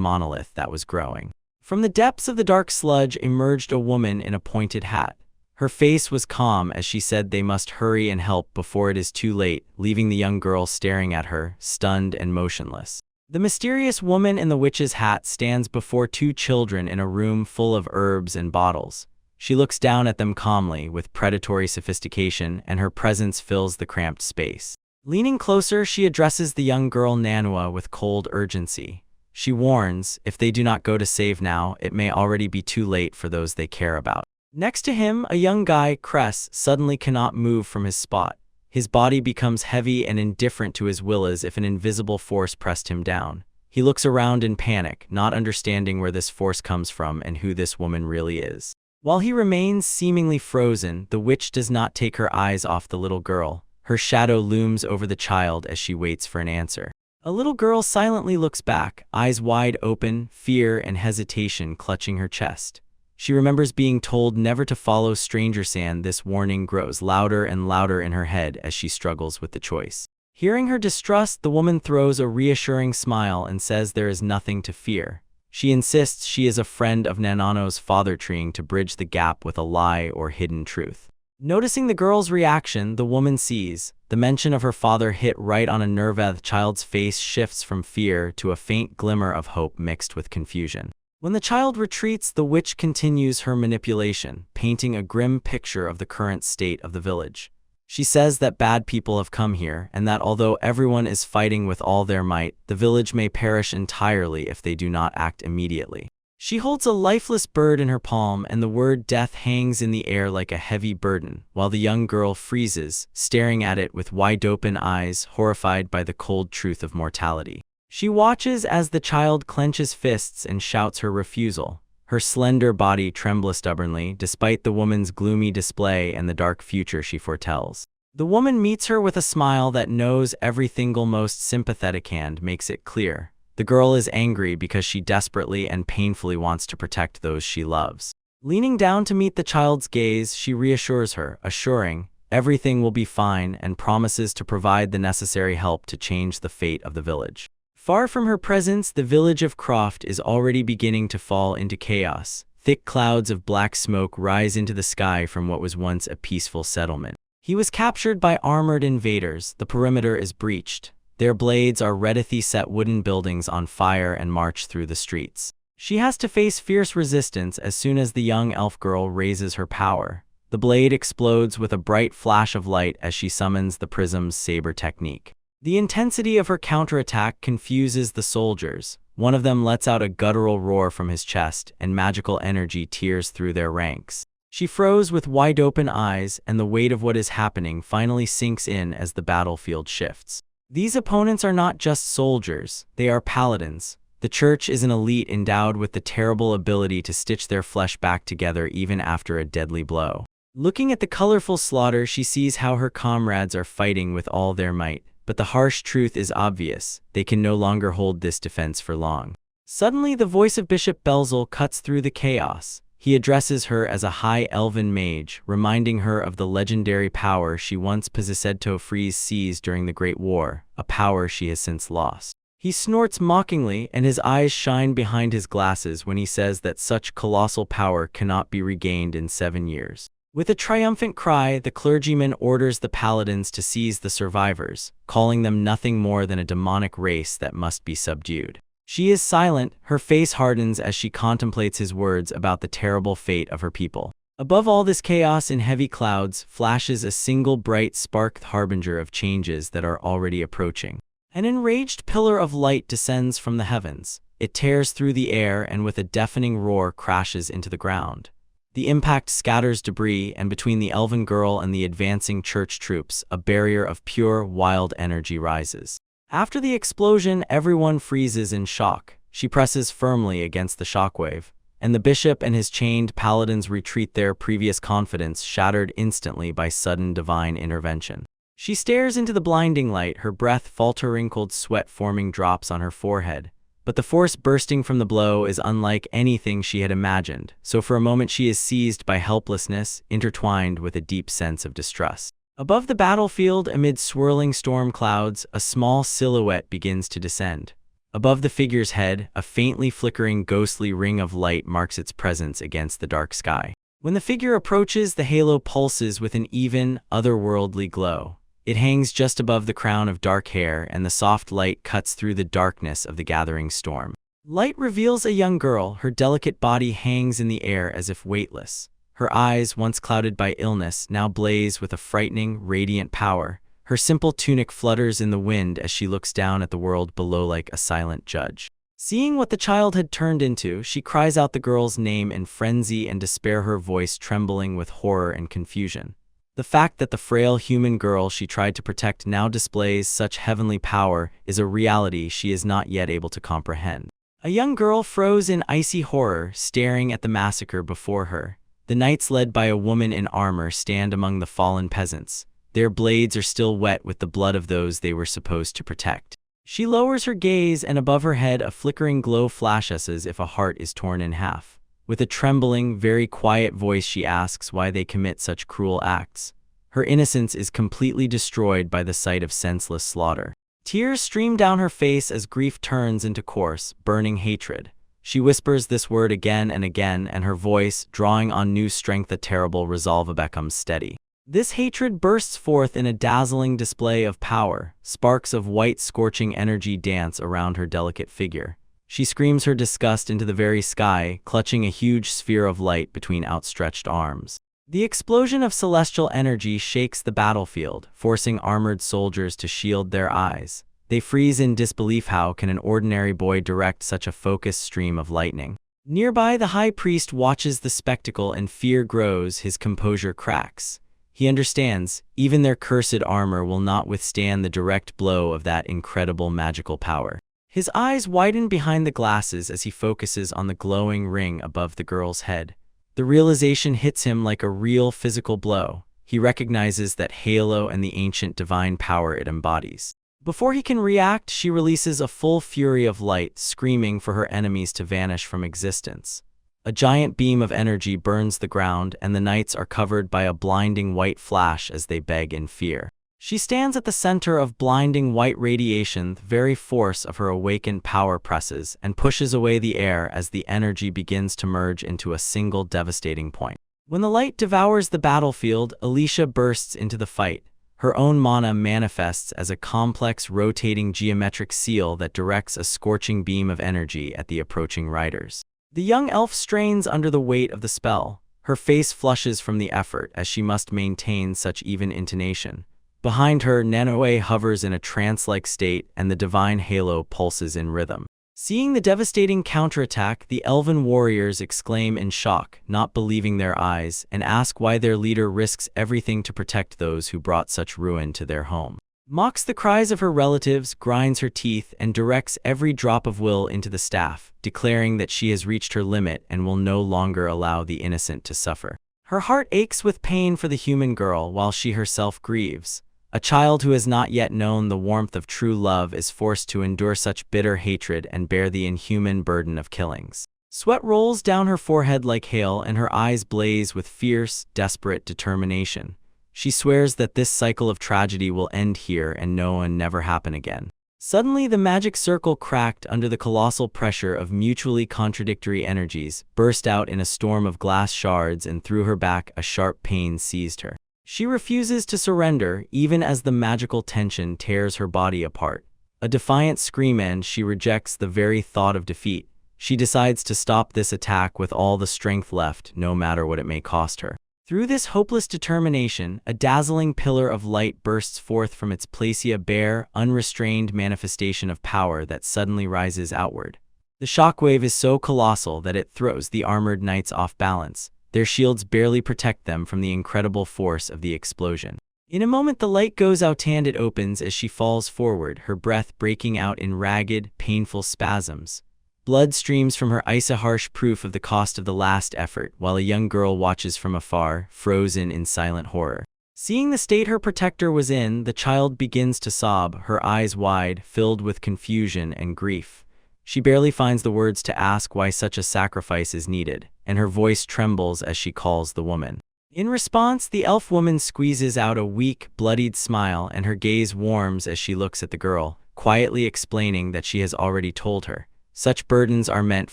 monolith that was growing. From the depths of the dark sludge emerged a woman in a pointed hat. Her face was calm as she said they must hurry and help before it is too late, leaving the young girl staring at her, stunned and motionless. The mysterious woman in the witch's hat stands before two children in a room full of herbs and bottles. She looks down at them calmly, with predatory sophistication, and her presence fills the cramped space. Leaning closer, she addresses the young girl Manhwa with cold urgency. She warns, if they do not go to save now, it may already be too late for those they care about. Next to him, a young guy, Cress, suddenly cannot move from his spot. His body becomes heavy and indifferent to his will as if an invisible force pressed him down. He looks around in panic, not understanding where this force comes from and who this woman really is. While he remains seemingly frozen, the witch does not take her eyes off the little girl. Her shadow looms over the child as she waits for an answer. A little girl silently looks back, eyes wide open, fear and hesitation clutching her chest. She remembers being told never to follow stranger sand. This warning grows louder and louder in her head as she struggles with the choice. Hearing her distrust, the woman throws a reassuring smile and says there is nothing to fear. She insists she is a friend of Nanano's father, trying to bridge the gap with a lie or hidden truth. Noticing the girl's reaction, the woman sees the mention of her father hit right on a nerve. The child's face shifts from fear to a faint glimmer of hope mixed with confusion. When the child retreats, the witch continues her manipulation, painting a grim picture of the current state of the village. She says that bad people have come here, and that although everyone is fighting with all their might, the village may perish entirely if they do not act immediately. She holds a lifeless bird in her palm, and the word death hangs in the air like a heavy burden, while the young girl freezes, staring at it with wide-open eyes, horrified by the cold truth of mortality. She watches as the child clenches fists and shouts her refusal. Her slender body trembles stubbornly, despite the woman's gloomy display and the dark future she foretells. The woman meets her with a smile that knows everything. Most sympathetic hand makes it clear. The girl is angry because she desperately and painfully wants to protect those she loves. Leaning down to meet the child's gaze, she reassures her, assuring, everything will be fine, and promises to provide the necessary help to change the fate of the village. Far from her presence, the village of Croft is already beginning to fall into chaos. Thick clouds of black smoke rise into the sky from what was once a peaceful settlement. He was captured by armored invaders. The perimeter is breached. Their blades are ready set wooden buildings on fire and march through the streets. She has to face fierce resistance as soon as the young elf girl raises her power. The blade explodes with a bright flash of light as she summons the prism's saber technique. The intensity of her counterattack confuses the soldiers. One of them lets out a guttural roar from his chest, and magical energy tears through their ranks. She froze with wide-open eyes, and the weight of what is happening finally sinks in as the battlefield shifts. These opponents are not just soldiers, they are paladins. The church is an elite endowed with the terrible ability to stitch their flesh back together even after a deadly blow. Looking at the colorful slaughter, she sees how her comrades are fighting with all their might. But the harsh truth is obvious. They can no longer hold this defense for long. Suddenly, the voice of Bishop Belzel cuts through the chaos. He addresses her as a high elven mage, reminding her of the legendary power she once possessed to freeze seas during the Great War, a power she has since lost. He snorts mockingly, and his eyes shine behind his glasses when he says that such colossal power cannot be regained in 7 years. With a triumphant cry, the clergyman orders the paladins to seize the survivors, calling them nothing more than a demonic race that must be subdued. She is silent, her face hardens as she contemplates his words about the terrible fate of her people. Above all this chaos in heavy clouds flashes a single bright spark, harbinger of changes that are already approaching. An enraged pillar of light descends from the heavens. It tears through the air and with a deafening roar crashes into the ground. The impact scatters debris, and between the elven girl and the advancing church troops, a barrier of pure, wild energy rises. After the explosion, everyone freezes in shock. She presses firmly against the shockwave, and the bishop and his chained paladins retreat, their previous confidence shattered instantly by sudden divine intervention. She stares into the blinding light, her breath faltering, cold sweat forming drops on her forehead. But the force bursting from the blow is unlike anything she had imagined, so for a moment she is seized by helplessness, intertwined with a deep sense of distrust. Above the battlefield, amid swirling storm clouds, a small silhouette begins to descend. Above the figure's head, a faintly flickering ghostly ring of light marks its presence against the dark sky. When the figure approaches, the halo pulses with an even, otherworldly glow. It hangs just above the crown of dark hair, and the soft light cuts through the darkness of the gathering storm. Light reveals a young girl. Her delicate body hangs in the air as if weightless. Her eyes, once clouded by illness, now blaze with a frightening, radiant power. Her simple tunic flutters in the wind as she looks down at the world below like a silent judge. Seeing what the child had turned into, she cries out the girl's name in frenzy and despair, her voice trembling with horror and confusion. The fact that the frail human girl she tried to protect now displays such heavenly power is a reality she is not yet able to comprehend. A young girl froze in icy horror, staring at the massacre before her. The knights, led by a woman in armor, stand among the fallen peasants. Their blades are still wet with the blood of those they were supposed to protect. She lowers her gaze, and above her head a flickering glow flashes as if a heart is torn in half. With a trembling, very quiet voice she asks why they commit such cruel acts. Her innocence is completely destroyed by the sight of senseless slaughter. Tears stream down her face as grief turns into coarse, burning hatred. She whispers this word again and again, and her voice, drawing on new strength, a terrible resolve, becomes steady. This hatred bursts forth in a dazzling display of power. Sparks of white, scorching energy dance around her delicate figure. She screams her disgust into the very sky, clutching a huge sphere of light between outstretched arms. The explosion of celestial energy shakes the battlefield, forcing armored soldiers to shield their eyes. They freeze in disbelief. How can an ordinary boy direct such a focused stream of lightning? Nearby, the high priest watches the spectacle and fear grows. His composure cracks. He understands, even their cursed armor will not withstand the direct blow of that incredible magical power. His eyes widen behind the glasses as he focuses on the glowing ring above the girl's head. The realization hits him like a real physical blow. He recognizes that halo and the ancient divine power it embodies. Before he can react, she releases a full fury of light, screaming for her enemies to vanish from existence. A giant beam of energy burns the ground, and the knights are covered by a blinding white flash as they beg in fear. She stands at the center of blinding white radiation. The very force of her awakened power presses and pushes away the air as the energy begins to merge into a single devastating point. When the light devours the battlefield, Alicia bursts into the fight. Her own mana manifests as a complex rotating geometric seal that directs a scorching beam of energy at the approaching riders. The young elf strains under the weight of the spell. Her face flushes from the effort as she must maintain such even intonation. Behind her, Nanoe hovers in a trance-like state and the divine halo pulses in rhythm. Seeing the devastating counterattack, the elven warriors exclaim in shock, not believing their eyes, and ask why their leader risks everything to protect those who brought such ruin to their home. Mocks the cries of her relatives, grinds her teeth, and directs every drop of will into the staff, declaring that she has reached her limit and will no longer allow the innocent to suffer. Her heart aches with pain for the human girl while she herself grieves. A child who has not yet known the warmth of true love is forced to endure such bitter hatred and bear the inhuman burden of killings. Sweat rolls down her forehead like hail and her eyes blaze with fierce, desperate determination. She swears that this cycle of tragedy will end here and never happen again. Suddenly, the magic circle cracked under the colossal pressure of mutually contradictory energies, burst out in a storm of glass shards, and through her back a sharp pain seized her. She refuses to surrender, even as the magical tension tears her body apart. A defiant scream, and she rejects the very thought of defeat. She decides to stop this attack with all the strength left, no matter what it may cost her. Through this hopeless determination, a dazzling pillar of light bursts forth from its place, a bare, unrestrained manifestation of power that suddenly rises outward. The shockwave is so colossal that it throws the armored knights off balance. Their shields barely protect them from the incredible force of the explosion. In a moment, the light goes out and it opens as she falls forward, her breath breaking out in ragged, painful spasms. Blood streams from her eyes, a harsh proof of the cost of the last effort, while a young girl watches from afar, frozen in silent horror. Seeing the state her protector was in, the child begins to sob, her eyes wide, filled with confusion and grief. She barely finds the words to ask why such a sacrifice is needed, and her voice trembles as she calls the woman. In response, the elf woman squeezes out a weak, bloodied smile, and her gaze warms as she looks at the girl, quietly explaining that she has already told her. Such burdens are meant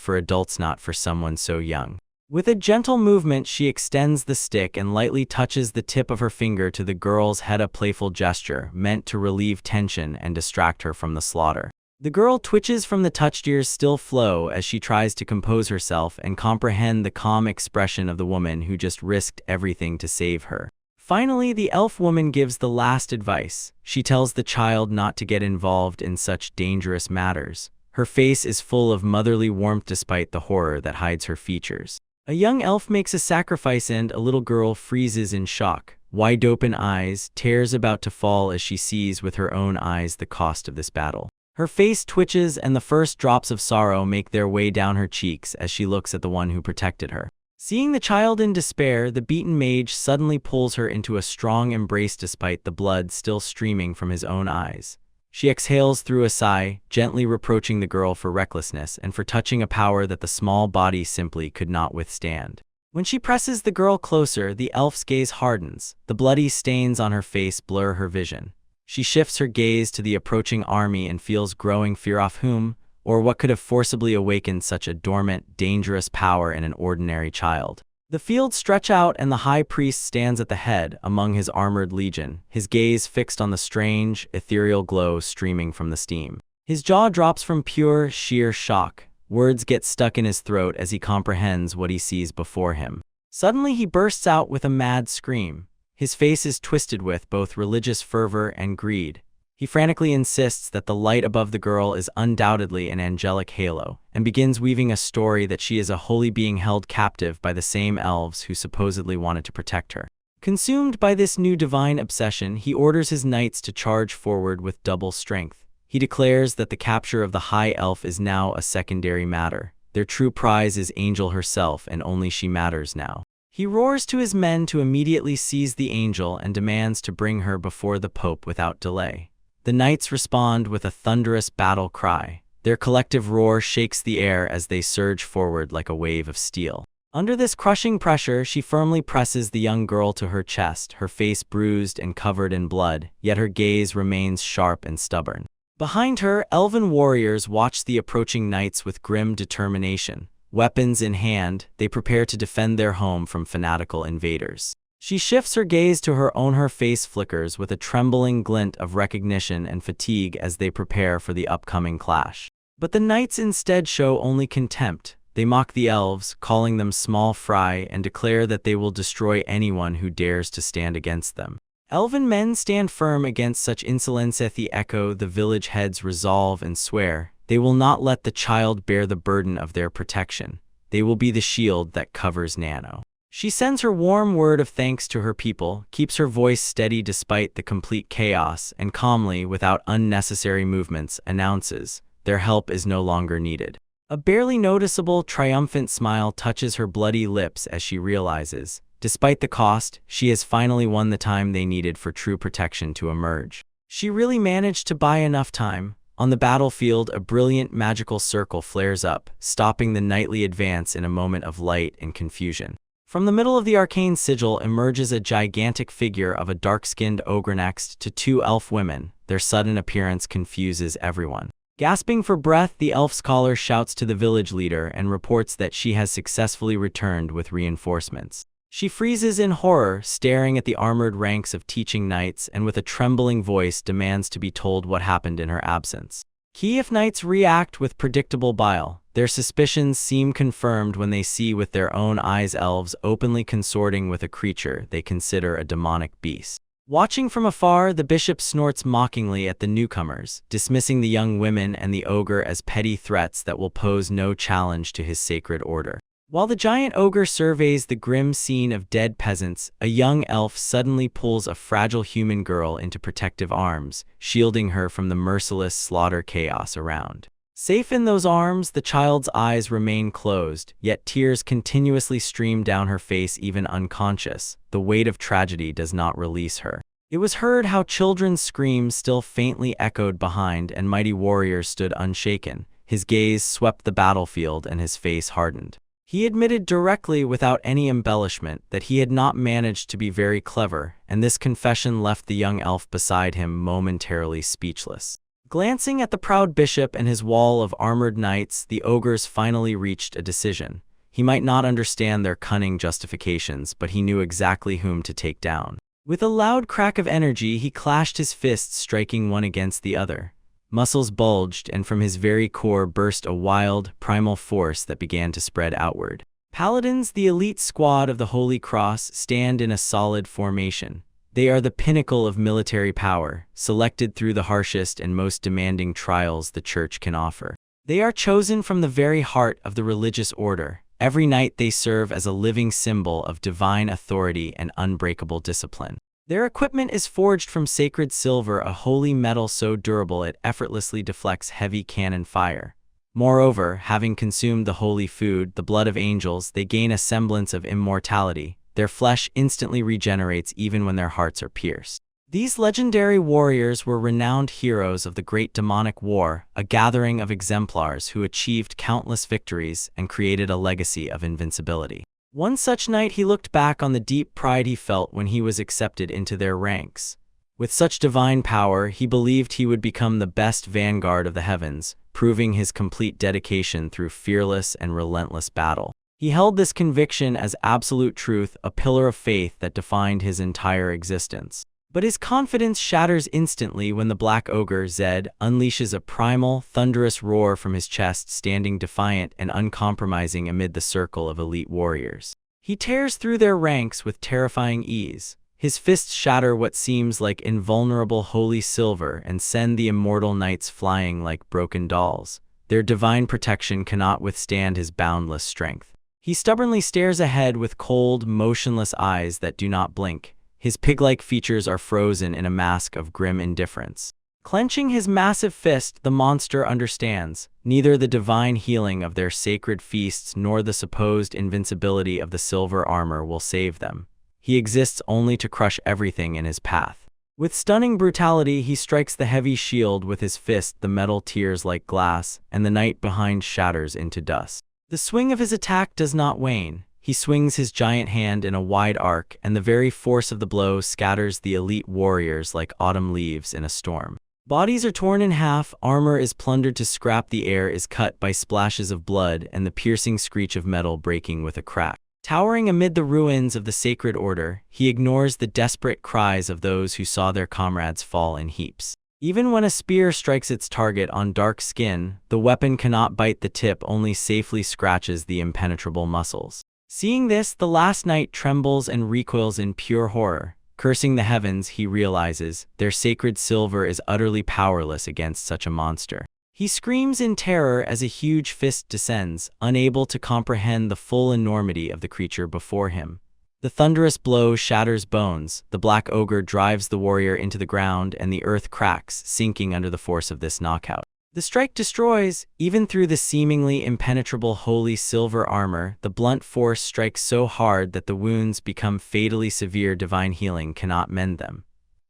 for adults, not for someone so young. With a gentle movement, she extends the stick and lightly touches the tip of her finger to the girl's head, a playful gesture meant to relieve tension and distract her from the slaughter. The girl twitches from the touch, tears still flow as she tries to compose herself and comprehend the calm expression of the woman who just risked everything to save her. Finally, the elf woman gives the last advice. She tells the child not to get involved in such dangerous matters. Her face is full of motherly warmth despite the horror that hides her features. A young elf makes a sacrifice and a little girl freezes in shock, wide-open eyes, tears about to fall as she sees with her own eyes the cost of this battle. Her face twitches and the first drops of sorrow make their way down her cheeks as she looks at the one who protected her. Seeing the child in despair, the beaten mage suddenly pulls her into a strong embrace despite the blood still streaming from his own eyes. She exhales through a sigh, gently reproaching the girl for recklessness and for touching a power that the small body simply could not withstand. When she presses the girl closer, the elf's gaze hardens. The bloody stains on her face blur her vision. She shifts her gaze to the approaching army and feels growing fear of whom, or what could have forcibly awakened such a dormant, dangerous power in an ordinary child. The fields stretch out and the high priest stands at the head among his armored legion, his gaze fixed on the strange, ethereal glow streaming from the steam. His jaw drops from pure, sheer shock. Words get stuck in his throat as he comprehends what he sees before him. Suddenly he bursts out with a mad scream. His face is twisted with both religious fervor and greed. He frantically insists that the light above the girl is undoubtedly an angelic halo, and begins weaving a story that she is a holy being held captive by the same elves who supposedly wanted to protect her. Consumed by this new divine obsession, he orders his knights to charge forward with double strength. He declares that the capture of the High Elf is now a secondary matter. Their true prize is Angel herself, and only she matters now. He roars to his men to immediately seize the angel and demands to bring her before the Pope without delay. The knights respond with a thunderous battle cry. Their collective roar shakes the air as they surge forward like a wave of steel. Under this crushing pressure, she firmly presses the young girl to her chest, her face bruised and covered in blood, yet her gaze remains sharp and stubborn. Behind her, elven warriors watch the approaching knights with grim determination. Weapons in hand, they prepare to defend their home from fanatical invaders. She shifts her gaze to her own. Her face flickers with a trembling glint of recognition and fatigue as they prepare for the upcoming clash. But the knights instead show only contempt. They mock the elves, calling them small fry, and declare that they will destroy anyone who dares to stand against them. Elven men stand firm against such insolence. The echo the village heads resolve and swear. They will not let the child bear the burden of their protection. They will be the shield that covers Nano. She sends her warm word of thanks to her people, keeps her voice steady despite the complete chaos, and calmly, without unnecessary movements, announces, their help is no longer needed. A barely noticeable, triumphant smile touches her bloody lips as she realizes, despite the cost, she has finally won the time they needed for true protection to emerge. She really managed to buy enough time. On the battlefield, a brilliant magical circle flares up, stopping the knightly advance in a moment of light and confusion. From the middle of the arcane sigil emerges a gigantic figure of a dark-skinned ogre next to two elf women. Their sudden appearance confuses everyone. Gasping for breath, the elf scholar shouts to the village leader and reports that she has successfully returned with reinforcements. She freezes in horror, staring at the armored ranks of teaching knights, and with a trembling voice demands to be told what happened in her absence. Kiev knights react with predictable bile. Their suspicions seem confirmed when they see with their own eyes elves openly consorting with a creature they consider a demonic beast. Watching from afar, the bishop snorts mockingly at the newcomers, dismissing the young women and the ogre as petty threats that will pose no challenge to his sacred order. While the giant ogre surveys the grim scene of dead peasants, a young elf suddenly pulls a fragile human girl into protective arms, shielding her from the merciless slaughter chaos around. Safe in those arms, the child's eyes remain closed, yet tears continuously stream down her face even unconscious. The weight of tragedy does not release her. It was heard how children's screams still faintly echoed behind, and mighty warriors stood unshaken. His gaze swept the battlefield and his face hardened. He admitted directly, without any embellishment, that he had not managed to be very clever, and this confession left the young elf beside him momentarily speechless. Glancing at the proud bishop and his wall of armored knights, the ogres finally reached a decision. He might not understand their cunning justifications, but he knew exactly whom to take down. With a loud crack of energy, he clashed his fists, striking one against the other. Muscles bulged, and from his very core burst a wild, primal force that began to spread outward. Paladins, the elite squad of the Holy Cross, stand in a solid formation. They are the pinnacle of military power, selected through the harshest and most demanding trials the Church can offer. They are chosen from the very heart of the religious order. Every night they serve as a living symbol of divine authority and unbreakable discipline. Their equipment is forged from sacred silver, a holy metal so durable it effortlessly deflects heavy cannon fire. Moreover, having consumed the holy food, the blood of angels, they gain a semblance of immortality. Their flesh instantly regenerates even when their hearts are pierced. These legendary warriors were renowned heroes of the Great Demonic War, a gathering of exemplars who achieved countless victories and created a legacy of invincibility. One such night he looked back on the deep pride he felt when he was accepted into their ranks. With such divine power, he believed he would become the best vanguard of the heavens, proving his complete dedication through fearless and relentless battle. He held this conviction as absolute truth, a pillar of faith that defined his entire existence. But his confidence shatters instantly when the Black Ogre, Zed, unleashes a primal, thunderous roar from his chest, standing defiant and uncompromising amid the circle of elite warriors. He tears through their ranks with terrifying ease. His fists shatter what seems like invulnerable holy silver and send the immortal knights flying like broken dolls. Their divine protection cannot withstand his boundless strength. He stubbornly stares ahead with cold, motionless eyes that do not blink. His pig-like features are frozen in a mask of grim indifference. Clenching his massive fist, the monster understands. Neither the divine healing of their sacred feasts nor the supposed invincibility of the silver armor will save them. He exists only to crush everything in his path. With stunning brutality, he strikes the heavy shield with his fist. The metal tears like glass, and the knight behind shatters into dust. The swing of his attack does not wane. He swings his giant hand in a wide arc, and the very force of the blow scatters the elite warriors like autumn leaves in a storm. Bodies are torn in half, armor is plundered to scrap, the air is cut by splashes of blood and the piercing screech of metal breaking with a crack. Towering amid the ruins of the sacred order, he ignores the desperate cries of those who saw their comrades fall in heaps. Even when a spear strikes its target on dark skin, the weapon cannot bite the tip, only safely scratches the impenetrable muscles. Seeing this, the last knight trembles and recoils in pure horror. Cursing the heavens, he realizes their sacred silver is utterly powerless against such a monster. He screams in terror as a huge fist descends, unable to comprehend the full enormity of the creature before him. The thunderous blow shatters bones, the black ogre drives the warrior into the ground, and the earth cracks, sinking under the force of this knockout. The strike destroys, even through the seemingly impenetrable holy silver armor. The blunt force strikes so hard that the wounds become fatally severe. Divine healing cannot mend them.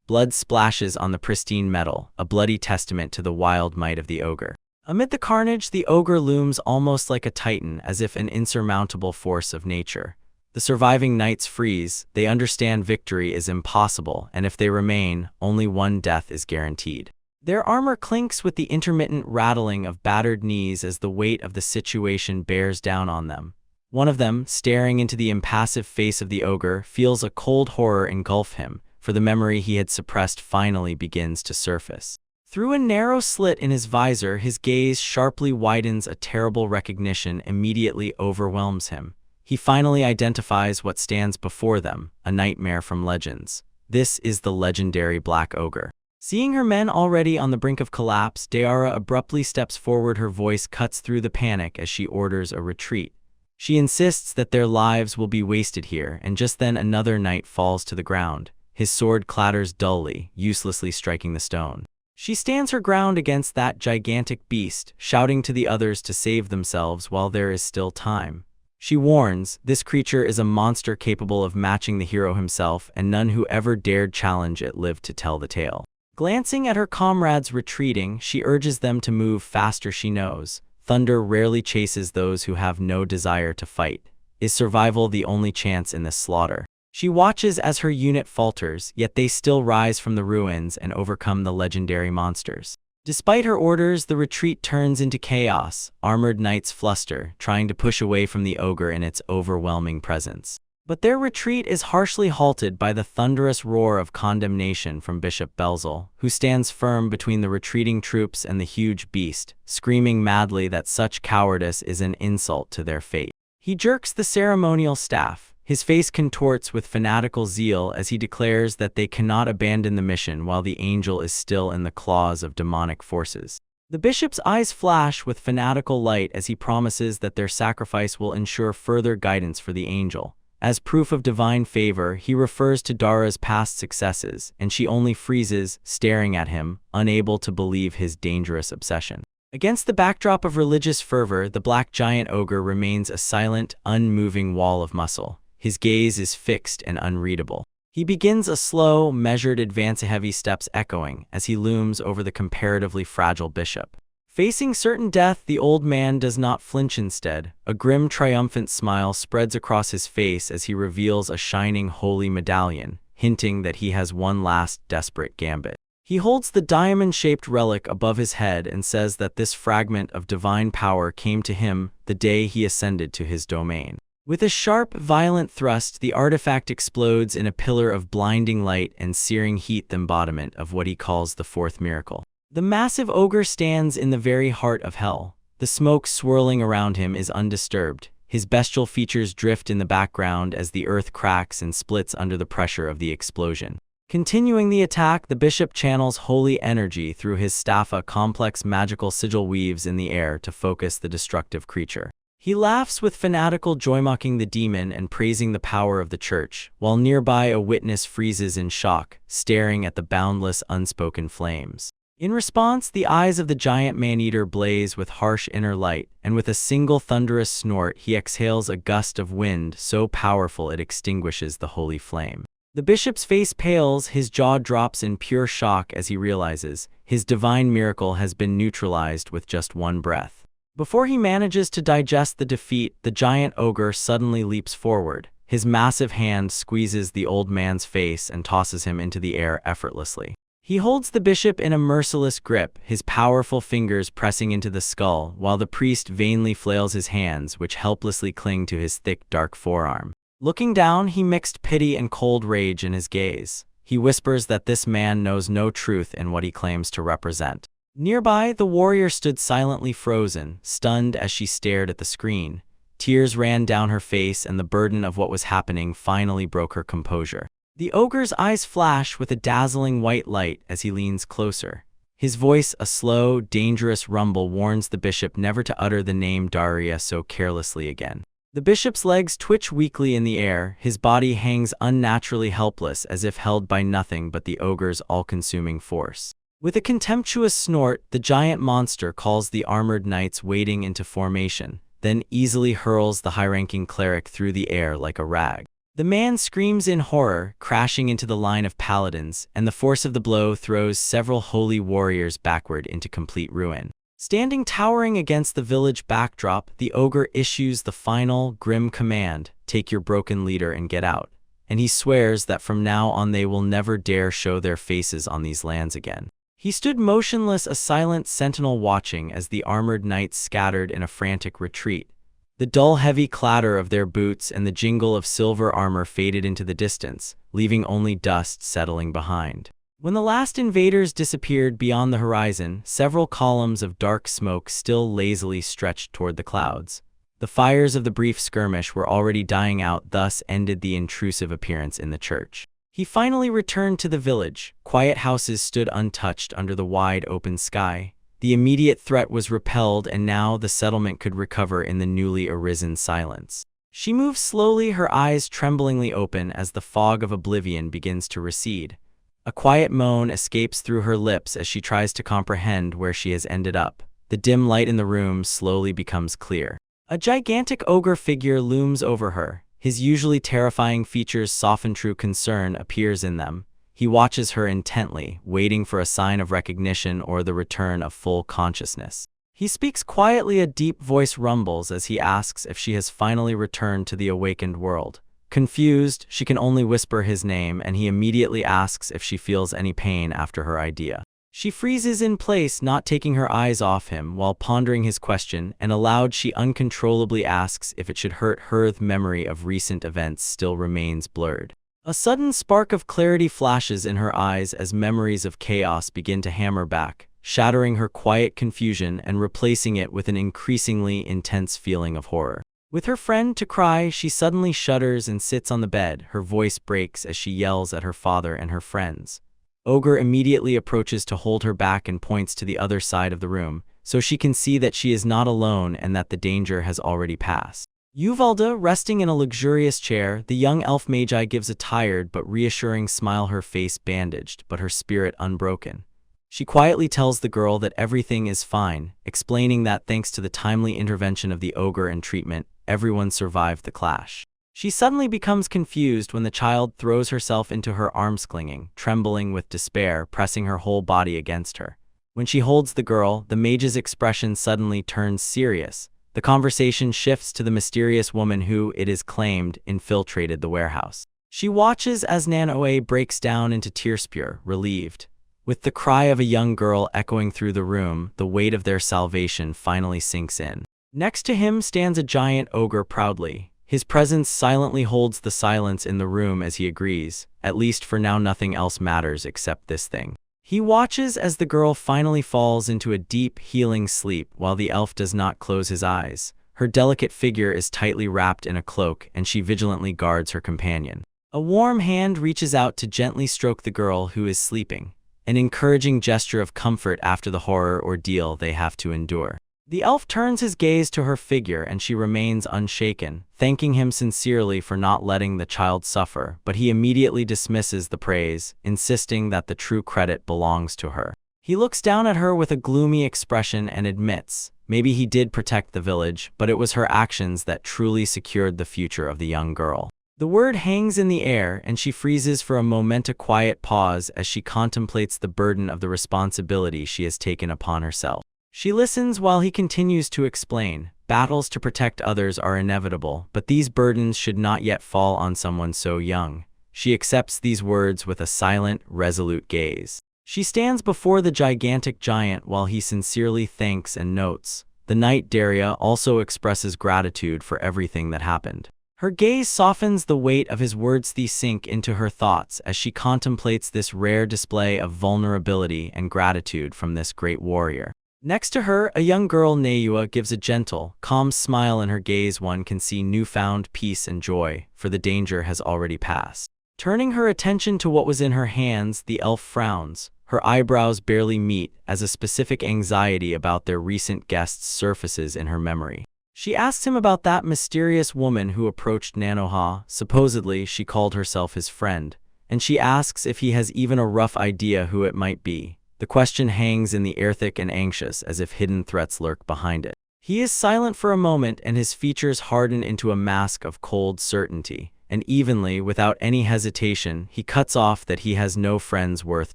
Blood splashes on the pristine metal, a bloody testament to the wild might of the ogre. Amid the carnage, the ogre looms almost like a titan, as if an insurmountable force of nature. The surviving knights freeze. They understand victory is impossible, and if they remain, only one death is guaranteed. Their armor clinks with the intermittent rattling of battered knees as the weight of the situation bears down on them. One of them, staring into the impassive face of the ogre, feels a cold horror engulf him, for the memory he had suppressed finally begins to surface. Through a narrow slit in his visor, his gaze sharply widens. A terrible recognition immediately overwhelms him. He finally identifies what stands before them, a nightmare from legends. This is the legendary Black Ogre. Seeing her men already on the brink of collapse, Deara abruptly steps forward. Her voice cuts through the panic as she orders a retreat. She insists that their lives will be wasted here, and just then another knight falls to the ground. His sword clatters dully, uselessly striking the stone. She stands her ground against that gigantic beast, shouting to the others to save themselves while there is still time. She warns, this creature is a monster capable of matching the hero himself, and none who ever dared challenge it lived to tell the tale. Glancing at her comrades retreating, she urges them to move faster. She knows thunder rarely chases those who have no desire to fight. Is survival the only chance in this slaughter? She watches as her unit falters, yet they still rise from the ruins and overcome the legendary monsters. Despite her orders, the retreat turns into chaos. Armored knights fluster, trying to push away from the ogre in its overwhelming presence. But their retreat is harshly halted by the thunderous roar of condemnation from Bishop Belzel, who stands firm between the retreating troops and the huge beast, screaming madly that such cowardice is an insult to their fate. He jerks the ceremonial staff. His face contorts with fanatical zeal as he declares that they cannot abandon the mission while the angel is still in the claws of demonic forces. The bishop's eyes flash with fanatical light as he promises that their sacrifice will ensure further guidance for the angel. As proof of divine favor, he refers to Dara's past successes, and she only freezes, staring at him, unable to believe his dangerous obsession. Against the backdrop of religious fervor, the black giant ogre remains a silent, unmoving wall of muscle. His gaze is fixed and unreadable. He begins a slow, measured advance, heavy steps echoing as he looms over the comparatively fragile bishop. Facing certain death, the old man does not flinch. Instead, a grim, triumphant smile spreads across his face as he reveals a shining holy medallion, hinting that he has one last desperate gambit. He holds the diamond-shaped relic above his head and says that this fragment of divine power came to him the day he ascended to his domain. With a sharp, violent thrust, the artifact explodes in a pillar of blinding light and searing heat, the embodiment of what he calls the fourth miracle. The massive ogre stands in the very heart of hell. The smoke swirling around him is undisturbed, his bestial features drift in the background as the earth cracks and splits under the pressure of the explosion. Continuing the attack, the bishop channels holy energy through his staff. A complex magical sigil weaves in the air to focus the destructive creature. He laughs with fanatical joy, mocking the demon and praising the power of the church, while nearby a witness freezes in shock, staring at the boundless, unspoken flames. In response, the eyes of the giant man-eater blaze with harsh inner light, and with a single thunderous snort he exhales a gust of wind so powerful it extinguishes the holy flame. The bishop's face pales, his jaw drops in pure shock as he realizes his divine miracle has been neutralized with just one breath. Before he manages to digest the defeat, the giant ogre suddenly leaps forward. His massive hand squeezes the old man's face and tosses him into the air effortlessly. He holds the bishop in a merciless grip, his powerful fingers pressing into the skull, while the priest vainly flails his hands, which helplessly cling to his thick, dark forearm. Looking down, he mixed pity and cold rage in his gaze. He whispers that this man knows no truth in what he claims to represent. Nearby, the warrior stood silently frozen, stunned as she stared at the screen. Tears ran down her face, and the burden of what was happening finally broke her composure. The ogre's eyes flash with a dazzling white light as he leans closer. His voice, a slow, dangerous rumble, warns the bishop never to utter the name Daria so carelessly again. The bishop's legs twitch weakly in the air, his body hangs unnaturally helpless as if held by nothing but the ogre's all-consuming force. With a contemptuous snort, the giant monster calls the armored knights waiting into formation, then easily hurls the high-ranking cleric through the air like a rag. The man screams in horror, crashing into the line of paladins, and the force of the blow throws several holy warriors backward into complete ruin. Standing towering against the village backdrop, the ogre issues the final, grim command, "Take your broken leader and get out." And he swears that from now on they will never dare show their faces on these lands again. He stood motionless, a silent sentinel watching as the armored knights scattered in a frantic retreat. The dull, heavy clatter of their boots and the jingle of silver armor faded into the distance, leaving only dust settling behind. When the last invaders disappeared beyond the horizon, several columns of dark smoke still lazily stretched toward the clouds. The fires of the brief skirmish were already dying out, thus ended the intrusive appearance in the church. He finally returned to the village. Quiet houses stood untouched under the wide open sky. The immediate threat was repelled, and now the settlement could recover in the newly arisen silence. She moves slowly, her eyes tremblingly open as the fog of oblivion begins to recede. A quiet moan escapes through her lips as she tries to comprehend where she has ended up. The dim light in the room slowly becomes clear. A gigantic ogre figure looms over her. His usually terrifying features soften, true concern appears in them. He watches her intently, waiting for a sign of recognition or the return of full consciousness. He speaks quietly, a deep voice rumbles as he asks if she has finally returned to the awakened world. Confused, she can only whisper his name, and he immediately asks if she feels any pain after her idea. She freezes in place, not taking her eyes off him while pondering his question, and aloud she uncontrollably asks if it should hurt her. The memory of recent events still remains blurred. A sudden spark of clarity flashes in her eyes as memories of chaos begin to hammer back, shattering her quiet confusion and replacing it with an increasingly intense feeling of horror. With her friend to cry, she suddenly shudders and sits on the bed. Her voice breaks as she yells at her father and her friends. Ogre immediately approaches to hold her back and points to the other side of the room, so she can see that she is not alone and that the danger has already passed. Uvalda, resting in a luxurious chair, the young elf magi, gives a tired but reassuring smile, her face bandaged, but her spirit unbroken. She quietly tells the girl that everything is fine, explaining that thanks to the timely intervention of the ogre and treatment, everyone survived the clash. She suddenly becomes confused when the child throws herself into her arms, clinging, trembling with despair, pressing her whole body against her. When she holds the girl, the mage's expression suddenly turns serious. The conversation shifts to the mysterious woman who, it is claimed, infiltrated the warehouse. She watches as Nanoe breaks down into tearspure, relieved. With the cry of a young girl echoing through the room, the weight of their salvation finally sinks in. Next to him stands a giant ogre proudly. His presence silently holds the silence in the room as he agrees, at least for now nothing else matters except this thing. He watches as the girl finally falls into a deep, healing sleep while the elf does not close his eyes. Her delicate figure is tightly wrapped in a cloak, and she vigilantly guards her companion. A warm hand reaches out to gently stroke the girl who is sleeping, an encouraging gesture of comfort after the horror ordeal they have to endure. The elf turns his gaze to her figure and she remains unshaken, thanking him sincerely for not letting the child suffer, but he immediately dismisses the praise, insisting that the true credit belongs to her. He looks down at her with a gloomy expression and admits, maybe he did protect the village, but it was her actions that truly secured the future of the young girl. The word hangs in the air and she freezes for a moment, a quiet pause as she contemplates the burden of the responsibility she has taken upon herself. She listens while he continues to explain, battles to protect others are inevitable, but these burdens should not yet fall on someone so young. She accepts these words with a silent, resolute gaze. She stands before the gigantic giant while he sincerely thanks and notes. The knight Daria also expresses gratitude for everything that happened. Her gaze softens, the weight of his words sink into her thoughts as she contemplates this rare display of vulnerability and gratitude from this great warrior. Next to her, a young girl Nayua gives a gentle, calm smile. In her gaze one can see newfound peace and joy, for the danger has already passed. Turning her attention to what was in her hands, the elf frowns. Her eyebrows barely meet as a specific anxiety about their recent guests surfaces in her memory. She asks him about that mysterious woman who approached Nanoha. Supposedly, she called herself his friend, and she asks if he has even a rough idea who it might be. The question hangs in the air, thick and anxious, as if hidden threats lurk behind it. He is silent for a moment, and his features harden into a mask of cold certainty, and evenly, without any hesitation, he cuts off that he has no friends worth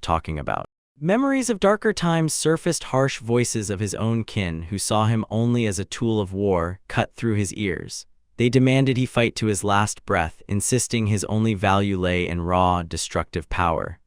talking about. Memories of darker times surfaced, harsh voices of his own kin who saw him only as a tool of war cut through his ears. They demanded he fight to his last breath, insisting his only value lay in raw, destructive power.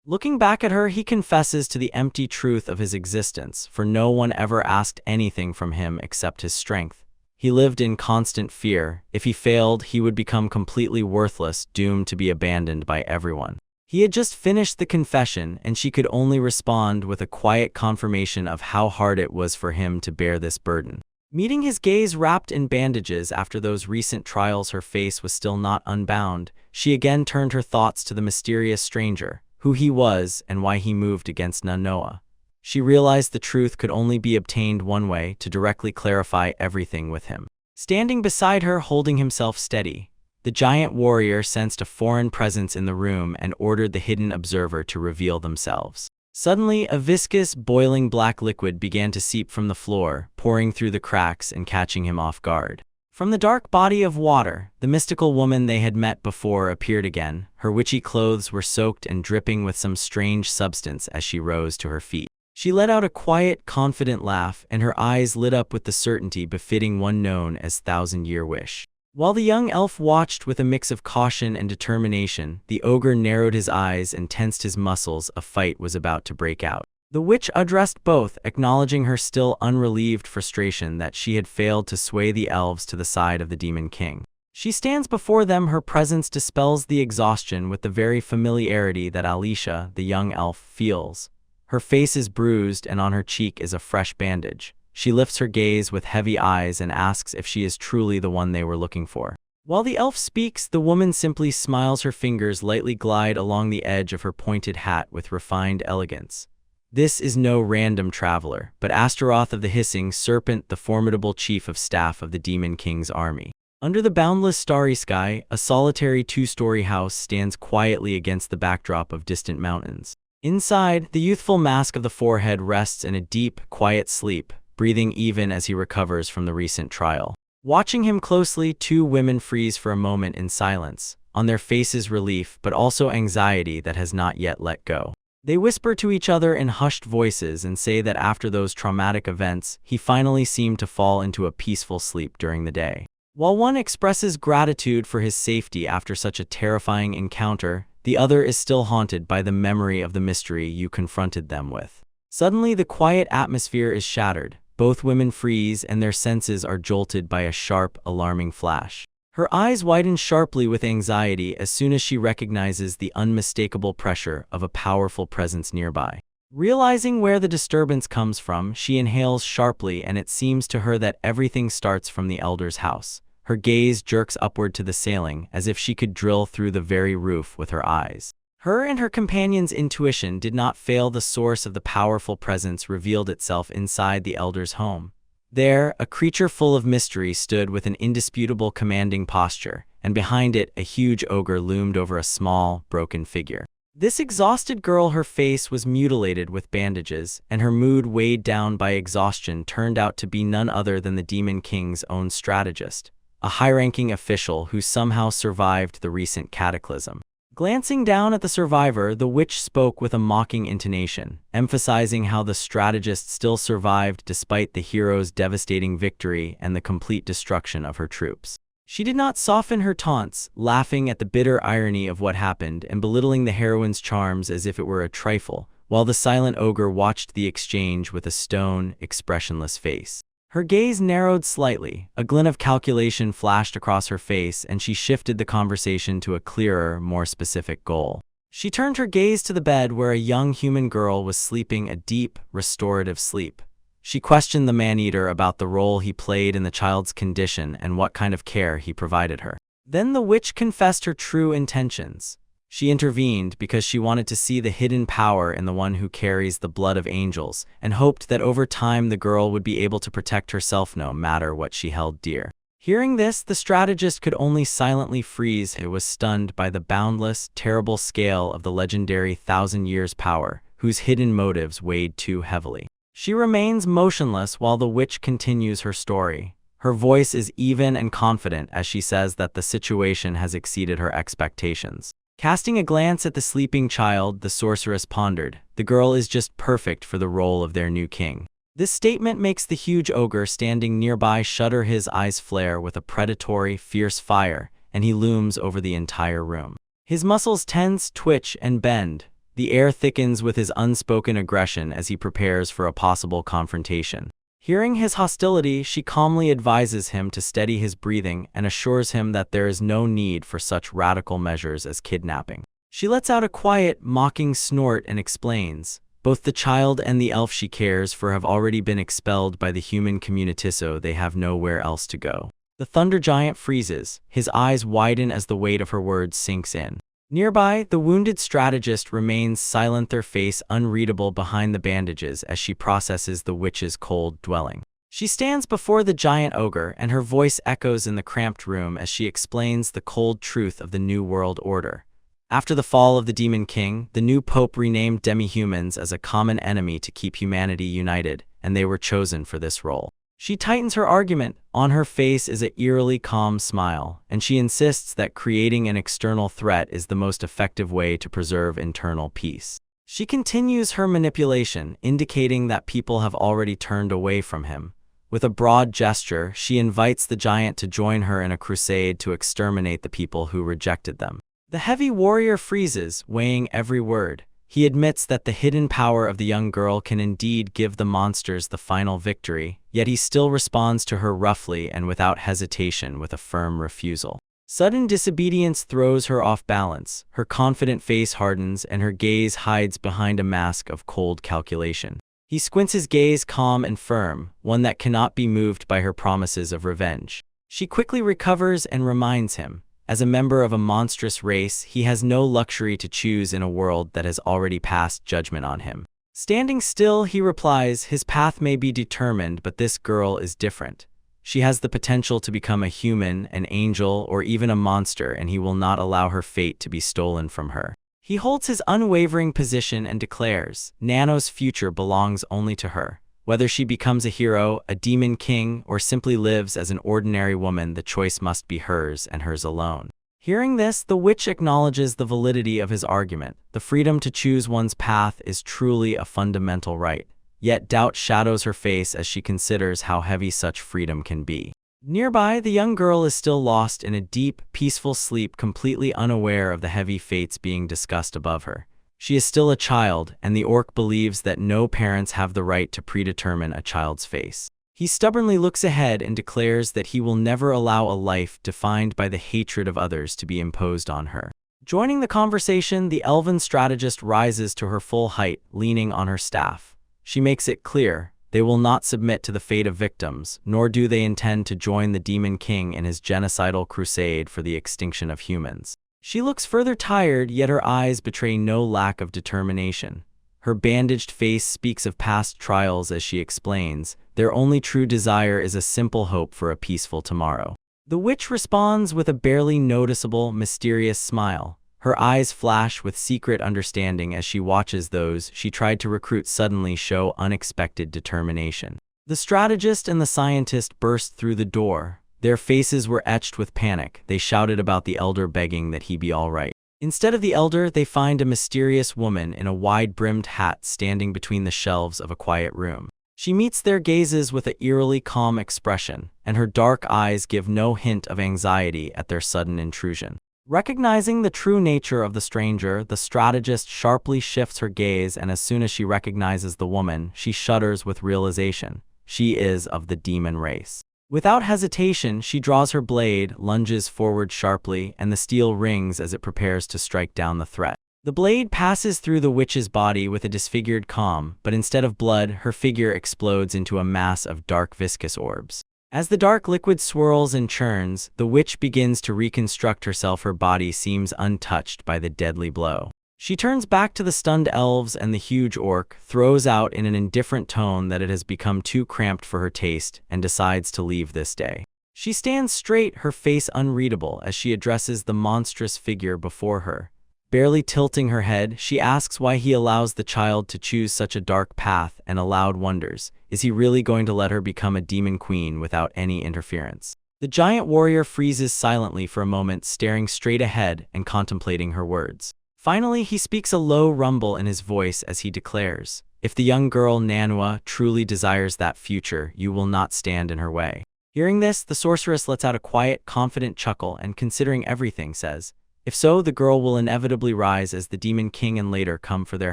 Looking back at her, he confesses to the empty truth of his existence, for no one ever asked anything from him except his strength. He lived in constant fear. If he failed, he would become completely worthless, doomed to be abandoned by everyone. He had just finished the confession, and she could only respond with a quiet confirmation of how hard it was for him to bear this burden. Meeting his gaze wrapped in bandages after those recent trials, her face was still not unbound. She again turned her thoughts to the mysterious stranger, who he was and why he moved against Nanoha. She realized the truth could only be obtained one way: to directly clarify everything with him. Standing beside her, holding himself steady, the giant warrior sensed a foreign presence in the room and ordered the hidden observer to reveal themselves. Suddenly, a viscous, boiling black liquid began to seep from the floor, pouring through the cracks and catching him off guard. From the dark body of water, the mystical woman they had met before appeared again. Her witchy clothes were soaked and dripping with some strange substance as she rose to her feet. She let out a quiet, confident laugh, and her eyes lit up with the certainty befitting one known as Thousand-Year Wish. While the young elf watched with a mix of caution and determination, the ogre narrowed his eyes and tensed his muscles. A fight was about to break out. The witch addressed both, acknowledging her still unrelieved frustration that she had failed to sway the elves to the side of the Demon King. She stands before them, her presence dispels the exhaustion with the very familiarity that Alicia, the young elf, feels. Her face is bruised and on her cheek is a fresh bandage. She lifts her gaze with heavy eyes and asks if she is truly the one they were looking for. While the elf speaks, the woman simply smiles. Her fingers lightly glide along the edge of her pointed hat with refined elegance. This is no random traveler, but Astaroth of the Hissing Serpent, the formidable chief of staff of the Demon King's army. Under the boundless starry sky, a solitary two-story house stands quietly against the backdrop of distant mountains. Inside, the youthful mask of the forehead rests in a deep, quiet sleep, breathing even as he recovers from the recent trial. Watching him closely, two women freeze for a moment in silence, on their faces relief but also anxiety that has not yet let go. They whisper to each other in hushed voices and say that after those traumatic events, he finally seemed to fall into a peaceful sleep during the day. While one expresses gratitude for his safety after such a terrifying encounter, the other is still haunted by the memory of the mystery you confronted them with. Suddenly, the quiet atmosphere is shattered. Both women freeze and their senses are jolted by a sharp, alarming flash. Her eyes widen sharply with anxiety as soon as she recognizes the unmistakable pressure of a powerful presence nearby. Realizing where the disturbance comes from, she inhales sharply, and it seems to her that everything starts from the elder's house. Her gaze jerks upward to the ceiling, as if she could drill through the very roof with her eyes. Her and her companion's intuition did not fail. The source of the powerful presence revealed itself inside the elder's home. There, a creature full of mystery stood with an indisputable commanding posture, and behind it, a huge ogre loomed over a small, broken figure. This exhausted girl, her face was mutilated with bandages, and her mood weighed down by exhaustion, turned out to be none other than the Demon King's own strategist, a high-ranking official who somehow survived the recent cataclysm. Glancing down at the survivor, the witch spoke with a mocking intonation, emphasizing how the strategist still survived despite the hero's devastating victory and the complete destruction of her troops. She did not soften her taunts, laughing at the bitter irony of what happened and belittling the heroine's charms as if it were a trifle, while the silent ogre watched the exchange with a stone, expressionless face. Her gaze narrowed slightly, a glint of calculation flashed across her face, and she shifted the conversation to a clearer, more specific goal. She turned her gaze to the bed where a young human girl was sleeping a deep, restorative sleep. She questioned the man-eater about the role he played in the child's condition and what kind of care he provided her. Then the witch confessed her true intentions. She intervened because she wanted to see the hidden power in the one who carries the blood of angels, and hoped that over time the girl would be able to protect herself no matter what she held dear. Hearing this, the strategist could only silently freeze. He was stunned by the boundless, terrible scale of the legendary Thousand Years power, whose hidden motives weighed too heavily. She remains motionless while the witch continues her story. Her voice is even and confident as she says that the situation has exceeded her expectations. Casting a glance at the sleeping child, the sorceress pondered, "The girl is just perfect for the role of their new king." This statement makes the huge ogre standing nearby shudder. His eyes flare with a predatory, fierce fire, and he looms over the entire room. His muscles tense, twitch, and bend. The air thickens with his unspoken aggression as he prepares for a possible confrontation. Hearing his hostility, she calmly advises him to steady his breathing and assures him that there is no need for such radical measures as kidnapping. She lets out a quiet, mocking snort and explains, "Both the child and the elf she cares for have already been expelled by the human community, so they have nowhere else to go." The thunder giant freezes, his eyes widen as the weight of her words sinks in. Nearby, the wounded strategist remains silent, their face unreadable behind the bandages as she processes the witch's cold dwelling. She stands before the giant ogre, and her voice echoes in the cramped room as she explains the cold truth of the New World Order. After the fall of the Demon King, the new pope renamed demi-humans as a common enemy to keep humanity united, and they were chosen for this role. She tightens her argument. On her face is an eerily calm smile, and she insists that creating an external threat is the most effective way to preserve internal peace. She continues her manipulation, indicating that people have already turned away from him. With a broad gesture, she invites the giant to join her in a crusade to exterminate the people who rejected them. The heavy warrior freezes, weighing every word. He admits that the hidden power of the young girl can indeed give the monsters the final victory, yet he still responds to her roughly and without hesitation with a firm refusal. Sudden disobedience throws her off balance. Her confident face hardens and her gaze hides behind a mask of cold calculation. He squints, his gaze calm and firm, one that cannot be moved by her promises of revenge. She quickly recovers and reminds him, as a member of a monstrous race, he has no luxury to choose in a world that has already passed judgment on him. Standing still, he replies, "His path may be determined, but this girl is different. She has the potential to become a human, an angel, or even a monster, and he will not allow her fate to be stolen from her." He holds his unwavering position and declares, Nano's future belongs only to her. Whether she becomes a hero, a demon king, or simply lives as an ordinary woman, the choice must be hers and hers alone. Hearing this, the witch acknowledges the validity of his argument. The freedom to choose one's path is truly a fundamental right. Yet doubt shadows her face as she considers how heavy such freedom can be. Nearby, the young girl is still lost in a deep, peaceful sleep, completely unaware of the heavy fates being discussed above her. She is still a child, and the orc believes that no parents have the right to predetermine a child's face. He stubbornly looks ahead and declares that he will never allow a life defined by the hatred of others to be imposed on her. Joining the conversation, the elven strategist rises to her full height, leaning on her staff. She makes it clear they will not submit to the fate of victims, nor do they intend to join the Demon King in his genocidal crusade for the extinction of humans. She looks further tired, yet her eyes betray no lack of determination. Her bandaged face speaks of past trials as she explains, their only true desire is a simple hope for a peaceful tomorrow. The witch responds with a barely noticeable, mysterious smile. Her eyes flash with secret understanding as she watches those she tried to recruit suddenly show unexpected determination. The strategist and the scientist burst through the door. Their faces were etched with panic. They shouted about the elder, begging that he be all right. Instead of the elder, they find a mysterious woman in a wide-brimmed hat standing between the shelves of a quiet room. She meets their gazes with an eerily calm expression, and her dark eyes give no hint of anxiety at their sudden intrusion. Recognizing the true nature of the stranger, the strategist sharply shifts her gaze, and as soon as she recognizes the woman, she shudders with realization. She is of the demon race. Without hesitation, she draws her blade, lunges forward sharply, and the steel rings as it prepares to strike down the threat. The blade passes through the witch's body with a disfigured calm, but instead of blood, her figure explodes into a mass of dark viscous orbs. As the dark liquid swirls and churns, the witch begins to reconstruct herself. Her body seems untouched by the deadly blow. She turns back to the stunned elves, and the huge orc throws out in an indifferent tone that it has become too cramped for her taste and decides to leave this day. She stands straight, her face unreadable, as she addresses the monstrous figure before her. Barely tilting her head, she asks why he allows the child to choose such a dark path, and aloud wonders, is he really going to let her become a demon queen without any interference? The giant warrior freezes silently for a moment, staring straight ahead and contemplating her words. Finally, he speaks, a low rumble in his voice as he declares, if the young girl Manhwa truly desires that future, you will not stand in her way. Hearing this, the sorceress lets out a quiet, confident chuckle and, considering everything, says, if so, the girl will inevitably rise as the Demon King and later come for their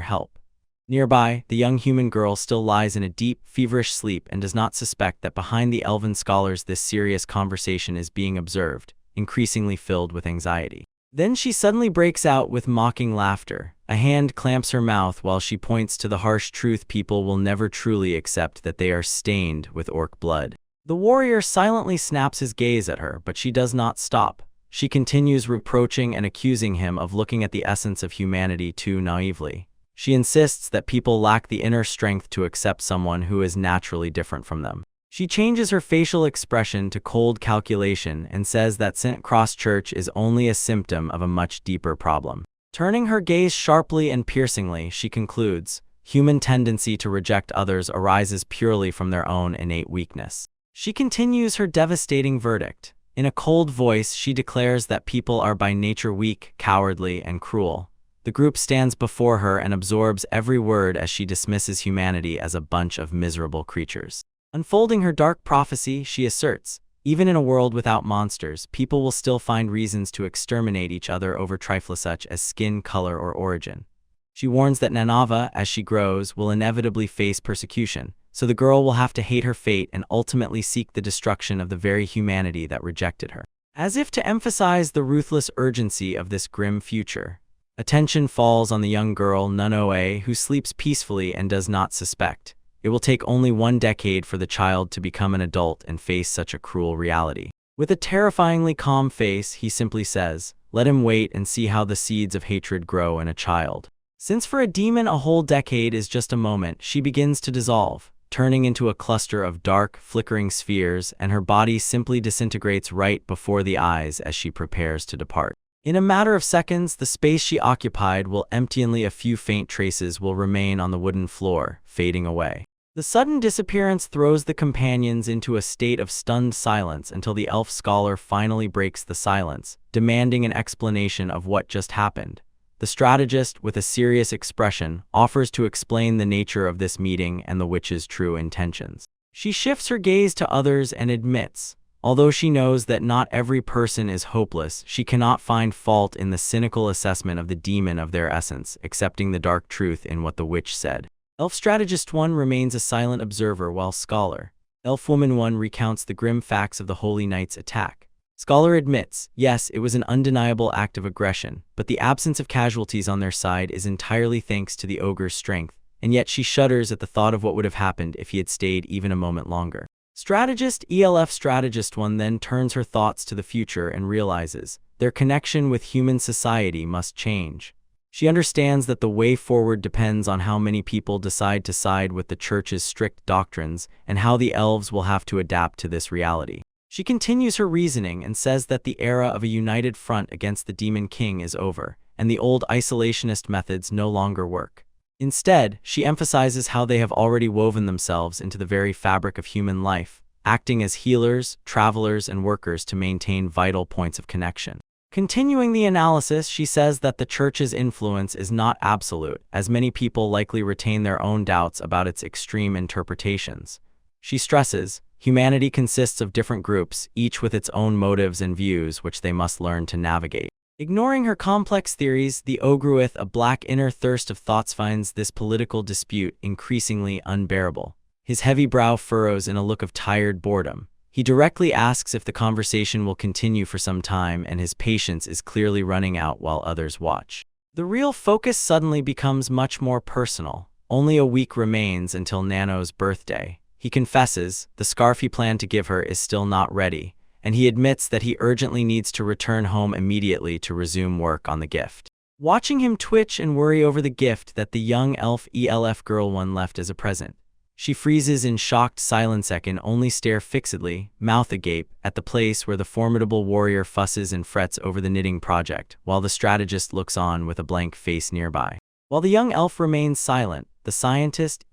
help. Nearby, the young human girl still lies in a deep, feverish sleep and does not suspect that behind the elven scholars this serious conversation is being observed, increasingly filled with anxiety. Then she suddenly breaks out with mocking laughter. A hand clamps her mouth while she points to the harsh truth: people will never truly accept that they are stained with orc blood. The warrior silently snaps his gaze at her, but she does not stop. She continues reproaching and accusing him of looking at the essence of humanity too naively. She insists that people lack the inner strength to accept someone who is naturally different from them. She changes her facial expression to cold calculation and says that St. Cross Church is only a symptom of a much deeper problem. Turning her gaze sharply and piercingly, she concludes, human tendency to reject others arises purely from their own innate weakness. She continues her devastating verdict. In a cold voice, she declares that people are by nature weak, cowardly, and cruel. The group stands before her and absorbs every word as she dismisses humanity as a bunch of miserable creatures. Unfolding her dark prophecy, she asserts, even in a world without monsters, people will still find reasons to exterminate each other over trifles such as skin color or origin. She warns that Nanava, as she grows, will inevitably face persecution, so the girl will have to hate her fate and ultimately seek the destruction of the very humanity that rejected her. As if to emphasize the ruthless urgency of this grim future, attention falls on the young girl Nunoe, who sleeps peacefully and does not suspect. It will take only 1 decade for the child to become an adult and face such a cruel reality. With a terrifyingly calm face, he simply says, let him wait and see how the seeds of hatred grow in a child. Since for a demon a whole decade is just a moment, she begins to dissolve, turning into a cluster of dark, flickering spheres, and her body simply disintegrates right before the eyes as she prepares to depart. In a matter of seconds, the space she occupied will empty, only a few faint traces will remain on the wooden floor, fading away. The sudden disappearance throws the companions into a state of stunned silence until the elf scholar finally breaks the silence, demanding an explanation of what just happened. The strategist, with a serious expression, offers to explain the nature of this meeting and the witch's true intentions. She shifts her gaze to others and admits, although she knows that not every person is hopeless, she cannot find fault in the cynical assessment of the demon of their essence, accepting the dark truth in what the witch said. Elf Strategist 1 remains a silent observer while Scholar, Elf Woman 1 recounts the grim facts of the Holy Knight's attack. Scholar admits, yes, it was an undeniable act of aggression, but the absence of casualties on their side is entirely thanks to the ogre's strength, and yet she shudders at the thought of what would have happened if he had stayed even a moment longer. Strategist 1 then turns her thoughts to the future and realizes their connection with human society must change. She understands that the way forward depends on how many people decide to side with the church's strict doctrines and how the elves will have to adapt to this reality. She continues her reasoning and says that the era of a united front against the Demon King is over, and the old isolationist methods no longer work. Instead, she emphasizes how they have already woven themselves into the very fabric of human life, acting as healers, travelers, and workers to maintain vital points of connection. Continuing the analysis, she says that the church's influence is not absolute, as many people likely retain their own doubts about its extreme interpretations. She stresses, humanity consists of different groups, each with its own motives and views which they must learn to navigate. Ignoring her complex theories, the ogre with a black inner thirst of thoughts finds this political dispute increasingly unbearable. His heavy brow furrows in a look of tired boredom. He directly asks if the conversation will continue for some time, and his patience is clearly running out while others watch. The real focus suddenly becomes much more personal. Only a week remains until Nano's birthday. He confesses the scarf he planned to give her is still not ready, and he admits that he urgently needs to return home immediately to resume work on the gift. Watching him twitch and worry over the gift that the young elf girl one left as a present, she freezes in shocked silence and can only stare fixedly, mouth agape, at the place where the formidable warrior fusses and frets over the knitting project, while the strategist looks on with a blank face nearby. While the young elf remains silent, the scientist,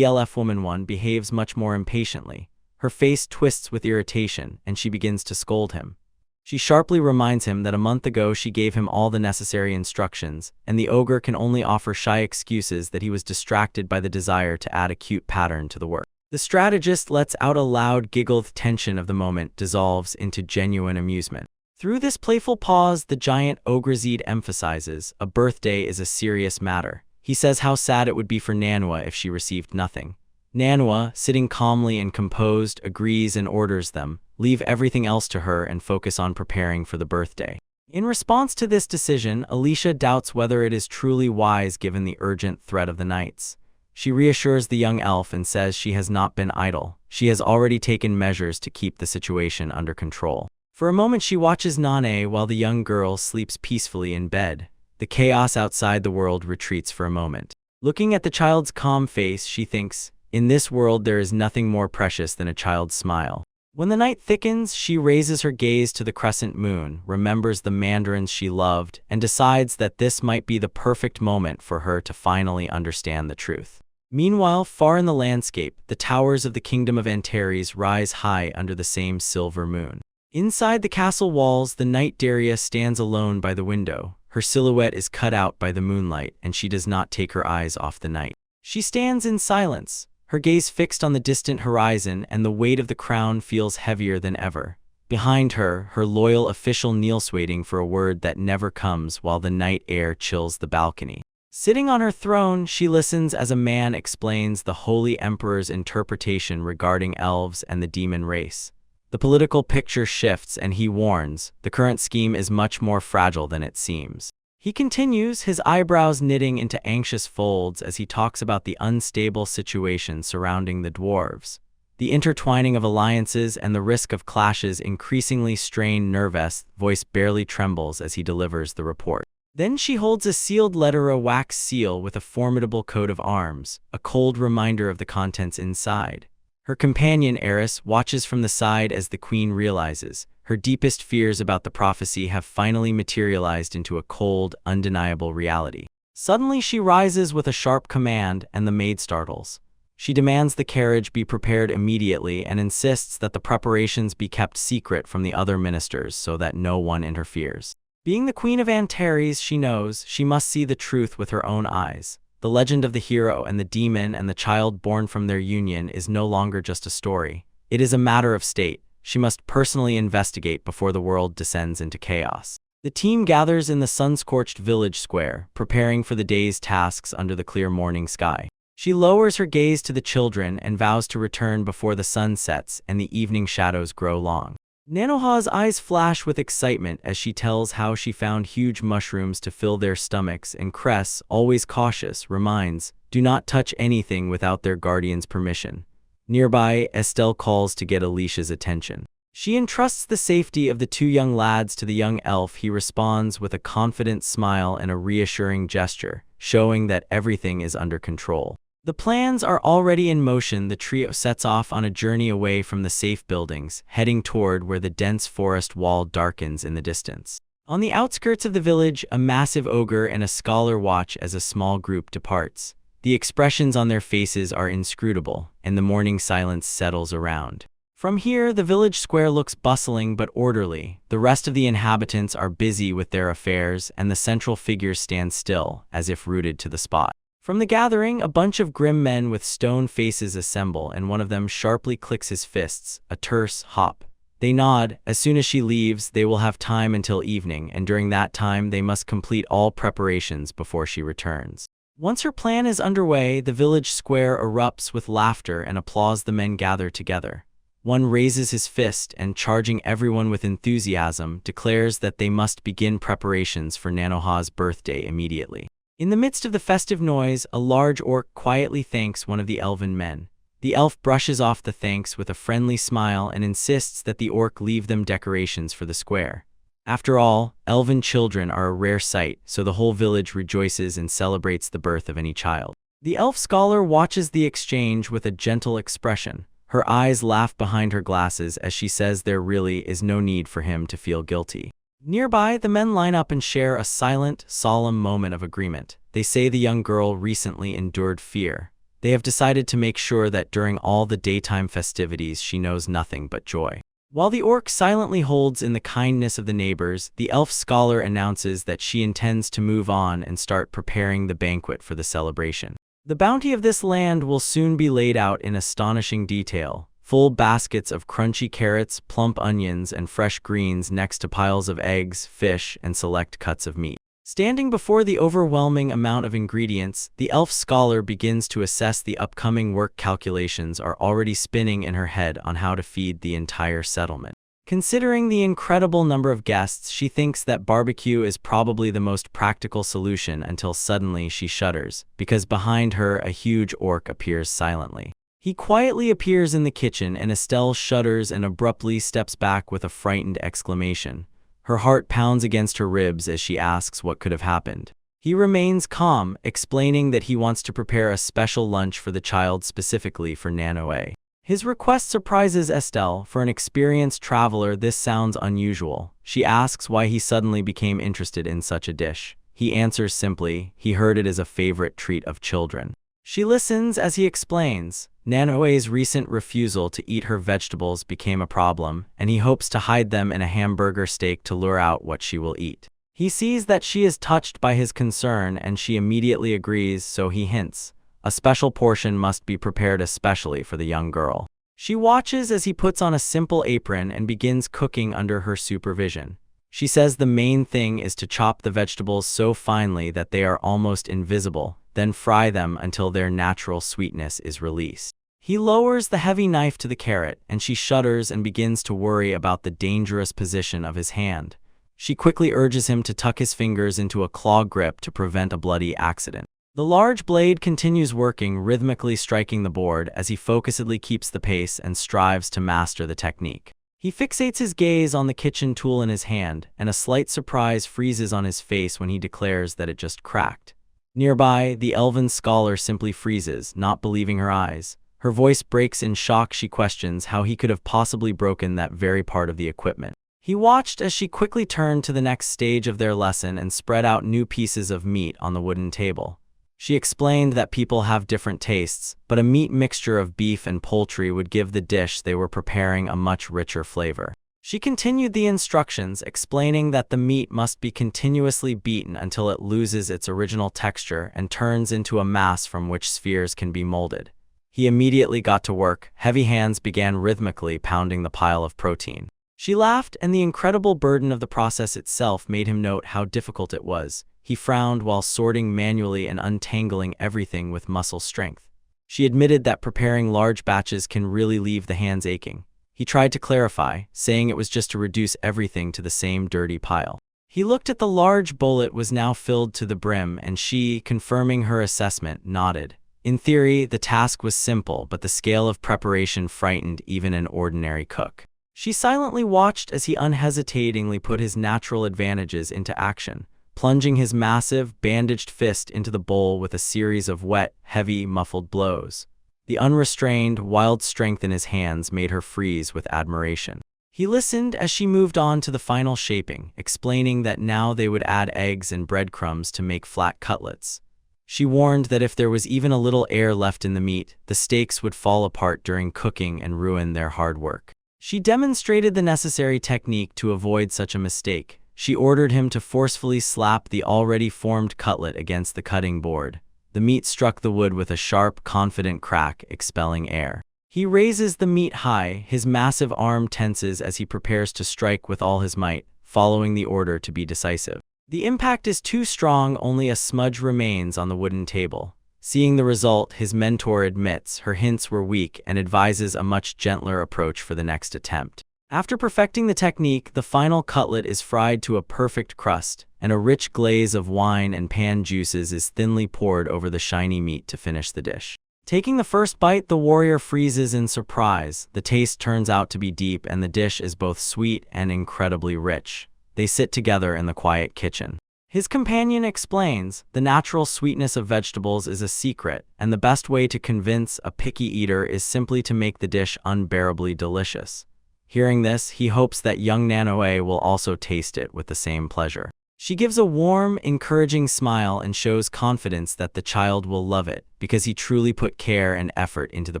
woman one, behaves much more impatiently. Her face twists with irritation, and she begins to scold him. She sharply reminds him that a month ago she gave him all the necessary instructions, and the ogre can only offer shy excuses that he was distracted by the desire to add a cute pattern to the work. The strategist lets out a loud giggle. The tension of the moment dissolves into genuine amusement. Through this playful pause, the giant ogre-zed emphasizes, a birthday is a serious matter. He says how sad it would be for Manhwa if she received nothing. Manhwa, sitting calmly and composed, agrees and orders them, leave everything else to her and focus on preparing for the birthday. In response to this decision, Alicia doubts whether it is truly wise given the urgent threat of the knights. She reassures the young elf and says she has not been idle. She has already taken measures to keep the situation under control. For a moment she watches Nane while the young girl sleeps peacefully in bed. The chaos outside the world retreats for a moment. Looking at the child's calm face, she thinks, in this world there is nothing more precious than a child's smile. When the night thickens, she raises her gaze to the crescent moon, remembers the mandarins she loved, and decides that this might be the perfect moment for her to finally understand the truth. Meanwhile, far in the landscape, the towers of the kingdom of Antares rise high under the same silver moon. Inside the castle walls, the knight Daria stands alone by the window. Her silhouette is cut out by the moonlight, and she does not take her eyes off the knight. She stands in silence, her gaze fixed on the distant horizon, and the weight of the crown feels heavier than ever. Behind her, her loyal official kneels waiting for a word that never comes while the night air chills the balcony. Sitting on her throne, she listens as a man explains the Holy Emperor's interpretation regarding elves and the demon race. The political picture shifts and he warns, the current scheme is much more fragile than it seems. He continues, his eyebrows knitting into anxious folds as he talks about the unstable situation surrounding the dwarves. The intertwining of alliances and the risk of clashes increasingly strain Nervous' voice barely trembles as he delivers the report. Then she holds a sealed letter, a wax seal with a formidable coat of arms, a cold reminder of the contents inside. Her companion, Eris, watches from the side as the queen realizes her deepest fears about the prophecy have finally materialized into a cold, undeniable reality. Suddenly she rises with a sharp command, and the maid startles. She demands the carriage be prepared immediately and insists that the preparations be kept secret from the other ministers so that no one interferes. Being the queen of Antares, she knows she must see the truth with her own eyes. The legend of the hero and the demon and the child born from their union is no longer just a story. It is a matter of state. She must personally investigate before the world descends into chaos. The team gathers in the sun-scorched village square, preparing for the day's tasks under the clear morning sky. She lowers her gaze to the children and vows to return before the sun sets and the evening shadows grow long. Nanoha's eyes flash with excitement as she tells how she found huge mushrooms to fill their stomachs, and Cress, always cautious, reminds, "Do not touch anything without their guardian's permission." Nearby, Estelle calls to get Alicia's attention. She entrusts the safety of the two young lads to the young elf. He responds with a confident smile and a reassuring gesture, showing that everything is under control. The plans are already in motion. The trio sets off on a journey away from the safe buildings, heading toward where the dense forest wall darkens in the distance. On the outskirts of the village, a massive ogre and a scholar watch as a small group departs. The expressions on their faces are inscrutable, and the morning silence settles around. From here, the village square looks bustling but orderly. The rest of the inhabitants are busy with their affairs, and the central figure stands still, as if rooted to the spot. From the gathering, a bunch of grim men with stone faces assemble, and one of them sharply clicks his fists, a terse hop. They nod. As soon as she leaves, they will have time until evening, and during that time they must complete all preparations before she returns. Once her plan is underway, the village square erupts with laughter and applause. The men gather together. One raises his fist and, charging everyone with enthusiasm, declares that they must begin preparations for Nanoha's birthday immediately. In the midst of the festive noise, a large orc quietly thanks one of the elven men. The elf brushes off the thanks with a friendly smile and insists that the orc leave them decorations for the square. After all, elven children are a rare sight, so the whole village rejoices and celebrates the birth of any child. The elf scholar watches the exchange with a gentle expression. Her eyes laugh behind her glasses as she says there really is no need for him to feel guilty. Nearby, the men line up and share a silent, solemn moment of agreement. They say the young girl recently endured fear. They have decided to make sure that during all the daytime festivities she knows nothing but joy. While the orc silently holds in the kindness of the neighbors, the elf scholar announces that she intends to move on and start preparing the banquet for the celebration. The bounty of this land will soon be laid out in astonishing detail. Full baskets of crunchy carrots, plump onions, and fresh greens next to piles of eggs, fish, and select cuts of meat. Standing before the overwhelming amount of ingredients, the elf scholar begins to assess the upcoming work. Calculations are already spinning in her head on how to feed the entire settlement. Considering the incredible number of guests, she thinks that barbecue is probably the most practical solution until suddenly she shudders, because behind her a huge orc appears silently. He quietly appears in the kitchen, and Estelle shudders and abruptly steps back with a frightened exclamation. Her heart pounds against her ribs as she asks what could have happened. He remains calm, explaining that he wants to prepare a special lunch for the child specifically for Nanoe. His request surprises Estelle. For an experienced traveler, this sounds unusual. She asks why he suddenly became interested in such a dish. He answers simply, he heard it as a favorite treat of children. She listens as he explains. Nanoe's recent refusal to eat her vegetables became a problem, and he hopes to hide them in a hamburger steak to lure out what she will eat. He sees that she is touched by his concern, and she immediately agrees, so he hints. A special portion must be prepared especially for the young girl. She watches as he puts on a simple apron and begins cooking under her supervision. She says the main thing is to chop the vegetables so finely that they are almost invisible, then fry them until their natural sweetness is released. He lowers the heavy knife to the carrot, and she shudders and begins to worry about the dangerous position of his hand. She quickly urges him to tuck his fingers into a claw grip to prevent a bloody accident. The large blade continues working, rhythmically striking the board as he focusedly keeps the pace and strives to master the technique. He fixates his gaze on the kitchen tool in his hand, and a slight surprise freezes on his face when he declares that it just cracked. Nearby, the elven scholar simply freezes, not believing her eyes. Her voice breaks in shock. She questions how he could have possibly broken that very part of the equipment. He watched as she quickly turned to the next stage of their lesson and spread out new pieces of meat on the wooden table. She explained that people have different tastes, but a meat mixture of beef and poultry would give the dish they were preparing a much richer flavor. She continued the instructions, explaining that the meat must be continuously beaten until it loses its original texture and turns into a mass from which spheres can be molded. He immediately got to work. Heavy hands began rhythmically pounding the pile of protein. She laughed, and the incredible burden of the process itself made him note how difficult it was. He frowned while sorting manually and untangling everything with muscle strength. She admitted that preparing large batches can really leave the hands aching. He tried to clarify, saying it was just to reduce everything to the same dirty pile. He looked at the large bullet was now filled to the brim, and she, confirming her assessment, nodded. In theory, the task was simple, but the scale of preparation frightened even an ordinary cook. She silently watched as he unhesitatingly put his natural advantages into action, plunging his massive, bandaged fist into the bowl with a series of wet, heavy, muffled blows. The unrestrained, wild strength in his hands made her freeze with admiration. He listened as she moved on to the final shaping, explaining that now they would add eggs and breadcrumbs to make flat cutlets. She warned that if there was even a little air left in the meat, the steaks would fall apart during cooking and ruin their hard work. She demonstrated the necessary technique to avoid such a mistake. She ordered him to forcefully slap the already formed cutlet against the cutting board. The meat struck the wood with a sharp, confident crack, expelling air. He raises the meat high, his massive arm tenses as he prepares to strike with all his might, following the order to be decisive. The impact is too strong, only a smudge remains on the wooden table. Seeing the result, his mentor admits her hints were weak and advises a much gentler approach for the next attempt. After perfecting the technique, the final cutlet is fried to a perfect crust, and a rich glaze of wine and pan juices is thinly poured over the shiny meat to finish the dish. Taking the first bite, the warrior freezes in surprise. The taste turns out to be deep, and the dish is both sweet and incredibly rich. They sit together in the quiet kitchen. His companion explains, the natural sweetness of vegetables is a secret, and the best way to convince a picky eater is simply to make the dish unbearably delicious. Hearing this, he hopes that young Nanoe will also taste it with the same pleasure. She gives a warm, encouraging smile and shows confidence that the child will love it, because he truly put care and effort into the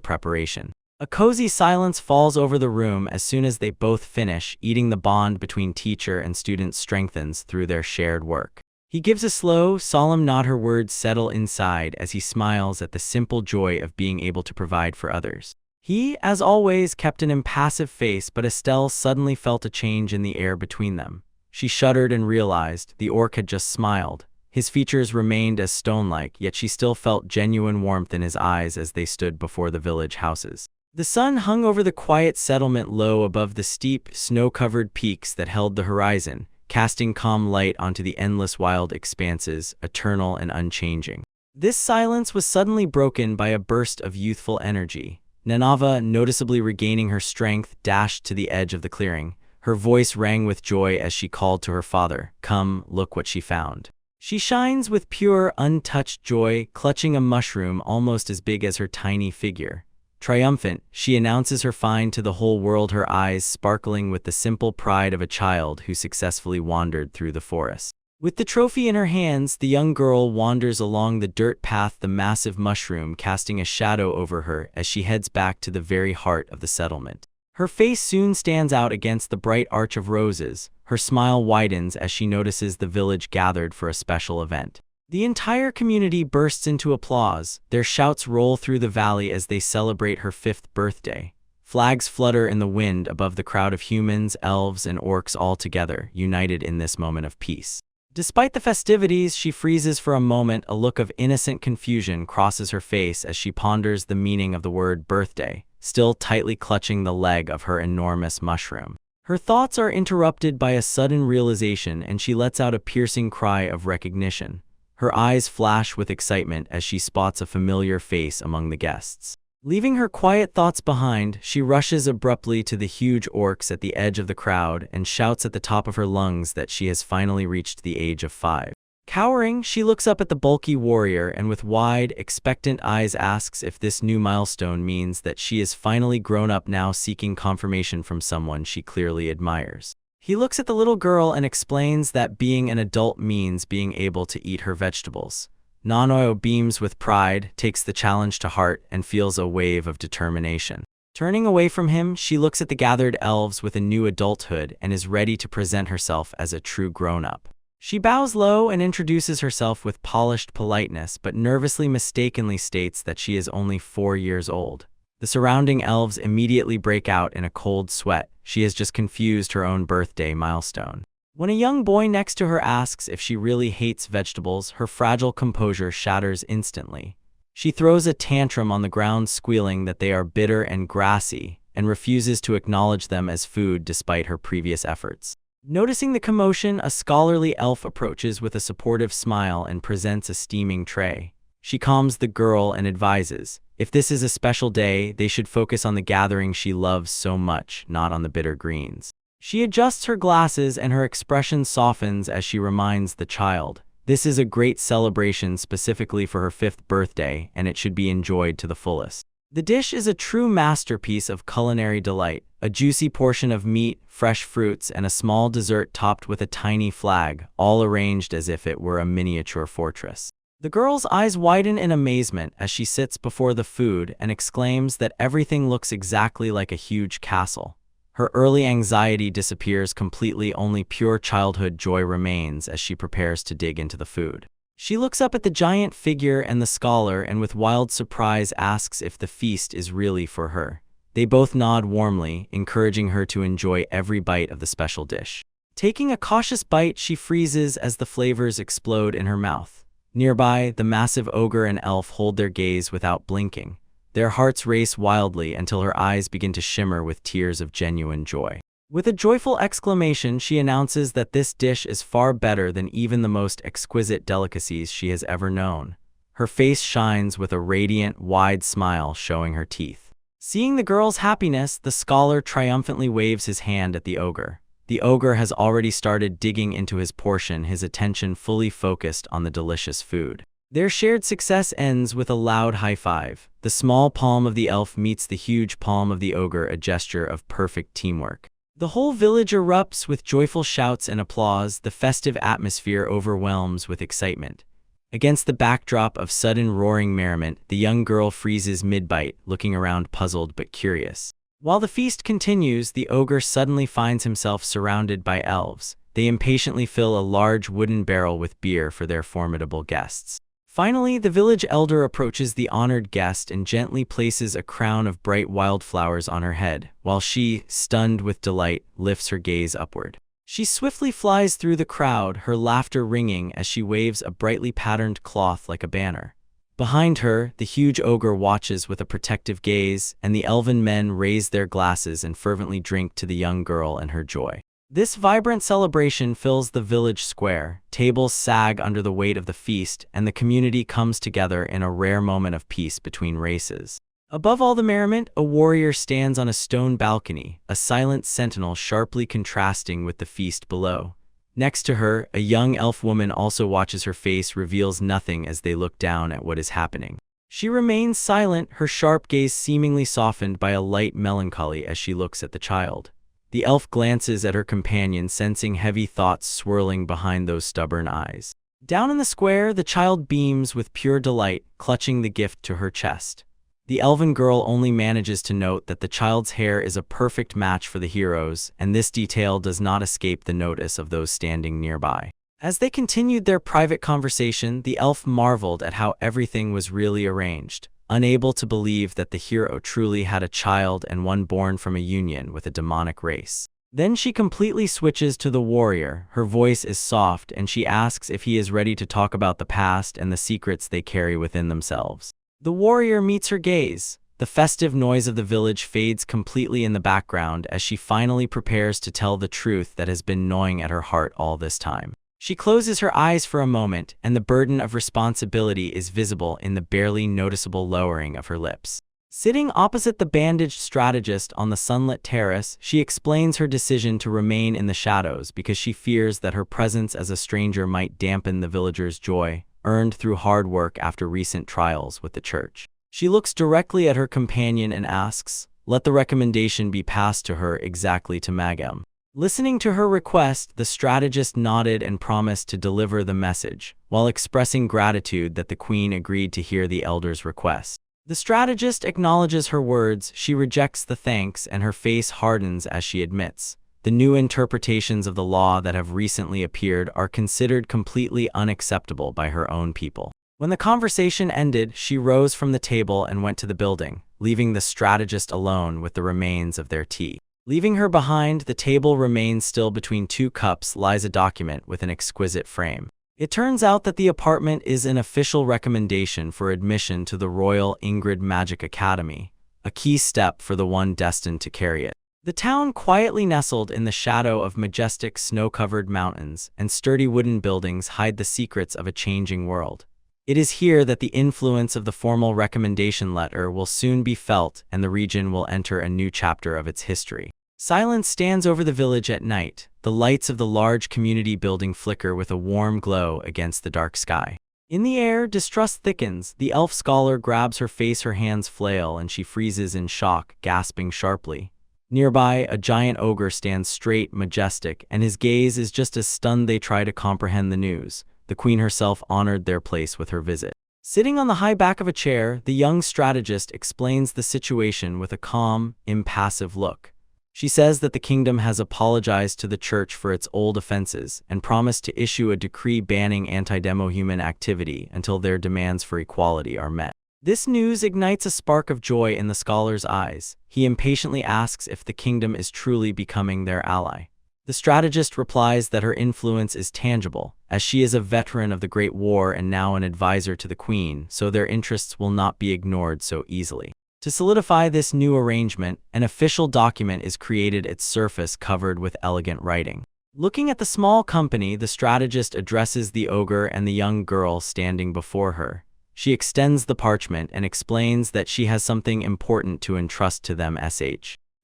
preparation. A cozy silence falls over the room as soon as they both finish eating. The bond between teacher and student strengthens through their shared work. He gives a slow, solemn nod. Her words settle inside as he smiles at the simple joy of being able to provide for others. He, as always, kept an impassive face, but Estelle suddenly felt a change in the air between them. She shuddered and realized the orc had just smiled. His features remained as stone-like, yet she still felt genuine warmth in his eyes as they stood before the village houses. The sun hung over the quiet settlement low above the steep, snow-covered peaks that held the horizon, casting calm light onto the endless wild expanses, eternal and unchanging. This silence was suddenly broken by a burst of youthful energy. Nanava, noticeably regaining her strength, dashed to the edge of the clearing. Her voice rang with joy as she called to her father, "Come, look what she found." She shines with pure, untouched joy, clutching a mushroom almost as big as her tiny figure. Triumphant, she announces her find to the whole world, her eyes sparkling with the simple pride of a child who successfully wandered through the forest. With the trophy in her hands, the young girl wanders along the dirt path, the massive mushroom casting a shadow over her as she heads back to the very heart of the settlement. Her face soon stands out against the bright arch of roses. Her smile widens as she notices the village gathered for a special event. The entire community bursts into applause. Their shouts roll through the valley as they celebrate her 5th birthday. Flags flutter in the wind above the crowd of humans, elves, and orcs, all together, united in this moment of peace. Despite the festivities, she freezes for a moment. A look of innocent confusion crosses her face as she ponders the meaning of the word birthday, still tightly clutching the leg of her enormous mushroom. Her thoughts are interrupted by a sudden realization, and she lets out a piercing cry of recognition. Her eyes flash with excitement as she spots a familiar face among the guests. Leaving her quiet thoughts behind, she rushes abruptly to the huge orcs at the edge of the crowd and shouts at the top of her lungs that she has finally reached the age of 5. Cowering, she looks up at the bulky warrior and with wide, expectant eyes asks if this new milestone means that she is finally grown up, now seeking confirmation from someone she clearly admires. He looks at the little girl and explains that being an adult means being able to eat her vegetables. Nanoe beams with pride, takes the challenge to heart, and feels a wave of determination. Turning away from him, she looks at the gathered elves with a new adulthood and is ready to present herself as a true grown-up. She bows low and introduces herself with polished politeness, but nervously mistakenly states that she is only 4 years old. The surrounding elves immediately break out in a cold sweat. She has just confused her own birthday milestone. When a young boy next to her asks if she really hates vegetables, her fragile composure shatters instantly. She throws a tantrum on the ground, squealing that they are bitter and grassy, and refuses to acknowledge them as food despite her previous efforts. Noticing the commotion, a scholarly elf approaches with a supportive smile and presents a steaming tray. She calms the girl and advises, if this is a special day, they should focus on the gathering she loves so much, not on the bitter greens. She adjusts her glasses and her expression softens as she reminds the child, this is a great celebration specifically for her 5th birthday, and it should be enjoyed to the fullest. The dish is a true masterpiece of culinary delight, a juicy portion of meat, fresh fruits, and a small dessert topped with a tiny flag, all arranged as if it were a miniature fortress. The girl's eyes widen in amazement as she sits before the food and exclaims that everything looks exactly like a huge castle. Her early anxiety disappears completely, only pure childhood joy remains as she prepares to dig into the food. She looks up at the giant figure and the scholar and with wild surprise asks if the feast is really for her. They both nod warmly, encouraging her to enjoy every bite of the special dish. Taking a cautious bite, she freezes as the flavors explode in her mouth. Nearby, the massive ogre and elf hold their gaze without blinking. Their hearts race wildly until her eyes begin to shimmer with tears of genuine joy. With a joyful exclamation, she announces that this dish is far better than even the most exquisite delicacies she has ever known. Her face shines with a radiant, wide smile showing her teeth. Seeing the girl's happiness, the scholar triumphantly waves his hand at the ogre. The ogre has already started digging into his portion, his attention fully focused on the delicious food. Their shared success ends with a loud high five. The small palm of the elf meets the huge palm of the ogre, a gesture of perfect teamwork. The whole village erupts with joyful shouts and applause. The festive atmosphere overwhelms with excitement. Against the backdrop of sudden roaring merriment, the young girl freezes mid-bite, looking around puzzled but curious. While the feast continues, the ogre suddenly finds himself surrounded by elves. They impatiently fill a large wooden barrel with beer for their formidable guests. Finally, the village elder approaches the honored guest and gently places a crown of bright wildflowers on her head, while she, stunned with delight, lifts her gaze upward. She swiftly flies through the crowd, her laughter ringing as she waves a brightly patterned cloth like a banner. Behind her, the huge ogre watches with a protective gaze, and the elven men raise their glasses and fervently drink to the young girl and her joy. This vibrant celebration fills the village square, tables sag under the weight of the feast, and the community comes together in a rare moment of peace between races. Above all the merriment, a warrior stands on a stone balcony, a silent sentinel sharply contrasting with the feast below. Next to her, a young elf woman also watches. Her face reveals nothing as they look down at what is happening. She remains silent, her sharp gaze seemingly softened by a light melancholy as she looks at the child. The elf glances at her companion, sensing heavy thoughts swirling behind those stubborn eyes. Down in the square, the child beams with pure delight, clutching the gift to her chest. The elven girl only manages to note that the child's hair is a perfect match for the hero's, and this detail does not escape the notice of those standing nearby. As they continued their private conversation, the elf marveled at how everything was really arranged, unable to believe that the hero truly had a child and one born from a union with a demonic race. Then she completely switches to the warrior. Her voice is soft and she asks if he is ready to talk about the past and the secrets they carry within themselves. The warrior meets her gaze. The festive noise of the village fades completely in the background as she finally prepares to tell the truth that has been gnawing at her heart all this time. She closes her eyes for a moment, and the burden of responsibility is visible in the barely noticeable lowering of her lips. Sitting opposite the bandaged strategist on the sunlit terrace, she explains her decision to remain in the shadows because she fears that her presence as a stranger might dampen the villagers' joy, earned through hard work after recent trials with the church. She looks directly at her companion and asks, "Let the recommendation be passed to her exactly to Manga." Listening to her request, the strategist nodded and promised to deliver the message, while expressing gratitude that the queen agreed to hear the elder's request. The strategist acknowledges her words, she rejects the thanks, and her face hardens as she admits, the new interpretations of the law that have recently appeared are considered completely unacceptable by her own people. When the conversation ended, she rose from the table and went to the building, leaving the strategist alone with the remains of their tea. Leaving her behind, the table remains still. Between two cups lies a document with an exquisite frame. It turns out that the apartment is an official recommendation for admission to the Royal Ingrid Magic Academy, a key step for the one destined to carry it. The town quietly nestled in the shadow of majestic snow-covered mountains, and sturdy wooden buildings hide the secrets of a changing world. It is here that the influence of the formal recommendation letter will soon be felt, and the region will enter a new chapter of its history. Silence stands over the village at night. The lights of the large community building flicker with a warm glow against the dark sky. In the air, distrust thickens. The elf scholar grabs her face, her hands flail, and she freezes in shock, gasping sharply. Nearby, a giant ogre stands straight, majestic, and his gaze is just as stunned. They try to comprehend the news. The queen herself honored their place with her visit. Sitting on the high back of a chair, the young strategist explains the situation with a calm, impassive look. She says that the kingdom has apologized to the church for its old offenses and promised to issue a decree banning anti-demo-human activity until their demands for equality are met. This news ignites a spark of joy in the scholar's eyes. He impatiently asks if the kingdom is truly becoming their ally. The strategist replies that her influence is tangible, as she is a veteran of the Great War and now an advisor to the queen, so their interests will not be ignored so easily. To solidify this new arrangement, an official document is created, its surface covered with elegant writing. Looking at the small company, the strategist addresses the ogre and the young girl standing before her. She extends the parchment and explains that she has something important to entrust to them.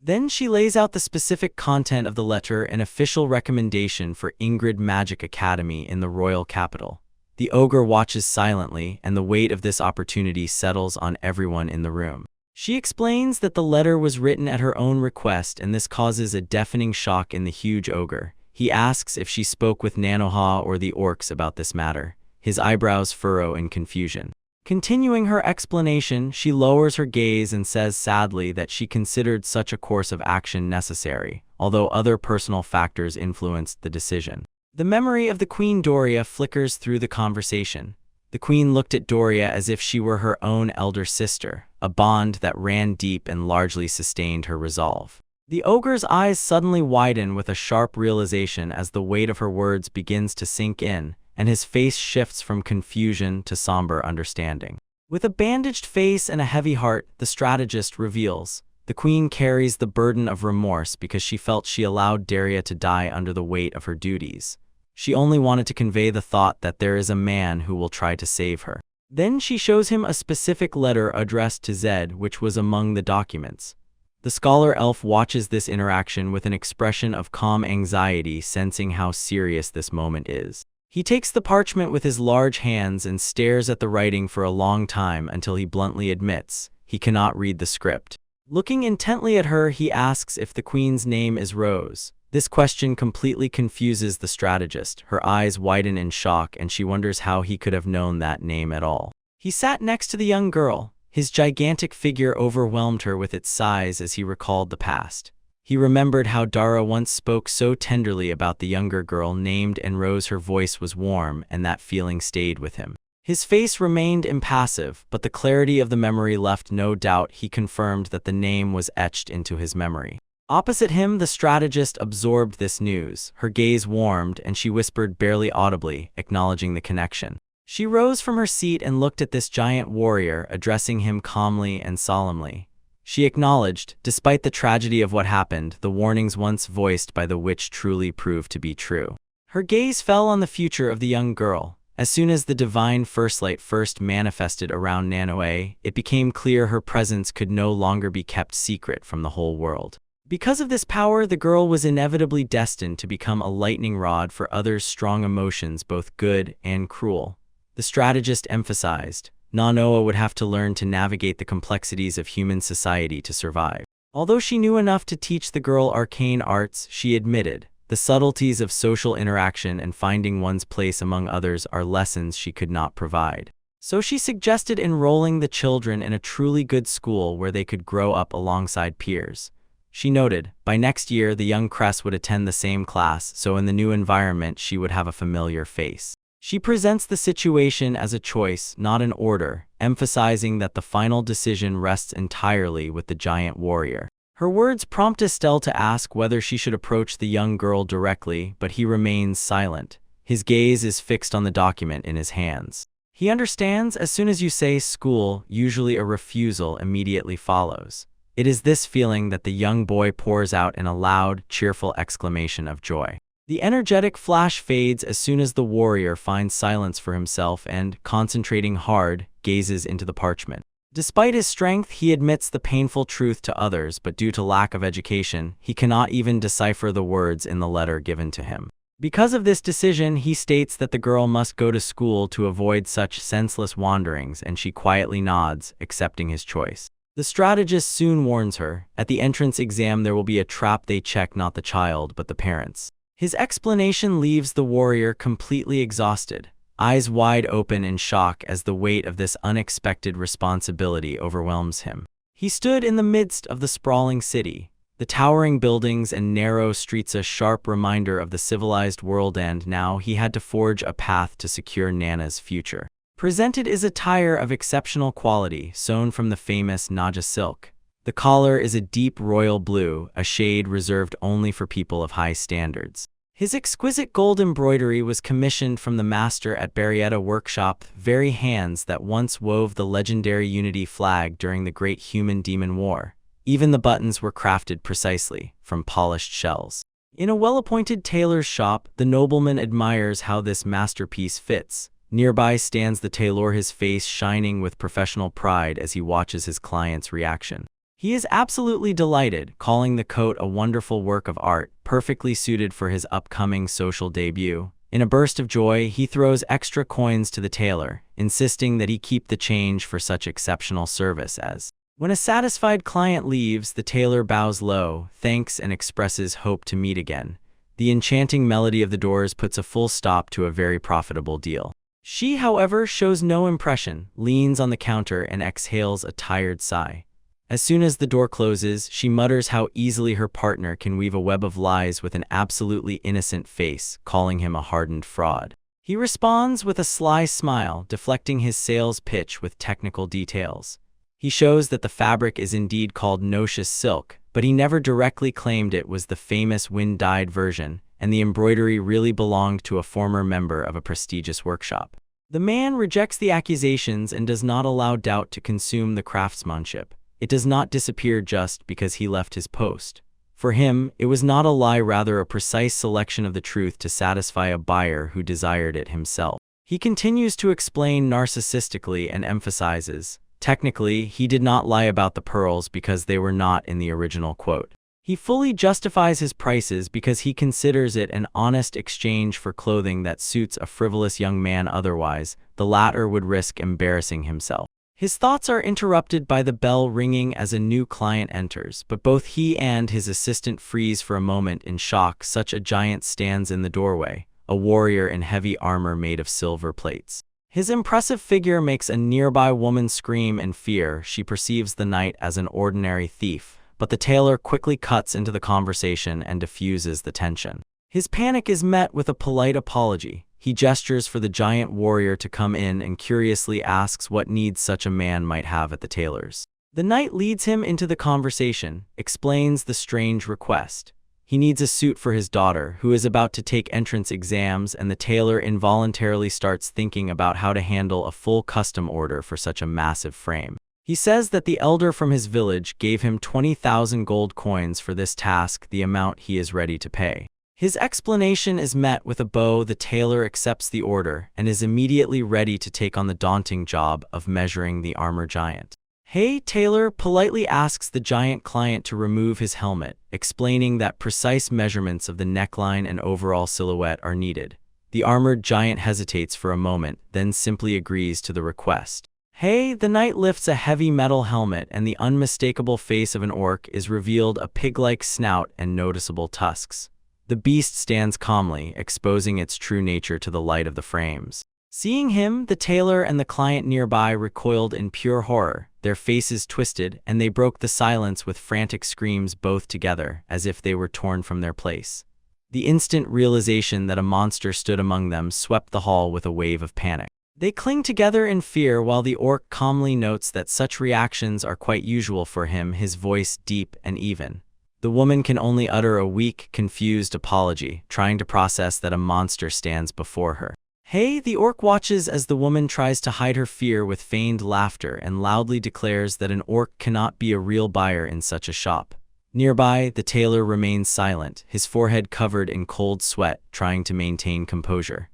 Then she lays out the specific content of the letter, an official recommendation for Ingrid Magic Academy in the royal capital. The ogre watches silently, and the weight of this opportunity settles on everyone in the room. She explains that the letter was written at her own request, and this causes a deafening shock in the huge ogre. He asks if she spoke with Nanoha or the orcs about this matter. His eyebrows furrow in confusion. Continuing her explanation, she lowers her gaze and says sadly that she considered such a course of action necessary, although other personal factors influenced the decision. The memory of the Queen Doria flickers through the conversation. The queen looked at Doria as if she were her own elder sister, a bond that ran deep and largely sustained her resolve. The ogre's eyes suddenly widen with a sharp realization as the weight of her words begins to sink in, and his face shifts from confusion to somber understanding. With a bandaged face and a heavy heart, the strategist reveals, the queen carries the burden of remorse because she felt she allowed Daria to die under the weight of her duties. She only wanted to convey the thought that there is a man who will try to save her. Then she shows him a specific letter addressed to Zed, which was among the documents. The scholar elf watches this interaction with an expression of calm anxiety, sensing how serious this moment is. He takes the parchment with his large hands and stares at the writing for a long time until he bluntly admits he cannot read the script. Looking intently at her, he asks if the queen's name is Rose. This question completely confuses the strategist. Her eyes widen in shock, and she wonders how he could have known that name at all. He sat next to the young girl. His gigantic figure overwhelmed her with its size as he recalled the past. He remembered how Dara once spoke so tenderly about the younger girl named Enrose. Her voice was warm, and that feeling stayed with him. His face remained impassive, but the clarity of the memory left no doubt. He confirmed that the name was etched into his memory. Opposite him, the strategist absorbed this news. Her gaze warmed, and she whispered barely audibly, acknowledging the connection. She rose from her seat and looked at this giant warrior, addressing him calmly and solemnly. She acknowledged, despite the tragedy of what happened, the warnings once voiced by the witch truly proved to be true. Her gaze fell on the future of the young girl. As soon as the divine firstlight first manifested around Nanoe, it became clear her presence could no longer be kept secret from the whole world. Because of this power, the girl was inevitably destined to become a lightning rod for others' strong emotions, both good and cruel. The strategist emphasized, Nanoa would have to learn to navigate the complexities of human society to survive. Although she knew enough to teach the girl arcane arts, she admitted, the subtleties of social interaction and finding one's place among others are lessons she could not provide. So she suggested enrolling the children in a truly good school where they could grow up alongside peers. She noted, by next year the young Cress would attend the same class, so in the new environment she would have a familiar face. She presents the situation as a choice, not an order, emphasizing that the final decision rests entirely with the giant warrior. Her words prompt Estelle to ask whether she should approach the young girl directly, but he remains silent. His gaze is fixed on the document in his hands. He understands as soon as you say school, usually a refusal immediately follows. It is this feeling that the young boy pours out in a loud, cheerful exclamation of joy. The energetic flash fades as soon as the warrior finds silence for himself and, concentrating hard, gazes into the parchment. Despite his strength, he admits the painful truth to others, but due to lack of education, he cannot even decipher the words in the letter given to him. Because of this decision, he states that the girl must go to school to avoid such senseless wanderings, and she quietly nods, accepting his choice. The strategist soon warns her, at the entrance exam there will be a trap. They check not the child but the parents. His explanation leaves the warrior completely exhausted, eyes wide open in shock as the weight of this unexpected responsibility overwhelms him. He stood in the midst of the sprawling city, the towering buildings and narrow streets a sharp reminder of the civilized world, and now he had to forge a path to secure Nana's future. Presented is attire of exceptional quality, sewn from the famous Naja silk. The collar is a deep royal blue, a shade reserved only for people of high standards. His exquisite gold embroidery was commissioned from the master at Barrietta Workshop, very hands that once wove the legendary Unity flag during the Great Human-Demon War. Even the buttons were crafted precisely, from polished shells. In a well-appointed tailor's shop, the nobleman admires how this masterpiece fits. Nearby stands the tailor, his face shining with professional pride as he watches his client's reaction. He is absolutely delighted, calling the coat a wonderful work of art, perfectly suited for his upcoming social debut. In a burst of joy, he throws extra coins to the tailor, insisting that he keep the change for such exceptional service as. When a satisfied client leaves, the tailor bows low, thanks and expresses hope to meet again. The enchanting melody of the doors puts a full stop to a very profitable deal. She, however, shows no impression, leans on the counter and exhales a tired sigh. As soon as the door closes, she mutters how easily her partner can weave a web of lies with an absolutely innocent face, calling him a hardened fraud. He responds with a sly smile, deflecting his sales pitch with technical details. He shows that the fabric is indeed called noxious silk, but he never directly claimed it was the famous wind-dyed version, and the embroidery really belonged to a former member of a prestigious workshop. The man rejects the accusations and does not allow doubt to consume the craftsmanship. It does not disappear just because he left his post. For him, it was not a lie, rather a precise selection of the truth to satisfy a buyer who desired it himself. He continues to explain narcissistically and emphasizes, technically, he did not lie about the pearls because they were not in the original quote. He fully justifies his prices because he considers it an honest exchange for clothing that suits a frivolous young man. Otherwise, the latter would risk embarrassing himself. His thoughts are interrupted by the bell ringing as a new client enters, but both he and his assistant freeze for a moment in shock. Such a giant stands in the doorway, a warrior in heavy armor made of silver plates. His impressive figure makes a nearby woman scream in fear. She perceives the knight as an ordinary thief, but the tailor quickly cuts into the conversation and diffuses the tension. His panic is met with a polite apology. He gestures for the giant warrior to come in and curiously asks what needs such a man might have at the tailor's. The knight leads him into the conversation, explains the strange request. He needs a suit for his daughter, who is about to take entrance exams, and the tailor involuntarily starts thinking about how to handle a full custom order for such a massive frame. He says that the elder from his village gave him 20,000 gold coins for this task, the amount he is ready to pay. His explanation is met with a bow. The tailor accepts the order and is immediately ready to take on the daunting job of measuring the armor giant. "Hey, tailor," politely asks the giant client to remove his helmet, explaining that precise measurements of the neckline and overall silhouette are needed. The armored giant hesitates for a moment, then simply agrees to the request. "Hey," the knight lifts a heavy metal helmet and the unmistakable face of an orc is revealed, a pig-like snout and noticeable tusks. The beast stands calmly, exposing its true nature to the light of the frames. Seeing him, the tailor and the client nearby recoiled in pure horror, their faces twisted, and they broke the silence with frantic screams, both together, as if they were torn from their place. The instant realization that a monster stood among them swept the hall with a wave of panic. They cling together in fear while the orc calmly notes that such reactions are quite usual for him, his voice deep and even. The woman can only utter a weak, confused apology, trying to process that a monster stands before her. Hey, the orc watches as the woman tries to hide her fear with feigned laughter and loudly declares that an orc cannot be a real buyer in such a shop. Nearby, the tailor remains silent, his forehead covered in cold sweat, trying to maintain composure.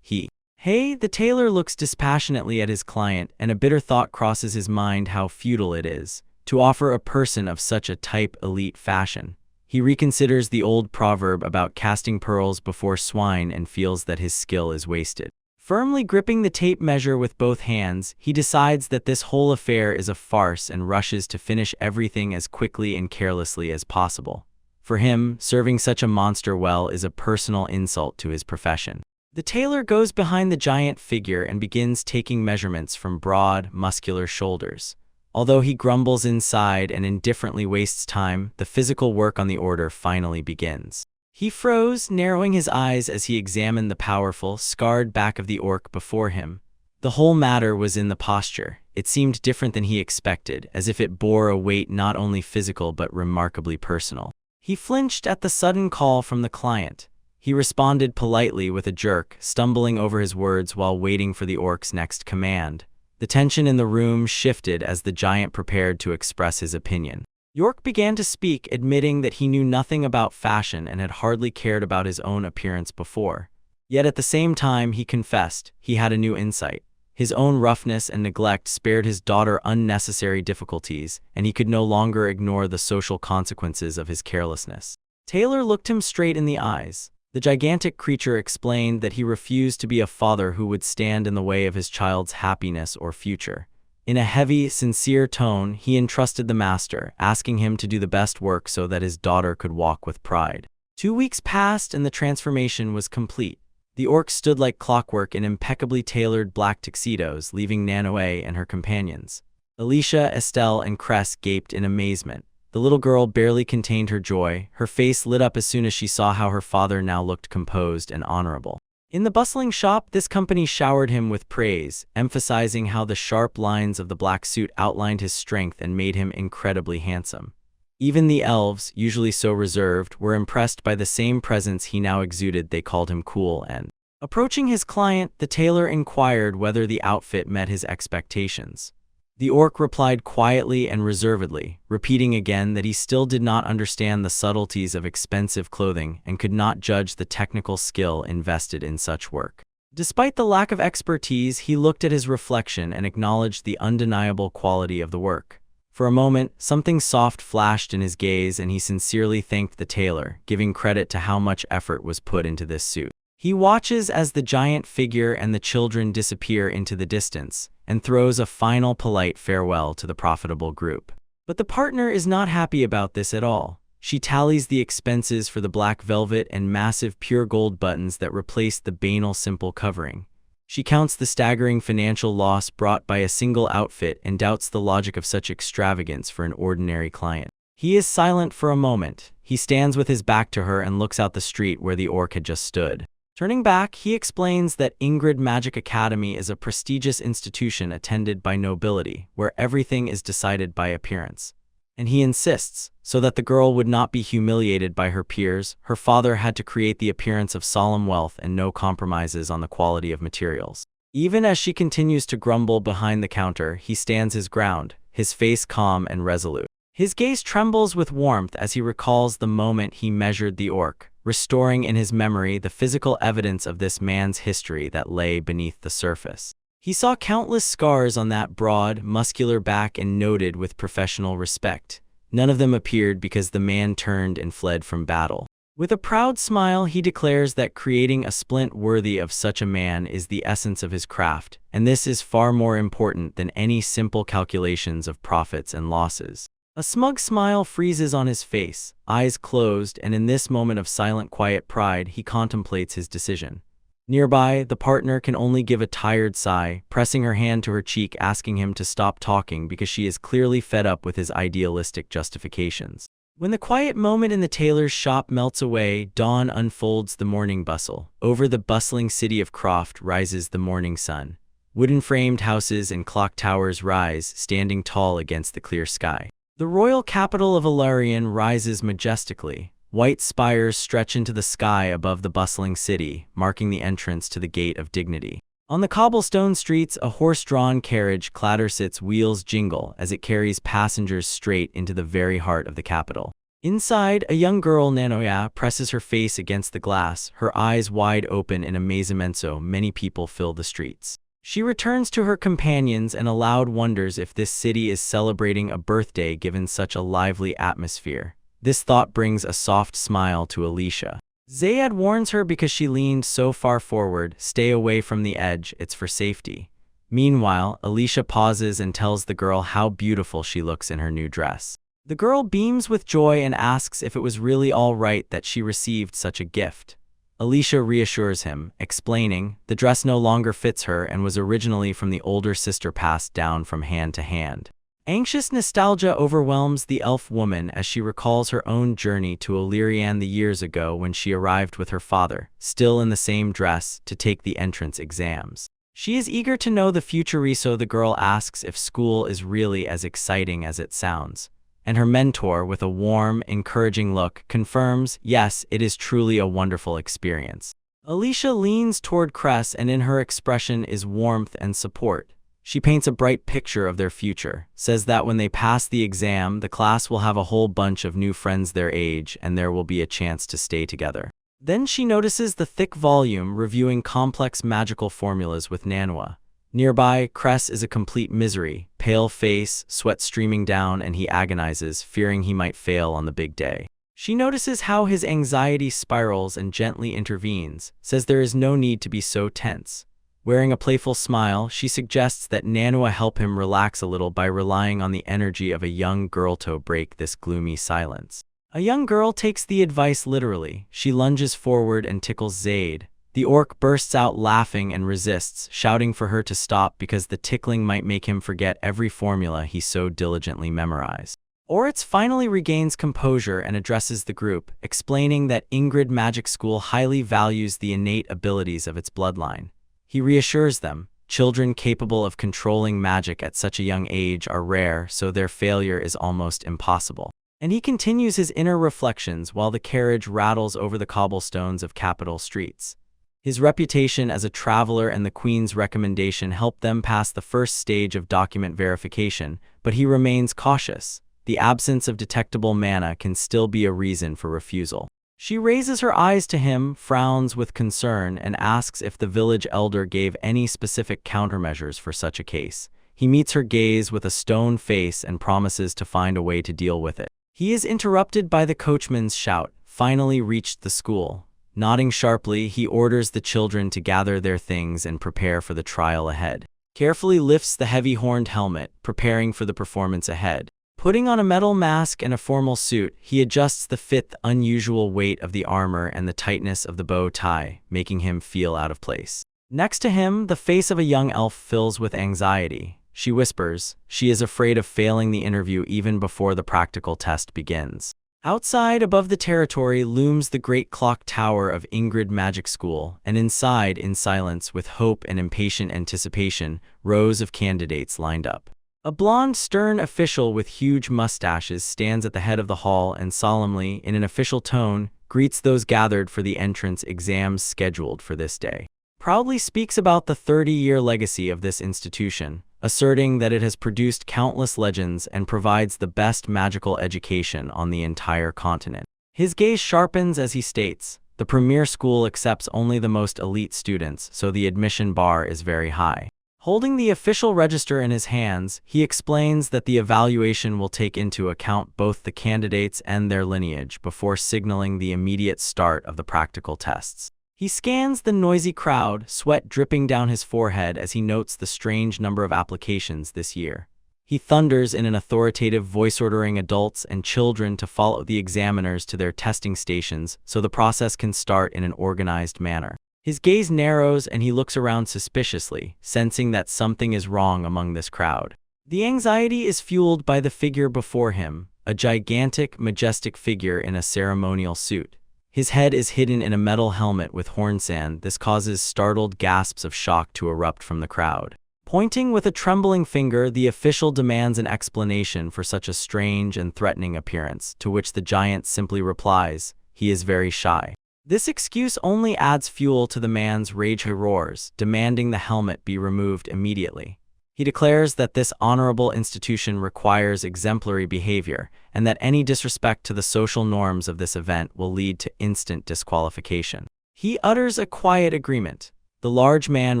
Hey, the tailor looks dispassionately at his client, and a bitter thought crosses his mind how futile it is to offer a person of such a type elite fashion. He reconsiders the old proverb about casting pearls before swine and feels that his skill is wasted. Firmly gripping the tape measure with both hands, he decides that this whole affair is a farce and rushes to finish everything as quickly and carelessly as possible. For him, serving such a monster well is a personal insult to his profession. The tailor goes behind the giant figure and begins taking measurements from broad, muscular shoulders. Although he grumbles inside and indifferently wastes time, the physical work on the order finally begins. He froze, narrowing his eyes as he examined the powerful, scarred back of the orc before him. The whole matter was in the posture. It seemed different than he expected, as if it bore a weight not only physical but remarkably personal. He flinched at the sudden call from the client. He responded politely with a jerk, stumbling over his words while waiting for the orc's next command. The tension in the room shifted as the giant prepared to express his opinion. York began to speak, admitting that he knew nothing about fashion and had hardly cared about his own appearance before. Yet at the same time, he confessed, he had a new insight. His own roughness and neglect spared his daughter unnecessary difficulties, and he could no longer ignore the social consequences of his carelessness. Taylor looked him straight in the eyes. The gigantic creature explained that he refused to be a father who would stand in the way of his child's happiness or future. In a heavy, sincere tone, he entrusted the master, asking him to do the best work so that his daughter could walk with pride. 2 weeks passed and the transformation was complete. The orc stood like clockwork in impeccably tailored black tuxedos, leaving Nanoe and her companions. Alicia, Estelle, and Cress gaped in amazement. The little girl barely contained her joy. Her face lit up as soon as she saw how her father now looked composed and honorable. In the bustling shop, this company showered him with praise, emphasizing how the sharp lines of the black suit outlined his strength and made him incredibly handsome. Even the elves, usually so reserved, were impressed by the same presence he now exuded. They called him cool and... Approaching his client, the tailor inquired whether the outfit met his expectations. The orc replied quietly and reservedly, repeating again that he still did not understand the subtleties of expensive clothing and could not judge the technical skill invested in such work. Despite the lack of expertise, he looked at his reflection and acknowledged the undeniable quality of the work. For a moment, something soft flashed in his gaze and he sincerely thanked the tailor, giving credit to how much effort was put into this suit. He watches as the giant figure and the children disappear into the distance, and throws a final polite farewell to the profitable group. But the partner is not happy about this at all. She tallies the expenses for the black velvet and massive pure gold buttons that replaced the banal simple covering. She counts the staggering financial loss brought by a single outfit and doubts the logic of such extravagance for an ordinary client. He is silent for a moment. He stands with his back to her and looks out the street where the orc had just stood. Turning back, he explains that Ingrid Magic Academy is a prestigious institution attended by nobility, where everything is decided by appearance. And he insists, so that the girl would not be humiliated by her peers, her father had to create the appearance of solemn wealth and no compromises on the quality of materials. Even as she continues to grumble behind the counter, he stands his ground, his face calm and resolute. His gaze trembles with warmth as he recalls the moment he measured the orc, restoring in his memory the physical evidence of this man's history that lay beneath the surface. He saw countless scars on that broad, muscular back and noted with professional respect. None of them appeared because the man turned and fled from battle. With a proud smile, he declares that creating a splint worthy of such a man is the essence of his craft, and this is far more important than any simple calculations of profits and losses. A smug smile freezes on his face, eyes closed, and in this moment of silent quiet pride, he contemplates his decision. Nearby, the partner can only give a tired sigh, pressing her hand to her cheek asking him to stop talking because she is clearly fed up with his idealistic justifications. When the quiet moment in the tailor's shop melts away, dawn unfolds the morning bustle. Over the bustling city of Croft rises the morning sun. Wooden-framed houses and clock towers rise, standing tall against the clear sky. The royal capital of Ilarion rises majestically, White spires stretch into the sky above the bustling city, marking the entrance to the Gate of Dignity. On the cobblestone streets, a horse-drawn carriage clatters, its wheels jingle as it carries passengers straight into the very heart of the capital. Inside, a young girl, Nanoya, presses her face against the glass, her eyes wide open in amazement. So many people fill the streets. She returns to her companions and aloud wonders if this city is celebrating a birthday given such a lively atmosphere. This thought brings a soft smile to Alicia. Zayed warns her because she leaned so far forward, "Stay away from the edge, it's for safety." Meanwhile, Alicia pauses and tells the girl how beautiful she looks in her new dress. The girl beams with joy and asks if it was really all right that she received such a gift. Alicia reassures him, explaining, the dress no longer fits her and was originally from the older sister, passed down from hand to hand. Anxious nostalgia overwhelms the elf woman as she recalls her own journey to Illyrian the years ago when she arrived with her father, still in the same dress, to take the entrance exams. She is eager to know the future, so the girl asks if school is really as exciting as it sounds. And her mentor, with a warm, encouraging look, confirms, yes, it is truly a wonderful experience. Alicia leans toward Cress, and in her expression is warmth and support. She paints a bright picture of their future, says that when they pass the exam, the class will have a whole bunch of new friends their age and there will be a chance to stay together. Then she notices the thick volume reviewing complex magical formulas with Manhwa. Nearby, Cress is a complete misery, pale face, sweat streaming down, and he agonizes, fearing he might fail on the big day. She notices how his anxiety spirals and gently intervenes, says there is no need to be so tense. Wearing a playful smile, she suggests that Manhwa help him relax a little by relying on the energy of a young girl to break this gloomy silence. A young girl takes the advice literally. She lunges forward and tickles Zaid. The orc bursts out laughing and resists, shouting for her to stop because the tickling might make him forget every formula he so diligently memorized. Oritz finally regains composure and addresses the group, explaining that Ingrid Magic School highly values the innate abilities of its bloodline. He reassures them, children capable of controlling magic at such a young age are rare, so their failure is almost impossible. And he continues his inner reflections while the carriage rattles over the cobblestones of capital streets. His reputation as a traveler and the Queen's recommendation help them pass the first stage of document verification, but he remains cautious. The absence of detectable mana can still be a reason for refusal. She raises her eyes to him, frowns with concern, and asks if the village elder gave any specific countermeasures for such a case. He meets her gaze with a stone face and promises to find a way to deal with it. He is interrupted by the coachman's shout, "Finally reached the school." Nodding sharply, he orders the children to gather their things and prepare for the trial ahead. Carefully lifts the heavy horned helmet, preparing for the performance ahead. Putting on a metal mask and a formal suit, he adjusts the fit, the unusual weight of the armor and the tightness of the bow tie, making him feel out of place. Next to him, the face of a young elf fills with anxiety. She whispers, she is afraid of failing the interview even before the practical test begins. Outside, above the territory, looms the great clock tower of Ingrid Magic School, and inside, in silence, with hope and impatient anticipation, rows of candidates lined up. A blonde, stern official with huge mustaches stands at the head of the hall and solemnly, in an official tone, greets those gathered for the entrance exams scheduled for this day. Proudly speaks about the 30-year legacy of this institution, asserting that it has produced countless legends and provides the best magical education on the entire continent. His gaze sharpens as he states, the premier school accepts only the most elite students, so the admission bar is very high. Holding the official register in his hands, he explains that the evaluation will take into account both the candidates and their lineage before signaling the immediate start of the practical tests. He scans the noisy crowd, sweat dripping down his forehead as he notes the strange number of applications this year. He thunders in an authoritative voice, ordering adults and children to follow the examiners to their testing stations so the process can start in an organized manner. His gaze narrows and he looks around suspiciously, sensing that something is wrong among this crowd. The anxiety is fueled by the figure before him, a gigantic, majestic figure in a ceremonial suit. His head is hidden in a metal helmet with hornsand. This causes startled gasps of shock to erupt from the crowd. Pointing with a trembling finger, the official demands an explanation for such a strange and threatening appearance, to which the giant simply replies, he is very shy. This excuse only adds fuel to the man's rage. He roars, demanding the helmet be removed immediately. He declares that this honorable institution requires exemplary behavior, and that any disrespect to the social norms of this event will lead to instant disqualification. He utters a quiet agreement. The large man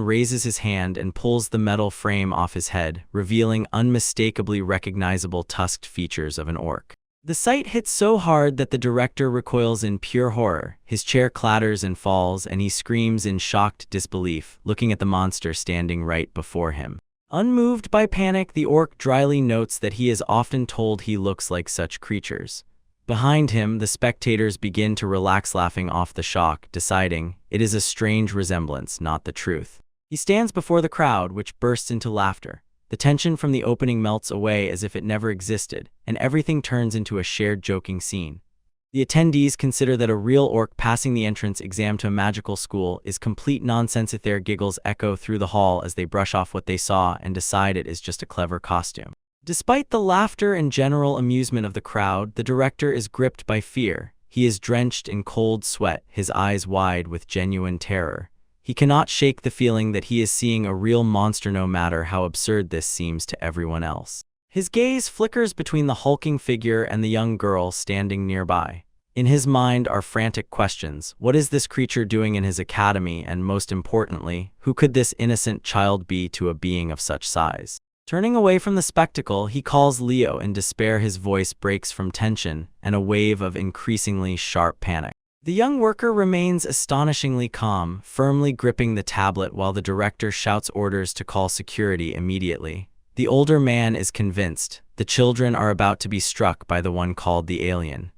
raises his hand and pulls the metal frame off his head, revealing unmistakably recognizable tusked features of an orc. The sight hits so hard that the director recoils in pure horror. His chair clatters and falls, and he screams in shocked disbelief, looking at the monster standing right before him. Unmoved by panic, the orc dryly notes that he is often told he looks like such creatures. Behind him, the spectators begin to relax, laughing off the shock, deciding it is a strange resemblance, not the truth. He stands before the crowd, which bursts into laughter. The tension from the opening melts away as if it never existed, and everything turns into a shared joking scene. The attendees consider that a real orc passing the entrance exam to a magical school is complete nonsense. Their giggles echo through the hall as they brush off what they saw and decide it is just a clever costume. Despite the laughter and general amusement of the crowd, the director is gripped by fear. He is drenched in cold sweat, his eyes wide with genuine terror. He cannot shake the feeling that he is seeing a real monster, no matter how absurd this seems to everyone else. His gaze flickers between the hulking figure and the young girl standing nearby. In his mind are frantic questions. What is this creature doing in his academy, and most importantly, who could this innocent child be to a being of such size? Turning away from the spectacle, he calls Leo in despair. His voice breaks from tension and a wave of increasingly sharp panic. The young worker remains astonishingly calm, firmly gripping the tablet while the director shouts orders to call security immediately. The older man is convinced. The children are about to be struck by the one called the alien.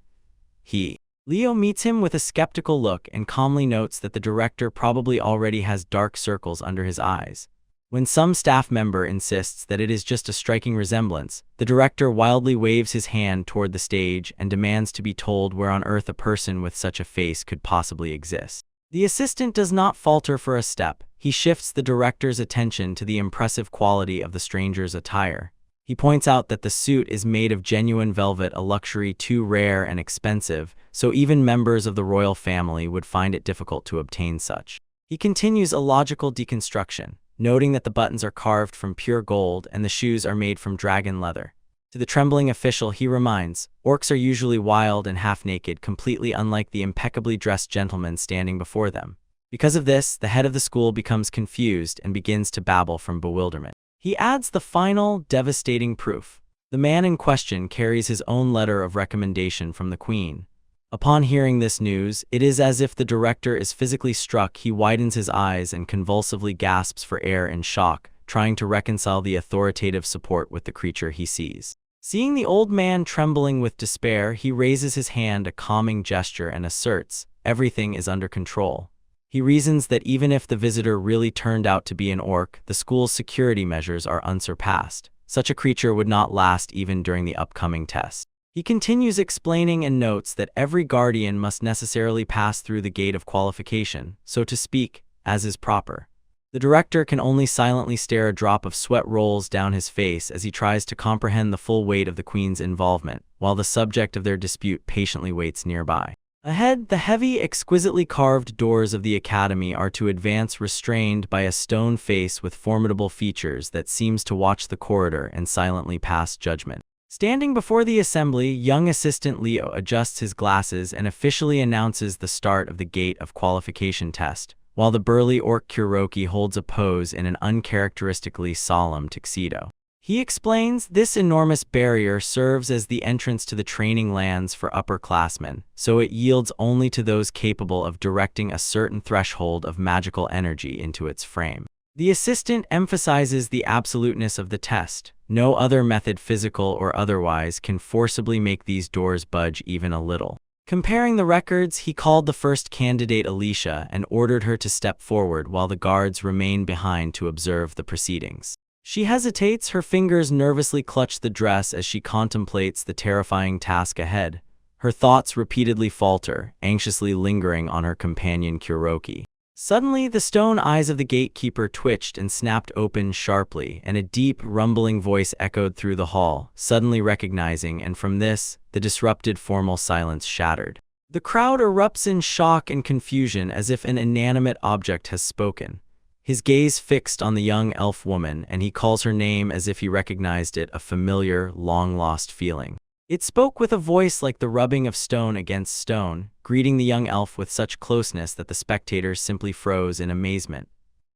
Leo meets him with a skeptical look and calmly notes that the director probably already has dark circles under his eyes. When some staff member insists that it is just a striking resemblance, the director wildly waves his hand toward the stage and demands to be told where on earth a person with such a face could possibly exist. The assistant does not falter for a step. He shifts the director's attention to the impressive quality of the stranger's attire. He points out that the suit is made of genuine velvet, a luxury too rare and expensive, so even members of the royal family would find it difficult to obtain such. He continues a logical deconstruction, noting that the buttons are carved from pure gold and the shoes are made from dragon leather. To the trembling official, he reminds, orcs are usually wild and half-naked, completely unlike the impeccably dressed gentleman standing before them. Because of this, the head of the school becomes confused and begins to babble from bewilderment. He adds the final, devastating proof. The man in question carries his own letter of recommendation from the queen. Upon hearing this news, it is as if the director is physically struck. He widens his eyes and convulsively gasps for air in shock, trying to reconcile the authoritative support with the creature he sees. Seeing the old man trembling with despair, he raises his hand, a calming gesture, and asserts, everything is under control. He reasons that even if the visitor really turned out to be an orc, the school's security measures are unsurpassed. Such a creature would not last even during the upcoming test. He continues explaining and notes that every guardian must necessarily pass through the gate of qualification, so to speak, as is proper. The director can only silently stare. A drop of sweat rolls down his face as he tries to comprehend the full weight of the queen's involvement, while the subject of their dispute patiently waits nearby. Ahead, the heavy, exquisitely carved doors of the academy are to advance, restrained by a stone face with formidable features that seems to watch the corridor and silently pass judgment. Standing before the assembly, young assistant Leo adjusts his glasses and officially announces the start of the gate of qualification test, while the burly orc Kuroki holds a pose in an uncharacteristically solemn tuxedo. He explains this enormous barrier serves as the entrance to the training lands for upperclassmen, so it yields only to those capable of directing a certain threshold of magical energy into its frame. The assistant emphasizes the absoluteness of the test. No other method, physical or otherwise, can forcibly make these doors budge even a little. Comparing the records, he called the first candidate Alicia and ordered her to step forward while the guards remain behind to observe the proceedings. She hesitates, her fingers nervously clutch the dress as she contemplates the terrifying task ahead. Her thoughts repeatedly falter, anxiously lingering on her companion Kuroki. Suddenly, the stone eyes of the gatekeeper twitched and snapped open sharply, and a deep, rumbling voice echoed through the hall, suddenly recognizing, and from this, the disrupted formal silence shattered. The crowd erupts in shock and confusion as if an inanimate object has spoken. His gaze fixed on the young elf woman, and he calls her name as if he recognized it, a familiar, long-lost feeling. It spoke with a voice like the rubbing of stone against stone, greeting the young elf with such closeness that the spectators simply froze in amazement.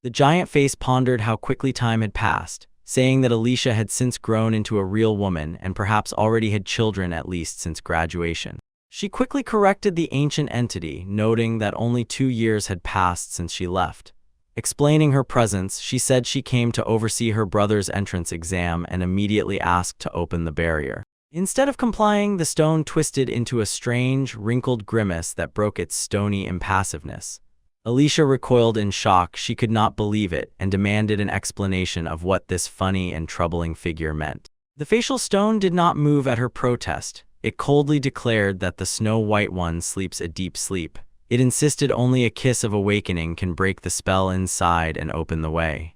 The giant face pondered how quickly time had passed, saying that Alicia had since grown into a real woman and perhaps already had children at least since graduation. She quickly corrected the ancient entity, noting that only 2 years had passed since she left. Explaining her presence, she said she came to oversee her brother's entrance exam and immediately asked to open the barrier. Instead of complying, the stone twisted into a strange, wrinkled grimace that broke its stony impassiveness. Alicia recoiled in shock. She could not believe it and demanded an explanation of what this funny and troubling figure meant. The facial stone did not move at her protest. It coldly declared that the Snow White one sleeps a deep sleep. It insisted only a kiss of awakening can break the spell inside and open the way.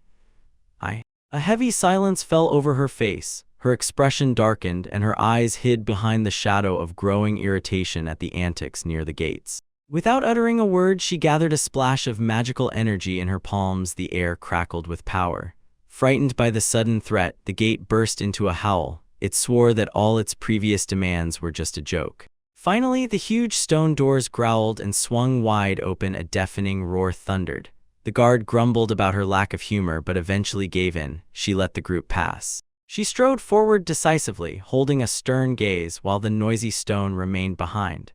A heavy silence fell over her face. Her expression darkened and her eyes hid behind the shadow of growing irritation at the antics near the gates. Without uttering a word, she gathered a splash of magical energy in her palms. The air crackled with power. Frightened by the sudden threat, the gate burst into a howl. It swore that all its previous demands were just a joke. Finally, the huge stone doors growled and swung wide open. A deafening roar thundered. The guard grumbled about her lack of humor but eventually gave in. She let the group pass. She strode forward decisively, holding a stern gaze while the noisy stone remained behind.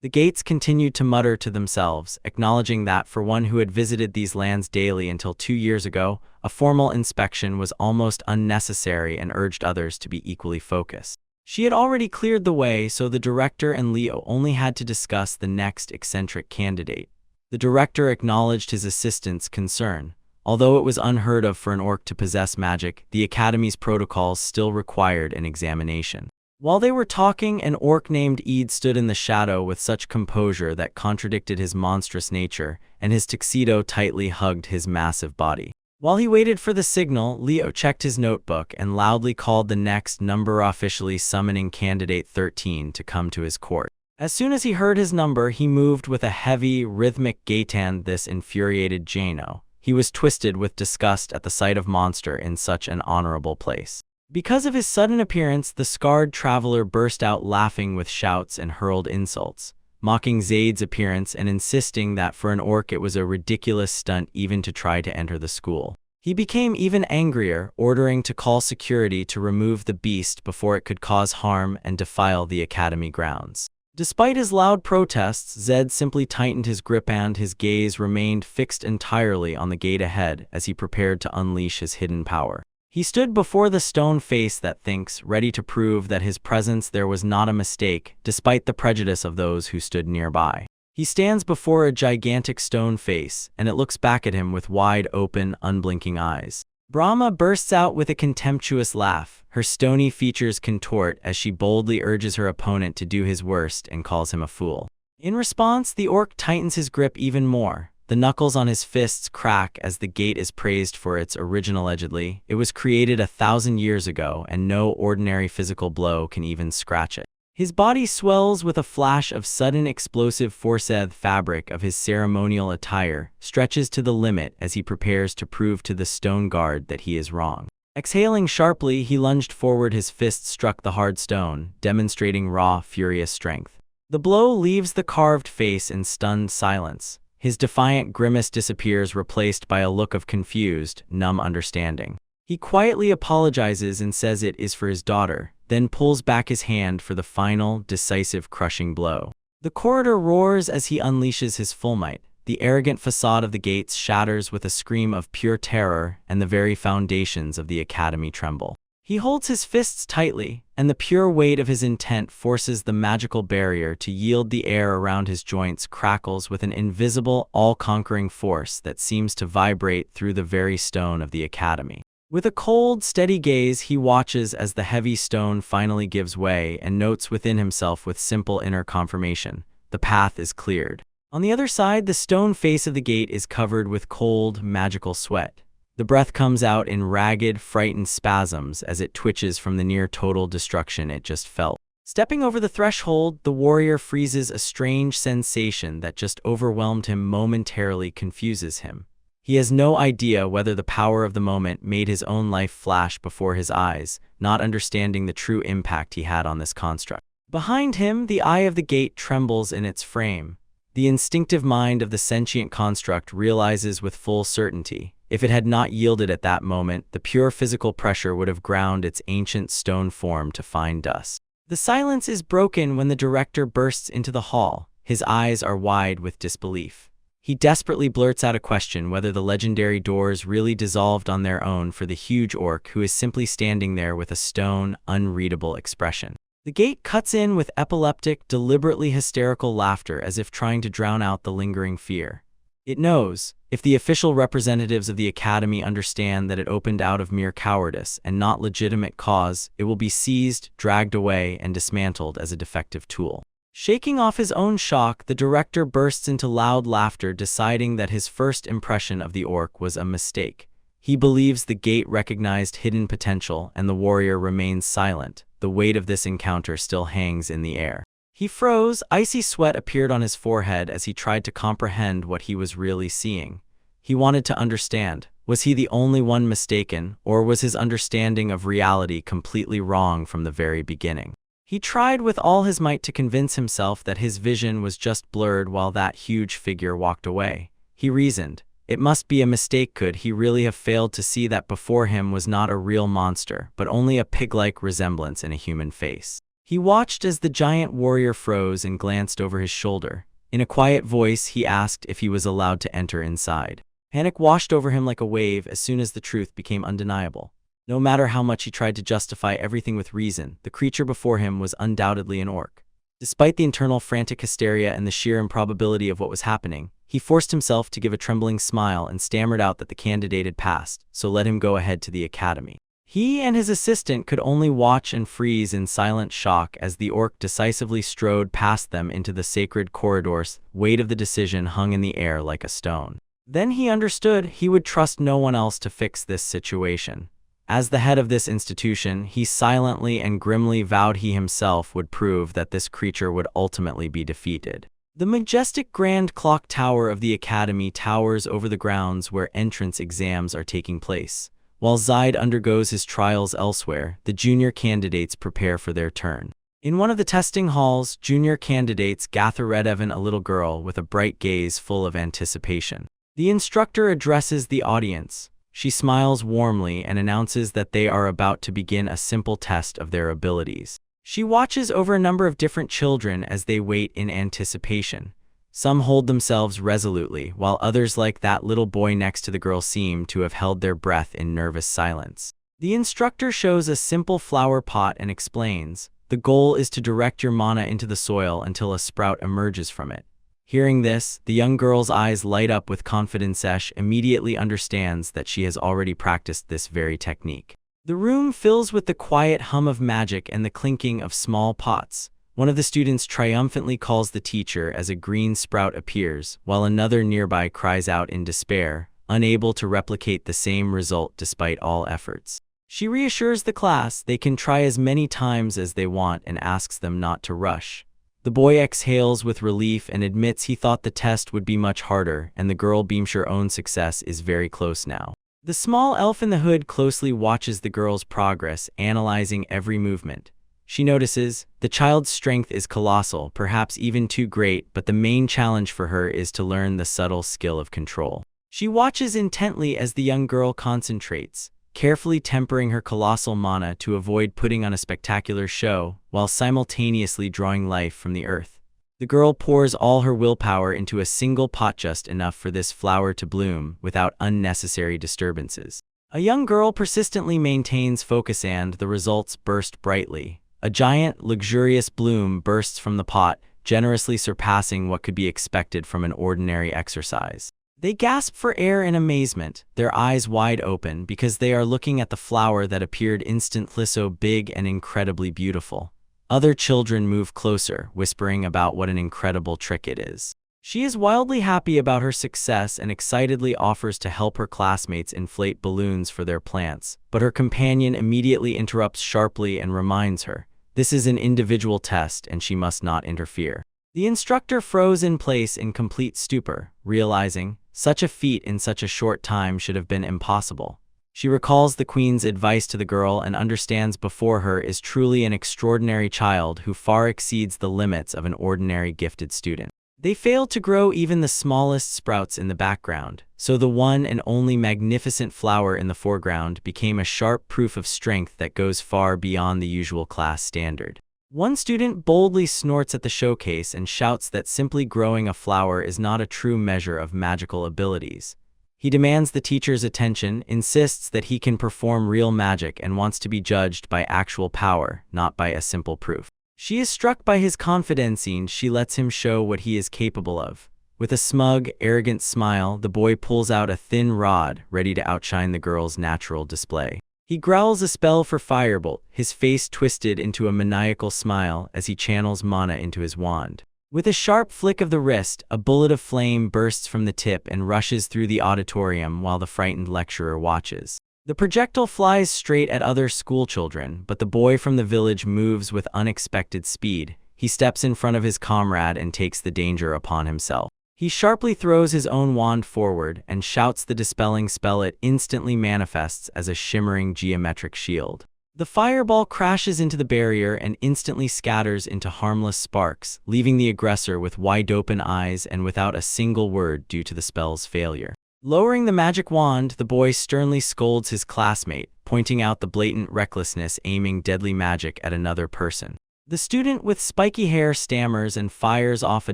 The gates continued to mutter to themselves, acknowledging that for one who had visited these lands daily until 2 years ago, a formal inspection was almost unnecessary, and urged others to be equally focused. She had already cleared the way, so the director and Leo only had to discuss the next eccentric candidate. The director acknowledged his assistant's concern. Although it was unheard of for an orc to possess magic, the Academy's protocols still required an examination. While they were talking, an orc named Eid stood in the shadow with such composure that contradicted his monstrous nature, and his tuxedo tightly hugged his massive body. While he waited for the signal, Leo checked his notebook and loudly called the next number, officially summoning candidate 13 to come to his court. As soon as he heard his number, he moved with a heavy, rhythmic gait, and this infuriated Jano. He was twisted with disgust at the sight of monster in such an honorable place. Because of his sudden appearance, the scarred traveler burst out laughing with shouts and hurled insults, mocking Zaid's appearance and insisting that for an orc it was a ridiculous stunt even to try to enter the school. He became even angrier, ordering to call security to remove the beast before it could cause harm and defile the academy grounds. Despite his loud protests, Zed simply tightened his grip and his gaze remained fixed entirely on the gate ahead as he prepared to unleash his hidden power. He stood before the stone face that thinks, ready to prove that his presence there was not a mistake, despite the prejudice of those who stood nearby. He stands before a gigantic stone face, and it looks back at him with wide-open, unblinking eyes. Brahma bursts out with a contemptuous laugh. Her stony features contort as she boldly urges her opponent to do his worst and calls him a fool. In response, the orc tightens his grip even more. The knuckles on his fists crack as the gate is praised for its original. Allegedly, it was created 1,000 years ago, and no ordinary physical blow can even scratch it. His body swells with a flash of sudden explosive force. The fabric of his ceremonial attire stretches to the limit as he prepares to prove to the stone guard that he is wrong. Exhaling sharply, he lunged forward. His fist struck the hard stone, demonstrating raw, furious strength. The blow leaves the carved face in stunned silence. His defiant grimace disappears, replaced by a look of confused, numb understanding. He quietly apologizes and says it is for his daughter, then pulls back his hand for the final, decisive, crushing blow. The corridor roars as he unleashes his full might. The arrogant facade of the gates shatters with a scream of pure terror, and the very foundations of the academy tremble. He holds his fists tightly, and the pure weight of his intent forces the magical barrier to yield. The air around his joints crackles with an invisible, all-conquering force that seems to vibrate through the very stone of the academy. With a cold, steady gaze, he watches as the heavy stone finally gives way and notes within himself with simple inner confirmation: the path is cleared. On the other side, the stone face of the gate is covered with cold, magical sweat. The breath comes out in ragged, frightened spasms as it twitches from the near-total destruction it just felt. Stepping over the threshold, the warrior freezes. A strange sensation that just overwhelmed him momentarily confuses him. He has no idea whether the power of the moment made his own life flash before his eyes, not understanding the true impact he had on this construct. Behind him, the eye of the gate trembles in its frame. The instinctive mind of the sentient construct realizes with full certainty, if it had not yielded at that moment, the pure physical pressure would have ground its ancient stone form to fine dust. The silence is broken when the director bursts into the hall. His eyes are wide with disbelief. He desperately blurts out a question whether the legendary doors really dissolved on their own for the huge orc who is simply standing there with a stone, unreadable expression. The gate cuts in with epileptic, deliberately hysterical laughter as if trying to drown out the lingering fear. It knows, if the official representatives of the academy understand that it opened out of mere cowardice and not legitimate cause, it will be seized, dragged away, and dismantled as a defective tool. Shaking off his own shock, the director bursts into loud laughter, deciding that his first impression of the orc was a mistake. He believes the gate recognized hidden potential, and the warrior remains silent. The weight of this encounter still hangs in the air. He froze. Icy sweat appeared on his forehead as he tried to comprehend what he was really seeing. He wanted to understand. Was he the only one mistaken, or was his understanding of reality completely wrong from the very beginning? He tried with all his might to convince himself that his vision was just blurred while that huge figure walked away. He reasoned, it must be a mistake. Could he really have failed to see that before him was not a real monster, but only a pig-like resemblance in a human face? He watched as the giant warrior froze and glanced over his shoulder. In a quiet voice, he asked if he was allowed to enter inside. Panic washed over him like a wave as soon as the truth became undeniable. No matter how much he tried to justify everything with reason, the creature before him was undoubtedly an orc. Despite the internal frantic hysteria and the sheer improbability of what was happening, he forced himself to give a trembling smile and stammered out that the candidate had passed, so let him go ahead to the academy. He and his assistant could only watch and freeze in silent shock as the orc decisively strode past them into the sacred corridors. Weight of the decision hung in the air like a stone. Then he understood he would trust no one else to fix this situation. As the head of this institution, he silently and grimly vowed he himself would prove that this creature would ultimately be defeated. The majestic grand clock tower of the academy towers over the grounds where entrance exams are taking place. While Zaid undergoes his trials elsewhere, the junior candidates prepare for their turn. In one of the testing halls, junior candidates gather around Evan, a little girl with a bright gaze full of anticipation. The instructor addresses the audience. She smiles warmly and announces that they are about to begin a simple test of their abilities. She watches over a number of different children as they wait in anticipation. Some hold themselves resolutely, while others, like that little boy next to the girl, seem to have held their breath in nervous silence. The instructor shows a simple flower pot and explains, the goal is to direct your mana into the soil until a sprout emerges from it. Hearing this, the young girl's eyes light up with confidence. She immediately understands that she has already practiced this very technique. The room fills with the quiet hum of magic and the clinking of small pots. One of the students triumphantly calls the teacher as a green sprout appears, while another nearby cries out in despair, unable to replicate the same result despite all efforts. She reassures the class they can try as many times as they want and asks them not to rush. The boy exhales with relief and admits he thought the test would be much harder, and the girl beams her own success is very close now. The small elf in the hood closely watches the girl's progress, analyzing every movement. She notices, the child's strength is colossal, perhaps even too great, but the main challenge for her is to learn the subtle skill of control. She watches intently as the young girl concentrates, carefully tempering her colossal mana to avoid putting on a spectacular show, while simultaneously drawing life from the earth. The girl pours all her willpower into a single pot, just enough for this flower to bloom without unnecessary disturbances. A young girl persistently maintains focus and the results burst brightly. A giant, luxurious bloom bursts from the pot, generously surpassing what could be expected from an ordinary exercise. They gasp for air in amazement, their eyes wide open because they are looking at the flower that appeared instantly so big and incredibly beautiful. Other children move closer, whispering about what an incredible trick it is. She is wildly happy about her success and excitedly offers to help her classmates inflate balloons for their plants, but her companion immediately interrupts sharply and reminds her, This is an individual test and she must not interfere. The instructor froze in place in complete stupor, realizing such a feat in such a short time should have been impossible. She recalls the queen's advice to the girl and understands before her is truly an extraordinary child who far exceeds the limits of an ordinary gifted student. They failed to grow even the smallest sprouts in the background, so the one and only magnificent flower in the foreground became a sharp proof of strength that goes far beyond the usual class standard. One student boldly snorts at the showcase and shouts that simply growing a flower is not a true measure of magical abilities. He demands the teacher's attention, insists that he can perform real magic and wants to be judged by actual power, not by a simple proof. She is struck by his confidence and she lets him show what he is capable of. With a smug, arrogant smile, the boy pulls out a thin rod, ready to outshine the girl's natural display. He growls a spell for firebolt, his face twisted into a maniacal smile as he channels mana into his wand. With a sharp flick of the wrist, a bullet of flame bursts from the tip and rushes through the auditorium while the frightened lecturer watches. The projectile flies straight at other schoolchildren, but the boy from the village moves with unexpected speed. He steps in front of his comrade and takes the danger upon himself. He sharply throws his own wand forward and shouts the dispelling spell. It instantly manifests as a shimmering geometric shield. The fireball crashes into the barrier and instantly scatters into harmless sparks, leaving the aggressor with wide-open eyes and without a single word due to the spell's failure. Lowering the magic wand, the boy sternly scolds his classmate, pointing out the blatant recklessness aiming deadly magic at another person. The student with spiky hair stammers and fires off a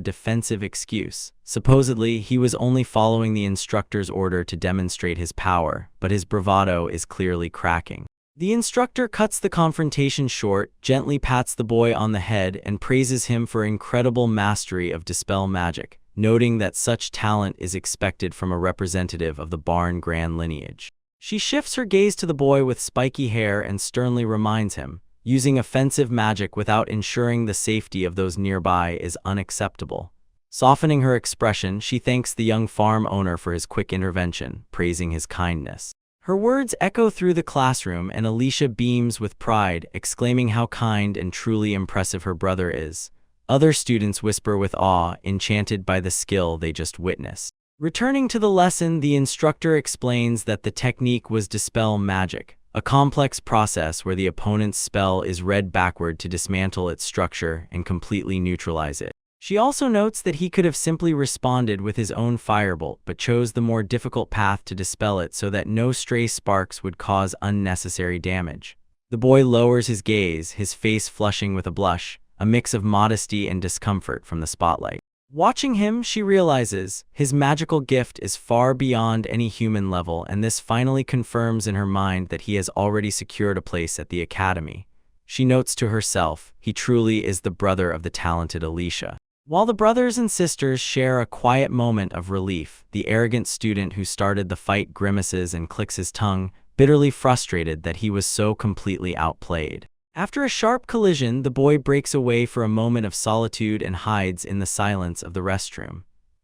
defensive excuse. Supposedly, he was only following the instructor's order to demonstrate his power, but his bravado is clearly cracking. The instructor cuts the confrontation short, gently pats the boy on the head, and praises him for incredible mastery of dispel magic, noting that such talent is expected from a representative of the Barn Grand lineage. She shifts her gaze to the boy with spiky hair and sternly reminds him, using offensive magic without ensuring the safety of those nearby is unacceptable. Softening her expression, she thanks the young farm owner for his quick intervention, praising his kindness. Her words echo through the classroom and Alicia beams with pride, exclaiming how kind and truly impressive her brother is. Other students whisper with awe, enchanted by the skill they just witnessed. Returning to the lesson, the instructor explains that the technique was dispel magic, a complex process where the opponent's spell is read backward to dismantle its structure and completely neutralize it. She also notes that he could have simply responded with his own firebolt, but chose the more difficult path to dispel it so that no stray sparks would cause unnecessary damage. The boy lowers his gaze, his face flushing with a blush, a mix of modesty and discomfort from the spotlight. Watching him, she realizes his magical gift is far beyond any human level, and this finally confirms in her mind that he has already secured a place at the academy. She notes to herself, he truly is the brother of the talented Alicia. While the brothers and sisters share a quiet moment of relief, the arrogant student who started the fight grimaces and clicks his tongue, bitterly frustrated that he was so completely outplayed. After a sharp collision, the boy breaks away for a moment of solitude and hides in the silence of the restroom.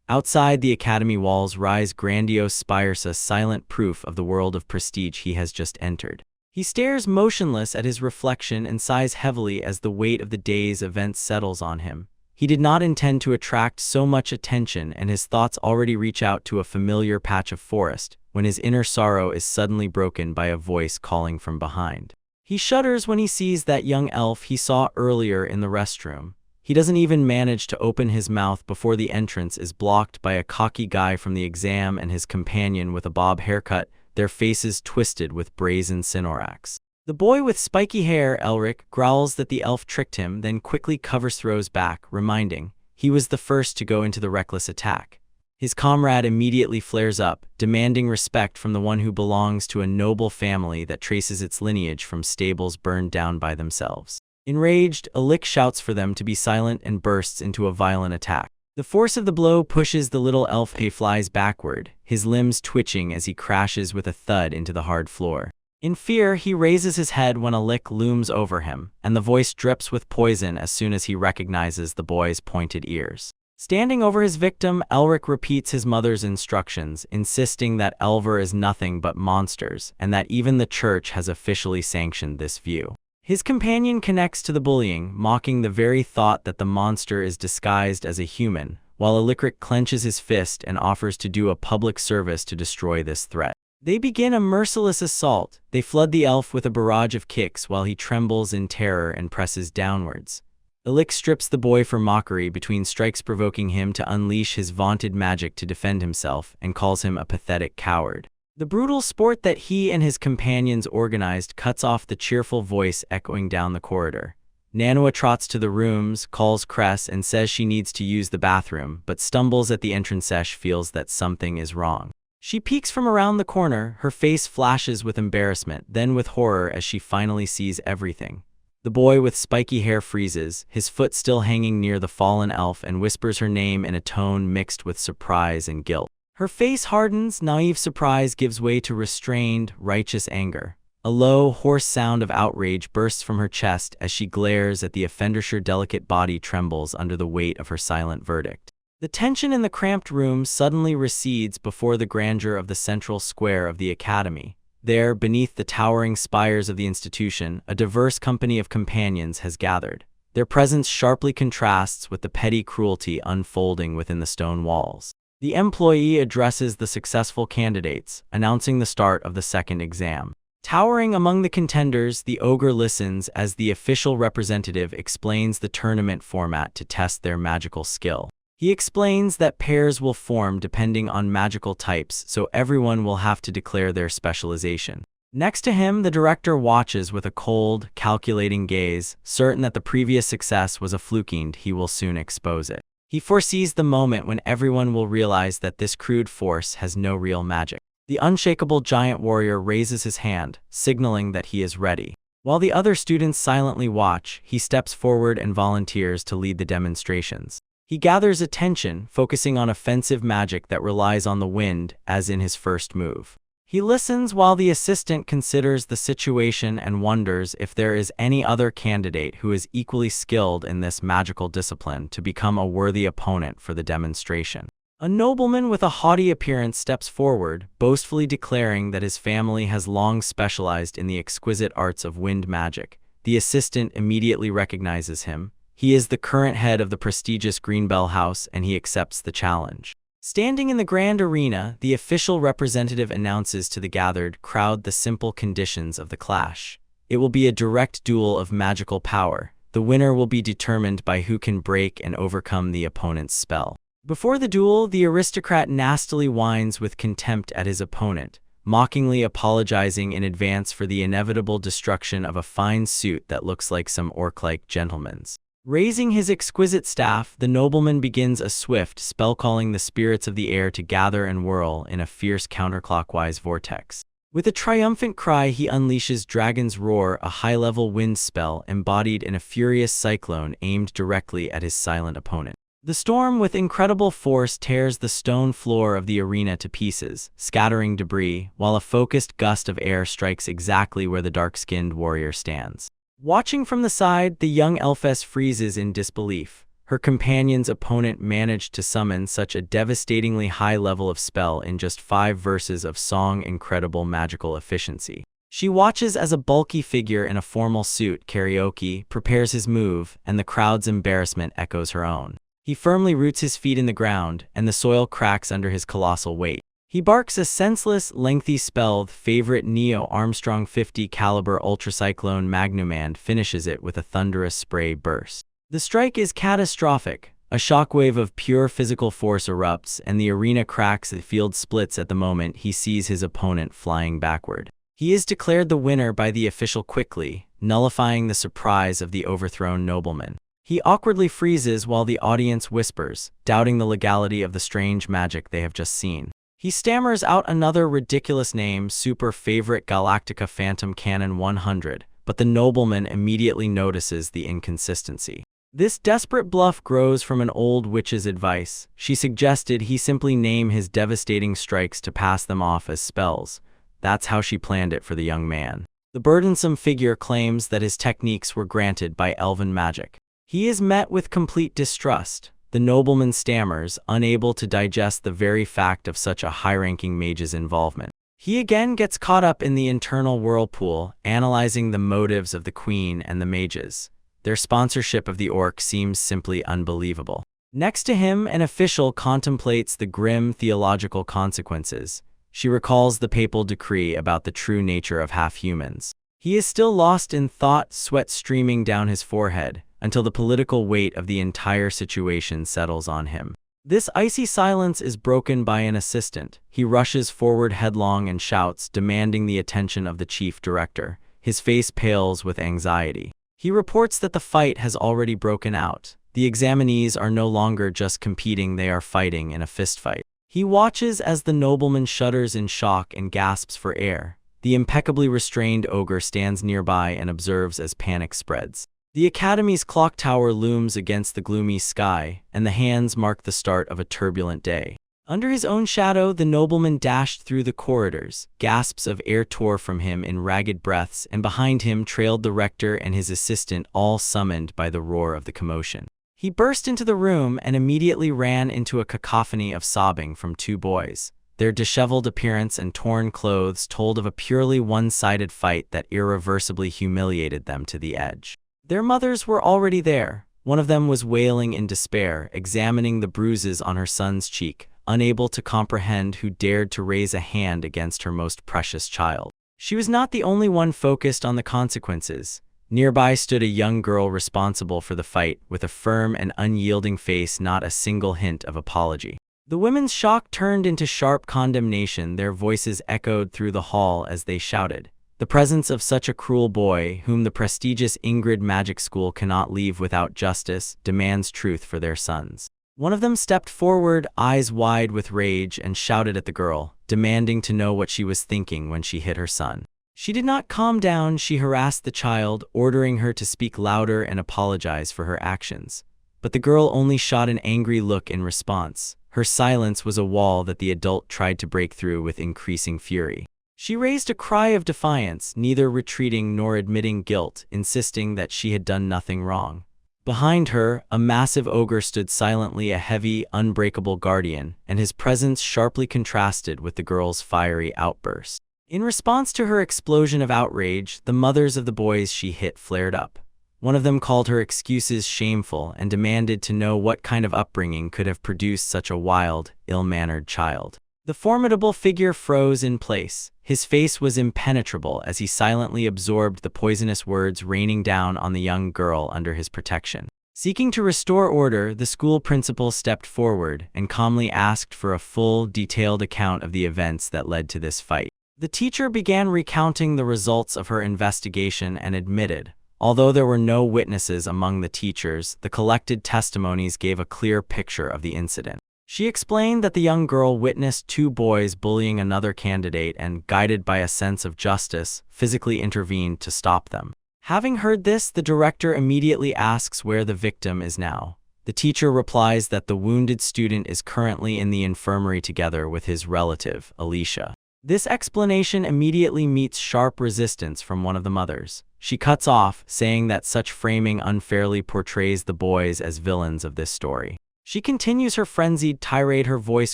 Outside the academy walls rise grandiose spires, a silent proof of the world of prestige he has just entered. He stares motionless at his reflection and sighs heavily as the weight of the day's events settles on him. He did not intend to attract so much attention, and his thoughts already reach out to a familiar patch of forest, when his inner sorrow is suddenly broken by a voice calling from behind. He shudders when he sees that young elf he saw earlier in the restroom. He doesn't even manage to open his mouth before the entrance is blocked by a cocky guy from the exam and his companion with a bob haircut, their faces twisted with brazen snorlax. The boy with spiky hair, Elric, growls that the elf tricked him, then quickly throws back, reminding he was the first to go into the reckless attack. His comrade immediately flares up, demanding respect from the one who belongs to a noble family that traces its lineage from stables burned down by themselves. Enraged, Alic shouts for them to be silent and bursts into a violent attack. The force of the blow pushes the little elf. He flies backward, his limbs twitching as he crashes with a thud into the hard floor. In fear, he raises his head when Alic looms over him, and the voice drips with poison as soon as he recognizes the boy's pointed ears. Standing over his victim, Elric repeats his mother's instructions, insisting that Elver is nothing but monsters, and that even the church has officially sanctioned this view. His companion connects to the bullying, mocking the very thought that the monster is disguised as a human, while Alikrik clenches his fist and offers to do a public service to destroy this threat. They begin a merciless assault. They flood the elf with a barrage of kicks while he trembles in terror and presses downwards. Alik strips the boy for mockery between strikes, provoking him to unleash his vaunted magic to defend himself, and calls him a pathetic coward. The brutal sport that he and his companions organized cuts off the cheerful voice echoing down the corridor. Nanua trots to the rooms, calls Cress, and says she needs to use the bathroom, but stumbles at the entrance. Feels that something is wrong. She peeks from around the corner, her face flashes with embarrassment, then with horror as she finally sees everything. The boy with spiky hair freezes, his foot still hanging near the fallen elf, and whispers her name in a tone mixed with surprise and guilt. Her face hardens, naive surprise gives way to restrained, righteous anger. A low, hoarse sound of outrage bursts from her chest as she glares at the offender. Her delicate body trembles under the weight of her silent verdict. The tension in the cramped room suddenly recedes before the grandeur of the central square of the academy. There, beneath the towering spires of the institution, a diverse company of companions has gathered. Their presence sharply contrasts with the petty cruelty unfolding within the stone walls. The employee addresses the successful candidates, announcing the start of the second exam. Towering among the contenders, the ogre listens as the official representative explains the tournament format to test their magical skill. He explains that pairs will form depending on magical types, so everyone will have to declare their specialization. Next to him, the director watches with a cold, calculating gaze, certain that the previous success was a fluke and he will soon expose it. He foresees the moment when everyone will realize that this crude force has no real magic. The unshakable giant warrior raises his hand, signaling that he is ready. While the other students silently watch, he steps forward and volunteers to lead the demonstrations. He gathers attention, focusing on offensive magic that relies on the wind, as in his first move. He listens while the assistant considers the situation and wonders if there is any other candidate who is equally skilled in this magical discipline to become a worthy opponent for the demonstration. A nobleman with a haughty appearance steps forward, boastfully declaring that his family has long specialized in the exquisite arts of wind magic. The assistant immediately recognizes him. He is the current head of the prestigious Greenbell House, and he accepts the challenge. Standing in the grand arena, the official representative announces to the gathered crowd the simple conditions of the clash. It will be a direct duel of magical power. The winner will be determined by who can break and overcome the opponent's spell. Before the duel, the aristocrat nastily whines with contempt at his opponent, mockingly apologizing in advance for the inevitable destruction of a fine suit that looks like some orc-like gentleman's. Raising his exquisite staff, the nobleman begins a swift spell, calling the spirits of the air to gather and whirl in a fierce counterclockwise vortex. With a triumphant cry, he unleashes Dragon's Roar, a high-level wind spell embodied in a furious cyclone aimed directly at his silent opponent. The storm with incredible force tears the stone floor of the arena to pieces, scattering debris, while a focused gust of air strikes exactly where the dark-skinned warrior stands. Watching from the side, the young elfess freezes in disbelief. Her companion's opponent managed to summon such a devastatingly high level of spell in just 5 verses of song. Incredible magical efficiency. She watches as a bulky figure in a formal suit, karaoke, prepares his move, and the crowd's embarrassment echoes her own. He firmly roots his feet in the ground, and the soil cracks under his colossal weight. He barks a senseless, lengthy spell. The favorite Neo Armstrong 50 caliber Ultracyclone Magnumand finishes it with a thunderous spray burst. The strike is catastrophic. A shockwave of pure physical force erupts, and the arena cracks. The field splits at the moment he sees his opponent flying backward. He is declared the winner by the official quickly, nullifying the surprise of the overthrown nobleman. He awkwardly freezes while the audience whispers, doubting the legality of the strange magic they have just seen. He stammers out another ridiculous name, Super Favorite Galactica Phantom Cannon 100, but the nobleman immediately notices the inconsistency. This desperate bluff grows from an old witch's advice. She suggested he simply name his devastating strikes to pass them off as spells. That's how she planned it for the young man. The burdensome figure claims that his techniques were granted by elven magic. He is met with complete distrust. The nobleman stammers, unable to digest the very fact of such a high-ranking mage's involvement. He again gets caught up in the internal whirlpool, analyzing the motives of the queen and the mages. Their sponsorship of the orc seems simply unbelievable. Next to him, an official contemplates the grim theological consequences. She recalls the papal decree about the true nature of half-humans. He is still lost in thought, sweat streaming down his forehead, until the political weight of the entire situation settles on him. This icy silence is broken by an assistant. He rushes forward headlong and shouts, demanding the attention of the chief director. His face pales with anxiety. He reports that the fight has already broken out. The examinees are no longer just competing, they are fighting in a fistfight. He watches as the nobleman shudders in shock and gasps for air. The impeccably restrained ogre stands nearby and observes as panic spreads. The academy's clock tower looms against the gloomy sky, and the hands mark the start of a turbulent day. Under his own shadow, the nobleman dashed through the corridors. Gasps of air tore from him in ragged breaths, and behind him trailed the rector and his assistant, all summoned by the roar of the commotion. He burst into the room and immediately ran into a cacophony of sobbing from two boys. Their disheveled appearance and torn clothes told of a purely one-sided fight that irreversibly humiliated them to the edge. Their mothers were already there. One of them was wailing in despair, examining the bruises on her son's cheek, unable to comprehend who dared to raise a hand against her most precious child. She was not the only one focused on the consequences. Nearby stood a young girl responsible for the fight, with a firm and unyielding face, not a single hint of apology. The women's shock turned into sharp condemnation. Their voices echoed through the hall as they shouted. The presence of such a cruel boy, whom the prestigious Ingrid Magic School cannot leave without justice, demands truth for their sons. One of them stepped forward, eyes wide with rage, and shouted at the girl, demanding to know what she was thinking when she hit her son. She did not calm down. She harassed the child, ordering her to speak louder and apologize for her actions. But the girl only shot an angry look in response. Her silence was a wall that the adult tried to break through with increasing fury. She raised a cry of defiance, neither retreating nor admitting guilt, insisting that she had done nothing wrong. Behind her, a massive ogre stood silently, a heavy, unbreakable guardian, and his presence sharply contrasted with the girl's fiery outburst. In response to her explosion of outrage, the mothers of the boys she hit flared up. One of them called her excuses shameful and demanded to know what kind of upbringing could have produced such a wild, ill-mannered child. The formidable figure froze in place. His face was impenetrable as he silently absorbed the poisonous words raining down on the young girl under his protection. Seeking to restore order, the school principal stepped forward and calmly asked for a full, detailed account of the events that led to this fight. The teacher began recounting the results of her investigation and admitted, although there were no witnesses among the teachers, the collected testimonies gave a clear picture of the incident. She explained that the young girl witnessed two boys bullying another candidate and, guided by a sense of justice, physically intervened to stop them. Having heard this, the director immediately asks where the victim is now. The teacher replies that the wounded student is currently in the infirmary together with his relative, Alicia. This explanation immediately meets sharp resistance from one of the mothers. She cuts off, saying that such framing unfairly portrays the boys as villains of this story. She continues her frenzied tirade. Her voice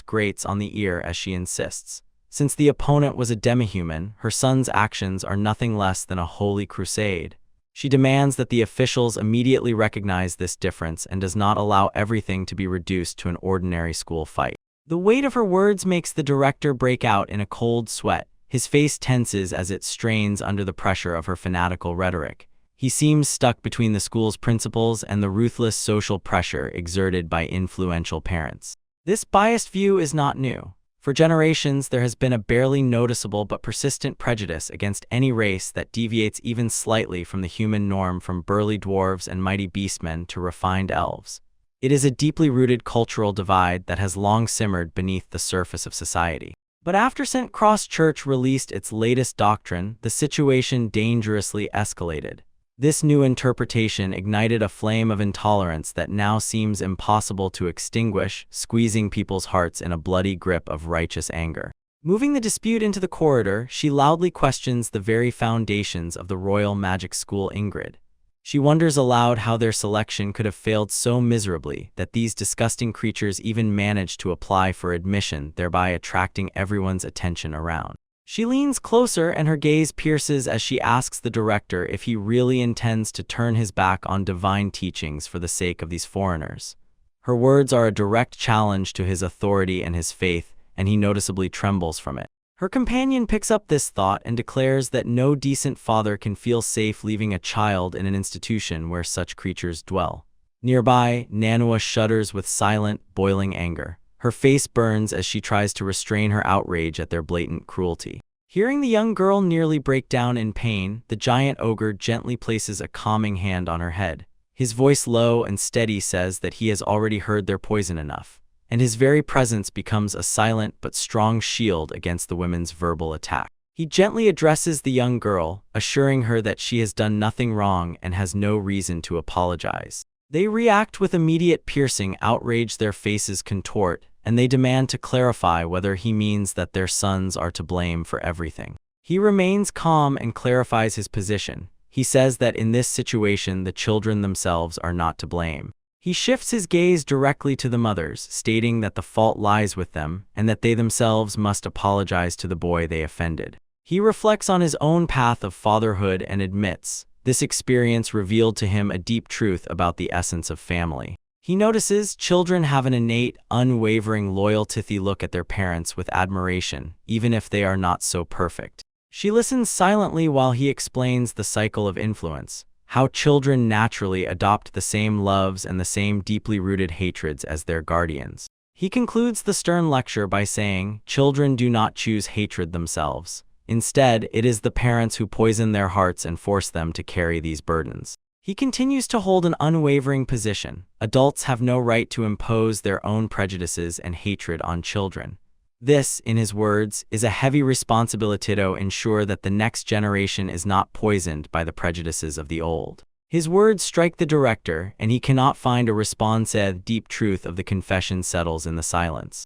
grates on the ear as she insists. Since the opponent was a demi-human, her son's actions are nothing less than a holy crusade. She demands that the officials immediately recognize this difference and does not allow everything to be reduced to an ordinary school fight. The weight of her words makes the director break out in a cold sweat. His face tenses as it strains under the pressure of her fanatical rhetoric. He seems stuck between the school's principals and the ruthless social pressure exerted by influential parents. This biased view is not new. For generations, there has been a barely noticeable but persistent prejudice against any race that deviates even slightly from the human norm, from burly dwarves and mighty beastmen to refined elves. It is a deeply rooted cultural divide that has long simmered beneath the surface of society. But after St. Cross Church released its latest doctrine, the situation dangerously escalated. This new interpretation ignited a flame of intolerance that now seems impossible to extinguish, squeezing people's hearts in a bloody grip of righteous anger. Moving the dispute into the corridor, she loudly questions the very foundations of the Royal Magic School. Ingrid. She wonders aloud how their selection could have failed so miserably that these disgusting creatures even managed to apply for admission, thereby attracting everyone's attention around. She leans closer and her gaze pierces as she asks the director if he really intends to turn his back on divine teachings for the sake of these foreigners. Her words are a direct challenge to his authority and his faith, and he noticeably trembles from it. Her companion picks up this thought and declares that no decent father can feel safe leaving a child in an institution where such creatures dwell. Nearby, Manhwa shudders with silent, boiling anger. Her face burns as she tries to restrain her outrage at their blatant cruelty. Hearing the young girl nearly break down in pain, the giant ogre gently places a calming hand on her head. His voice low and steady says that he has already heard their poison enough, and his very presence becomes a silent but strong shield against the women's verbal attack. He gently addresses the young girl, assuring her that she has done nothing wrong and has no reason to apologize. They react with immediate piercing outrage, their faces contort, and they demand to clarify whether he means that their sons are to blame for everything. He remains calm and clarifies his position. He says that in this situation the children themselves are not to blame. He shifts his gaze directly to the mothers, stating that the fault lies with them and that they themselves must apologize to the boy they offended. He reflects on his own path of fatherhood and admits, this experience revealed to him a deep truth about the essence of family. He notices children have an innate, unwavering loyalty. They look at their parents with admiration, even if they are not so perfect. She listens silently while he explains the cycle of influence, how children naturally adopt the same loves and the same deeply rooted hatreds as their guardians. He concludes the stern lecture by saying, children do not choose hatred themselves. Instead, it is the parents who poison their hearts and force them to carry these burdens. He continues to hold an unwavering position. Adults have no right to impose their own prejudices and hatred on children. This, in his words, is a heavy responsibility to ensure that the next generation is not poisoned by the prejudices of the old. His words strike the director, and he cannot find a response. The deep truth of the confession settles in the silence.